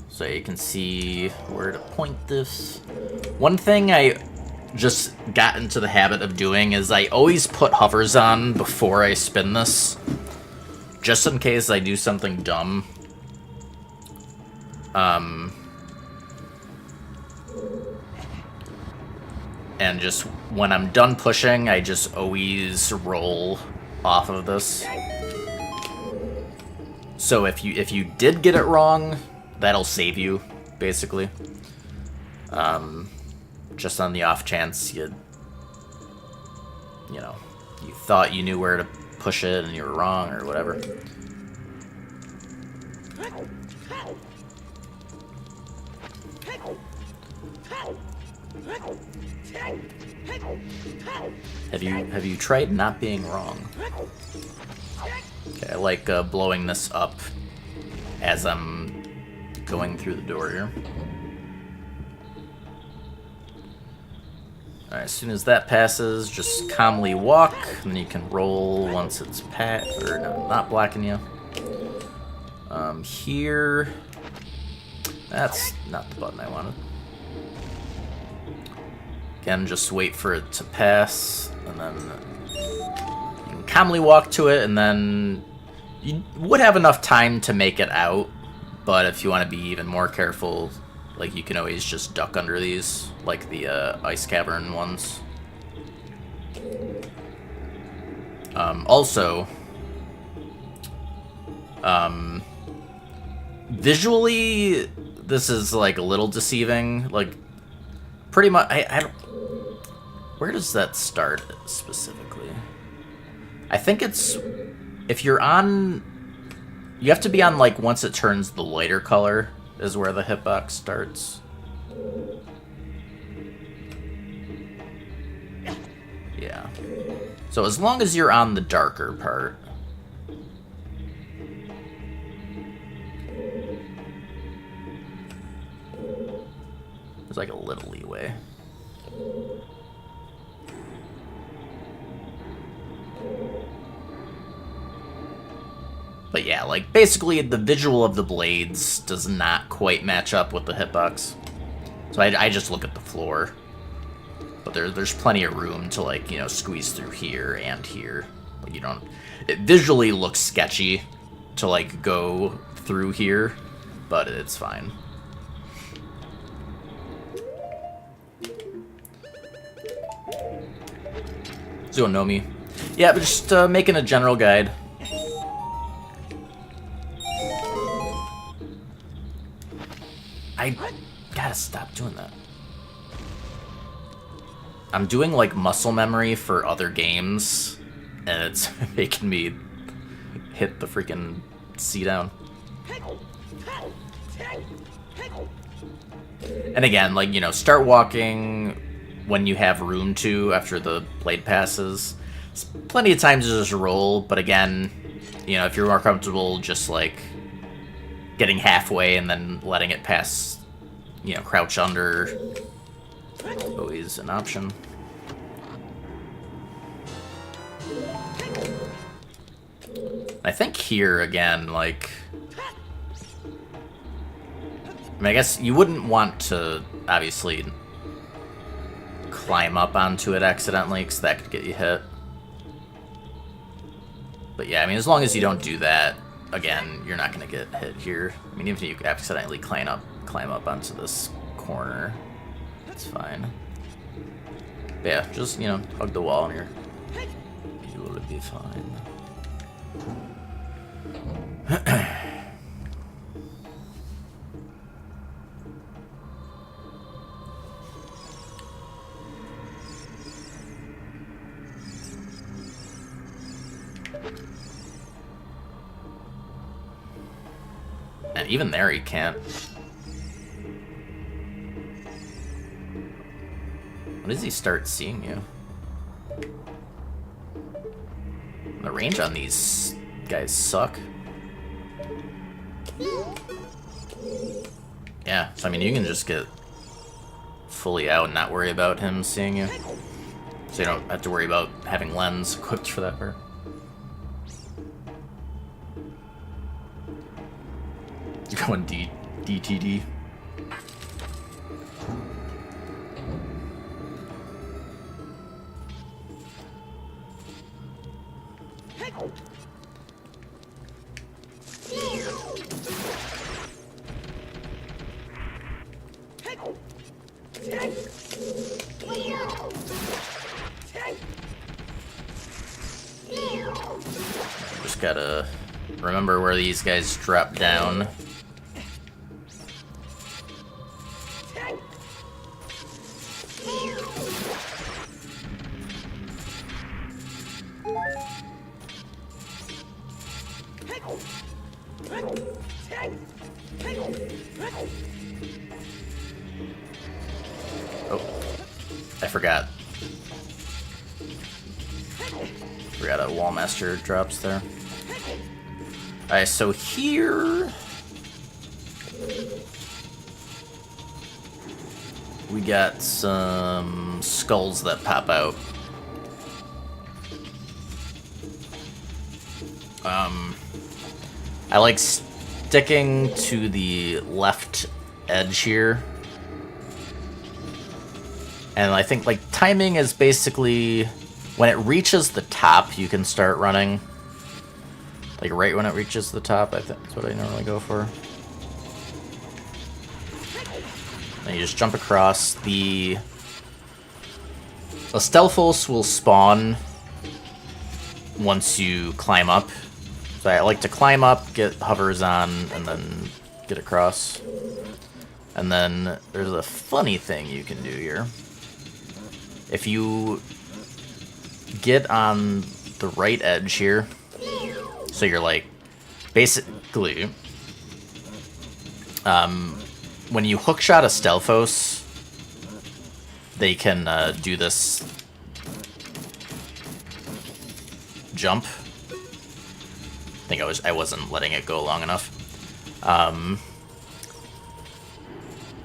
So you can see where to point this. One thing I just got into the habit of doing is I always put hovers on before I spin this, just in case I do something dumb. And just when I'm done pushing, I just always roll off of this. So if you did get it wrong, that'll save you, basically. Just on the off chance you know, you thought you knew where to push it and you were wrong or whatever. Have you tried not being wrong? Okay, I like blowing this up as I'm going through the door here. Alright, as soon as that passes, just calmly walk, and then you can roll once it's or no, not blocking you. Here, that's not the button I wanted. Again, just wait for it to pass, and then you can calmly walk to it, and then you would have enough time to make it out, but if you want to be even more careful, like, you can always just duck under these, like the ice cavern ones. Also, visually, this is, like, a little deceiving. Like, pretty much, I don't... Where does that start, specifically? I think it's... If you're on... You have to be on, like, once it turns the lighter color is where the hitbox starts. Yeah. So as long as you're on the darker part. There's like a little leeway. But yeah, like, basically the visual of the blades does not quite match up with the hitbox. So I just look at the floor. But there's plenty of room to, like, you know, squeeze through here and here. Like, you don't... It visually looks sketchy to, like, go through here, but it's fine. Zonomi. Yeah, but just making a general guide. I gotta stop doing that. I'm doing, like, muscle memory for other games, and it's making me hit the freaking C down. And again, like, you know, start walking when you have room to after the blade passes. It's plenty of times to just roll, but again, you know, if you're more comfortable just, like, getting halfway and then letting it pass, you know, crouch under, always an option. I think here, again, like... I mean, I guess you wouldn't want to, obviously, climb up onto it accidentally, because that could get you hit. But yeah, I mean, as long as you don't do that, again, you're not going to get hit here. I mean, even if you accidentally climb up onto this corner, it's fine. But yeah, just, you know, hug the wall and you will be fine. And even there, he can't. When does he start seeing you? The range on these guys suck. Yeah, so I mean, you can just get fully out and not worry about him seeing you. So you don't have to worry about having lens equipped for that part. You're going DTD. Just gotta remember where these guys drop down. Oh. I forgot. Forgot a Wallmaster drops there. Alright, so here... we got some skulls that pop out. I like sticking to the left edge here. And I think, like, timing is basically... when it reaches the top, you can start running. Like, right when it reaches the top, I think that's what I normally go for. And you just jump across. The Stelphos will spawn once you climb up. So I like to climb up, get hovers on, and then get across. And then there's a funny thing you can do here. If you get on the right edge here, so you're like, basically, when you hookshot a Stelphos, they can do this jump. I think I wasn't letting it go long enough.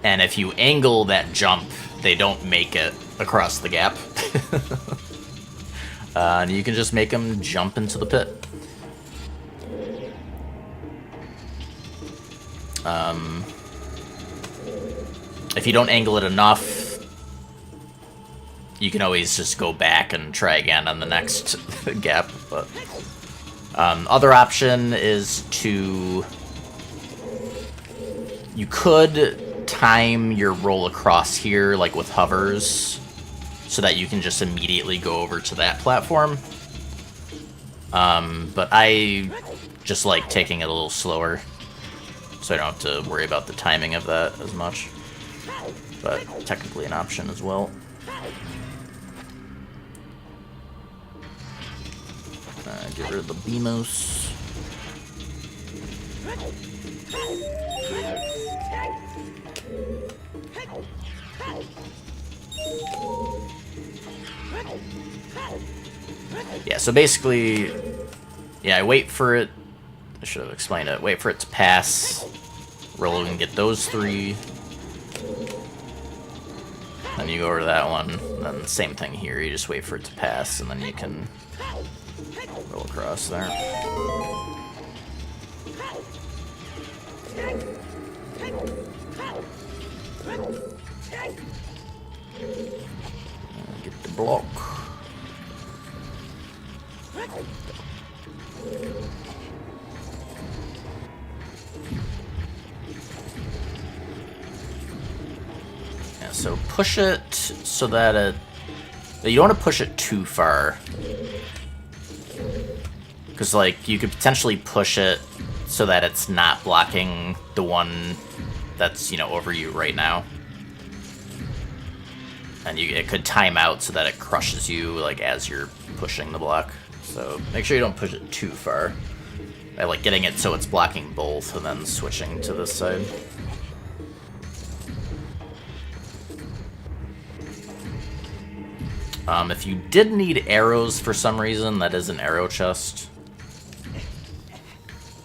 And if you angle that jump, they don't make it across the gap. And you can just make them jump into the pit. If you don't angle it enough, you can always just go back and try again on the next gap. But other option is to... you could time your roll across here, like with hovers, so that you can just immediately go over to that platform. But I just like taking it a little slower, so I don't have to worry about the timing of that as much. But technically an option as well. Get rid of the Beamos. Yeah, so basically, yeah, I wait for it. I should have explained it. Wait for it to pass. Roll and get those three. Then you go over to that one. And then same thing here. You just wait for it to pass, and then you can roll across there. Get the block. Yeah, so push it so that it... you don't want to push it too far. Because, like, you could potentially push it so that it's not blocking the one that's, you know, over you right now. And it could time out so that it crushes you, like, as you're pushing the block. So make sure you don't push it too far. I like getting it so it's blocking both and then switching to this side. If you did need arrows for some reason, that is an arrow chest.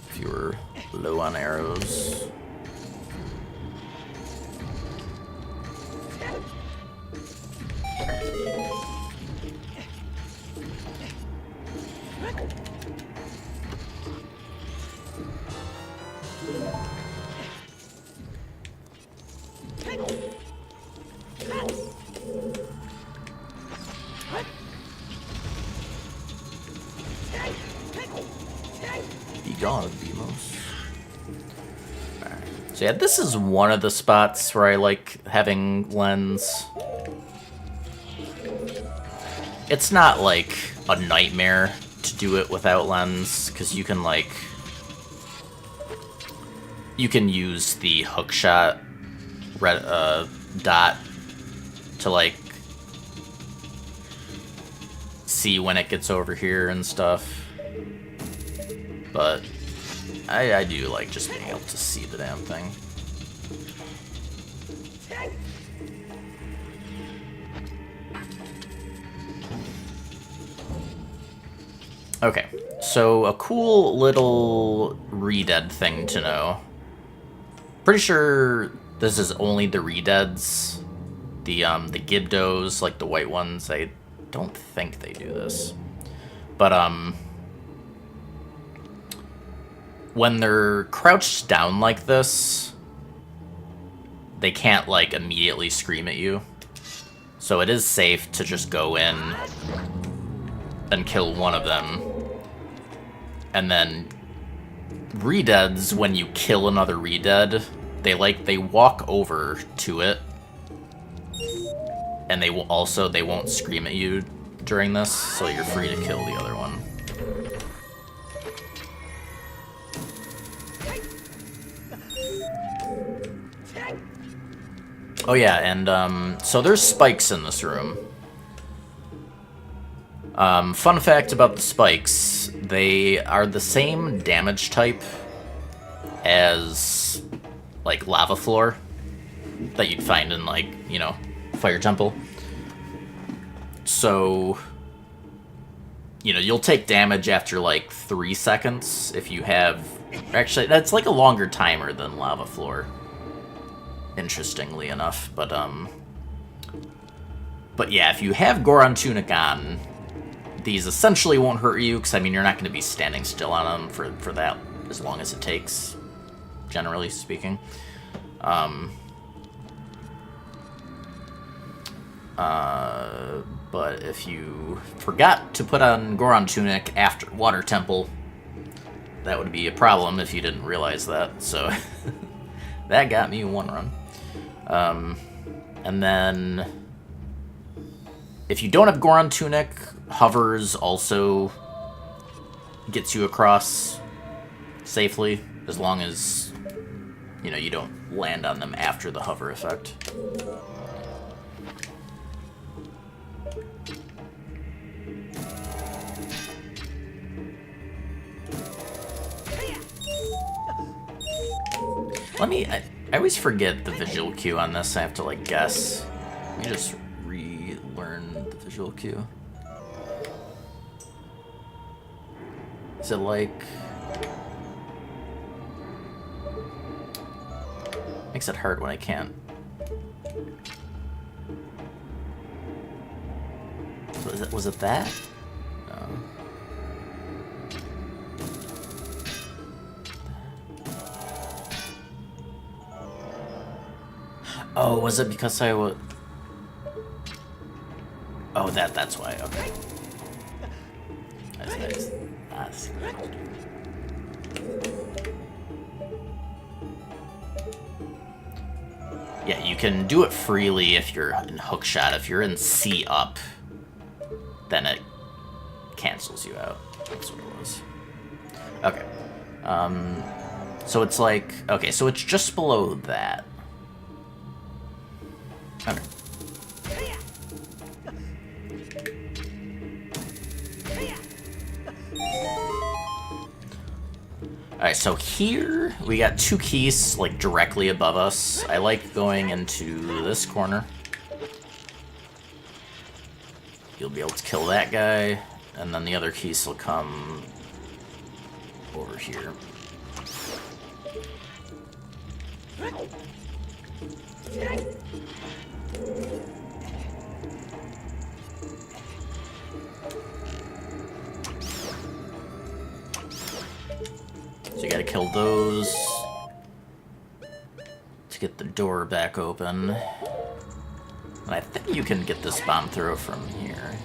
If you were low on arrows. Be gone, Beamos. Alright. So yeah, this is one of the spots where I like having lens. It's not like a nightmare to do it without lens, because you can like... you can use the hookshot dot to like see when it gets over here and stuff. But I do like just being able to see the damn thing. Okay, so a cool little re-dead thing to know. Pretty sure this is only the re-deads. The Gibdos, like the white ones, I don't think they do this. But, when they're crouched down like this, they can't, like, immediately scream at you. So it is safe to just go in and kill one of them. And then re-deads, when you kill another re-dead, they walk over to it. And they won't scream at you during this, so you're free to kill the other one. Oh yeah, and so there's spikes in this room. Fun fact about the spikes, they are the same damage type as, like, lava floor that you'd find in, like, you know, Fire Temple. So, you know, you'll take damage after, like, 3 seconds if you have... Actually, that's, like, a longer timer than lava floor, interestingly enough. But yeah, if you have Goron Tunic on, these essentially won't hurt you, because, I mean, you're not going to be standing still on them for that as long as it takes, generally speaking. But if you forgot to put on Goron Tunic after Water Temple, that would be a problem if you didn't realize that, so that got me one run. And then, if you don't have Goron Tunic, Hovers also gets you across safely, as long as, you know, you don't land on them after the hover effect. I always forget the visual cue on this. I have to, like, guess. Let me just relearn the visual cue. Is it like... Makes it hard when I can't. Was it that? No. Oh, was it because I was... Oh, that's why, okay. That's yeah, you can do it freely if you're in hookshot. If you're in C up, then it cancels you out. That's what it was. Okay. So it's like... Okay, so it's just below that. Okay. Alright, so here we got 2 keys, like, directly above us. I like going into this corner. You'll be able to kill that guy, and then the other keys will come over here. So you gotta kill those to get the door back open. And I think you can get this bomb throw from here.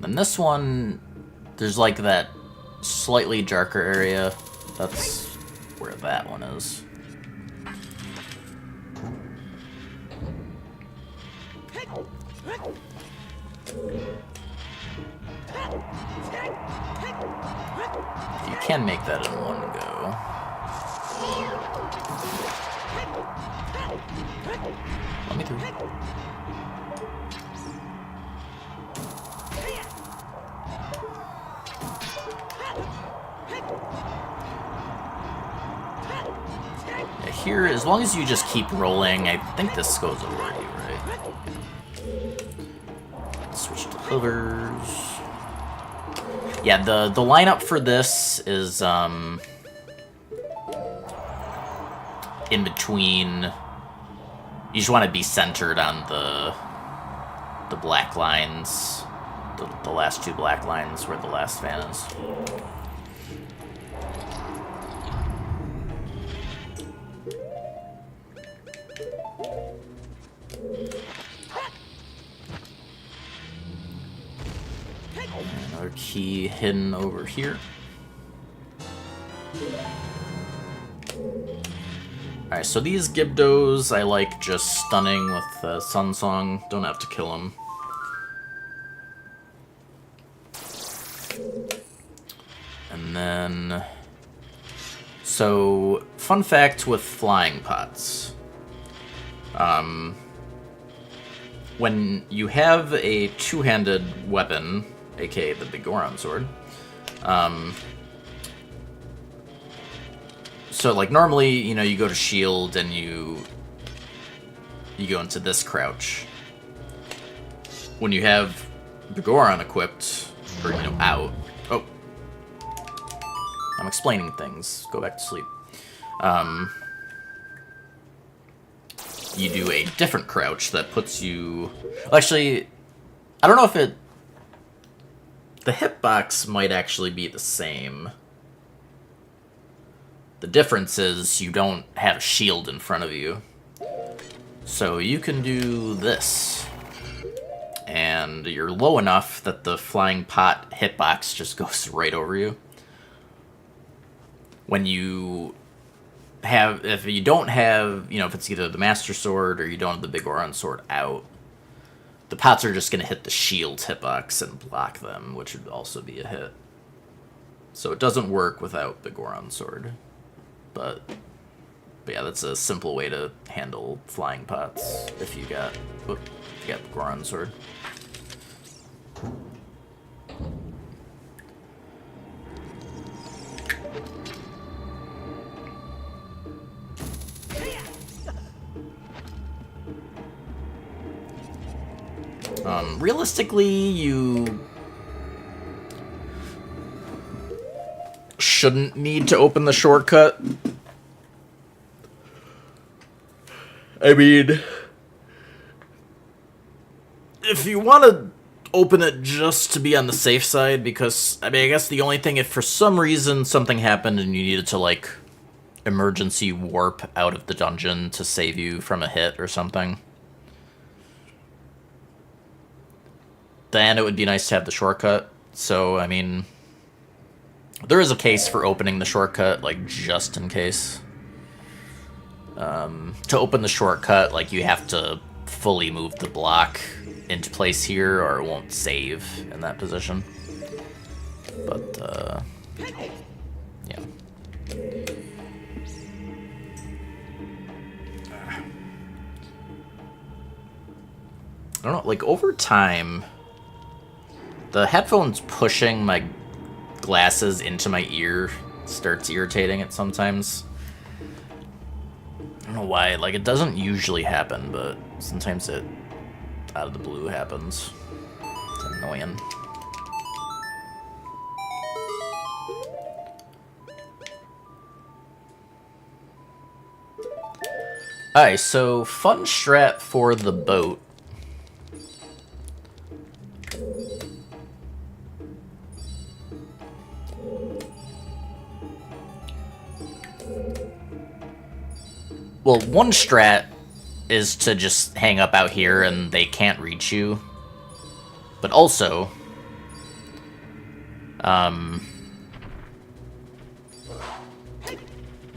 And this one, there's like that slightly darker area. That's where that one is. You can make that in one go. Let me through. here, as long as you just keep rolling, I think this goes already, right? Switch to hovers. Yeah, the lineup for this is in between. You just want to be centered on the black lines, the last two black lines where the last fan is. Another key hidden over here. Alright, so these Gibdos I like just stunning with Sun Song. Don't have to kill them. And then... So, fun fact with flying pots. When you have a two-handed weapon, aka the Big Goron Sword, so like normally, you know, you go to shield and you go into this crouch. When you have the Goron equipped, or you know, out. Oh, I'm explaining things. Go back to sleep. You do a different crouch that puts you... Well, actually, I don't know if it... The hitbox might actually be the same. The difference is you don't have a shield in front of you. So you can do this. And you're low enough that the flying pot hitbox just goes right over you. When you... if you don't have, you know, if it's either the Master Sword or you don't have the Big Goron Sword out, the pots are just going to hit the shield hitbox and block them, which would also be a hit. So it doesn't work without Big Goron Sword. But yeah, that's a simple way to handle flying pots if you got the Goron Sword. Realistically, you shouldn't need to open the shortcut. I mean, if you want to open it just to be on the safe side, because, I mean, I guess the only thing, if for some reason something happened and you needed to, like, emergency warp out of the dungeon to save you from a hit or something, then it would be nice to have the shortcut. So, I mean, there is a case for opening the shortcut, like, just in case. To open the shortcut, like, you have to fully move the block into place here, or it won't save in that position. But, yeah. I don't know, like, over time... The headphones pushing my glasses into my ear starts irritating it sometimes. I don't know why, like, it doesn't usually happen, but sometimes it, out of the blue, happens. It's annoying. Alright, so fun strat for the boat. Well, one strat is to just hang up out here and they can't reach you. But also,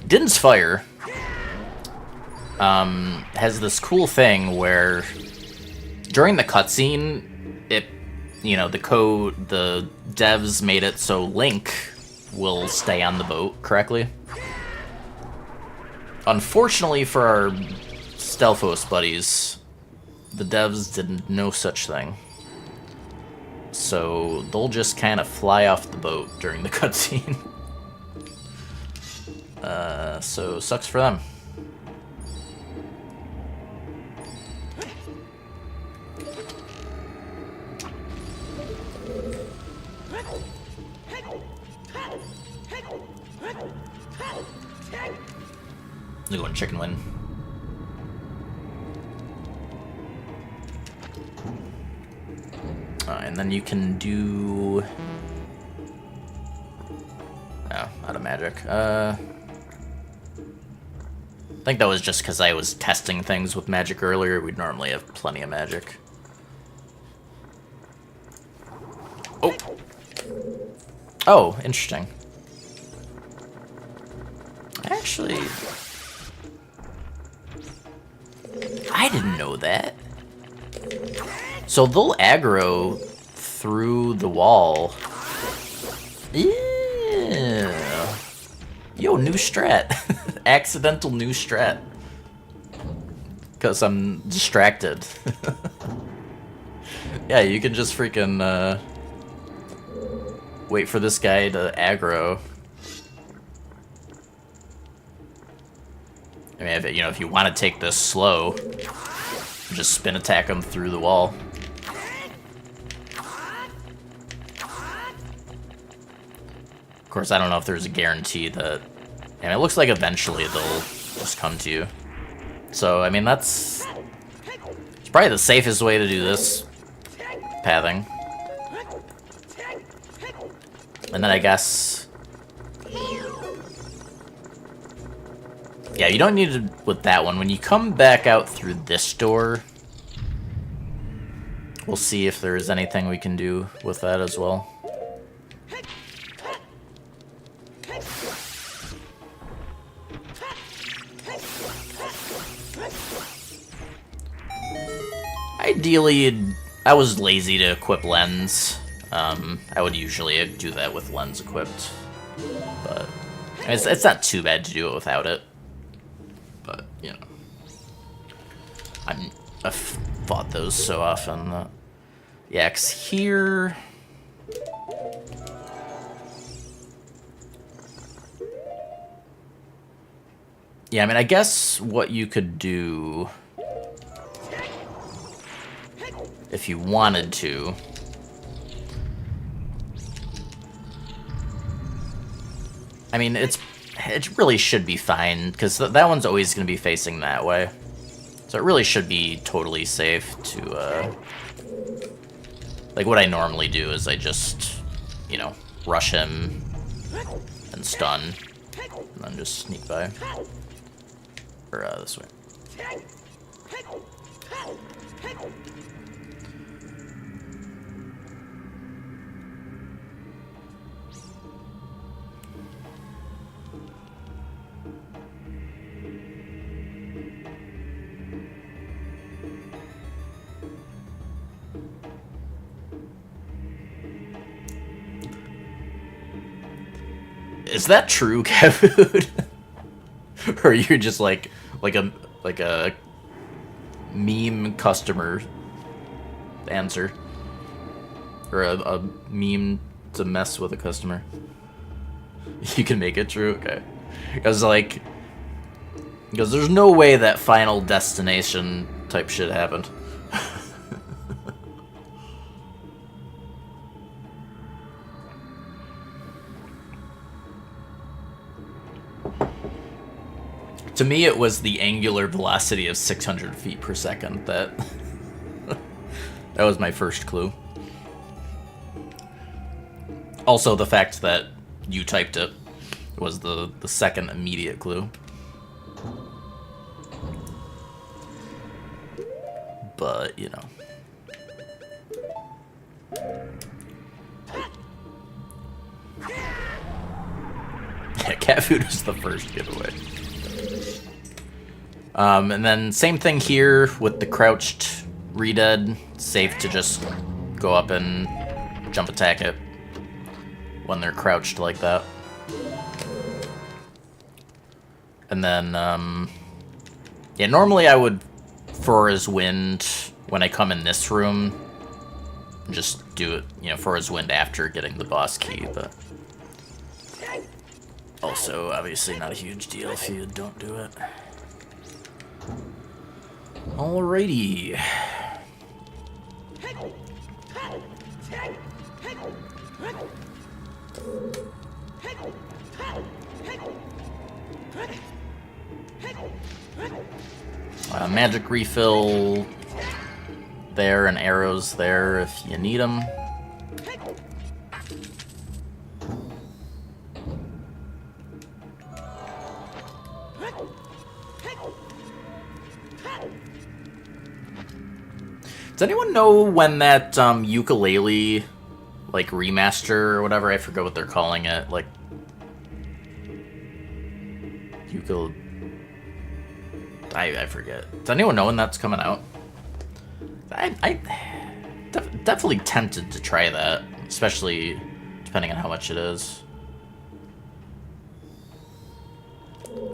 Din's Fire has this cool thing where during the cutscene, it, you know, the devs made it so Link will stay on the boat correctly. Unfortunately for our Stealthos buddies, the devs did no such thing. So they'll just kind of fly off the boat during the cutscene. So sucks for them. I'm going chicken wing. And then you can do... Oh, out of magic. I think that was just because I was testing things with magic earlier. We'd normally have plenty of magic. Oh! Oh, interesting. Actually... I didn't know that. So they'll aggro through the wall. Yeah. Yo, new strat. Accidental new strat. Because I'm distracted. Yeah, you can just freaking wait for this guy to aggro. I mean, if you want to take this slow, just spin attack him through the wall. Of course, I don't know if there's a guarantee that... And it looks like eventually they'll just come to you. So, I mean, it's probably the safest way to do this pathing. And then I guess... Yeah, you don't need to with that one. When you come back out through this door, we'll see if there's anything we can do with that as well. Ideally, I was lazy to equip lens. I would usually do that with lens equipped, but it's not too bad to do it without it. But, you know, I've fought those so often that... Yeah, 'cause here... Yeah, I mean, I guess what you could do... if you wanted to... I mean, it really should be fine, because that one's always going to be facing that way. So it really should be totally safe to, like, what I normally do is I just, you know, rush him and stun, and then just sneak by. Or, this way. Is that true, Kevin? Or are you just like a meme customer answer? Or a meme to mess with a customer? You can make it true? Okay. Because there's no way that Final Destination type shit happened. To me, it was the angular velocity of 600 feet per second that... that was my first clue. Also, the fact that you typed it was the second immediate clue. But, you know. Yeah, cat food was the first giveaway. And then same thing here with the crouched re-dead. Safe to just go up and jump attack it when they're crouched like that. And then, yeah, normally I would Frora's Wind when I come in this room. Just do it, you know, Frora's Wind after getting the boss key, but... Also, obviously not a huge deal if you don't do it. Alrighty. Magic refill there and arrows there if you need them. Does anyone know when that ukulele, like, remaster or whatever, I forget what they're calling it, like, I forget. Does anyone know when that's coming out? I definitely tempted to try that, especially depending on how much it is.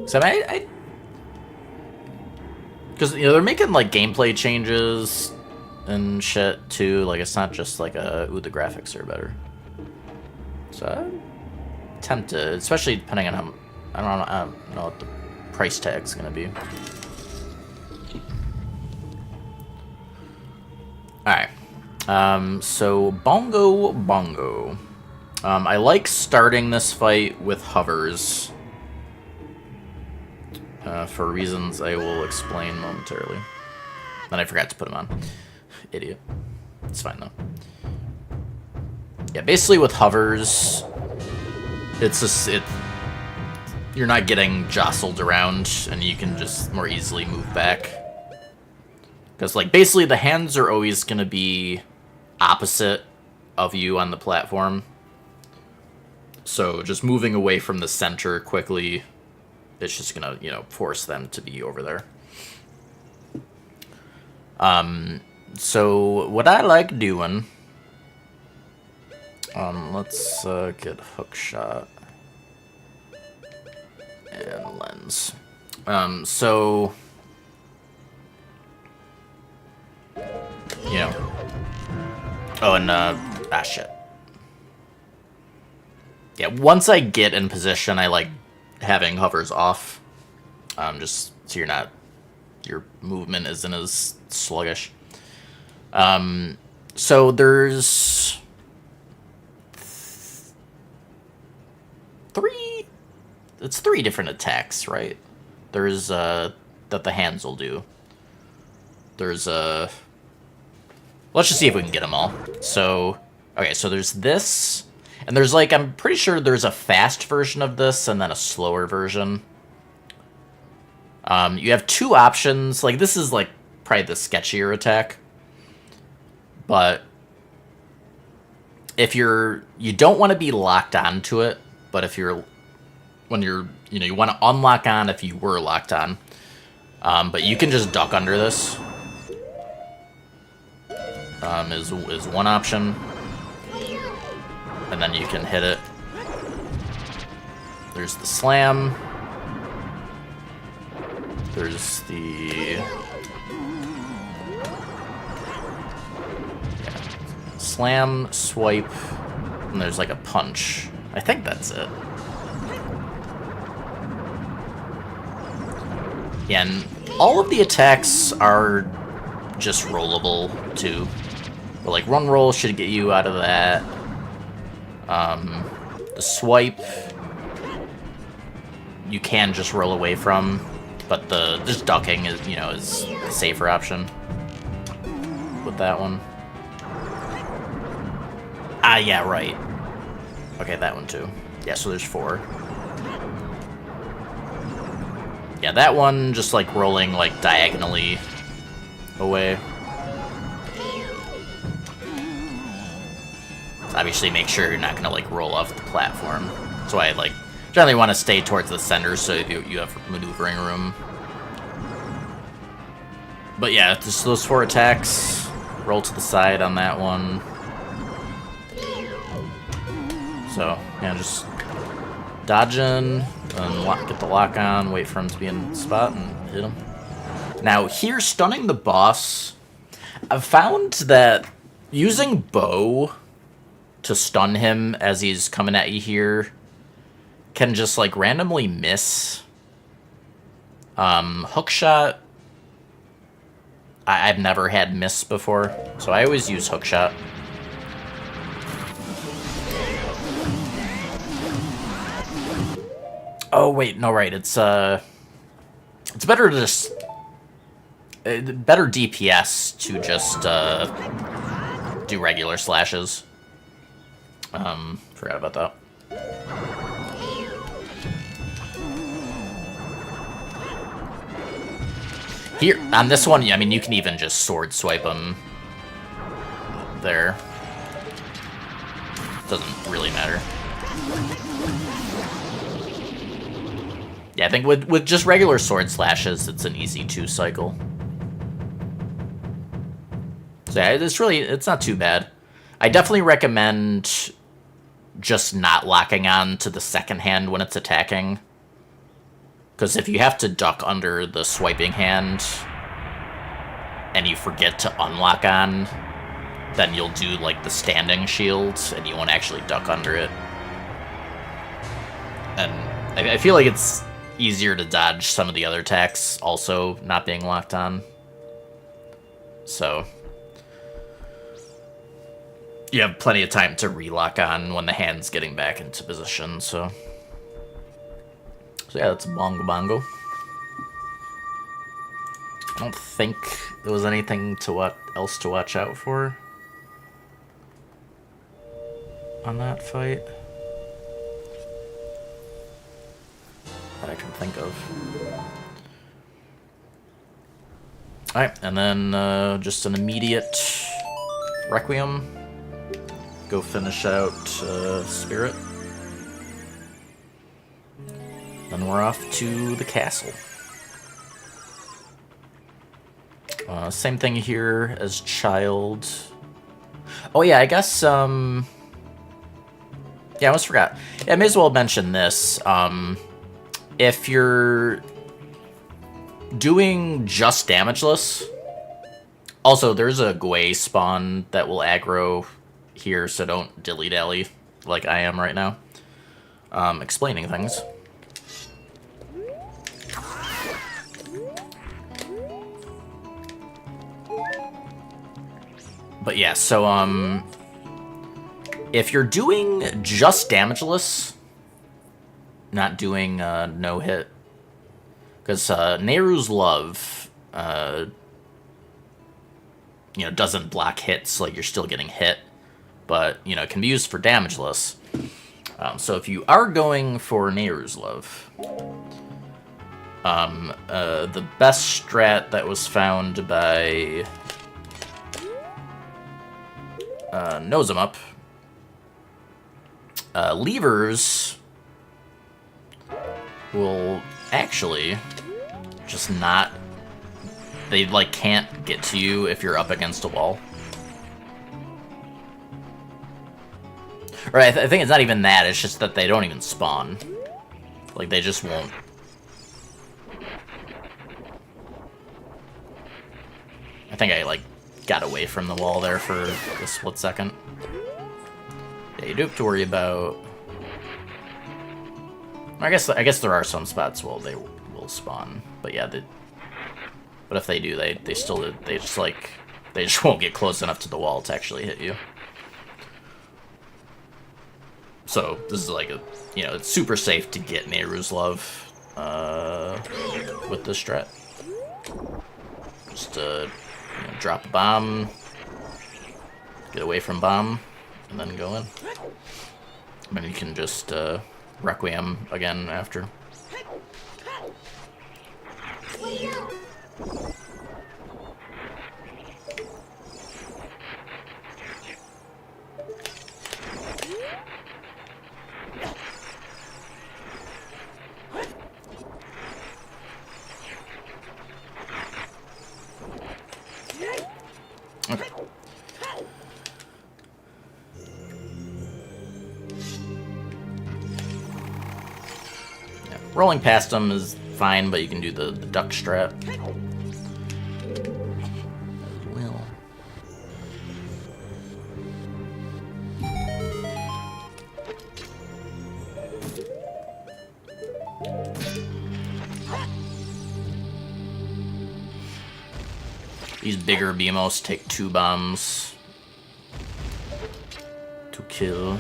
So because you know they're making like gameplay changes and shit too. Like it's not just like ooh, the graphics are better. So I'm tempted, especially depending on how I don't know what the price tag's gonna be. Alright. So Bongo Bongo. I like starting this fight with hovers. For reasons I will explain momentarily. Then I forgot to put them on. Idiot. It's fine though. Yeah, basically with hovers, it's just you're not getting jostled around, and you can just more easily move back. Because like basically the hands are always gonna be opposite of you on the platform. So just moving away from the center quickly, it's just gonna, you know, force them to be over there. So what I like doing, let's get hook shot and lens. So you know, oh, and shit. Yeah, once I get in position, I like having hovers off, just so your movement isn't as sluggish. So there's three different attacks, right? There's that the hands will do. There's let's just see if we can get them all. So okay, so there's this. And there's like, I'm pretty sure there's a fast version of this and then a slower version. You have two options. Like, this is like probably the sketchier attack. But if you don't want to be locked onto it, but if you want to unlock on if you were locked on. But you can just duck under this. Is one option. And then you can hit it. There's the slam. There's the slam, swipe, and there's like a punch. I think that's it. Yeah, and all of the attacks are just rollable too. But like run roll should get you out of that. The swipe you can just roll away from, but just ducking is the safer option with that one. Ah, yeah, right. Okay, that one too. Yeah, so there's 4. Yeah, that one just like rolling like diagonally away. Obviously make sure you're not gonna like roll off the platform. That's why I like generally want to stay towards the center so you have maneuvering room. But yeah, just those 4 attacks. Roll to the side on that one. So yeah, just dodge in and get the lock on, wait for him to be in the spot and hit him. Now here, stunning the boss, I've found that using bow to stun him as he's coming at you here can just like randomly miss. Hookshot, I've never had miss before, so I always use hookshot. Oh wait, no, right, it's better to just better DPS to just do regular slashes. Forgot about that. Here, on this one, I mean, you can even just sword swipe them there. Doesn't really matter. Yeah, I think with just regular sword slashes, it's an easy 2 cycle. So yeah, it's not too bad. I definitely recommend just not locking on to the second hand when it's attacking. Because if you have to duck under the swiping hand and you forget to unlock on, then you'll do like the standing shield and you won't actually duck under it. And I feel like it's easier to dodge some of the other attacks also not being locked on. So you have plenty of time to relock on when the hand's getting back into position, so yeah, that's Bongo Bongo. I don't think there was anything else to watch out for on that fight that I can think of. Alright, and then just an immediate Requiem. Go finish out Spirit. Then we're off to the castle. Same thing here as Child. Oh yeah, I guess, yeah, I almost forgot. Yeah, I may as well mention this. If you're doing just damageless, also there's a Gwei spawn that will aggro here, so don't dilly-dally like I am right now. Explaining things. But yeah, so, if you're doing just damageless, not doing, no hit, because, Nehru's Love, you know, doesn't block hits, like you're still getting hit, but, you know, it can be used for damageless. So if you are going for Nehru's Love, the best strat that was found by Nose 'em Up, levers will actually just not, they like can't get to you if you're up against a wall. Or I think it's not even that, it's just that they don't even spawn. Like, they just won't. I think I, like, got away from the wall there for a split second. Yeah, you do have to worry about... I guess there are some spots where they will spawn. But yeah, but if they do, they just won't get close enough to the wall to actually hit you. So this is like you know, it's super safe to get Nehru's Love with this strat. Just you know, drop a bomb, get away from bomb, and then go in. And then you can just Requiem again after. Okay. Yeah, rolling past them is fine, but you can do the duck strat as well. These bigger BMOs take 2 bombs to kill.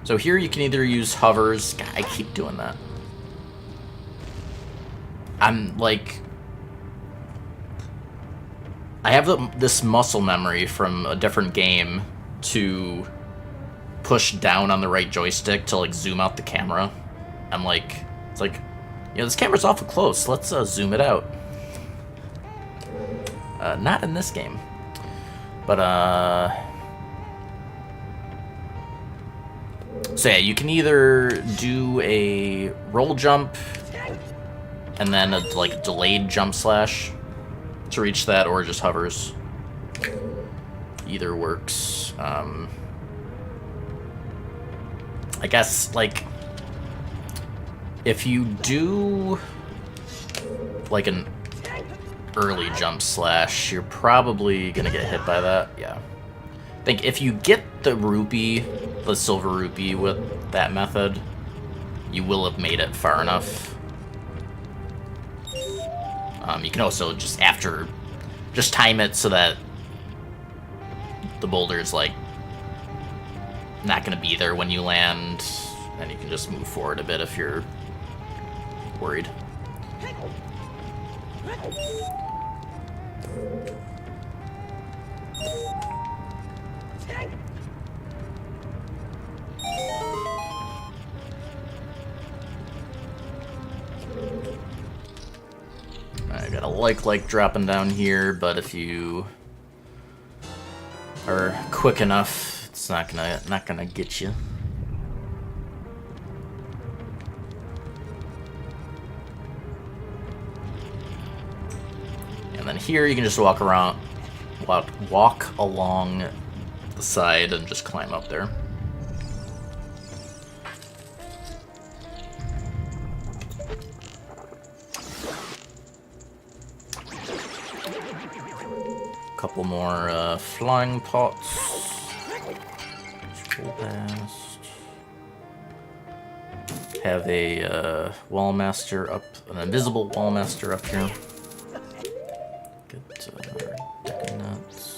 So here you can either use hovers. God, I keep doing that. I'm like... I have this muscle memory from a different game to push down on the right joystick to like zoom out the camera. I'm like... It's like... You know, this camera's awful close. Let's zoom it out. Not in this game. But, so yeah, you can either do a roll jump and then a like delayed jump slash to reach that, or just hovers. Either works. I guess like if you do like an early jump slash, you're probably gonna get hit by that. Yeah. I think if you get the rupee, the silver rupee with that method, you will have made it far enough. You can also just time it so that the boulder's like not gonna be there when you land, and you can just move forward a bit if you're worried. I got a like dropping down here, but if you are quick enough, it's not gonna get you. And then here you can just walk along the side and just climb up there. Couple more flying pots. Scroll past. Have a wall master up, an invisible wall master up here. Get deck of nuts.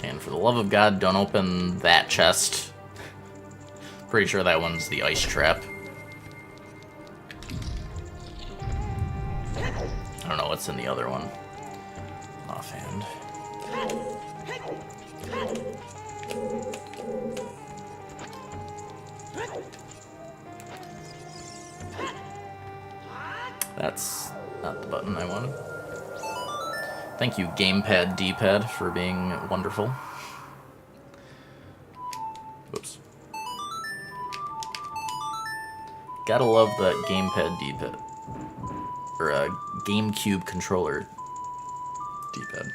And for the love of God, don't open that chest. Pretty sure that one's the ice trap. I don't know what's in the other one. Offhand. That's not the button I wanted. Thank you, Gamepad D-pad, for being wonderful. Whoops. Gotta love that Gamepad D-pad. Or a GameCube controller D-pad.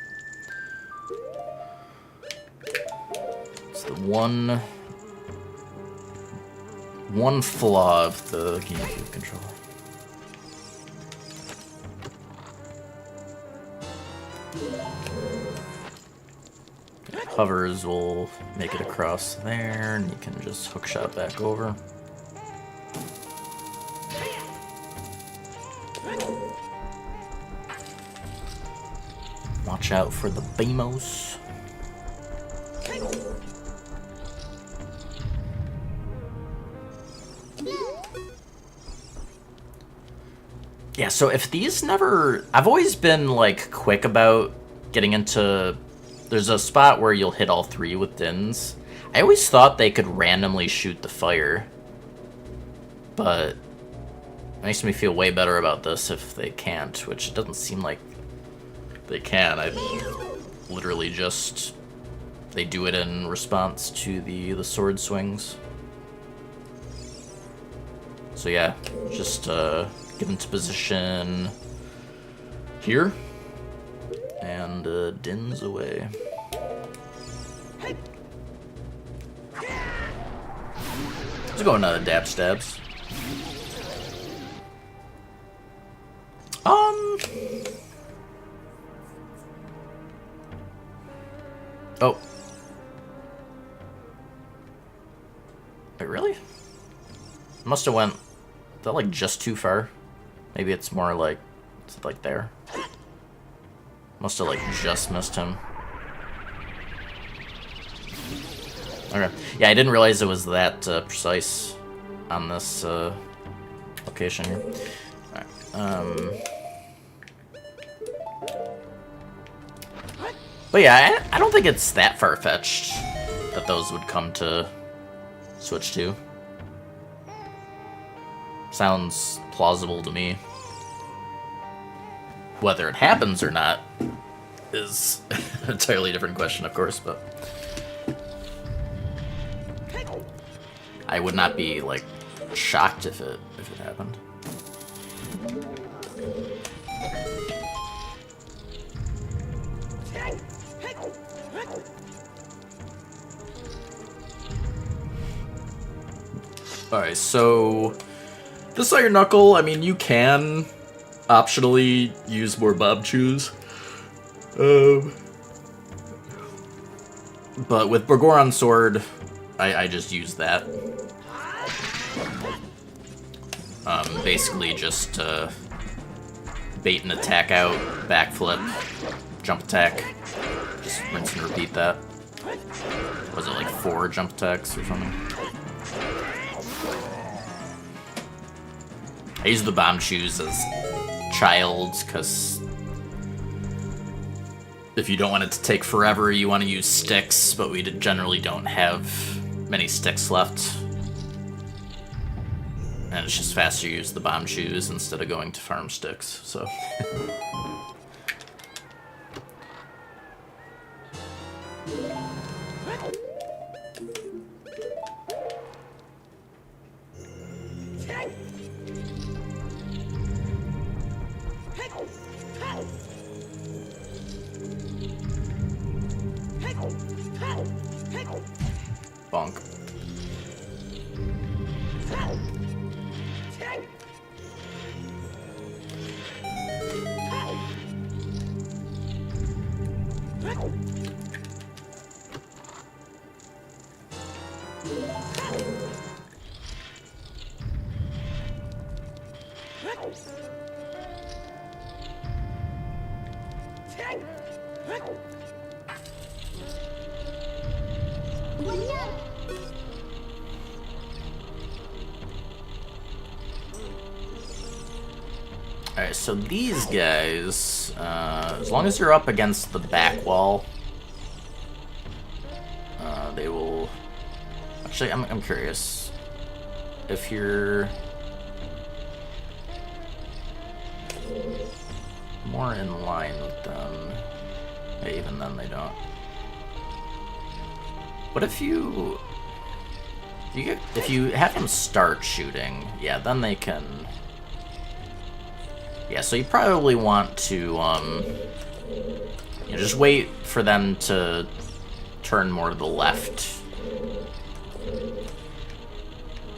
It's the one flaw of the GameCube controller. Hovers will make it across there, and you can just hookshot back over. Watch out for the BMOs. Yeah, so if these never... I've always been, like, quick about getting into... There's a spot where you'll hit all three with dins. I always thought they could randomly shoot the fire. But it makes me feel way better about this if they can't, which it doesn't seem like they can. I literally just... They do it in response to the sword swings. So yeah, just get into position here. And dins away. Let's go into dab stabs. Oh. Wait, really? Must have went... Is that, like, just too far? Maybe it's more like... Is it, like, there? Must have, like, just missed him. Okay. Yeah, I didn't realize it was that precise on this location here. Alright. But yeah, I don't think it's that far-fetched that those would come to Switch 2. Sounds plausible to me. Whether it happens or not is an entirely different question, of course, but I would not be, like, shocked if it happened. Alright, so this Iron Knuckle, I mean, you can optionally use more Bob Chews. But with Borgoron Sword, I just use that. Basically just bait and attack out, backflip, jump attack. Just rinse and repeat that. Was it like 4 jump attacks or something? I use the bomb shoes as childs, because if you don't want it to take forever, you want to use sticks, but we generally don't have many sticks left. And it's just faster to use the bomb shoes instead of going to farm sticks, so... Bonk. Alright, so these guys, as long as you're up against the back wall, they will... Actually, I'm curious. If you're more in line with them, hey, even then they don't. What if you... If you have them start shooting, yeah, then they can... Yeah, so you probably want to, you know, just wait for them to turn more to the left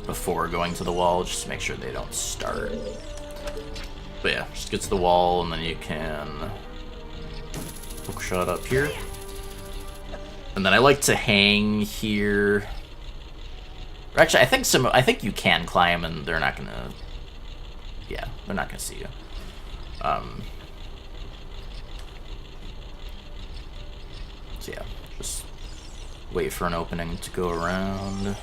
before going to the wall, just to make sure they don't start. But yeah, just get to the wall, and then you can hook shot up here. And then I like to hang here. Or actually, I think you can climb, and they're not gonna... Yeah, they're not gonna see you. So yeah, just wait for an opening to go around.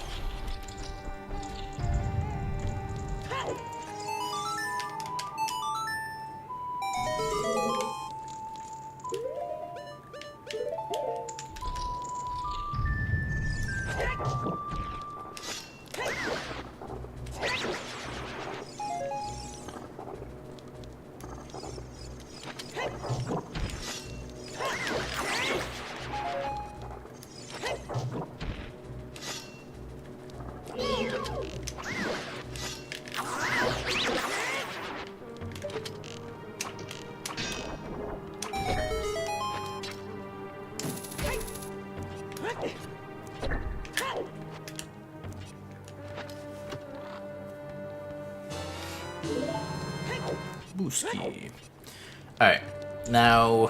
Alright, now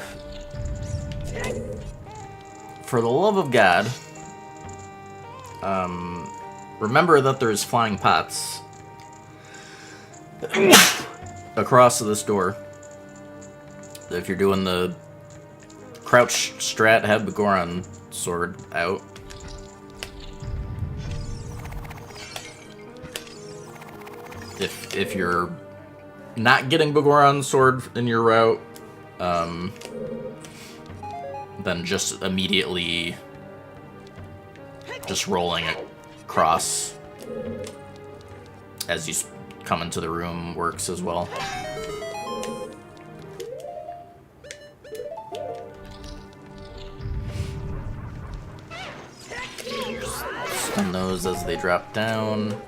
for the love of God, remember that there's flying pots across this door. If you're doing the crouch strat, have the Goron sword out. If you're not getting Begoron's sword in your route, then just immediately just rolling across as you come into the room works as well. Stun those as they drop down.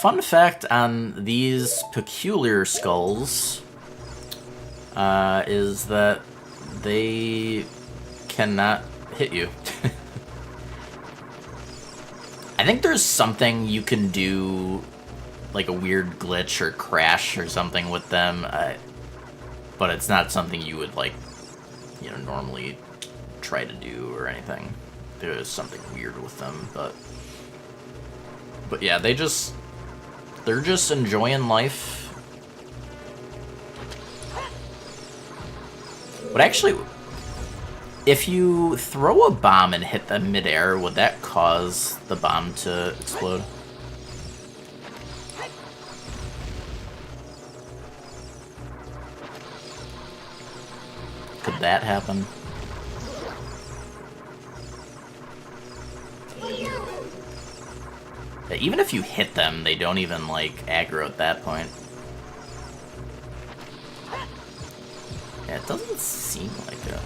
Fun fact on these peculiar skulls is that they cannot hit you. I think there's something you can do, like a weird glitch or crash or something with them, but it's not something you would, like, you know, normally try to do or anything. There's something weird with them, but yeah, they're just enjoying life. But actually, if you throw a bomb and hit them midair, would that cause the bomb to explode? Could that happen? Yeah, even if you hit them, they don't even, like, aggro at that point. Yeah, it doesn't seem like it.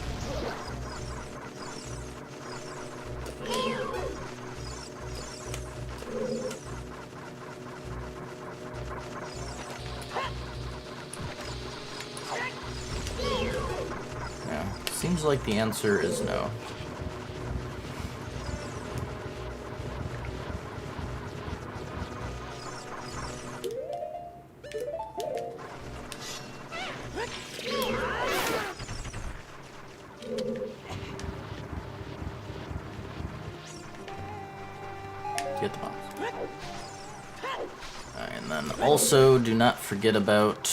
Yeah, seems like the answer is no. Get the bombs. And then also do not forget about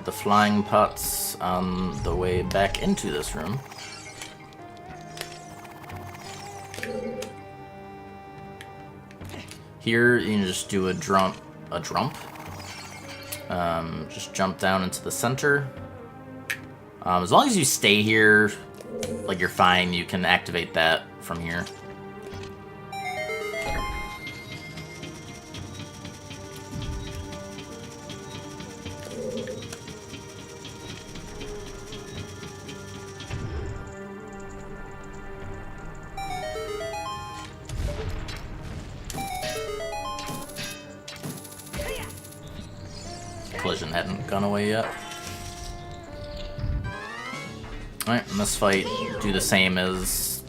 the flying pots on the way back into this room. Here you can just do a jump. Just jump down into the center. As long as you stay here, like, you're fine. You can activate that from here. Collision hadn't gone away yet. Alright, in this fight, do the same as,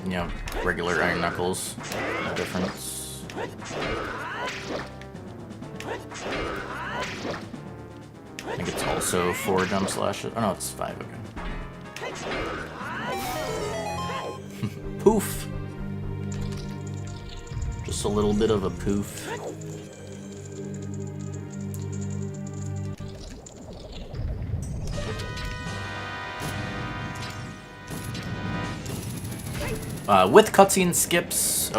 you know, regular Iron Knuckles. No difference. I think it's also 4 jump slashes. Oh no, it's 5, okay. Poof! Just a little bit of a poof. With cutscene skips,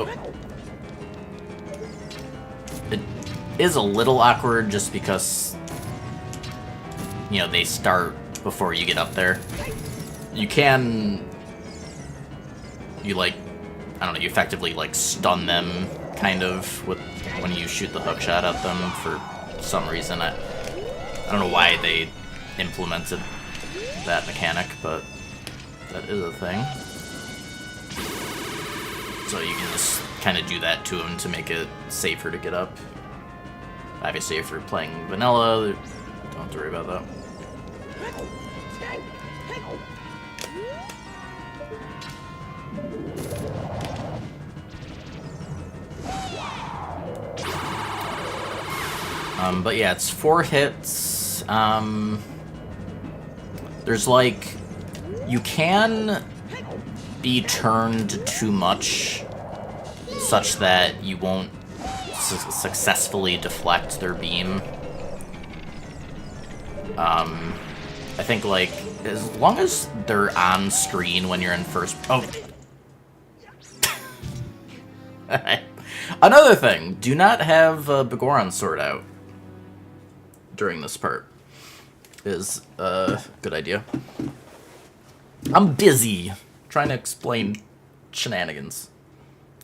it is a little awkward just because, you know, they start before you get up there. You like, I don't know, you effectively, like, stun them, kind of, with when you shoot the hook shot at them for some reason. I don't know why they implemented that mechanic, but that is a thing. So you can just kind of do that to him to make it safer to get up. Obviously, if you're playing vanilla, don't have to worry about that. But yeah, it's 4 hits. There's, like, you can be turned too much, such that you won't successfully deflect their beam. I think, like, as long as they're on screen when you're in first... Oh! Another thing, do not have Begoron's sword out during this part. Is a good idea. I'm busy trying to explain shenanigans.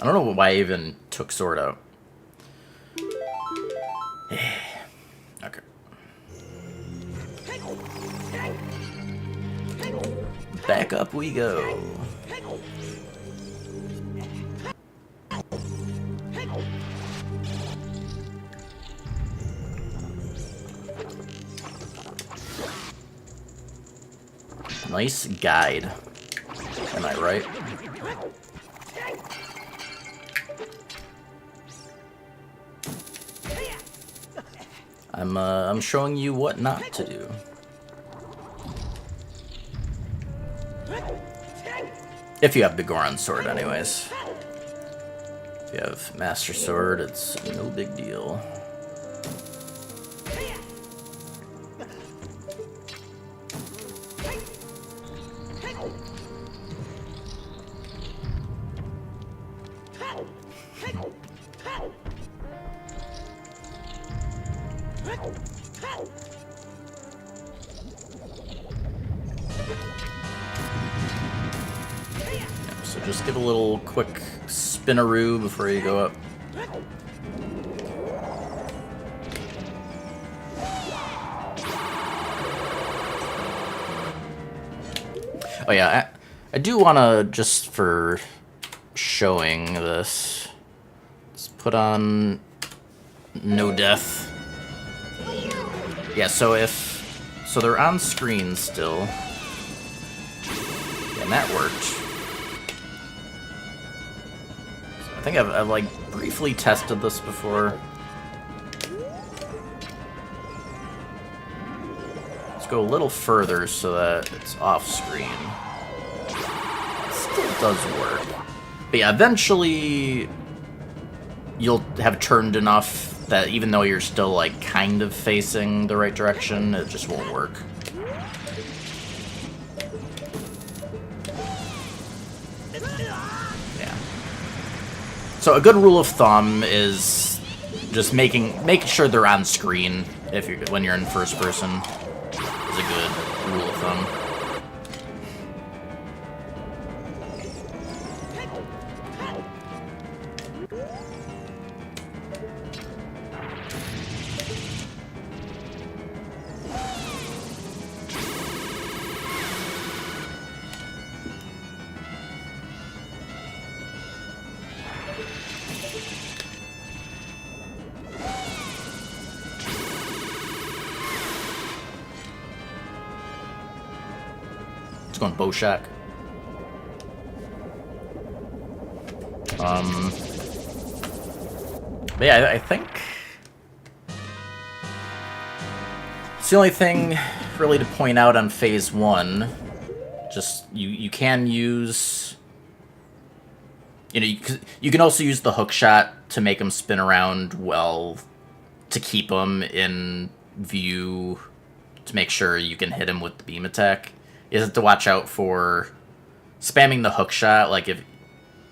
I don't know why I even took sword out. Okay. Back up we go. Nice guide. Am I right? I'm showing you what not to do. If you have Begoron's sword, anyways. If you have Master Sword, it's no big deal. So just give a little quick spinaroo before you go up. Oh yeah, I do want to, just for showing this, let's put on no death. Yeah, so they're on screen still, and that worked. I think I've like briefly tested this before. Let's go a little further so that it's off screen. It still does work. But yeah, eventually you'll have turned enough that even though you're still like kind of facing the right direction, it just won't work. Yeah. So a good rule of thumb is just making sure they're on screen when you're in first person is a good rule of thumb. It's going bow shack. But yeah, I think it's the only thing really to point out on phase 1. Just you can use, you know, you can also use the hook shot to make them spin around well, to keep them in view, to make sure you can hit him with the beam attack. Is to watch out for spamming the hook shot. Like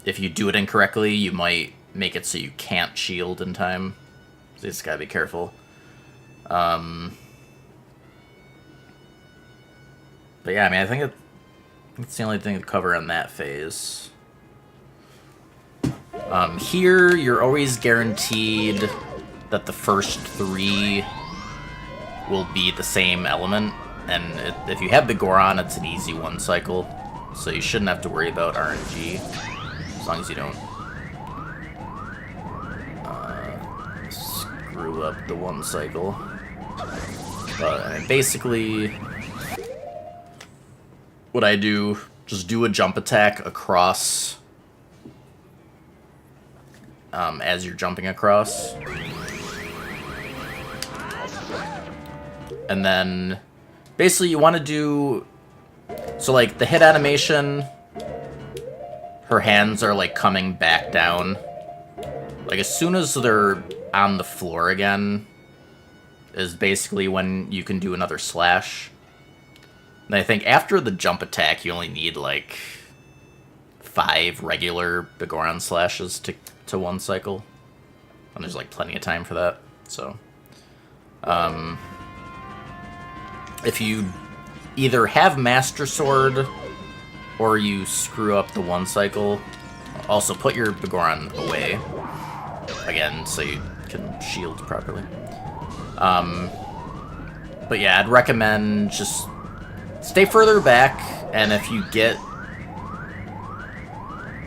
if you do it incorrectly, you might make it so you can't shield in time. So you just gotta be careful. But yeah, I mean, I think that's the only thing to cover on that phase. Here, you're always guaranteed that the first 3 will be the same element. And if you have Begoron, it's an easy 1 cycle, so you shouldn't have to worry about RNG, as long as you don't screw up the 1 cycle. But I mean, basically, what I do, just do a jump attack across as you're jumping across. And then basically you want to do, so like the hit animation, her hands are like coming back down. Like as soon as they're on the floor again is basically when you can do another slash. And I think after the jump attack you only need like 5 regular Bigoron slashes to one cycle. And there's like plenty of time for that. So if you either have Master Sword or you screw up the one cycle, also put your Bigoron away again so you can shield properly. But yeah, I'd recommend just stay further back, and if you get...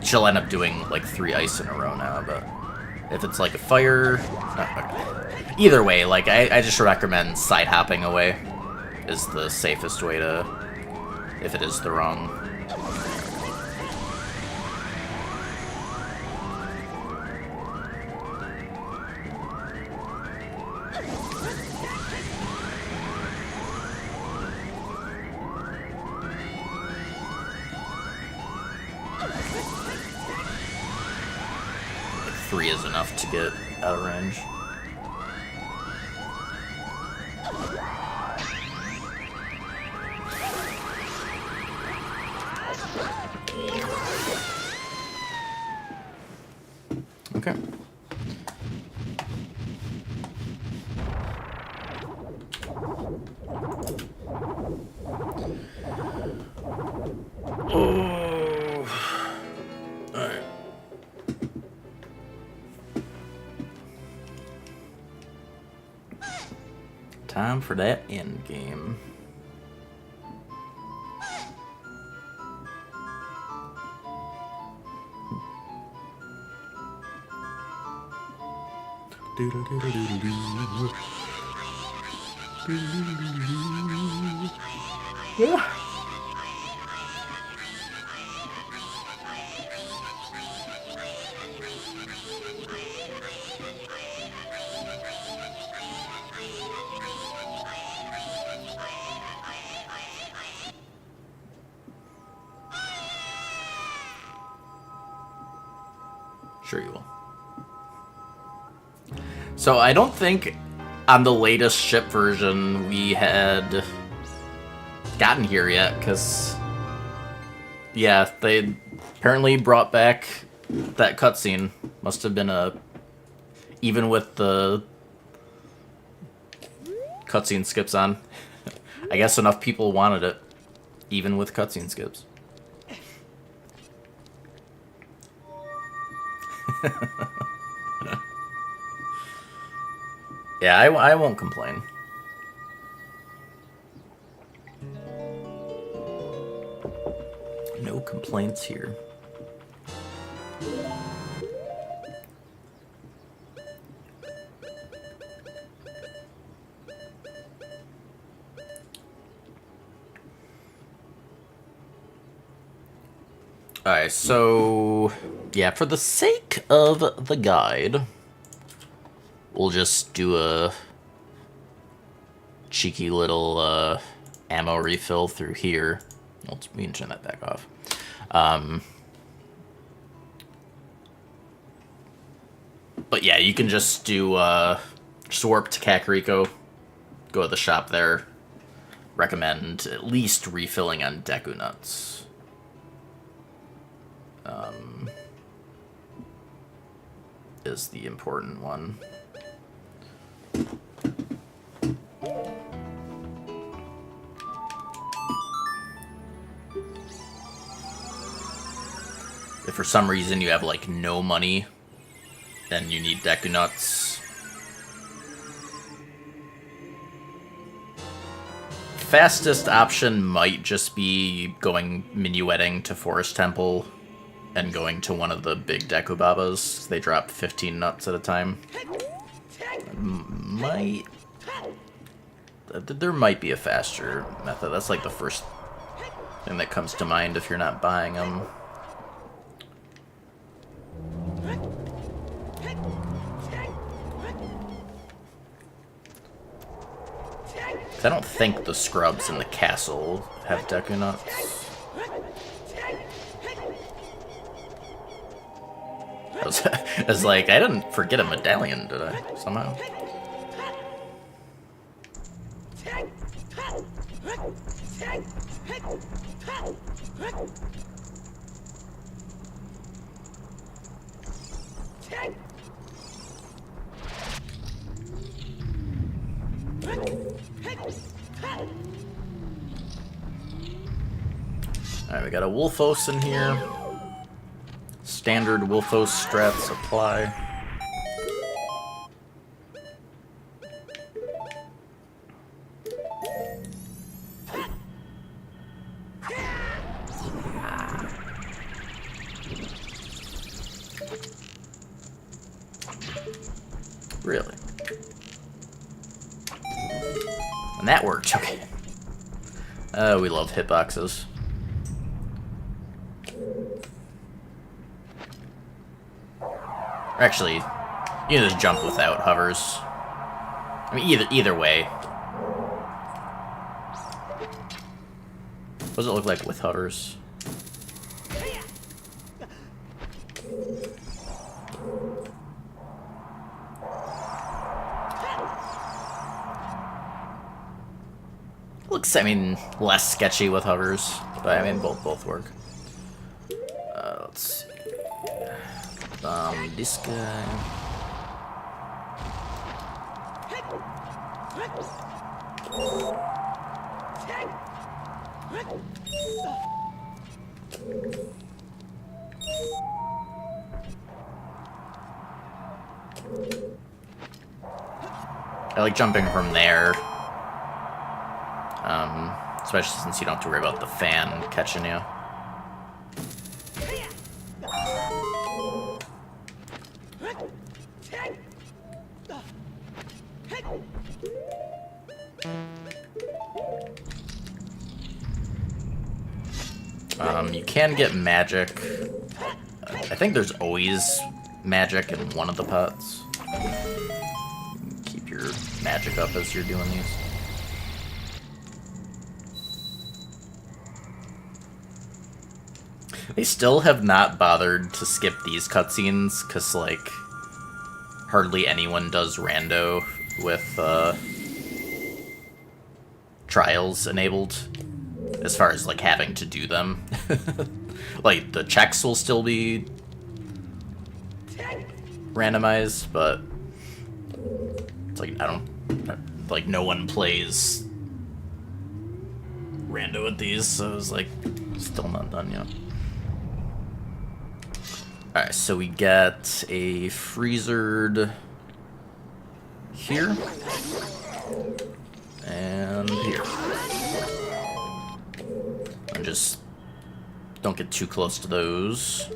She'll end up doing like 3 ice in a row now, but if it's like a fire... Either way, like I just recommend side hopping away is the safest way to... if it is the wrong... Like 3 is enough to get out of range. Okay. Oh. Alright. Time for that end game. Yeah. Sure you will. So I don't think on the latest ship version we had gotten here yet, because yeah, they apparently brought back that cutscene. Must have been even with the cutscene skips on. I guess enough people wanted it, even with cutscene skips. Yeah, I won't complain. No complaints here. Alright, so yeah, for the sake of the guide, we'll just do a cheeky little ammo refill through here. We can turn that back off. But yeah, you can just do just warp to Kakariko, go to the shop there. Recommend at least refilling on Deku Nuts. Is the important one. If for some reason you have like no money and you need Deku Nuts, fastest option might just be going minuetting to Forest Temple and going to one of the big Deku Babas. They drop 15 nuts at a time. There might be a faster method. That's like the first thing that comes to mind if you're not buying them. I don't think the scrubs in the castle have Deku Nuts. I was like, I didn't forget a medallion, did I? Somehow. Alright, we got a Wolfos in here. Standard Wolfos strats apply. Really? And that worked, okay. Oh, we love hitboxes. Or actually, you can just jump without hovers. I mean, either way. What does it look like with hovers? Looks, I mean, less sketchy with hovers, but I mean, both work. Let's see. This guy. I like jumping from there. Especially since you don't have to worry about the fan catching you. You can get magic. I think there's always magic in one of the pots. Keep your magic up as you're doing these. They still have not bothered to skip these cutscenes, because, like, hardly anyone does rando with, trials enabled, as far as, like, having to do them. Like, the checks will still be randomized, but it's like, like, no one plays rando with these, so it's like, still not done yet. Alright, so we get a freezered here and here. And just don't get too close to those.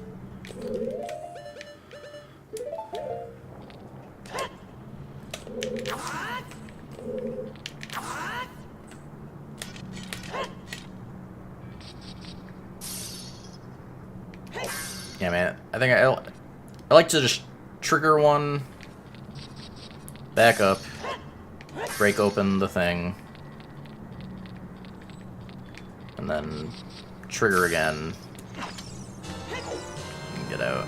Yeah, man, I think I like to just trigger one, back up, break open the thing, and then trigger again, and get out.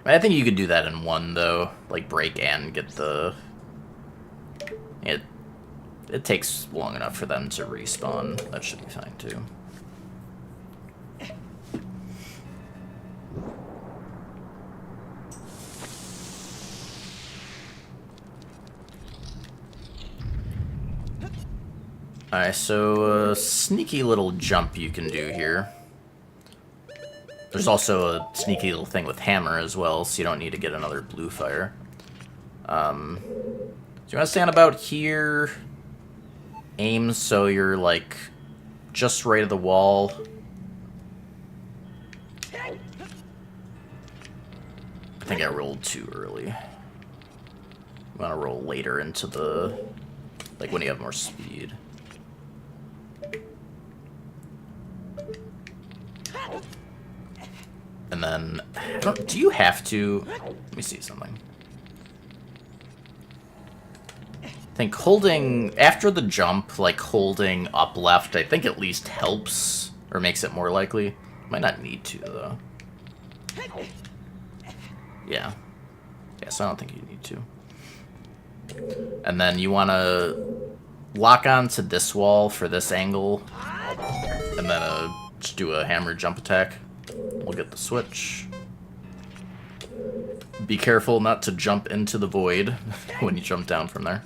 I mean, I think you could do that in one, though, like break and get the... It takes long enough for them to respawn. That should be fine, too. Alright, so a sneaky little jump you can do here. There's also a sneaky little thing with hammer as well, so you don't need to get another blue fire. So you want to stand about here, aim so you're, like, just right of the wall. I think I rolled too early. You want to roll later into the... like, when you have more speed. And then, do you have to... Let me see something. I think holding... After the jump, like, holding up left, I think at least helps, or makes it more likely. Might not need to, though. Yeah. Yeah, so I don't think you need to. And then you want to lock onto this wall for this angle, and then just do a hammer jump attack. We'll get the switch. Be careful not to jump into the void when you jump down from there.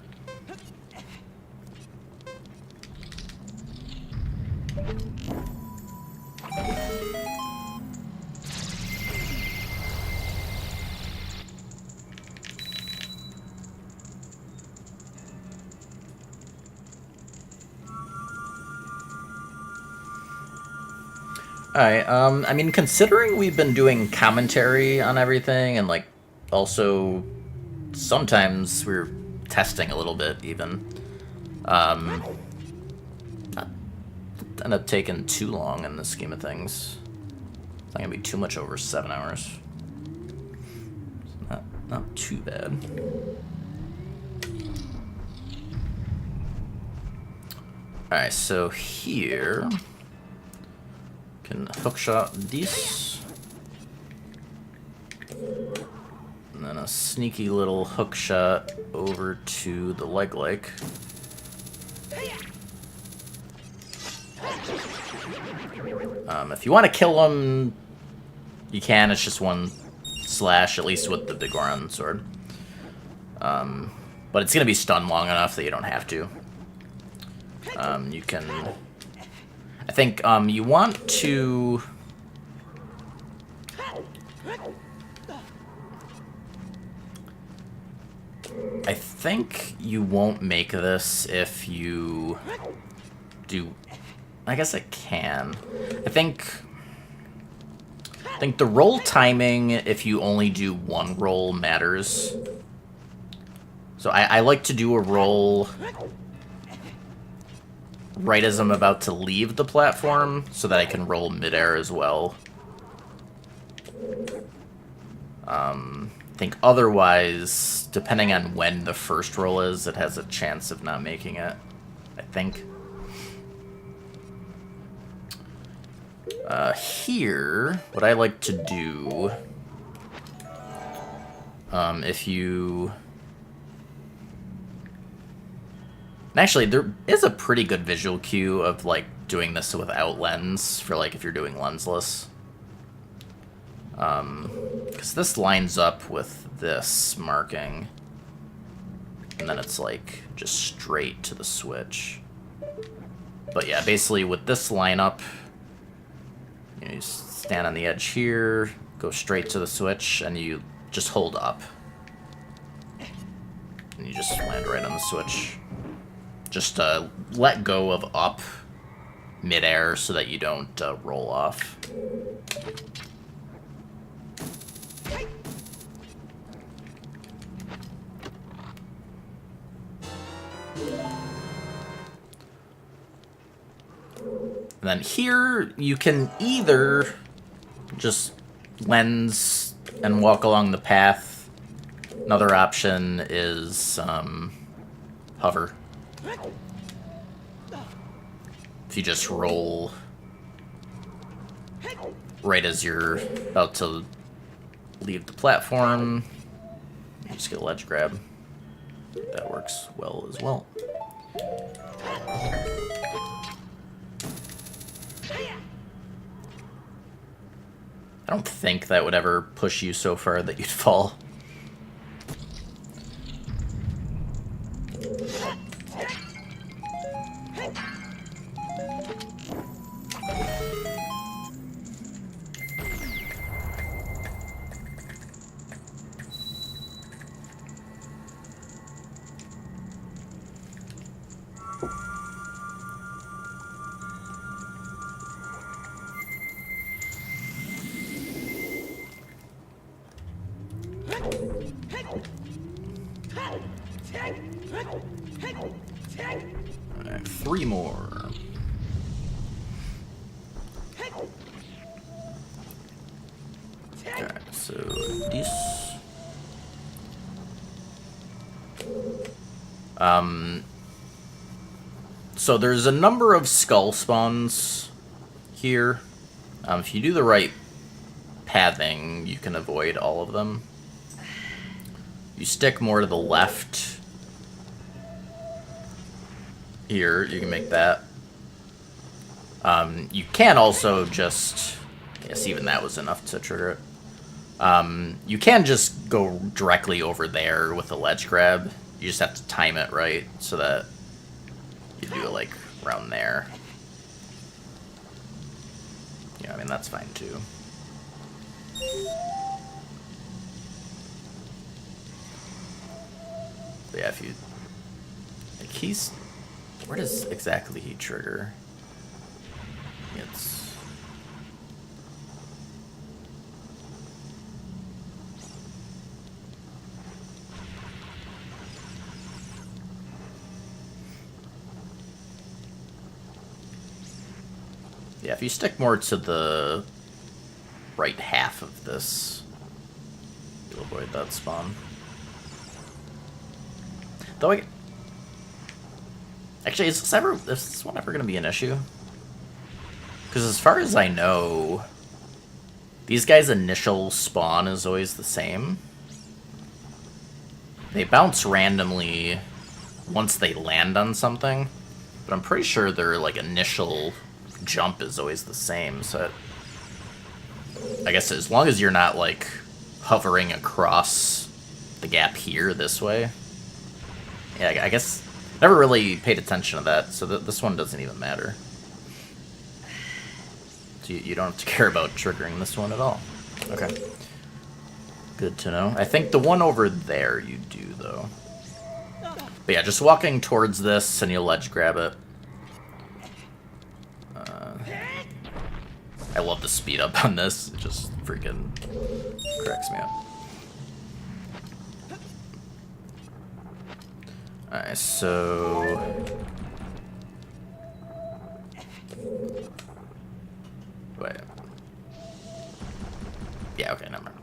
Alright, I mean, considering we've been doing commentary on everything, and, like, also sometimes we're testing a little bit, even, not end up taking too long in the scheme of things. It's not gonna be too much over 7 hours. It's not too bad. Alright, so here... can hookshot this, and then a sneaky little hookshot over to the leg. If you want to kill him, you can. It's just one slash, at least with the big Goron sword. But it's gonna be stunned long enough that you don't have to. You can. I think you want to... I think you won't make this if you do... I guess it can. I think the roll timing, if you only do one roll, matters. So I like to do a roll right as I'm about to leave the platform, so that I can roll midair as well. I think otherwise, depending on when the first roll is, it has a chance of not making it, I think. Here, what I like to do, if you... Actually, there is a pretty good visual cue of, like, doing this without lens, for, like, if you're doing lensless. Because this lines up with this marking. And then it's, like, just straight to the switch. But yeah, basically with this lineup, you stand on the edge here, go straight to the switch, and you just hold up. And you just land right on the switch. Just let go of up midair so that you don't roll off. And then here, you can either just lens and walk along the path. Another option is hover. If you just roll right as you're about to leave the platform, you just get a ledge grab. That works well as well. I don't think that would ever push you so far that you'd fall. Alright, 3 more. Alright, so this. So there's a number of skull spawns here. If you do the right pathing, you can avoid all of them. You stick more to the left. Here, you can make that. You can also just... Yes, even that was enough to trigger it. You can just go directly over there with a ledge grab. You just have to time it right so that you do it like around there. Yeah, I mean, that's fine too. But yeah, if you... Like, he's... Where does exactly he trigger? It's... Yeah, if you stick more to the right half of this, you'll avoid that spawn. Though actually, is this one ever going to be an issue? Because as far as I know, these guys' initial spawn is always the same. They bounce randomly once they land on something, but I'm pretty sure their like initial jump is always the same, so I guess as long as you're not like hovering across the gap here this way. Yeah, I guess never really paid attention to that, so this one doesn't even matter. So you don't have to care about triggering this one at all. Okay. Good to know. I think the one over there you do, though. But yeah, just walking towards this and you'll ledge grab it. I love the speed up on this. It just freaking cracks me up. Alright, so... Wait. Yeah, okay, never mind.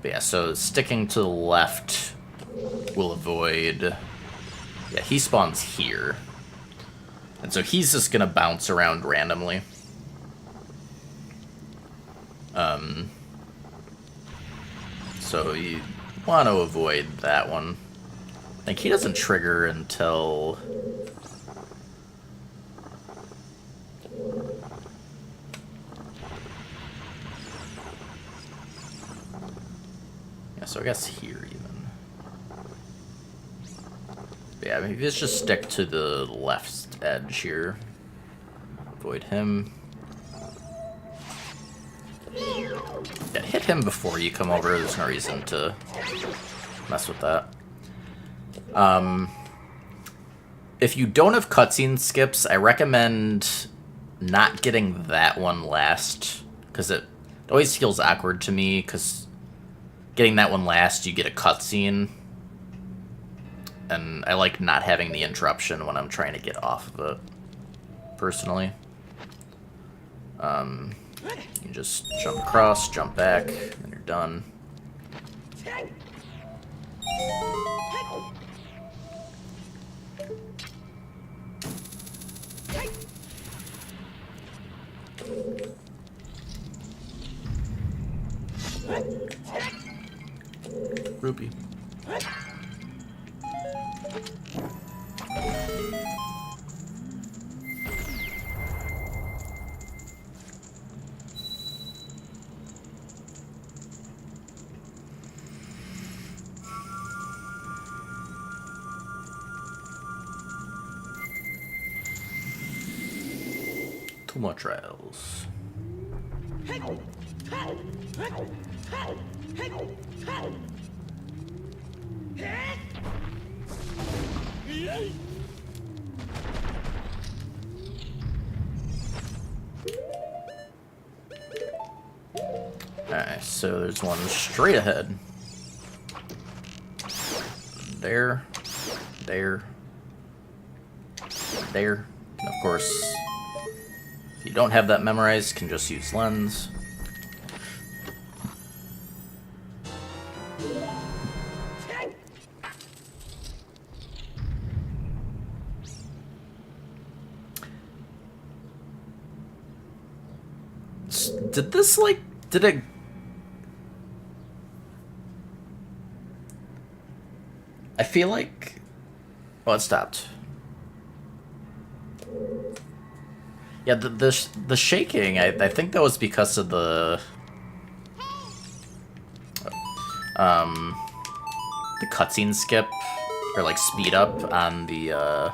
But yeah, so sticking to the left will avoid... Yeah, he spawns here. And so he's just gonna bounce around randomly. So you want to avoid that one. I think he doesn't trigger until... Yeah, so I guess here even. But yeah, I mean, let's just stick to the left edge here. Avoid him. Yeah, hit him before you come over. There's no reason to mess with that. If you don't have cutscene skips, I recommend not getting that one last, because it always feels awkward to me, because getting that one last, you get a cutscene, and I like not having the interruption when I'm trying to get off of it, personally. You just jump across, jump back, and you're done. Rupee. Two more trials. Alright, so there's one straight ahead. There. There. There. And of course, if you don't have that memorized, can just use lens. Did this, like, Did it... I feel like... Oh, it stopped. Yeah, the shaking, I think that was because of the cutscene skip, or like speed up on the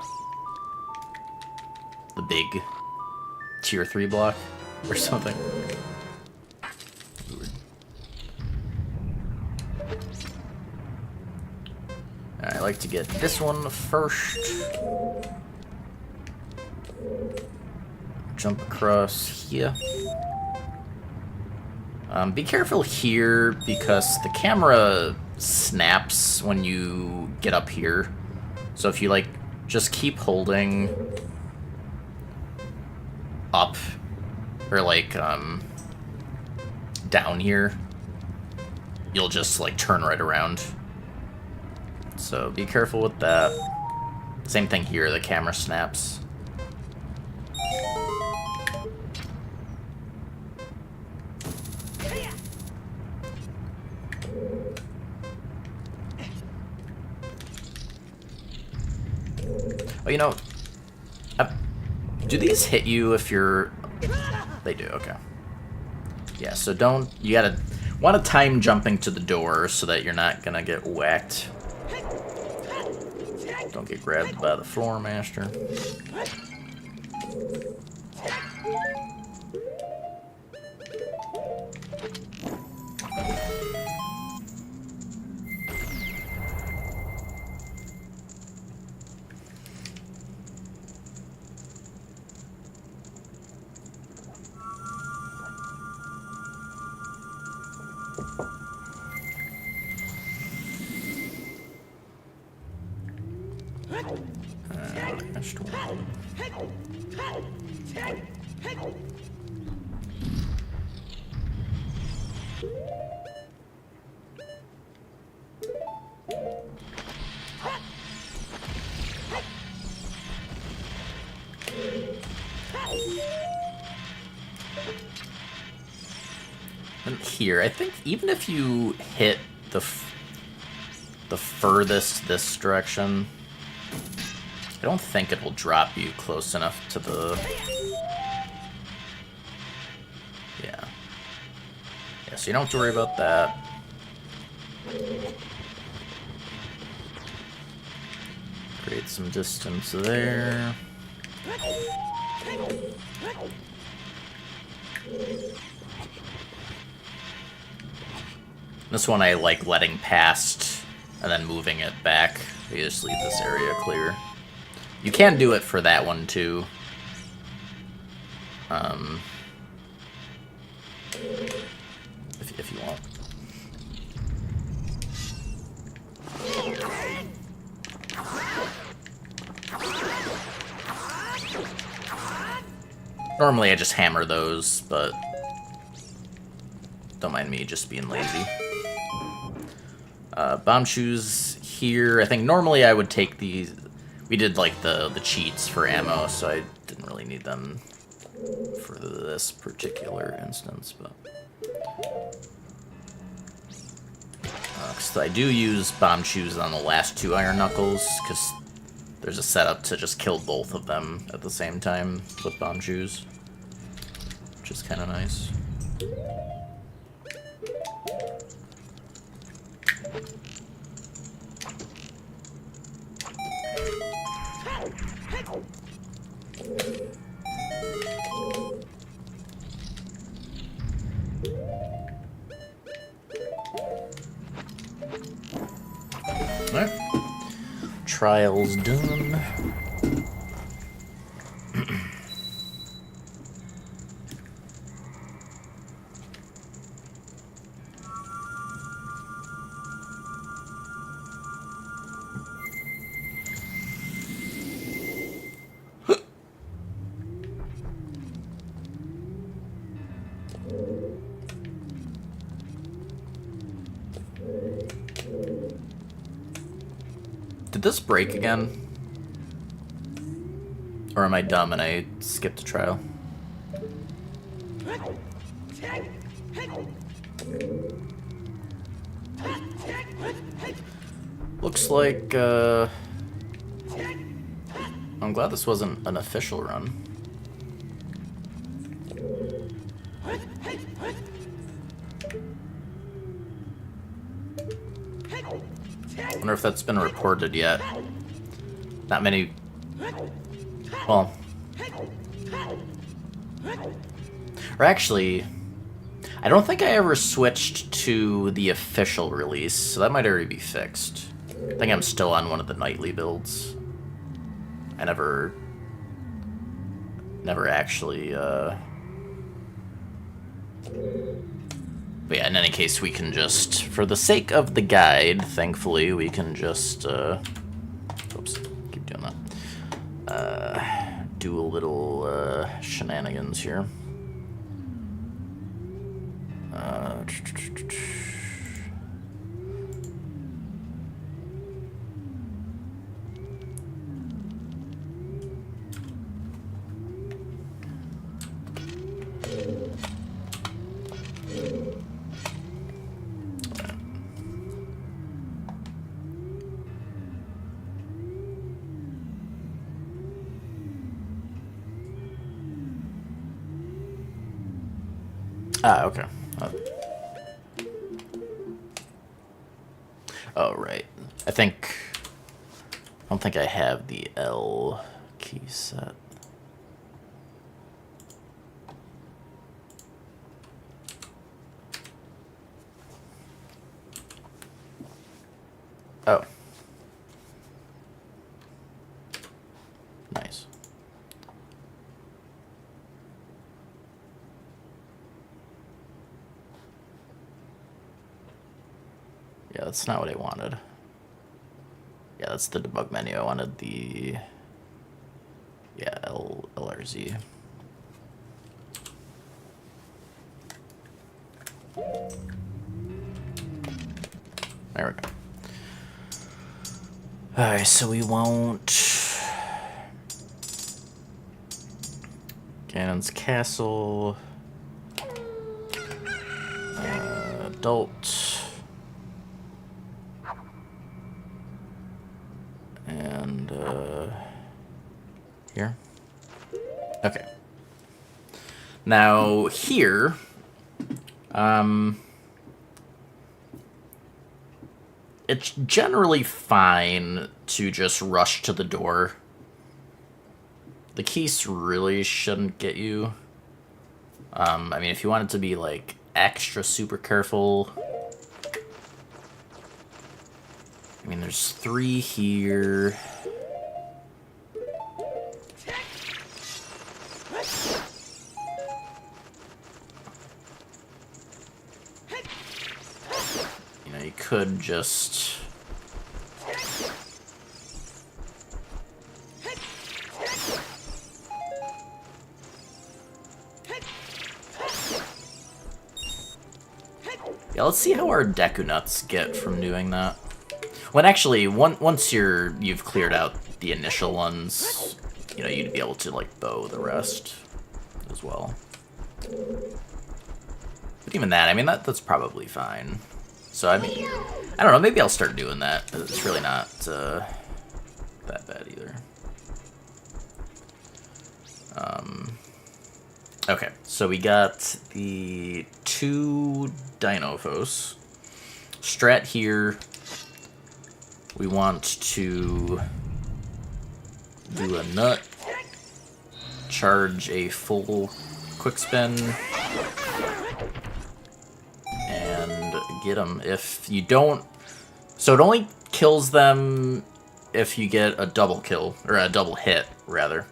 big tier 3 block or something. I like to get this one first. Jump across here. Be careful here because the camera snaps when you get up here. So if you like just keep holding up or like down here, you'll just like turn right around. So be careful with that. Same thing here, the camera snaps. Oh, you know, do these hit you if you're... They do, okay. Yeah, so don't... You gotta... Want to time jumping to the door so that you're not gonna get whacked. Don't get grabbed by the floor master. Next one. And here, I think even if you hit the furthest this direction, I don't think it will drop you close enough to the... Yeah. Yeah, so you don't have to worry about that. Create some distance there. This one I like letting past and then moving it back. You just leave this area clear. You can do it for that one too. If you want. Normally I just hammer those, but don't mind me just being lazy. Bomb shoes here. I think normally I would take these. We did like the cheats for ammo, so I didn't really need them for this particular instance, but because I do use bomb shoes on the last 2 iron knuckles, because there's a setup to just kill both of them at the same time with bomb shoes, which is kind of nice. Alright. Trials done. Did this break again? Or am I dumb and I skipped a trial? Looks like, I'm glad this wasn't an official run. Wonder if that's been reported yet. Not many... Well... Or actually... I don't think I ever switched to the official release, so that might already be fixed. I think I'm still on one of the nightly builds. I never actually, But yeah, in any case, we can just, for the sake of the guide, thankfully, we can just, oops, keep doing that. Do a little, shenanigans here. Ah, okay. Oh, right. I don't think I have the L key set. Oh. Nice. Yeah, that's not what I wanted. Yeah, that's the debug menu. I wanted the... Yeah, LRZ. There we go. Alright, so we won't... Ganon's Castle... Adult... And, here? Okay. Now, here... It's generally fine to just rush to the door. The keys really shouldn't get you. I mean, if you want it to be, like, extra super careful... I mean, there's 3 here. You know, you could just... Yeah, let's see how our Deku Nuts get from doing that. When actually, once you've cleared out the initial ones, you know, you'd be able to, like, bow the rest as well. But even that, I mean, that's probably fine. So, I mean, I don't know, maybe I'll start doing that. It's really not that bad either. Okay, so we got the 2 Dinofos. Strat here. We want to do a nut, charge a full quick spin, and get them. If you don't... So it only kills them if you get a double kill, or a double hit, rather,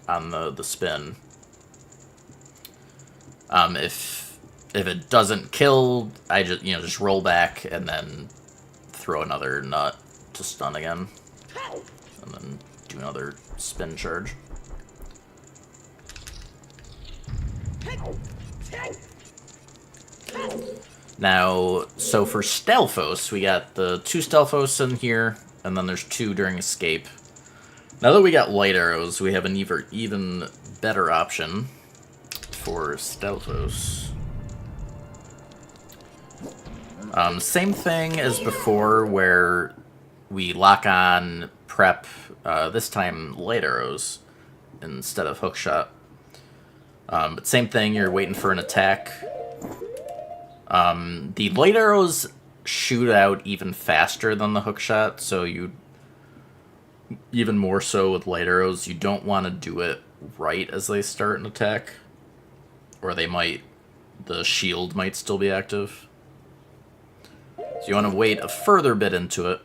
on the spin. If it doesn't kill, I just roll back and then throw another nut to stun again, and then do another spin charge. Now, so for Stalfos, we got the 2 Stalfos in here, and then there's 2 during escape. Now that we got light arrows, we have an even better option for Stalfos. Same thing as before, where we lock on prep, this time light arrows instead of hookshot. But same thing, you're waiting for an attack. The light arrows shoot out even faster than the hookshot, so you, even more so with light arrows, you don't want to do it right as they start an attack, or the shield might still be active. So you want to wait a further bit into it.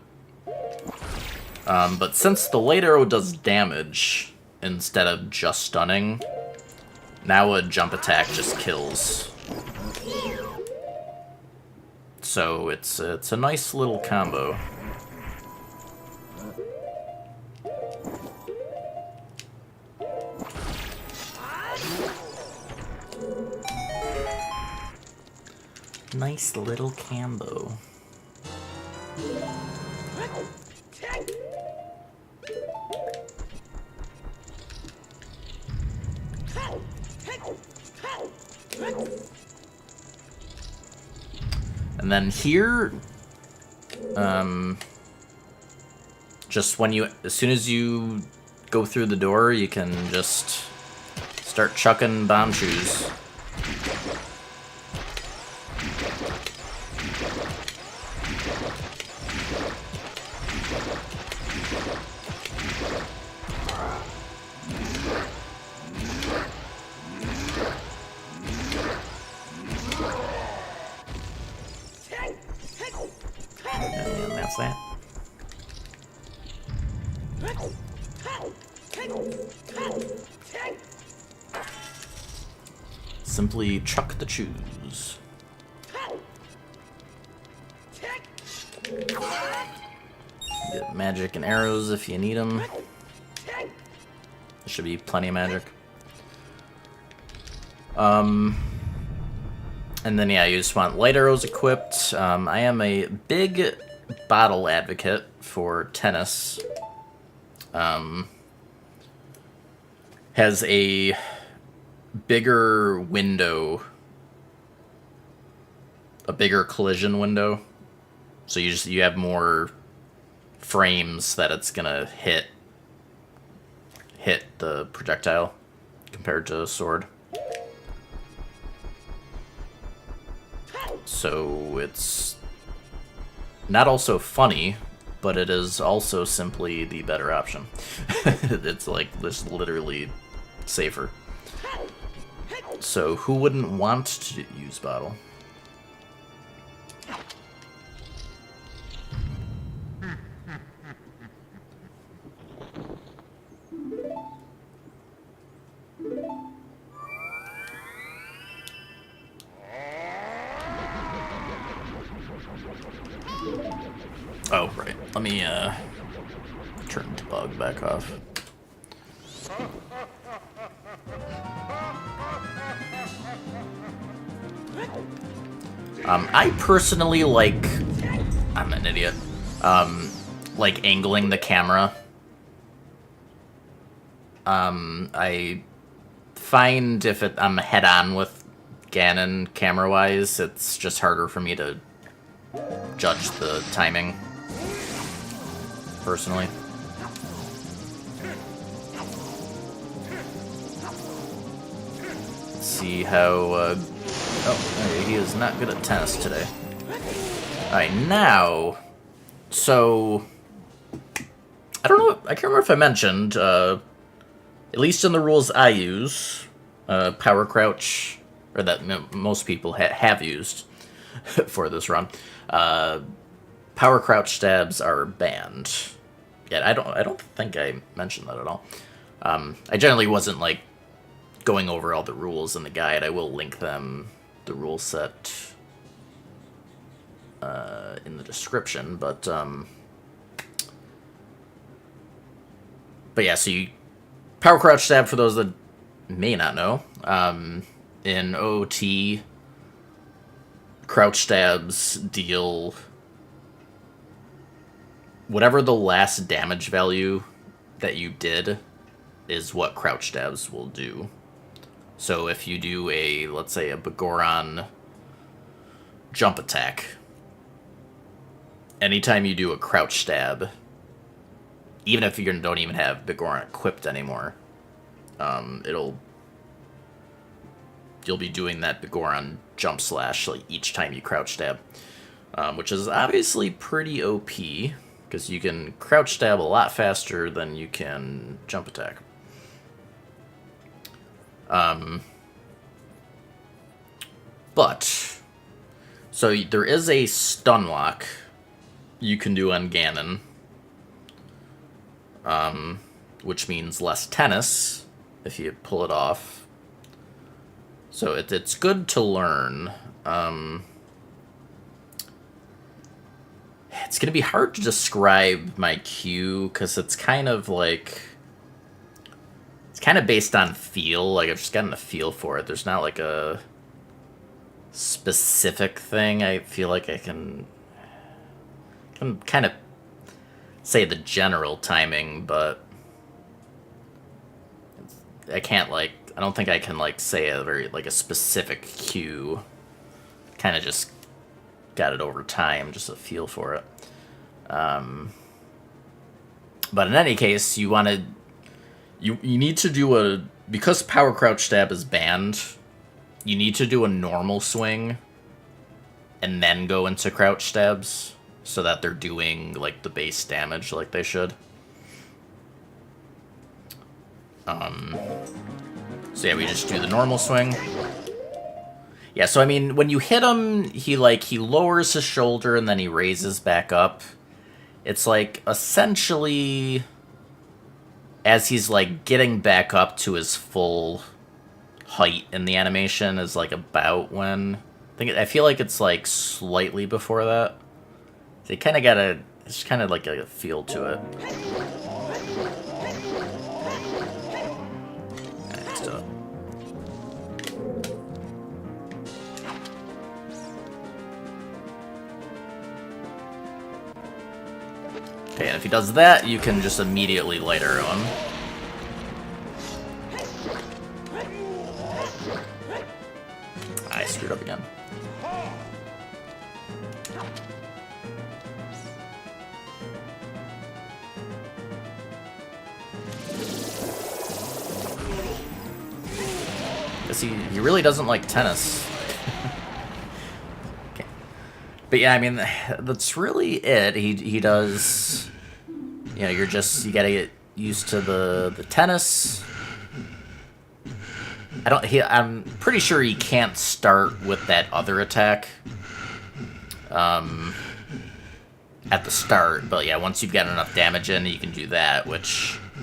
But since the light arrow does damage instead of just stunning, now a jump attack just kills. So it's a nice little combo. Nice little combo. And then here, just as soon as you go through the door, you can just start chucking bomb shoes. And that's that. Simply chuck the shoes. Get magic and arrows if you need them. There should be plenty of magic. And then, yeah, you just want light arrows equipped. I am a big bottle advocate for tennis. Has a bigger window, a bigger collision window. So you have more frames that it's gonna hit the projectile compared to a sword. So it's not also funny, but it is also simply the better option. It's like just literally safer. So who wouldn't want to use bottle? Oh, right. Let me, turn the bug back off. I personally like... I'm an idiot. Like angling the camera. I find if I'm head-on with Ganon camera-wise, it's just harder for me to judge the timing, personally. Let's see how, oh, he is not good at tennis today. Alright, now, so, I don't know, I can't remember if I mentioned, at least in the rules I use, power crouch, or that most people have used for this run, power crouch stabs are banned. Yeah, I don't think I mentioned that at all. I generally wasn't like going over all the rules in the guide. I will link them, the rule set, in the description. But yeah, so you power crouch stab, for those that may not know, in OT, crouch stabs deal whatever the last damage value that you did is what crouch stabs will do. So if you do let's say a Begoron jump attack, anytime you do a crouch stab, even if you don't even have Bigoron equipped anymore, you'll be doing that Bigoron jump slash like each time you crouch stab, which is obviously pretty OP because you can crouch stab a lot faster than you can jump attack. But so there is a stun lock you can do on Ganon, which means less tennis if you pull it off. So it's good to learn. It's going to be hard to describe my Q because it's kind of like... It's kind of based on feel. Like, I've just gotten a feel for it. There's not like a specific thing. I feel like I can kind of say the general timing, but I can't like... I don't think I can like say a very like a specific cue. Kind of just got it over time, just a feel for it. But in any case, you want to you need to do a, because power crouch stab is banned, you need to do a normal swing and then go into crouch stabs so that they're doing like the base damage like they should. So yeah, we just do the normal swing. Yeah, so I mean, when you hit him, he lowers his shoulder and then he raises back up. It's like essentially as he's like getting back up to his full height in the animation is like about when I feel like it's like slightly before that. So you kind of gotta, it's kind of like a feel to it. Okay, and if he does that, you can just immediately light arrow him. I screwed up again. Guess he really doesn't like tennis. Okay. But yeah, I mean, that's really it. He does, you know, you gotta get used to the tennis. I'm pretty sure he can't start with that other attack at the start, but yeah, once you've got enough damage in, you can do that, which, I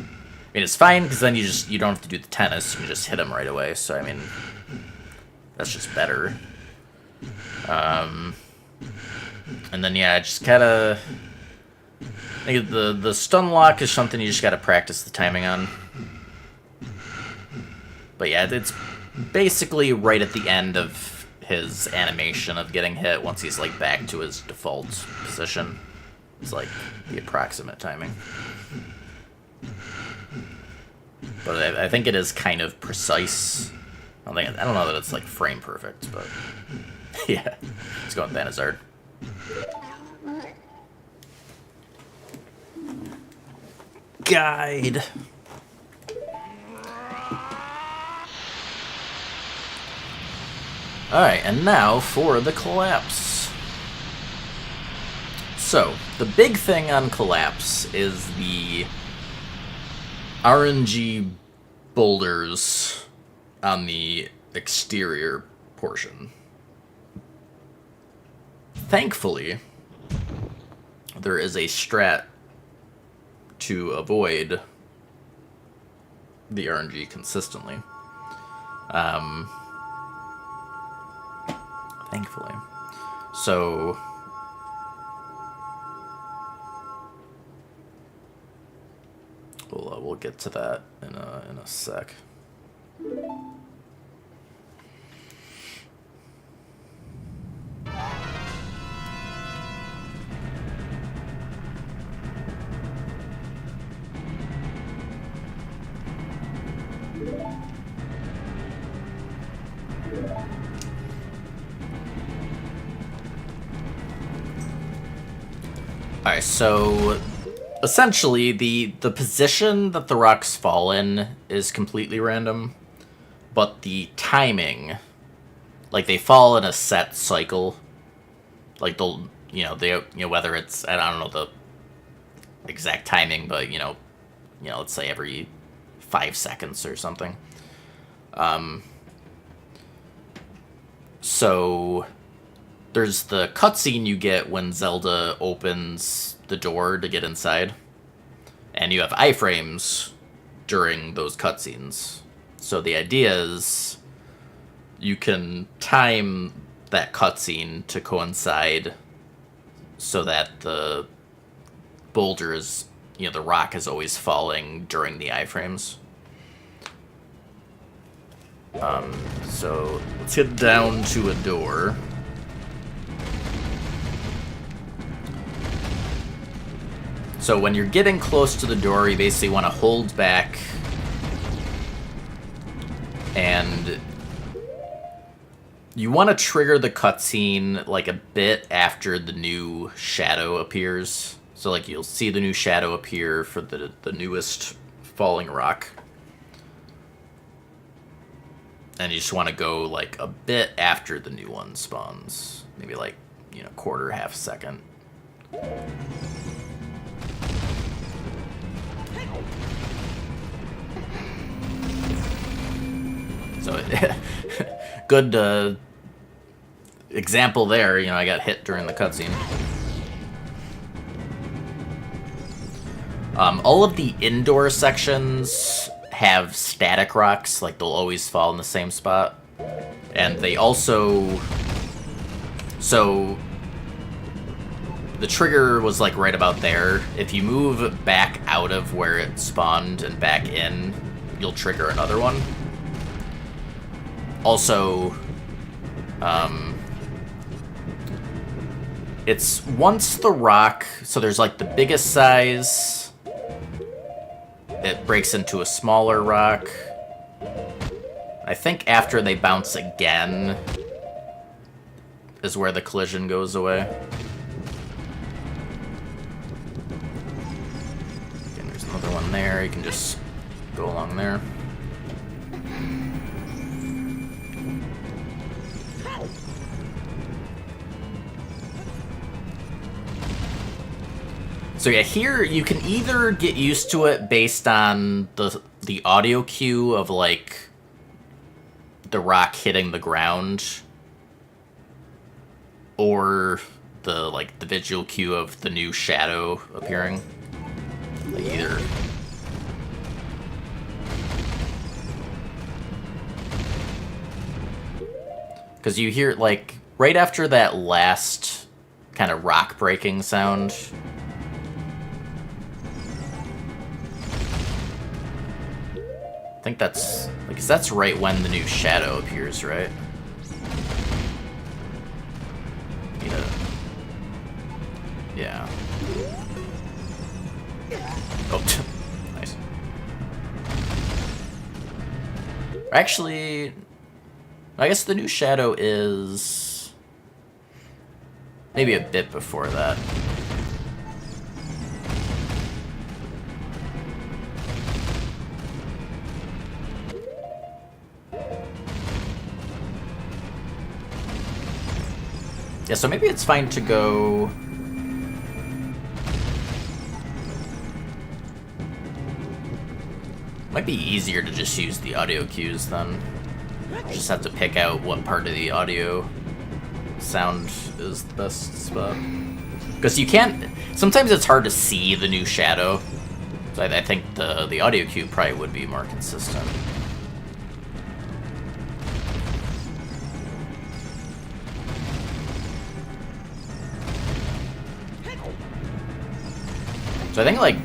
mean, it's fine, because then you don't have to do the tennis, you can just hit him right away, so, I mean, that's just better. And then, yeah, just kinda, I think the stun lock is something you just gotta practice the timing on. But yeah, it's basically right at the end of his animation of getting hit once he's like back to his default position. It's like the approximate timing. But I think it is kind of precise. I don't know that it's like frame perfect, but yeah. Let's go with Banazard. Guide. Alright, and now for the collapse. So, the big thing on collapse is the RNG boulders on the exterior portion. Thankfully, there is a strat to avoid the RNG consistently. Thankfully. So we'll get to that in a sec. Alright, so essentially the position that the rocks fall in is completely random, but the timing, like they fall in a set cycle, like they'll, whether it's, I don't know the exact timing, but let's say every 5 seconds or something. So there's the cutscene you get when Zelda opens the door to get inside, and you have iframes during those cutscenes. So the idea is you can time that cutscene to coincide so that the boulder is, the rock is always falling during the iframes. So let's get down to a door. So when you're getting close to the door, you basically want to hold back and you want to trigger the cutscene like a bit after the new shadow appears. So like you'll see the new shadow appear for the newest falling rock. And you just want to go like a bit after the new one spawns. Maybe like, quarter, half a second. So, good example there. I got hit during the cutscene. All of the indoor sections have static rocks, like they'll always fall in the same spot. And they also... So, the trigger was like right about there. If you move back out of where it spawned and back in, you'll trigger another one. Also, it's once the rock, so there's like the biggest size, it breaks into a smaller rock. I think after they bounce again is where the collision goes away. Again, there's another one there, you can just go along there. So yeah, here you can either get used to it based on the audio cue of like the rock hitting the ground, or the visual cue of the new shadow appearing. Like either. Because you hear like right after that last kind of rock breaking sound. I think that's, because that's right when the new shadow appears, right? Yeah. Oh, nice. Actually, I guess the new shadow is maybe a bit before that. Yeah, so maybe it's fine to go... Might be easier to just use the audio cues then. Just have to pick out what part of the audio sound is the best spot. Because you can't... Sometimes it's hard to see the new shadow. So I think the audio cue probably would be more consistent. So I think, like,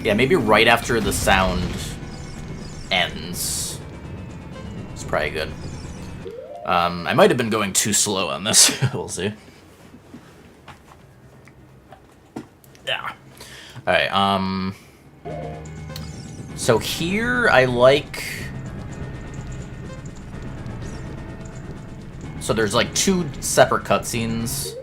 yeah, maybe right after the sound ends. It's probably good. I might have been going too slow on this. We'll see. Yeah. Alright, so here I like... So there's like 2 separate cutscenes.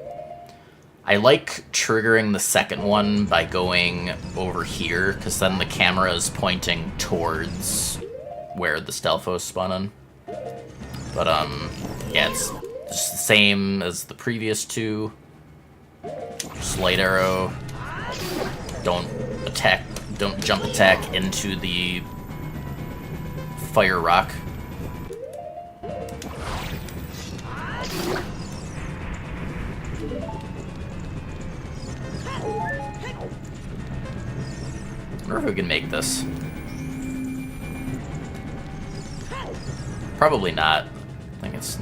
I like triggering the second one by going over here, because then the camera is pointing towards where the Stelfos spawn in. But, yeah, it's just the same as the previous two. Just light arrow. Don't jump attack into the fire rock. I wonder if we can make this. Probably not. I think it's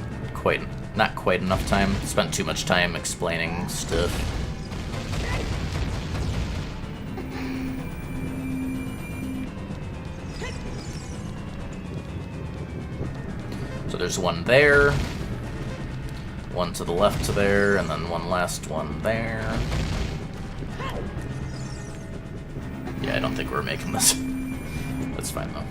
not quite enough time. Spent too much time explaining stuff. So there's one there, one to the left to there, and then one last one there. Yeah, I don't think we're making this. That's fine, though.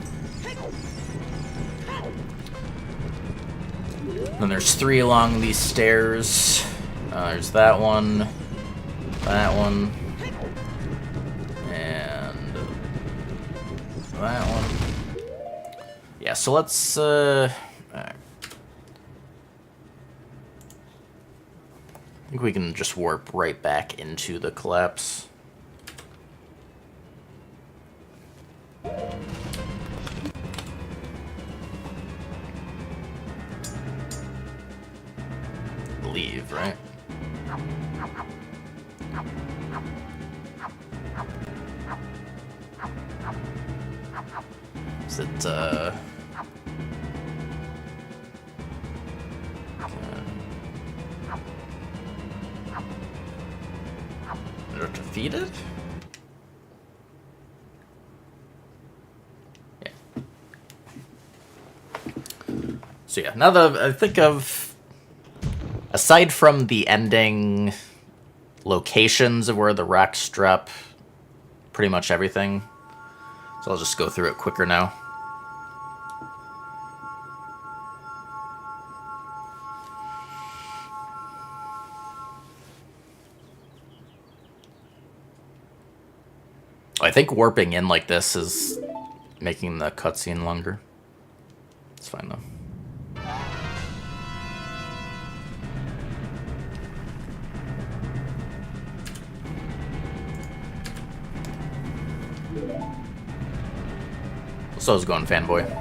Then there's 3 along these stairs. There's that one, and that one. Yeah, so let's, I think we can just warp right back into the collapse. Leave, right? Is it, they're defeated? Yeah. So yeah, now that I think of, aside from the ending locations of where the rocks drop, pretty much everything. So I'll just go through it quicker now. I think warping in like this is making the cutscene longer. It's fine though. So how's it going, fanboy?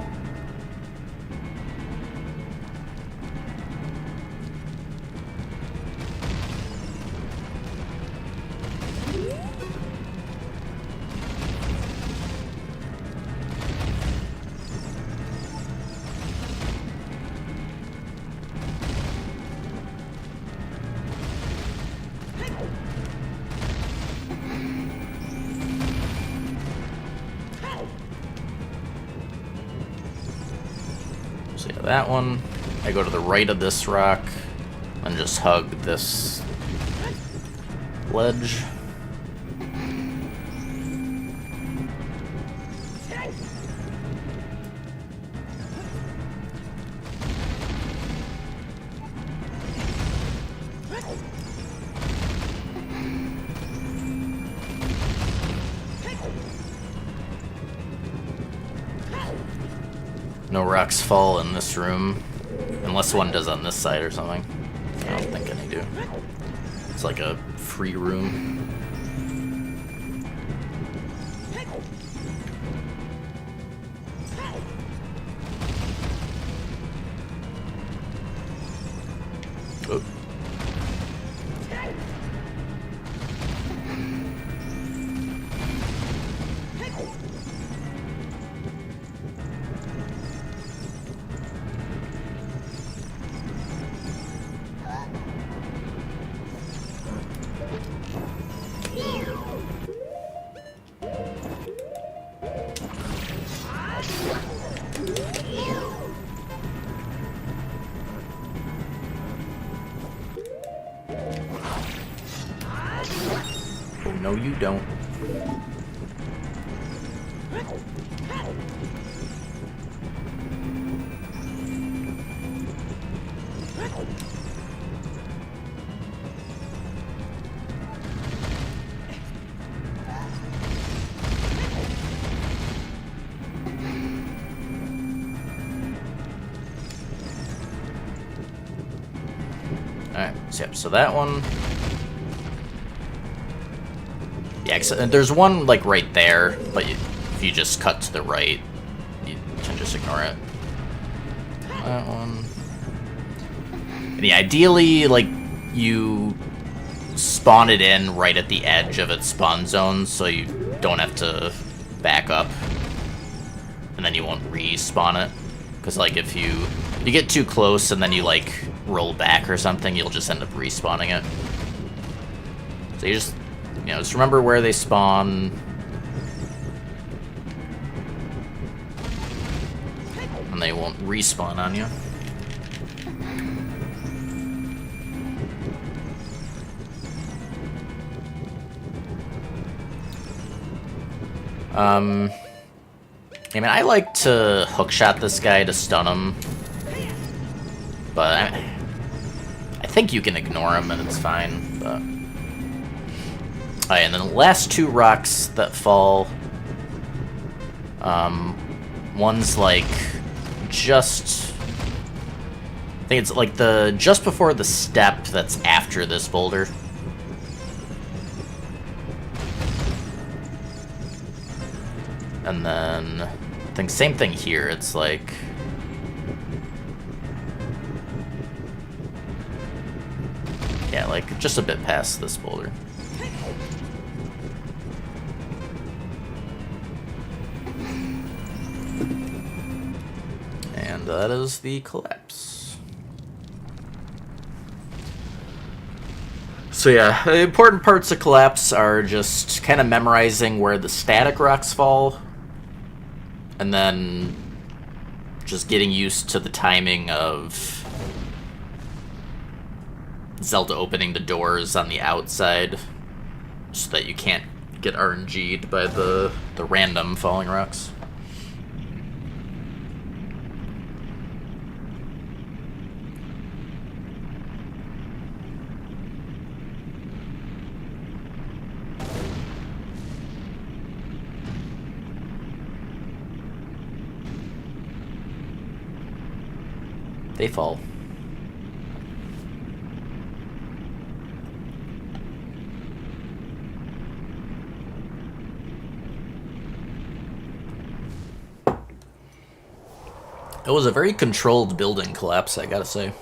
So yeah, that one. I go to the right of this rock and just hug this ledge. No rocks fall in this room, unless one does on this side or something. I don't think any do. It's like a free room. Oh. Oh, no you don't. Alright, so that one. Yeah, there's one, like, right there, but if you just cut to the right, you can just ignore it. That one. And yeah, ideally, like, you spawn it in right at the edge of its spawn zone, so you don't have to back up. And then you won't respawn it. Because, like, if you get too close and then you, like, roll back or something, you'll just end up respawning it. So you just, just remember where they spawn. And they won't respawn on you. I mean, I like to hookshot this guy to stun him, but I think you can ignore him and it's fine, but... Alright, and then the last two rocks that fall, one's like just... I think it's like just before the step that's after this boulder. And then, I think same thing here, it's like... Yeah, like, just a bit past this boulder. And that is the collapse. So yeah, the important parts of collapse are just kind of memorizing where the static rocks fall, and then just getting used to the timing of Zelda opening the doors on the outside so that you can't get RNG'd by the random falling rocks. They fall. It was a very controlled building collapse, I gotta say.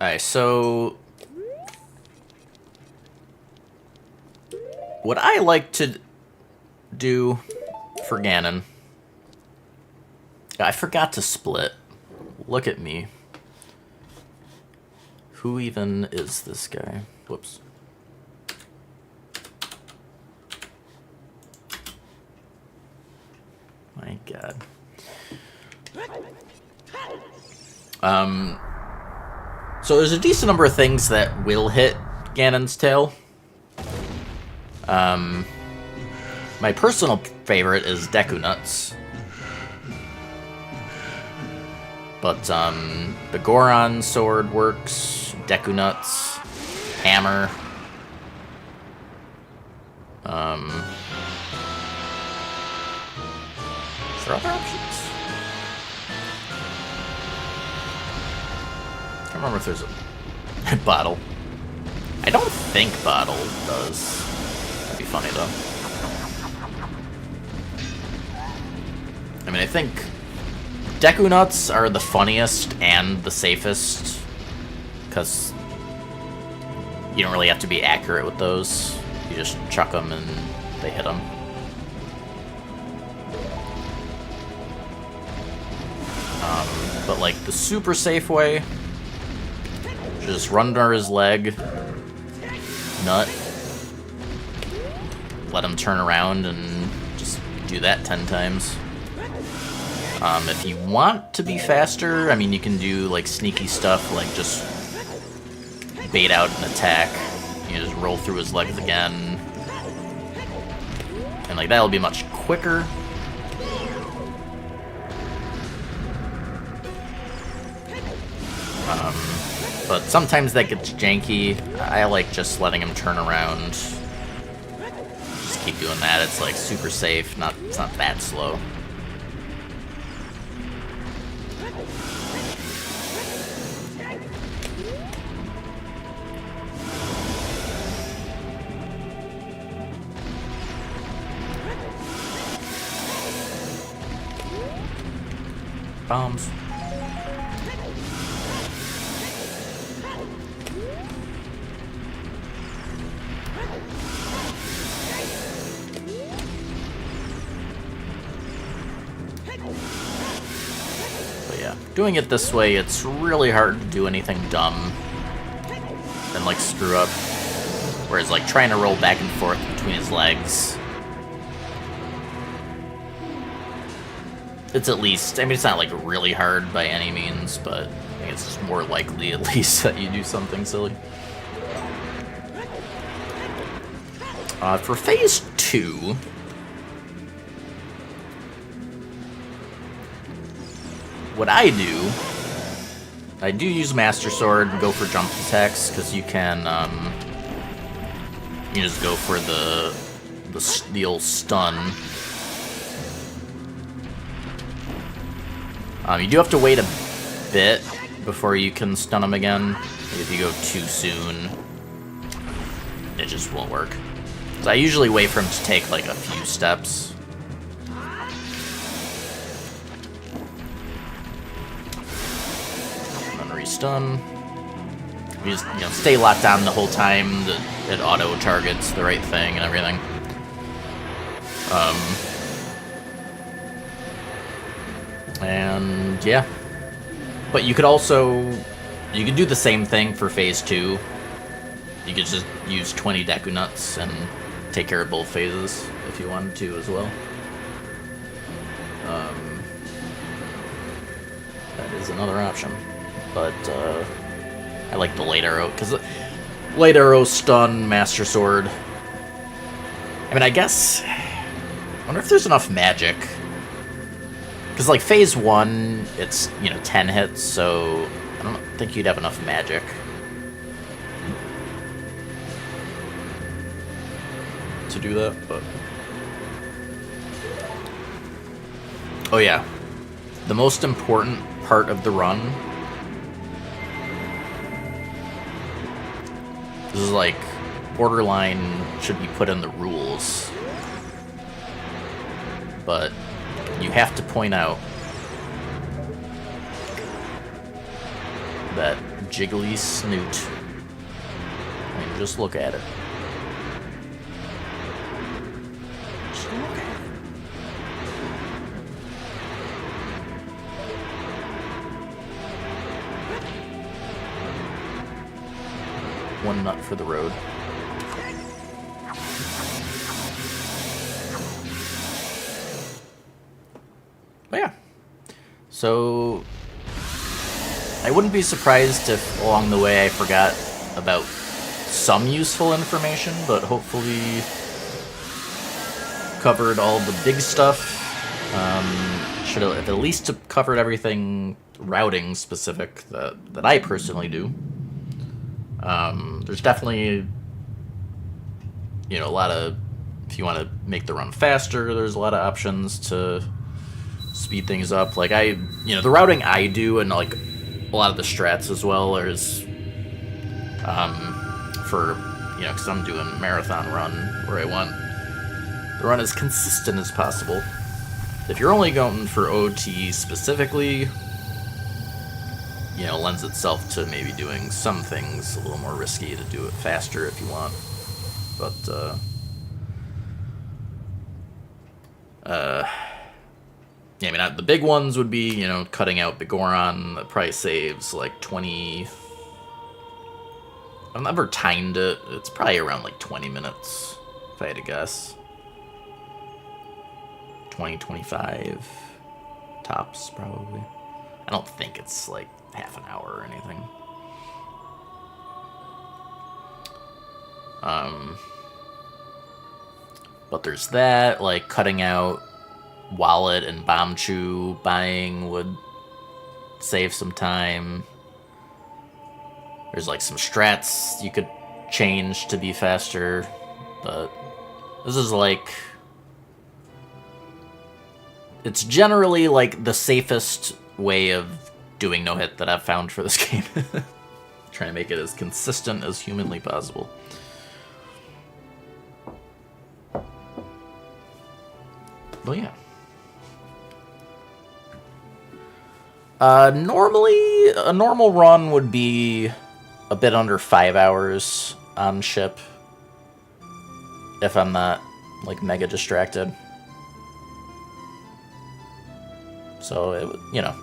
Alright, so what I like to do for Ganon... I forgot to split. Look at me. Who even is this guy? Whoops. My God. So there's a decent number of things that will hit Ganon's tail. My personal favorite is Deku Nuts. But, the Goron sword works, Deku Nuts, Hammer. Is there other options? I can't remember if there's a bottle. I don't think bottle does. That'd be funny though. I mean, I think Deku Nuts are the funniest and the safest, because you don't really have to be accurate with those. You just chuck them and they hit them. But like the super safe way, just run under his leg, nut, let him turn around and just do that 10 times. If you want to be faster, I mean, you can do like sneaky stuff, like just bait out an attack. You just roll through his legs again, And, like, that'll be much quicker. But sometimes that gets janky. I like just letting him turn around. Just keep doing that. It's, like, super safe. It's not that slow. Bombs. But yeah, doing it this way, it's really hard to do anything dumb and like screw up. Whereas like trying to roll back and forth between his legs, it's at least, I mean, it's not like really hard by any means, but I think it's just more likely at least that you do something silly. For phase 2, what I do use Master Sword and go for jump attacks, because you can, you just go for the old stun. You do have to wait a bit before you can stun him again. If you go too soon, it just won't work. So I usually wait for him to take like a few steps. And then restun. You just, stay locked down the whole time. It auto targets the right thing and everything. And yeah, but you could do the same thing for phase 2. You could just use 20 Deku Nuts and take care of both phases if you wanted to as well. That is another option, but I like the Light Arrow, because Light Arrow, stun, Master Sword. I mean, I guess, I wonder if there's enough magic. Because, like, phase 1, it's, 10 hits, so I don't think you'd have enough magic to do that, but... Oh, yeah. The most important part of the run... This is, like, borderline should be put in the rules. But... you have to point out that jiggly snoot. I mean, just look at it. Just look at it. One nut for the road. So, I wouldn't be surprised if along the way I forgot about some useful information, but hopefully covered all the big stuff. Should have at least covered everything routing specific that I personally do. There's definitely, a lot of, if you want to make the run faster, there's a lot of options to speed things up. Like the routing I do, and like a lot of the strats as well, is for, because I'm doing marathon run where I want the run as consistent as possible. If you're only going for OT specifically, lends itself to maybe doing some things a little more risky to do it faster if you want. But yeah, I mean, the big ones would be, cutting out Bigoron. That probably saves, like, 20... I've never timed it. It's probably around, like, 20 minutes, if I had to guess. 20, 25 tops, probably. I don't think it's, like, half an hour or anything. But there's that, like cutting out Wallet and Bombchu buying would save some time. There's like some strats you could change to be faster, but this is like... It's generally like the safest way of doing no-hit that I've found for this game. Trying to make it as consistent as humanly possible. But yeah. Normally, a normal run would be a bit under 5 hours on ship. If I'm not, like, mega distracted. So, it, you know,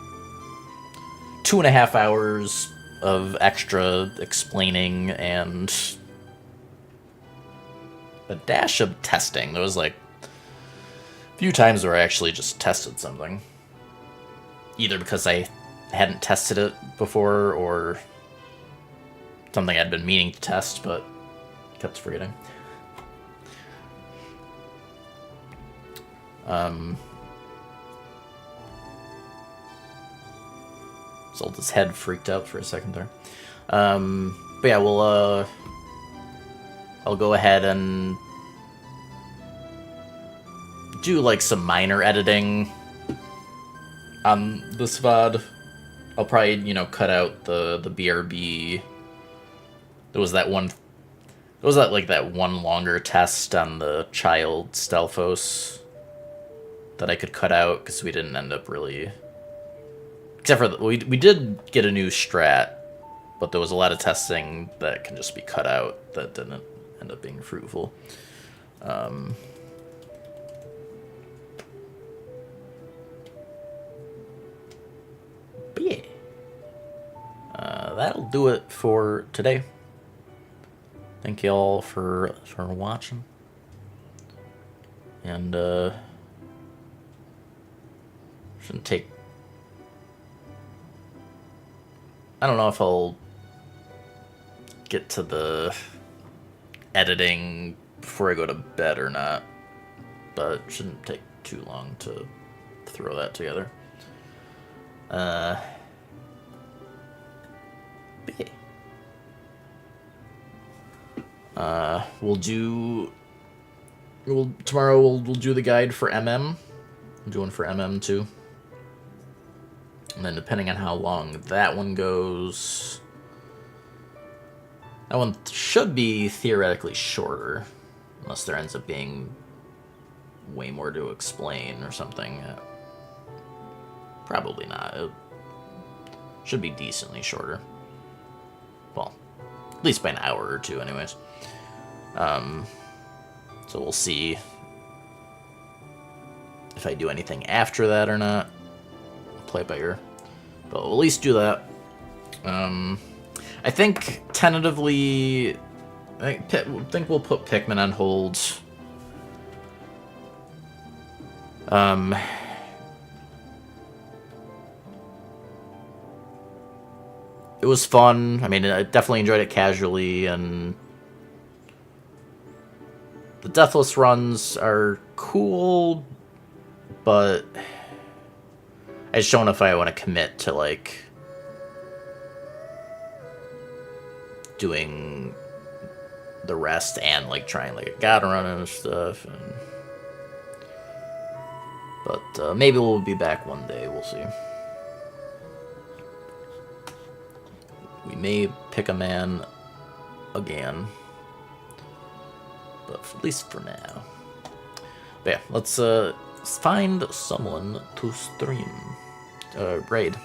2.5 hours of extra explaining and a dash of testing. There was, like, a few times where I actually just tested something. Either because I hadn't tested it before, or something I'd been meaning to test, but kept forgetting. Zelda's head freaked out for a second there. But yeah, we'll, I'll go ahead and do, like, some minor editing on this VOD. I'll probably, you know, cut out the BRB. There was that one... There was that, like, that one longer test on the child Stelphos that I could cut out, because we didn't end up really... Except for... We did get a new strat, but there was a lot of testing that can just be cut out that didn't end up being fruitful. But yeah. That'll do it for today. Thank you all for watching. And, shouldn't take... I don't know if I'll get to the editing before I go to bed or not, but it shouldn't take too long to throw that together. But yeah. Tomorrow we'll do the guide for MM. I'm doing for MM too. And then depending on how long that one goes, that one should be theoretically shorter, unless there ends up being way more to explain or something. Probably not. It should be decently shorter. Well, at least by an hour or two anyways. So we'll see if I do anything after that or not. Play it by ear. But we'll at least do that. I think tentatively, I think we'll put Pikmin on hold. It was fun. I mean, I definitely enjoyed it casually, and the Deathless runs are cool, but I just don't know if I want to commit to, like, doing the rest and, like, trying, like, a God run and stuff. But maybe we'll be back one day. We'll see. We may pick a man again, but at least for now. But yeah, let's find someone to stream. Raid.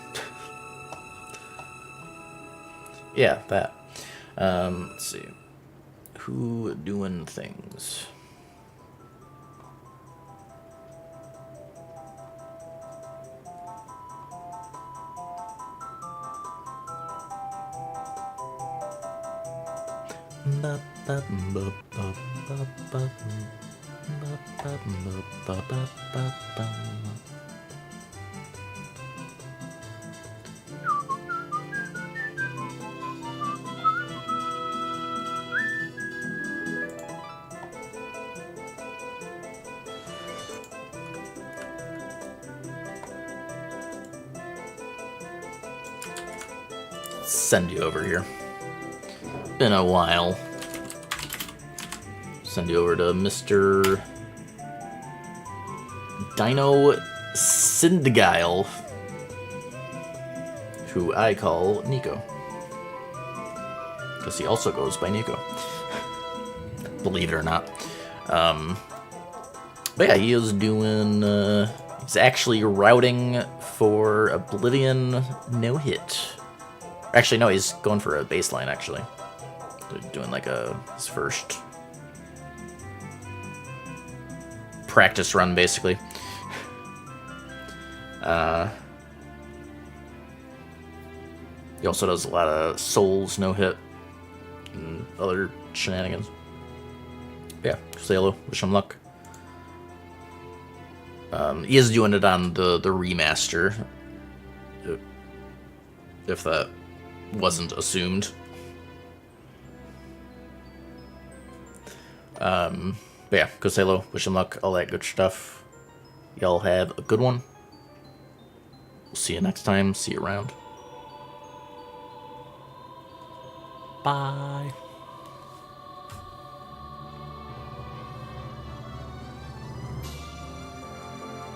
Yeah, that. Let's see. Who doing things? send you over here. Been a while. Send you over to Mr. Dino Syndigile, who I call Nico. Because he also goes by Nico. Believe it or not. But yeah, he is doing, he's actually routing for Oblivion no-hit. Actually, no, he's going for a baseline, actually. They're doing like his first practice run, basically. He also does a lot of Souls no-hit and other shenanigans. Yeah, say hello, wish him luck. He is doing it on the remaster, if that wasn't assumed. But yeah, go say hello, wish him luck, all that good stuff. Y'all have a good one. We'll see you next time. See you around. Bye.